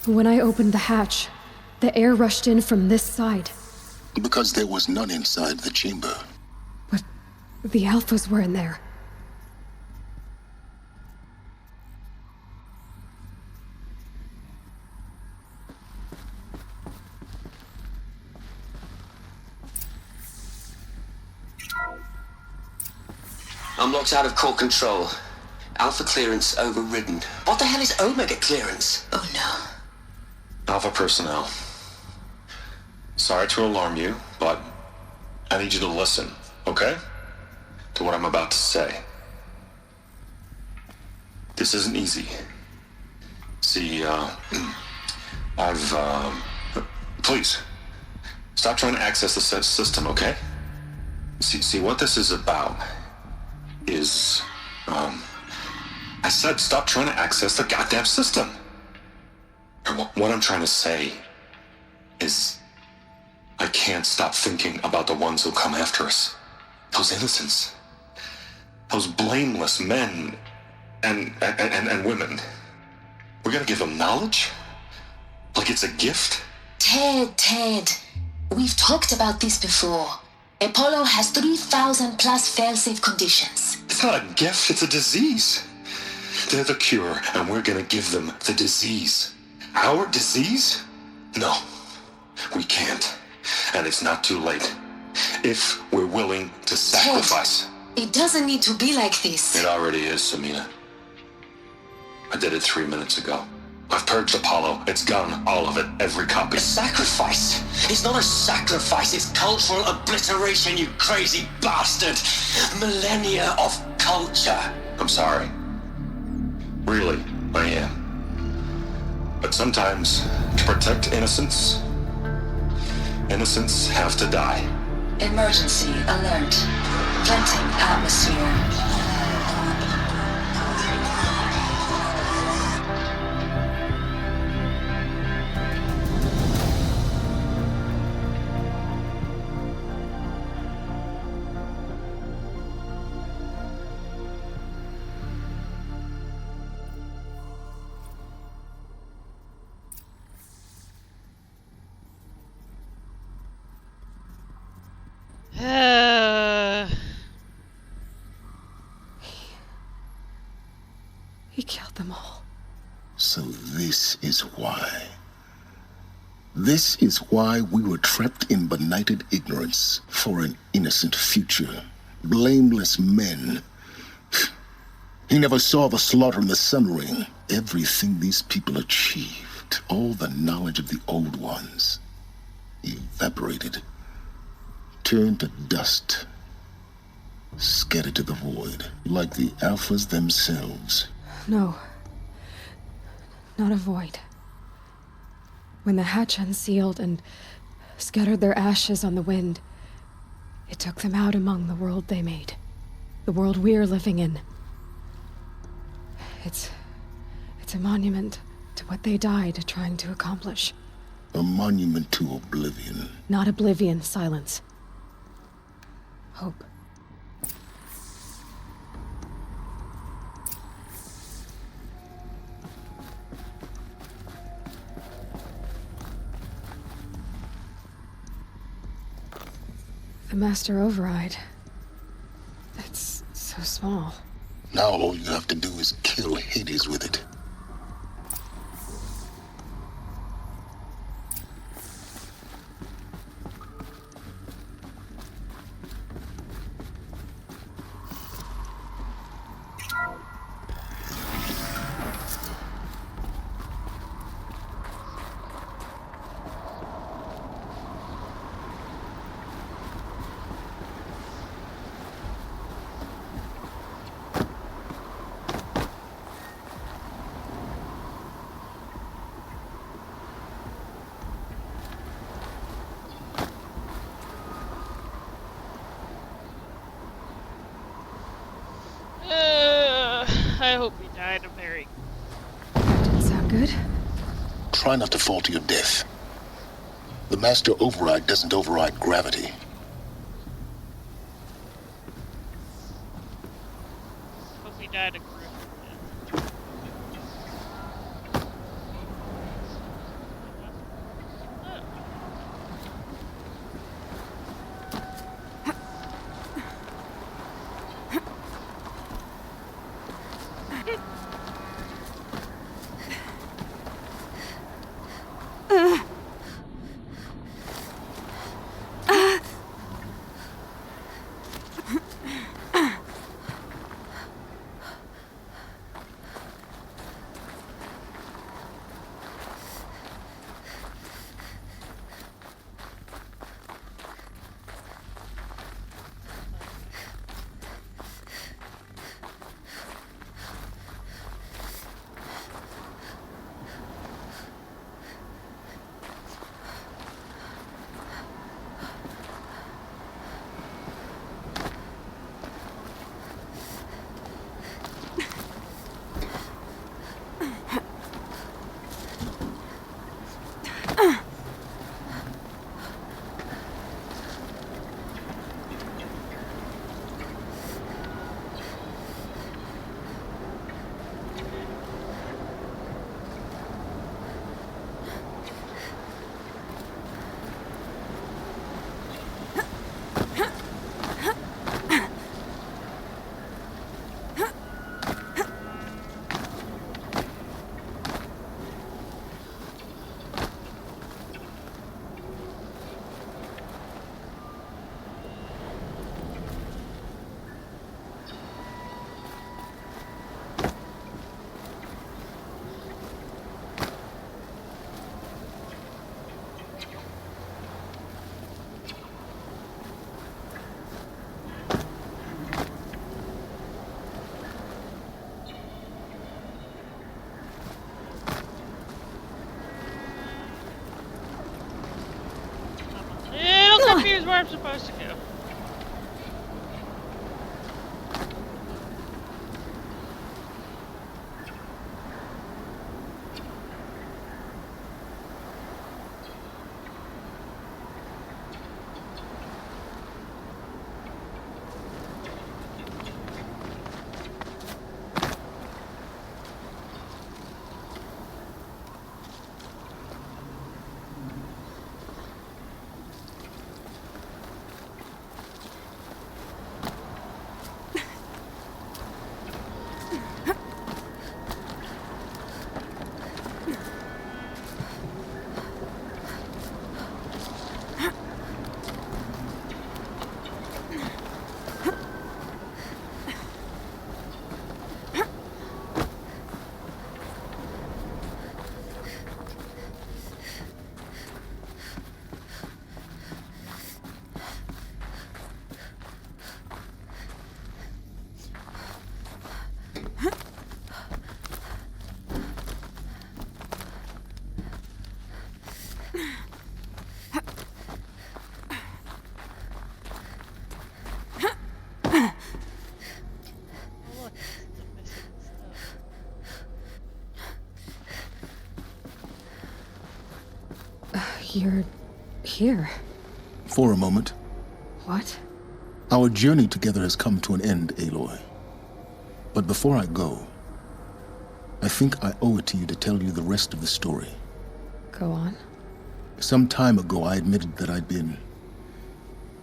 When I opened the hatch, the air rushed in from this side. Because there was none inside the chamber. But the Alphas were in there. I'm locked out of core control. Alpha clearance overridden. What the hell is Omega clearance? Oh no. Alpha personnel. Sorry to alarm you, but I need you to listen, okay? To what I'm about to say. This isn't easy. See, please, stop trying to access the system, okay? See, what this is about is, I said stop trying to access the goddamn system. And what I'm trying to say is I can't stop thinking about the ones who come after us. Those innocents. Those blameless men and women. We're gonna give them knowledge? Like it's a gift? Ted. We've talked about this before. Apollo has 3,000 plus fail-safe conditions. It's not a gift, it's a disease. They're the cure, and we're gonna give them the disease. Our disease? No, we can't. And it's not too late. If we're willing to sacrifice. Ted, it doesn't need to be like this. It already is, Samina. I did it 3 minutes ago. I've purged Apollo. It's gone, all of it, every copy. A sacrifice? It's not a sacrifice, it's cultural obliteration, you crazy bastard! Millennia of culture! I'm sorry. Really, I am. But sometimes, to protect innocence, innocents have to die. Emergency alert. Venting atmosphere. He killed them all. So this is why. This is why we were trapped in benighted ignorance for an innocent future. Blameless men. He never saw the slaughter in the Sun Ring. Everything these people achieved, all the knowledge of the old ones, evaporated, turned to dust, scattered to the void, like the Alphas themselves. No. Not a void. When the hatch unsealed and scattered their ashes on the wind, it took them out among the world they made. The world we're living in. It's a monument to what they died trying to accomplish. A monument to oblivion. Not oblivion, silence. Hope. The Master Override. It's so small. Now all you have to do is kill Hades with it. I hope he died a very... That didn't sound good. Try not to fall to your death. The Master Override doesn't override gravity. Hope he died a gruesome death. where I'm supposed to go. You're here. For a moment. What? Our journey together has come to an end, Aloy. But before I go, I think I owe it to you to tell you the rest of the story. Go on. Some time ago, I admitted that I'd been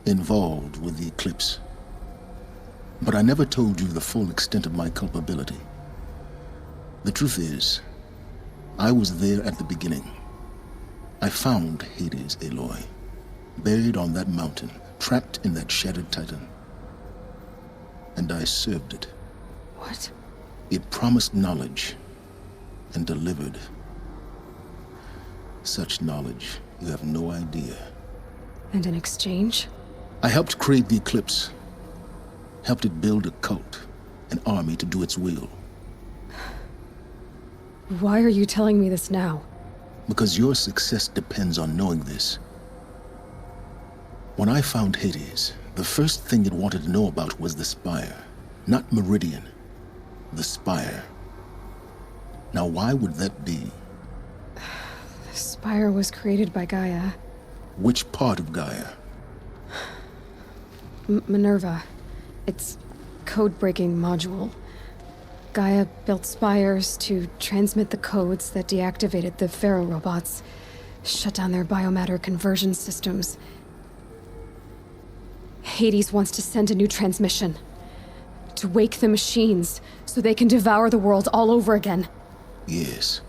involved with the Eclipse. But I never told you the full extent of my culpability. The truth is, I was there at the beginning. I found Hades, Aloy, buried on that mountain, trapped in that shattered titan. And I served it. What? It promised knowledge and delivered. Such knowledge, you have no idea. And in exchange? I helped create the Eclipse. Helped it build a cult, an army to do its will. Why are you telling me this now? Because your success depends on knowing this. When I found Hades, the first thing it wanted to know about was the Spire. Not Meridian. The Spire. Now why would that be? The Spire was created by Gaia. Which part of Gaia? Minerva. Its code-breaking module. Gaia built spires to transmit the codes that deactivated the Pharaoh robots, shut down their biomatter conversion systems. Hades wants to send a new transmission. To wake the machines, so they can devour the world all over again. Yes.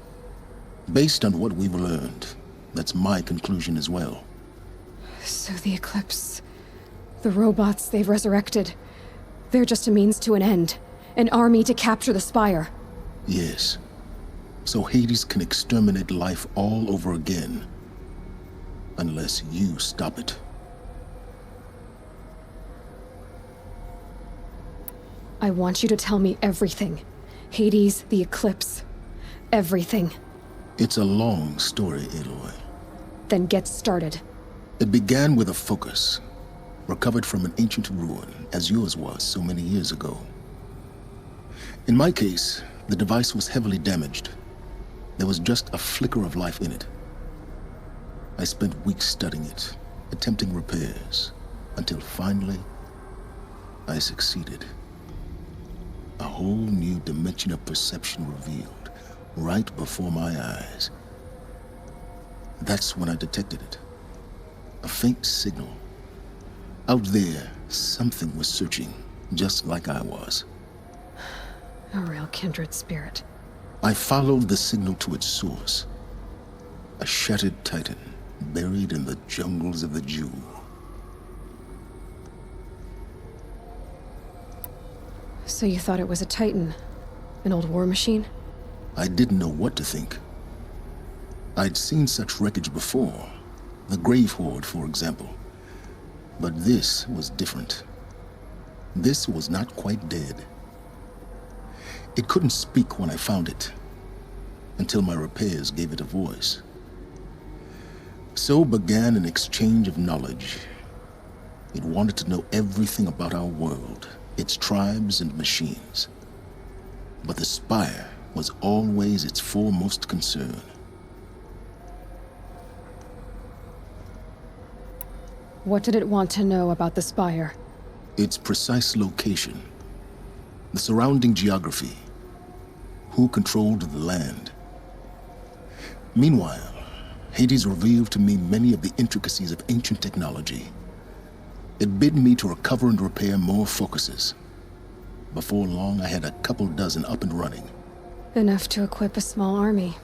Based on what we've learned, that's my conclusion as well. So the Eclipse... the robots they've resurrected... they're just a means to an end. An army to capture the Spire. Yes. So Hades can exterminate life all over again. Unless you stop it. I want you to tell me everything. Hades, the Eclipse. Everything. It's a long story, Aloy. Then get started. It began with a focus. Recovered from an ancient ruin, as yours was so many years ago. In my case, the device was heavily damaged. There was just a flicker of life in it. I spent weeks studying it, attempting repairs, until finally, I succeeded. A whole new dimension of perception revealed, right before my eyes. That's when I detected it. A faint signal. Out there, something was searching, just like I was. A real kindred spirit. I followed the signal to its source. A shattered titan, buried in the jungles of the Jewel. So you thought it was a titan? An old war machine? I didn't know what to think. I'd seen such wreckage before. The Grave Horde, for example. But this was different. This was not quite dead. It couldn't speak when I found it, until my repairs gave it a voice. So began an exchange of knowledge, It wanted to know everything about our world, its tribes and machines. But the Spire was always its foremost concern. What did it want to know about the Spire? Its precise location, the surrounding geography, who controlled the land. Meanwhile, Hades revealed to me many of the intricacies of ancient technology. It bid me to recover and repair more focuses. Before long, I had a couple dozen up and running. Enough to equip a small army.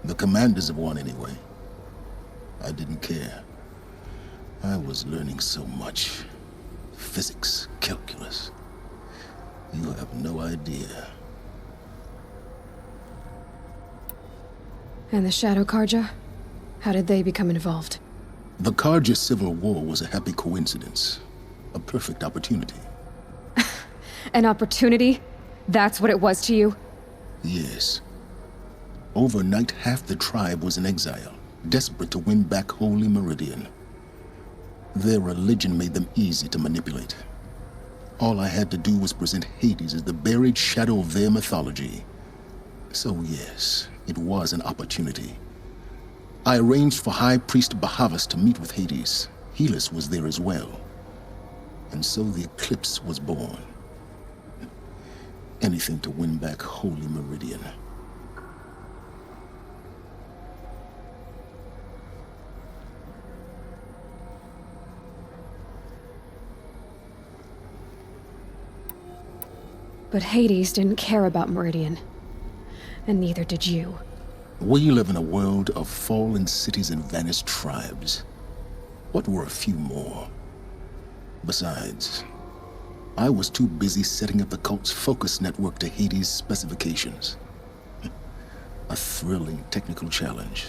The commanders of one, anyway. I didn't care. I was learning so much. Physics, calculus. You have no idea. And the Shadow Carja? How did they become involved? The Carja Civil War was a happy coincidence. A perfect opportunity. An opportunity? That's what it was to you? Yes. Overnight, half the tribe was in exile, desperate to win back Holy Meridian. Their religion made them easy to manipulate. All I had to do was present Hades as the buried shadow of their mythology. So yes, it was an opportunity. I arranged for High Priest Bahavas to meet with Hades. Helis was there as well. And so the Eclipse was born. Anything to win back Holy Meridian. But Hades didn't care about Meridian. And neither did you. We live in a world of fallen cities and vanished tribes. What were a few more? Besides, I was too busy setting up the cult's focus network to Hades' specifications. A thrilling technical challenge,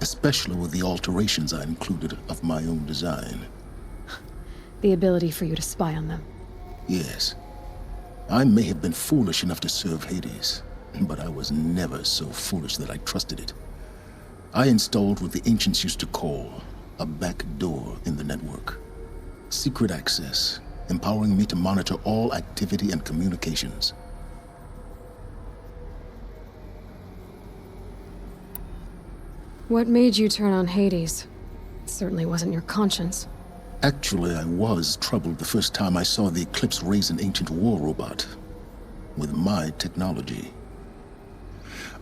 especially with the alterations I included of my own design. The ability for you to spy on them. Yes. I may have been foolish enough to serve Hades, but I was never so foolish that I trusted it. I installed what the ancients used to call a back door in the network. Secret access, empowering me to monitor all activity and communications. What made you turn on Hades? It certainly wasn't your conscience. Actually, I was troubled the first time I saw the Eclipse raise an ancient war robot. With my technology.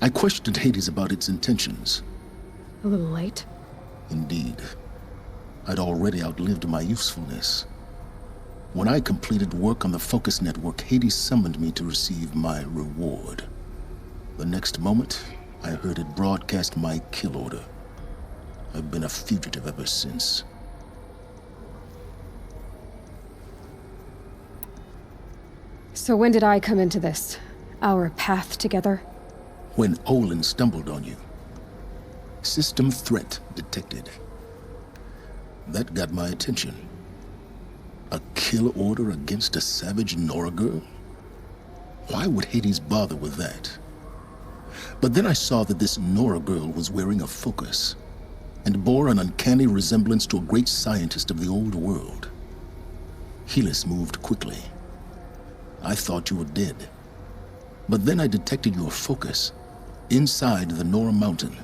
I questioned Hades about its intentions. A little late? Indeed. I'd already outlived my usefulness. When I completed work on the Focus Network, Hades summoned me to receive my reward. The next moment, I heard it broadcast my kill order. I've been a fugitive ever since. So when did I come into this? Our path together? When Olin stumbled on you. System threat detected. That got my attention. A kill order against a savage Nora girl? Why would Hades bother with that? But then I saw that this Nora girl was wearing a focus, and bore an uncanny resemblance to a great scientist of the old world. Helis moved quickly. I thought you were dead. But then I detected your focus, inside the Nora Mountain.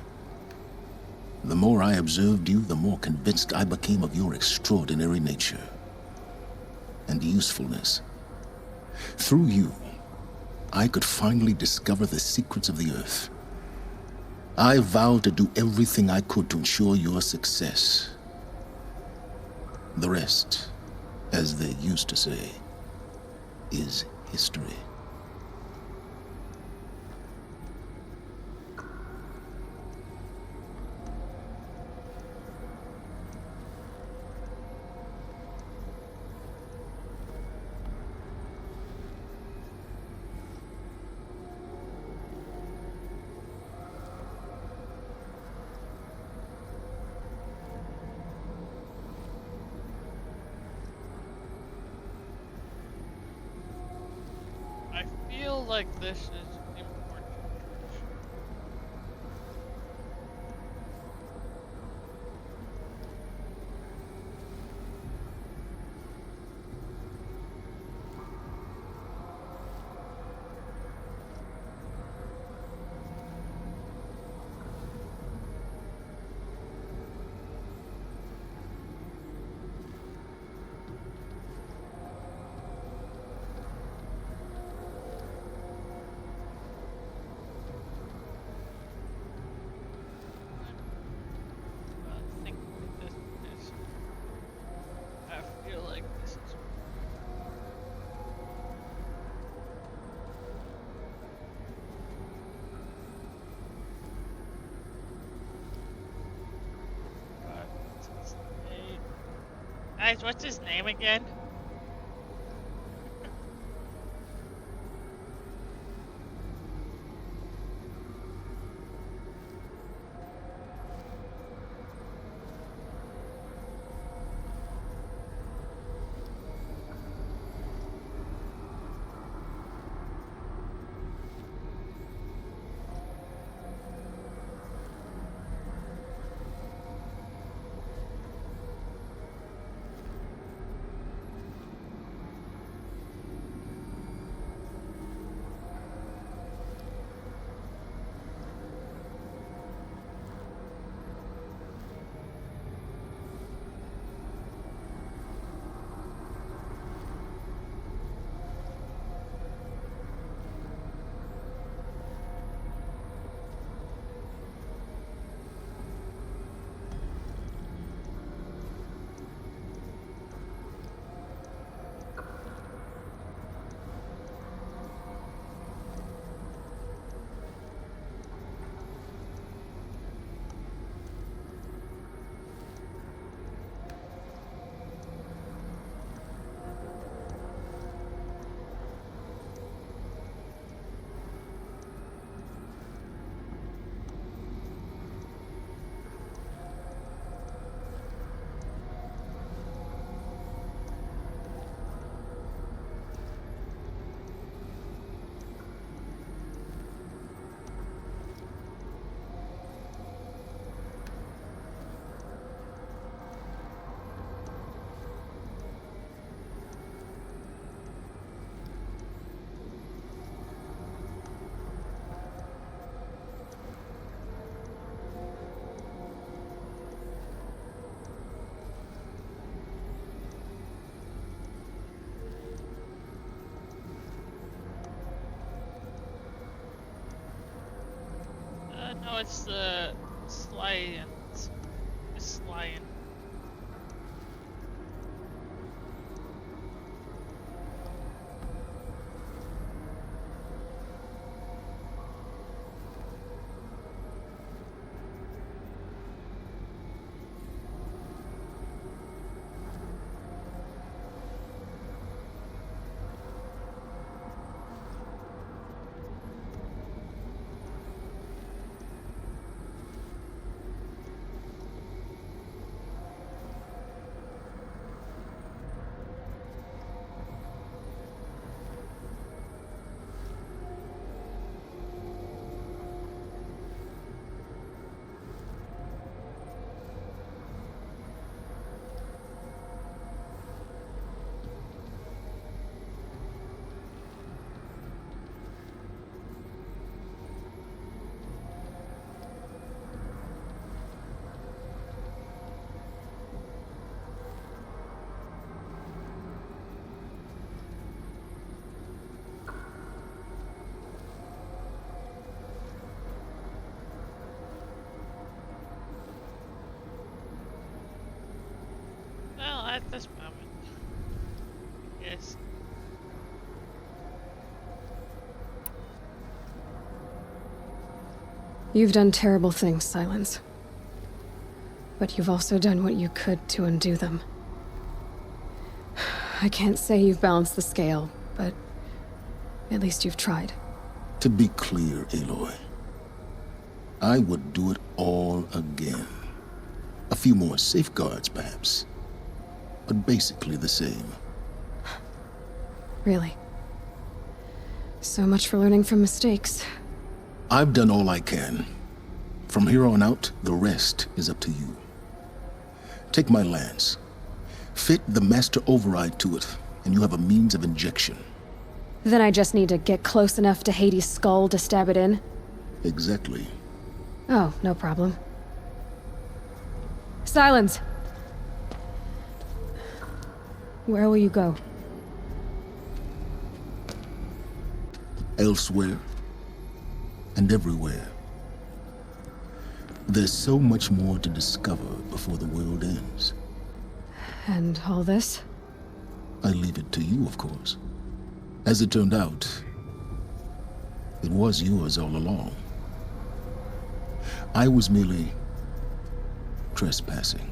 The more I observed you, the more convinced I became of your extraordinary nature. And usefulness. Through you, I could finally discover the secrets of the Earth. I vowed to do everything I could to ensure your success. The rest, as they used to say, is history. I feel like this is important. Guys, what's his name again? No, it's the Slians. It's Slyan. Well, at this moment, yes. You've done terrible things, Silence. But you've also done what you could to undo them. I can't say you've balanced the scale, but at least you've tried. To be clear, Aloy, I would do it all again. A few more safeguards, perhaps. But basically the same. Really? So much for learning from mistakes. I've done all I can. From here on out, the rest is up to you. Take my lance. Fit the master override to it, and you have a means of injection. Then I just need to get close enough to Hades' skull to stab it in? Exactly. Oh, no problem. Silence! Where will you go? Elsewhere. And everywhere. There's so much more to discover before the world ends. And all this? I leave it to you, of course. As it turned out, it was yours all along. I was merely trespassing.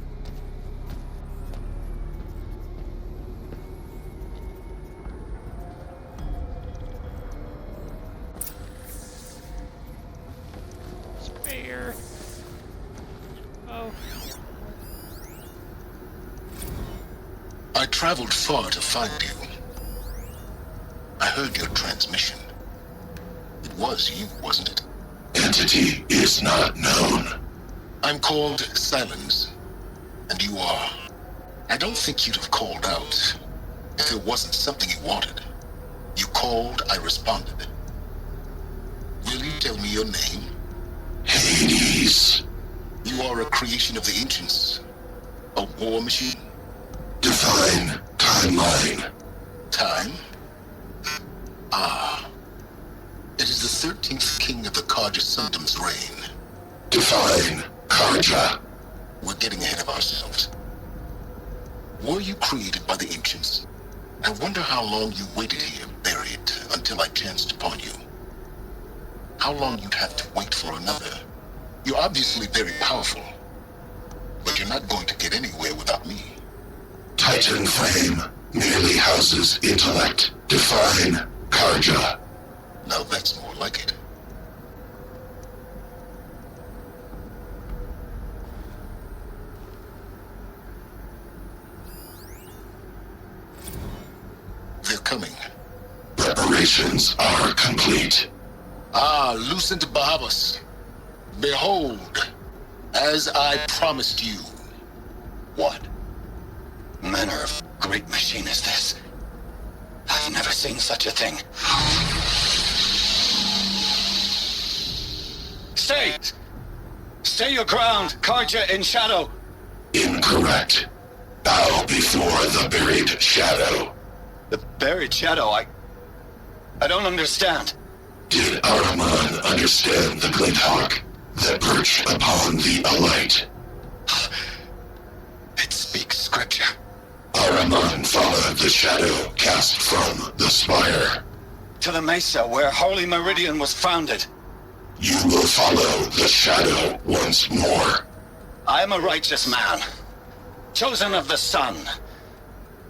traveled far to find you. I heard your transmission. It was you, wasn't it? Entity is not known. I'm called Silence, and you are. I don't think you'd have called out if it wasn't something you wanted. You called, I responded. Will you tell me your name? Hades. You are a creation of the ancients. A war machine? Define timeline. Time? Ah. It is the 13th king of the Karja Sundam's reign. Define Karja. We're getting ahead of ourselves. Were you created by the ancients? I wonder how long you waited here, buried, until I chanced upon you. How long you'd have to wait for another. You're obviously very powerful, but you're not going to get anywhere without me. Titan Flame merely houses intellect. Define Karja. Now that's more like it. They're coming. Preparations are complete. Ah, Lucent Bahavas. Behold, as I promised you. What manner of great machine is this? I've never seen such a thing. Stay! Stay your ground, Karja in shadow! Incorrect. Bow before the buried shadow. The buried shadow? I don't understand. Did Araman understand the Glinthawk that perched upon the alight? It speaks scripture. Araman followed the shadow cast from the spire. To the mesa where Holy Meridian was founded. You will follow the shadow once more. I am a righteous man, chosen of the sun.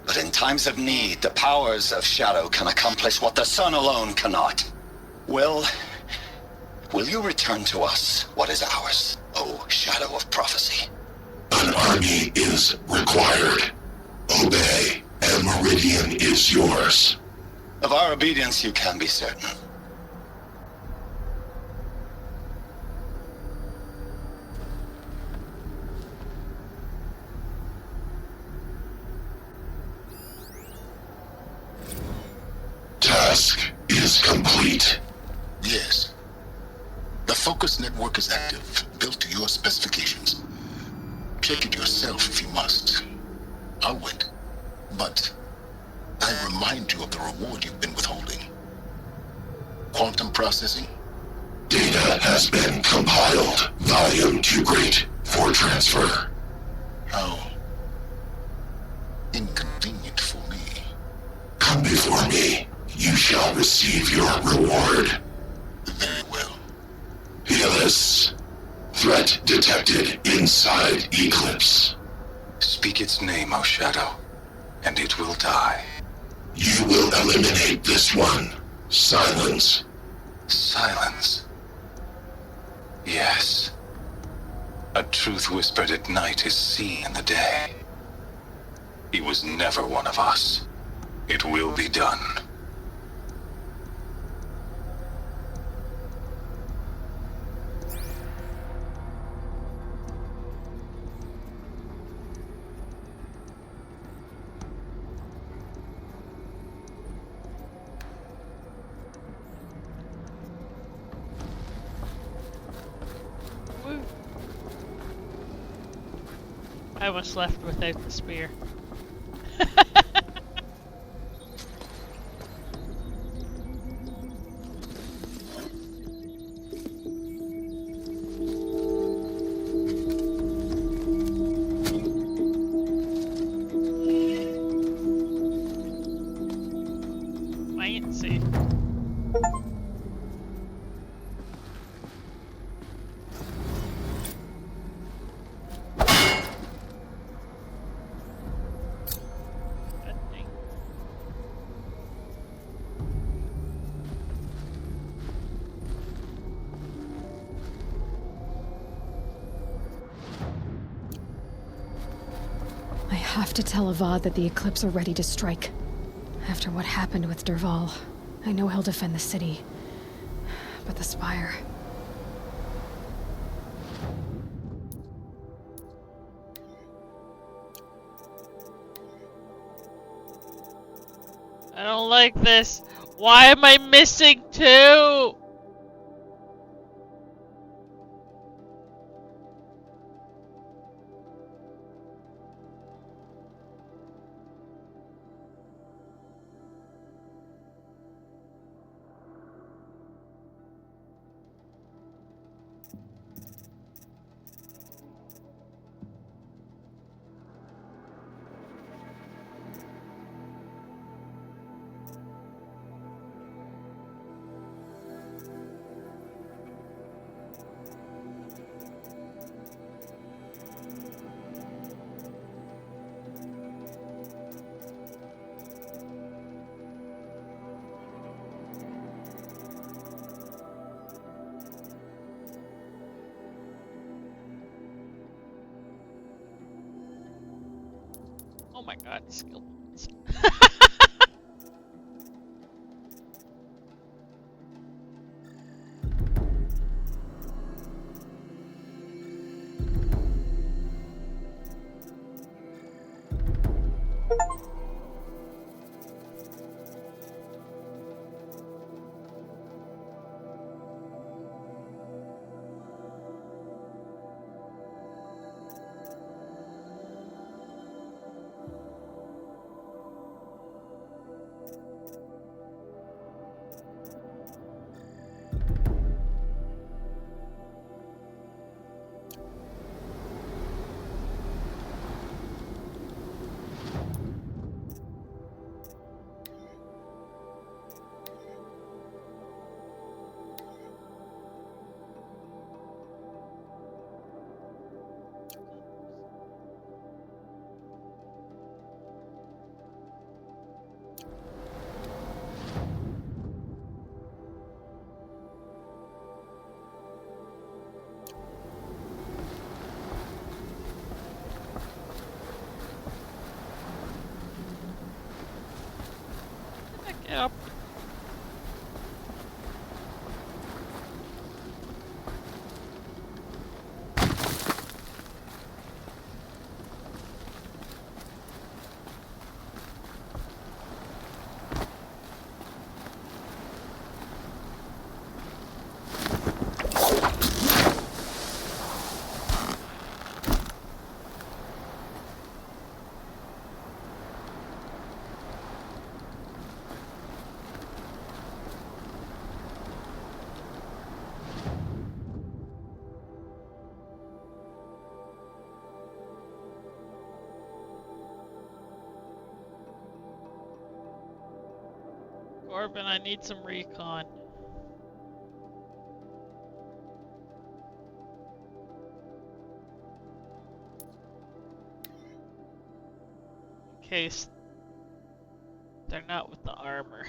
But in times of need, the powers of shadow can accomplish what the sun alone cannot. Will you return to us what is ours, O Shadow of Prophecy? An army is required. Obey, and Meridian is yours. Of our obedience you can be certain. Task is complete. Yes. The focus network is active, built to your specifications. Check it yourself if you must. I'll wait. But I remind you of the reward you've been withholding. Quantum processing? Data has been compiled. Volume too great for transfer. How inconvenient for me. Come before me. You shall receive your reward. Very well. Helis. Threat detected inside Eclipse. Speak its name, O Shadow, and it will die. You will eliminate this one. Silence. Silence. Yes. A truth whispered at night is seen in the day. He was never one of us. It will be done. I was left without the spear. Might see. have to tell Avad that the Eclipse are ready to strike. After what happened with Dervahl, I know he'll defend the city. But the Spire... I don't like this. Why am I missing two? Oh my god, skill points. Yep. Corbin, I need some recon. In case they're not with the armor.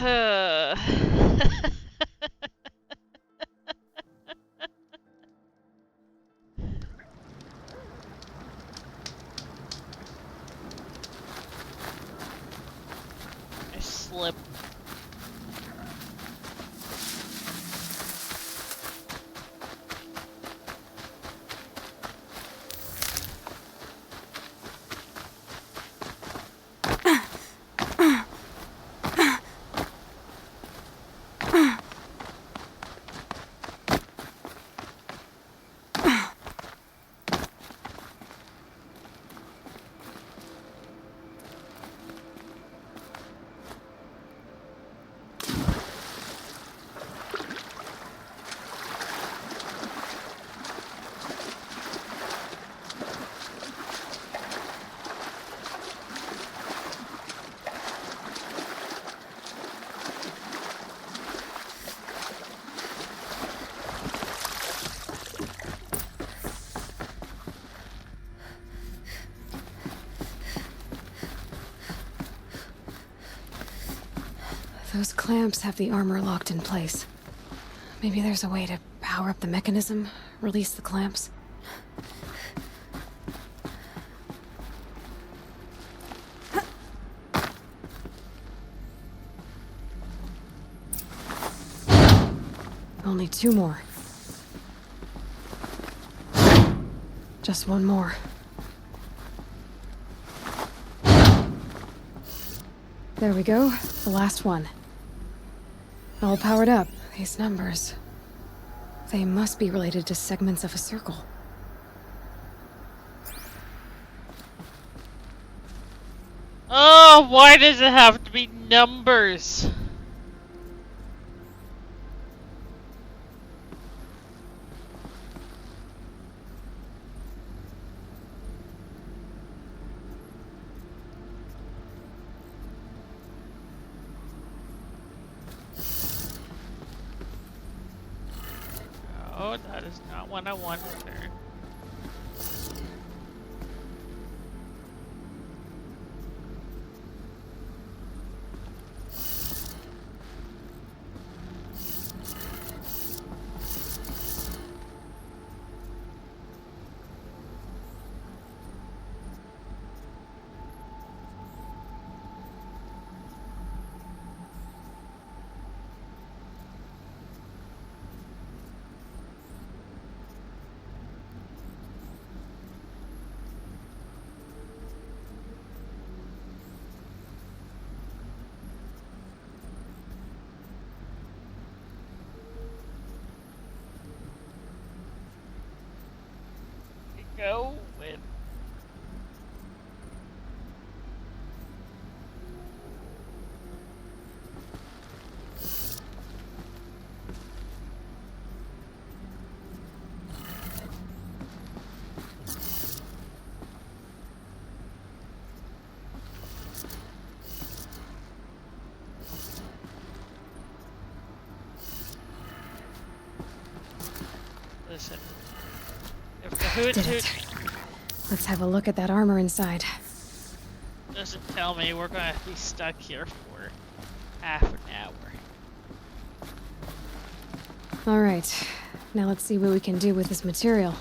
I slipped. Those clamps have the armor locked in place. Maybe there's a way to power up the mechanism, release the clamps. Only 2 more. Just 1 more. There we go, the last one. All powered up. These numbers. They must be related to segments of a circle. Oh, why does it have to be numbers? Oh, that is not what I wanted there. Go with. Listen, if the hoot Did it. Let's have a look at that armor inside. doesn't tell me, we're gonna be stuck here for half an hour. Alright, now let's see what we can do with this material.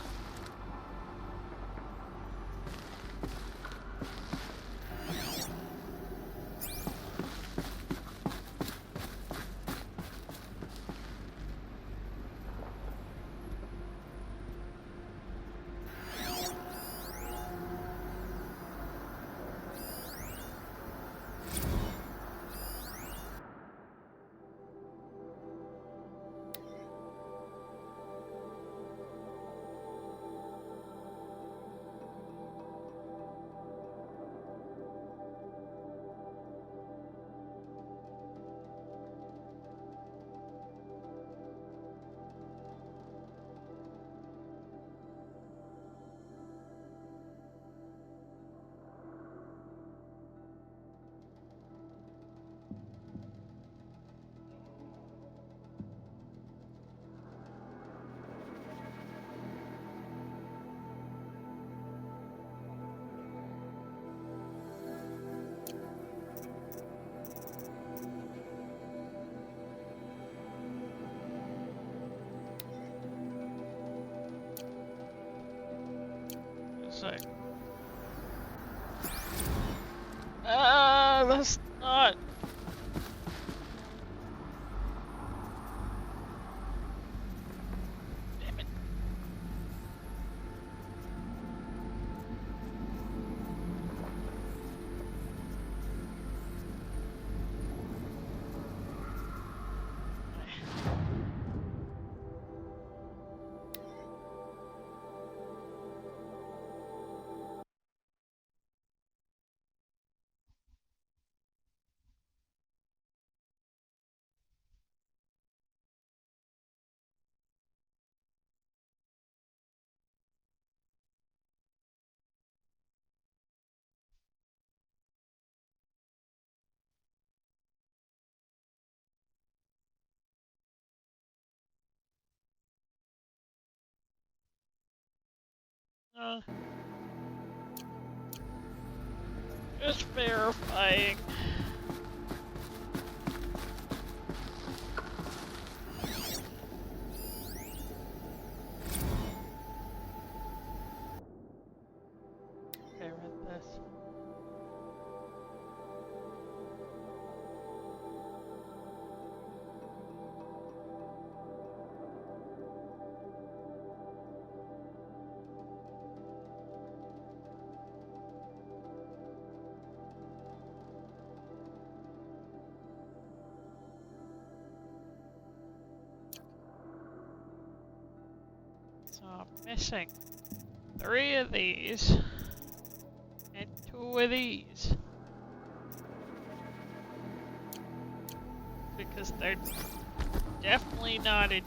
So. That's not. Damn it. Just verifying. Okay, read this. So I'm missing 3 of these and 2 of these because they're definitely not in.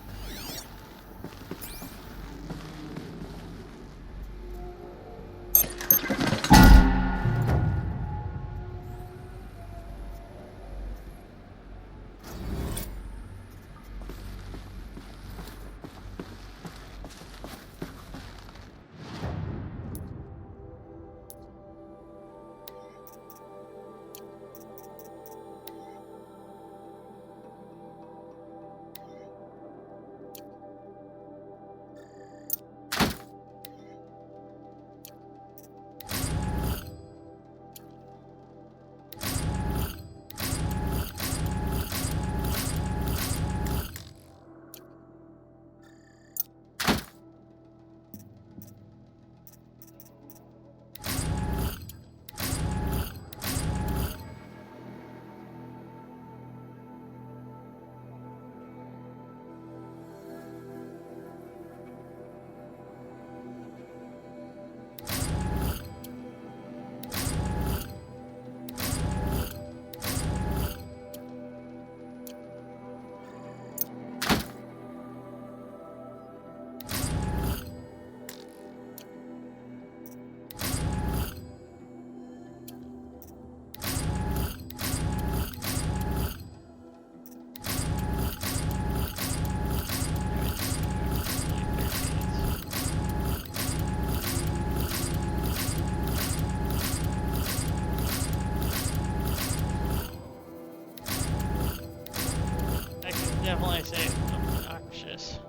Definitely say it's obnoxious.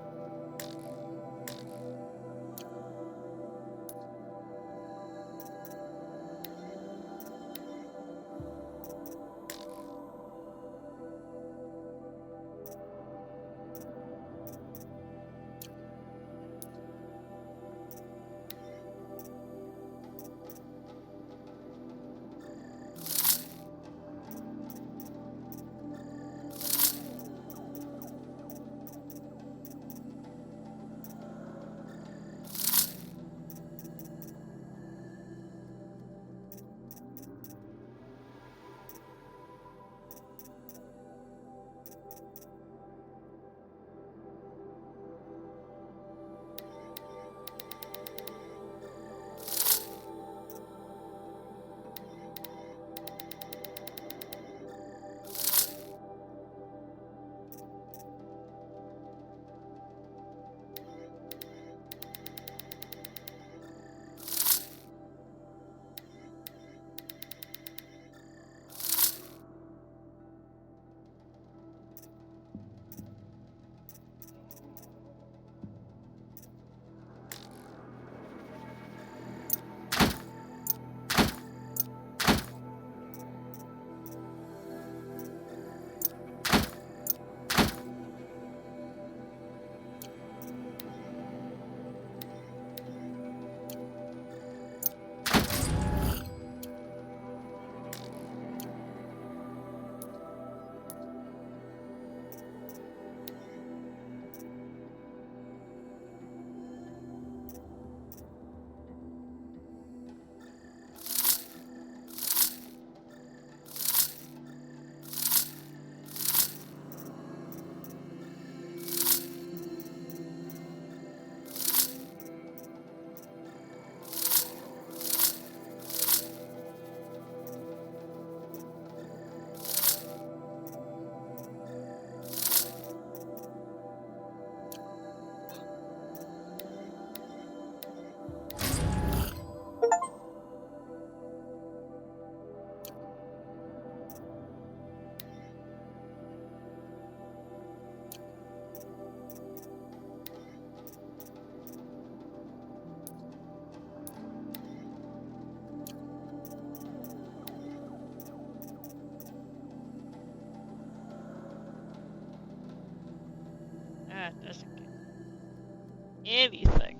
That doesn't get anything.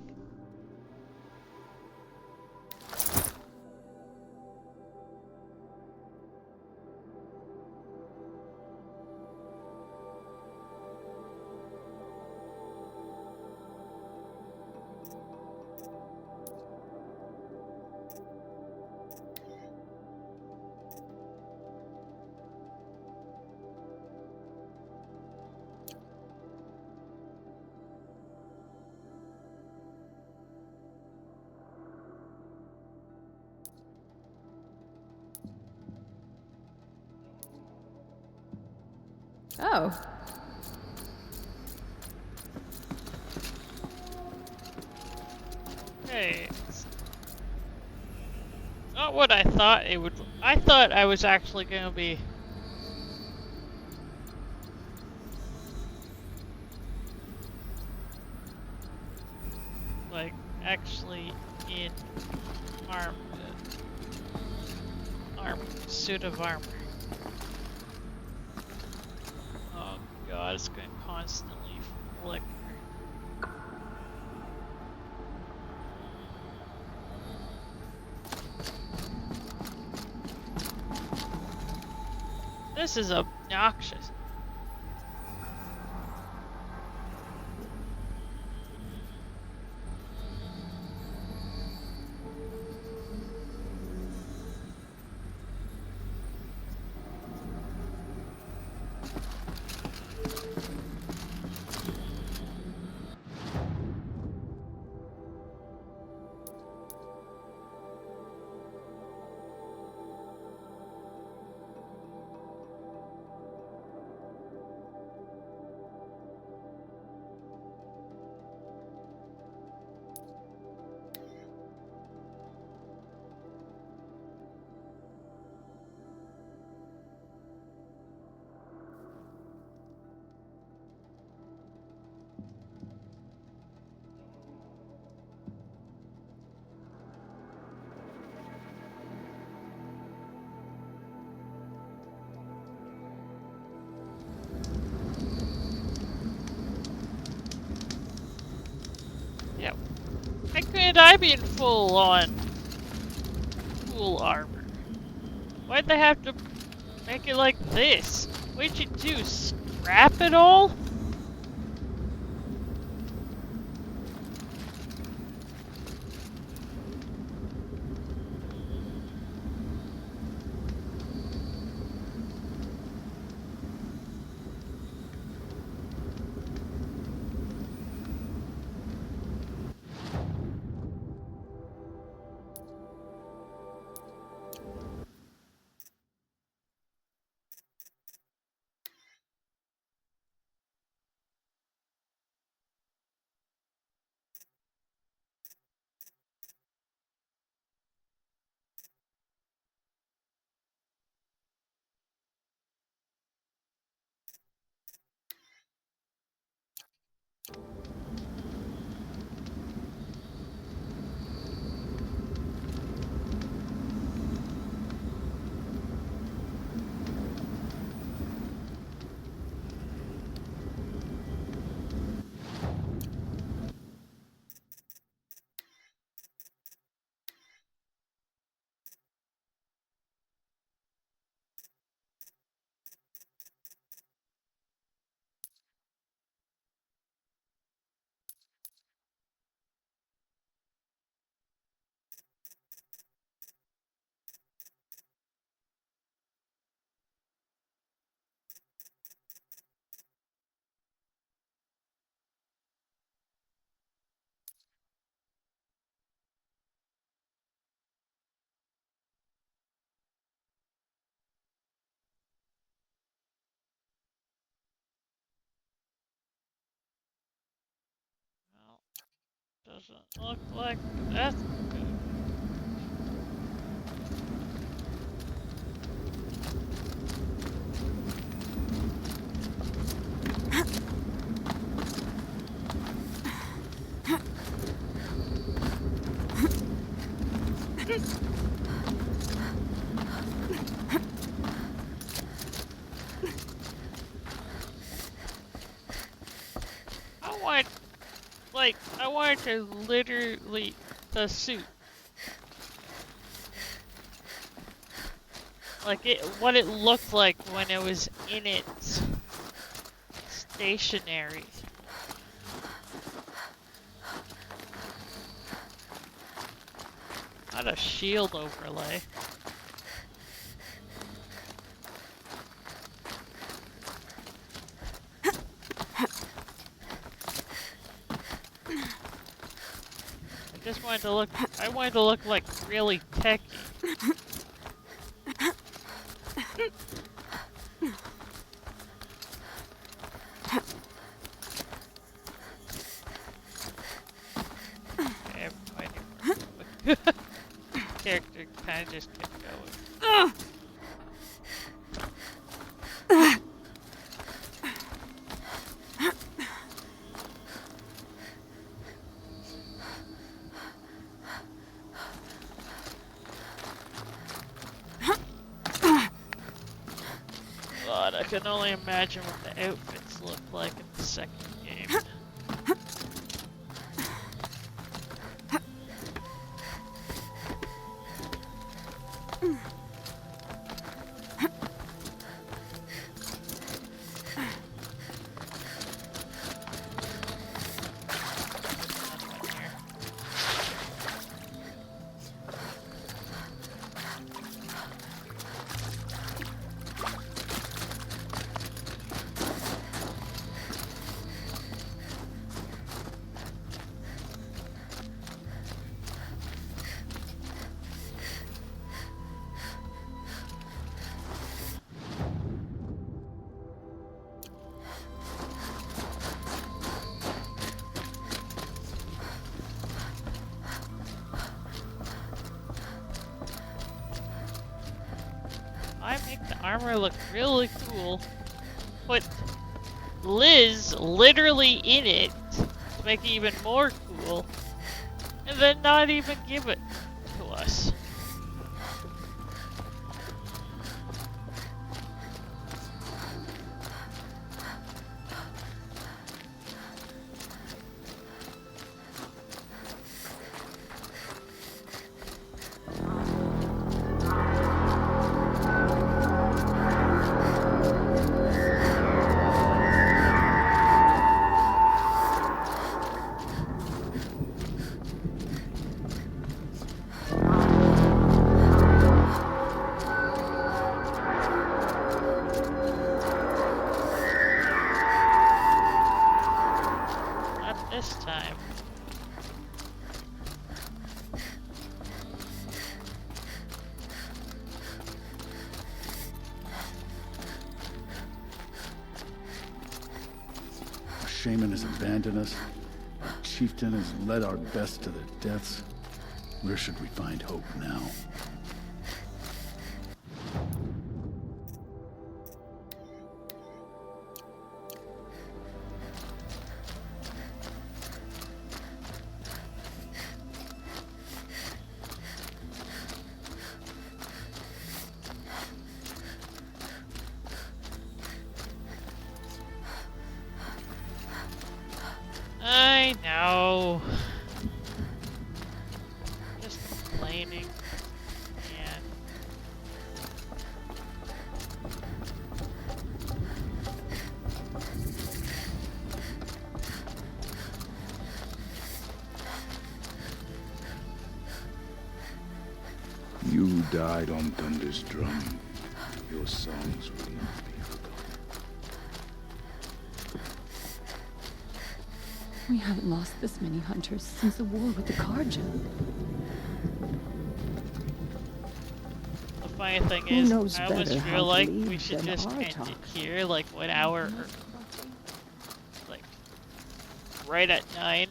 Oh. Hey. It's not what I thought it would. I thought I was actually gonna be. Like, actually in suit of armor. Oh god, it's going to constantly flicker. This is obnoxious. Yep. Why couldn't I be in full armor? Why'd they have to make it like this? What'd you do? Scrap it all? Doesn't look like that's good. I wanted to literally the suit. Like what it looked like when it was in its stationary. Not a shield overlay. I wanted to look like really techy. Okay, I'm waiting for character kind of just kept going. God, I can only imagine what the outfits look like in the second game. I make the armor look really cool. Put Liz literally in it to make it even more cool. And then not even give it to us. This time. Our shaman has abandoned us. Our chieftain has led our best to their deaths. Where should we find hope now? I know. Just complaining. Man. You died on Thunder's drum. Your songs will not be forgotten. We haven't lost this many hunters since the war with the Carja. The funny thing Who is, knows I almost better how feel to like lead we should than just our end talk? it here, like 1 hour, or like right at 9,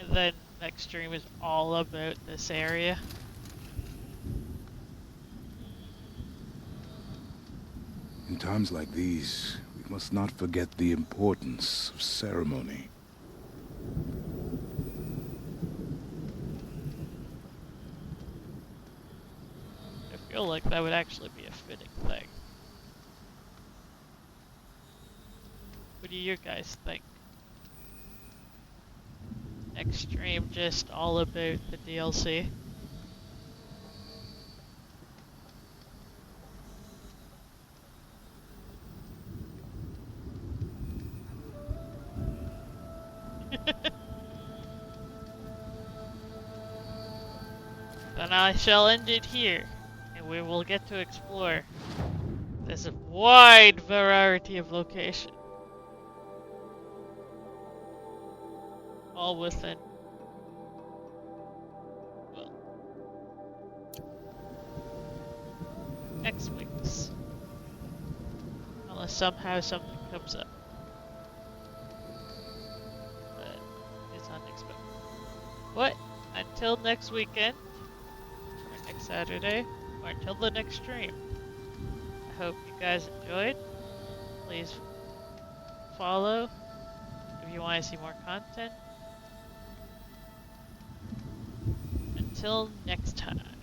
and then next stream is all about this area. In times like these, we must not forget the importance of ceremony. I feel like that would actually be a fitting thing. What do you guys think? next stream just all about the DLC. Then I shall end it here, and we will get to explore this wide variety of location. All within, well, next week's. Unless somehow something comes up. But it's unexpected. But until next weekend, or next Saturday, or until the next stream, I hope you guys enjoyed. Please follow if you want to see more content. Until next time.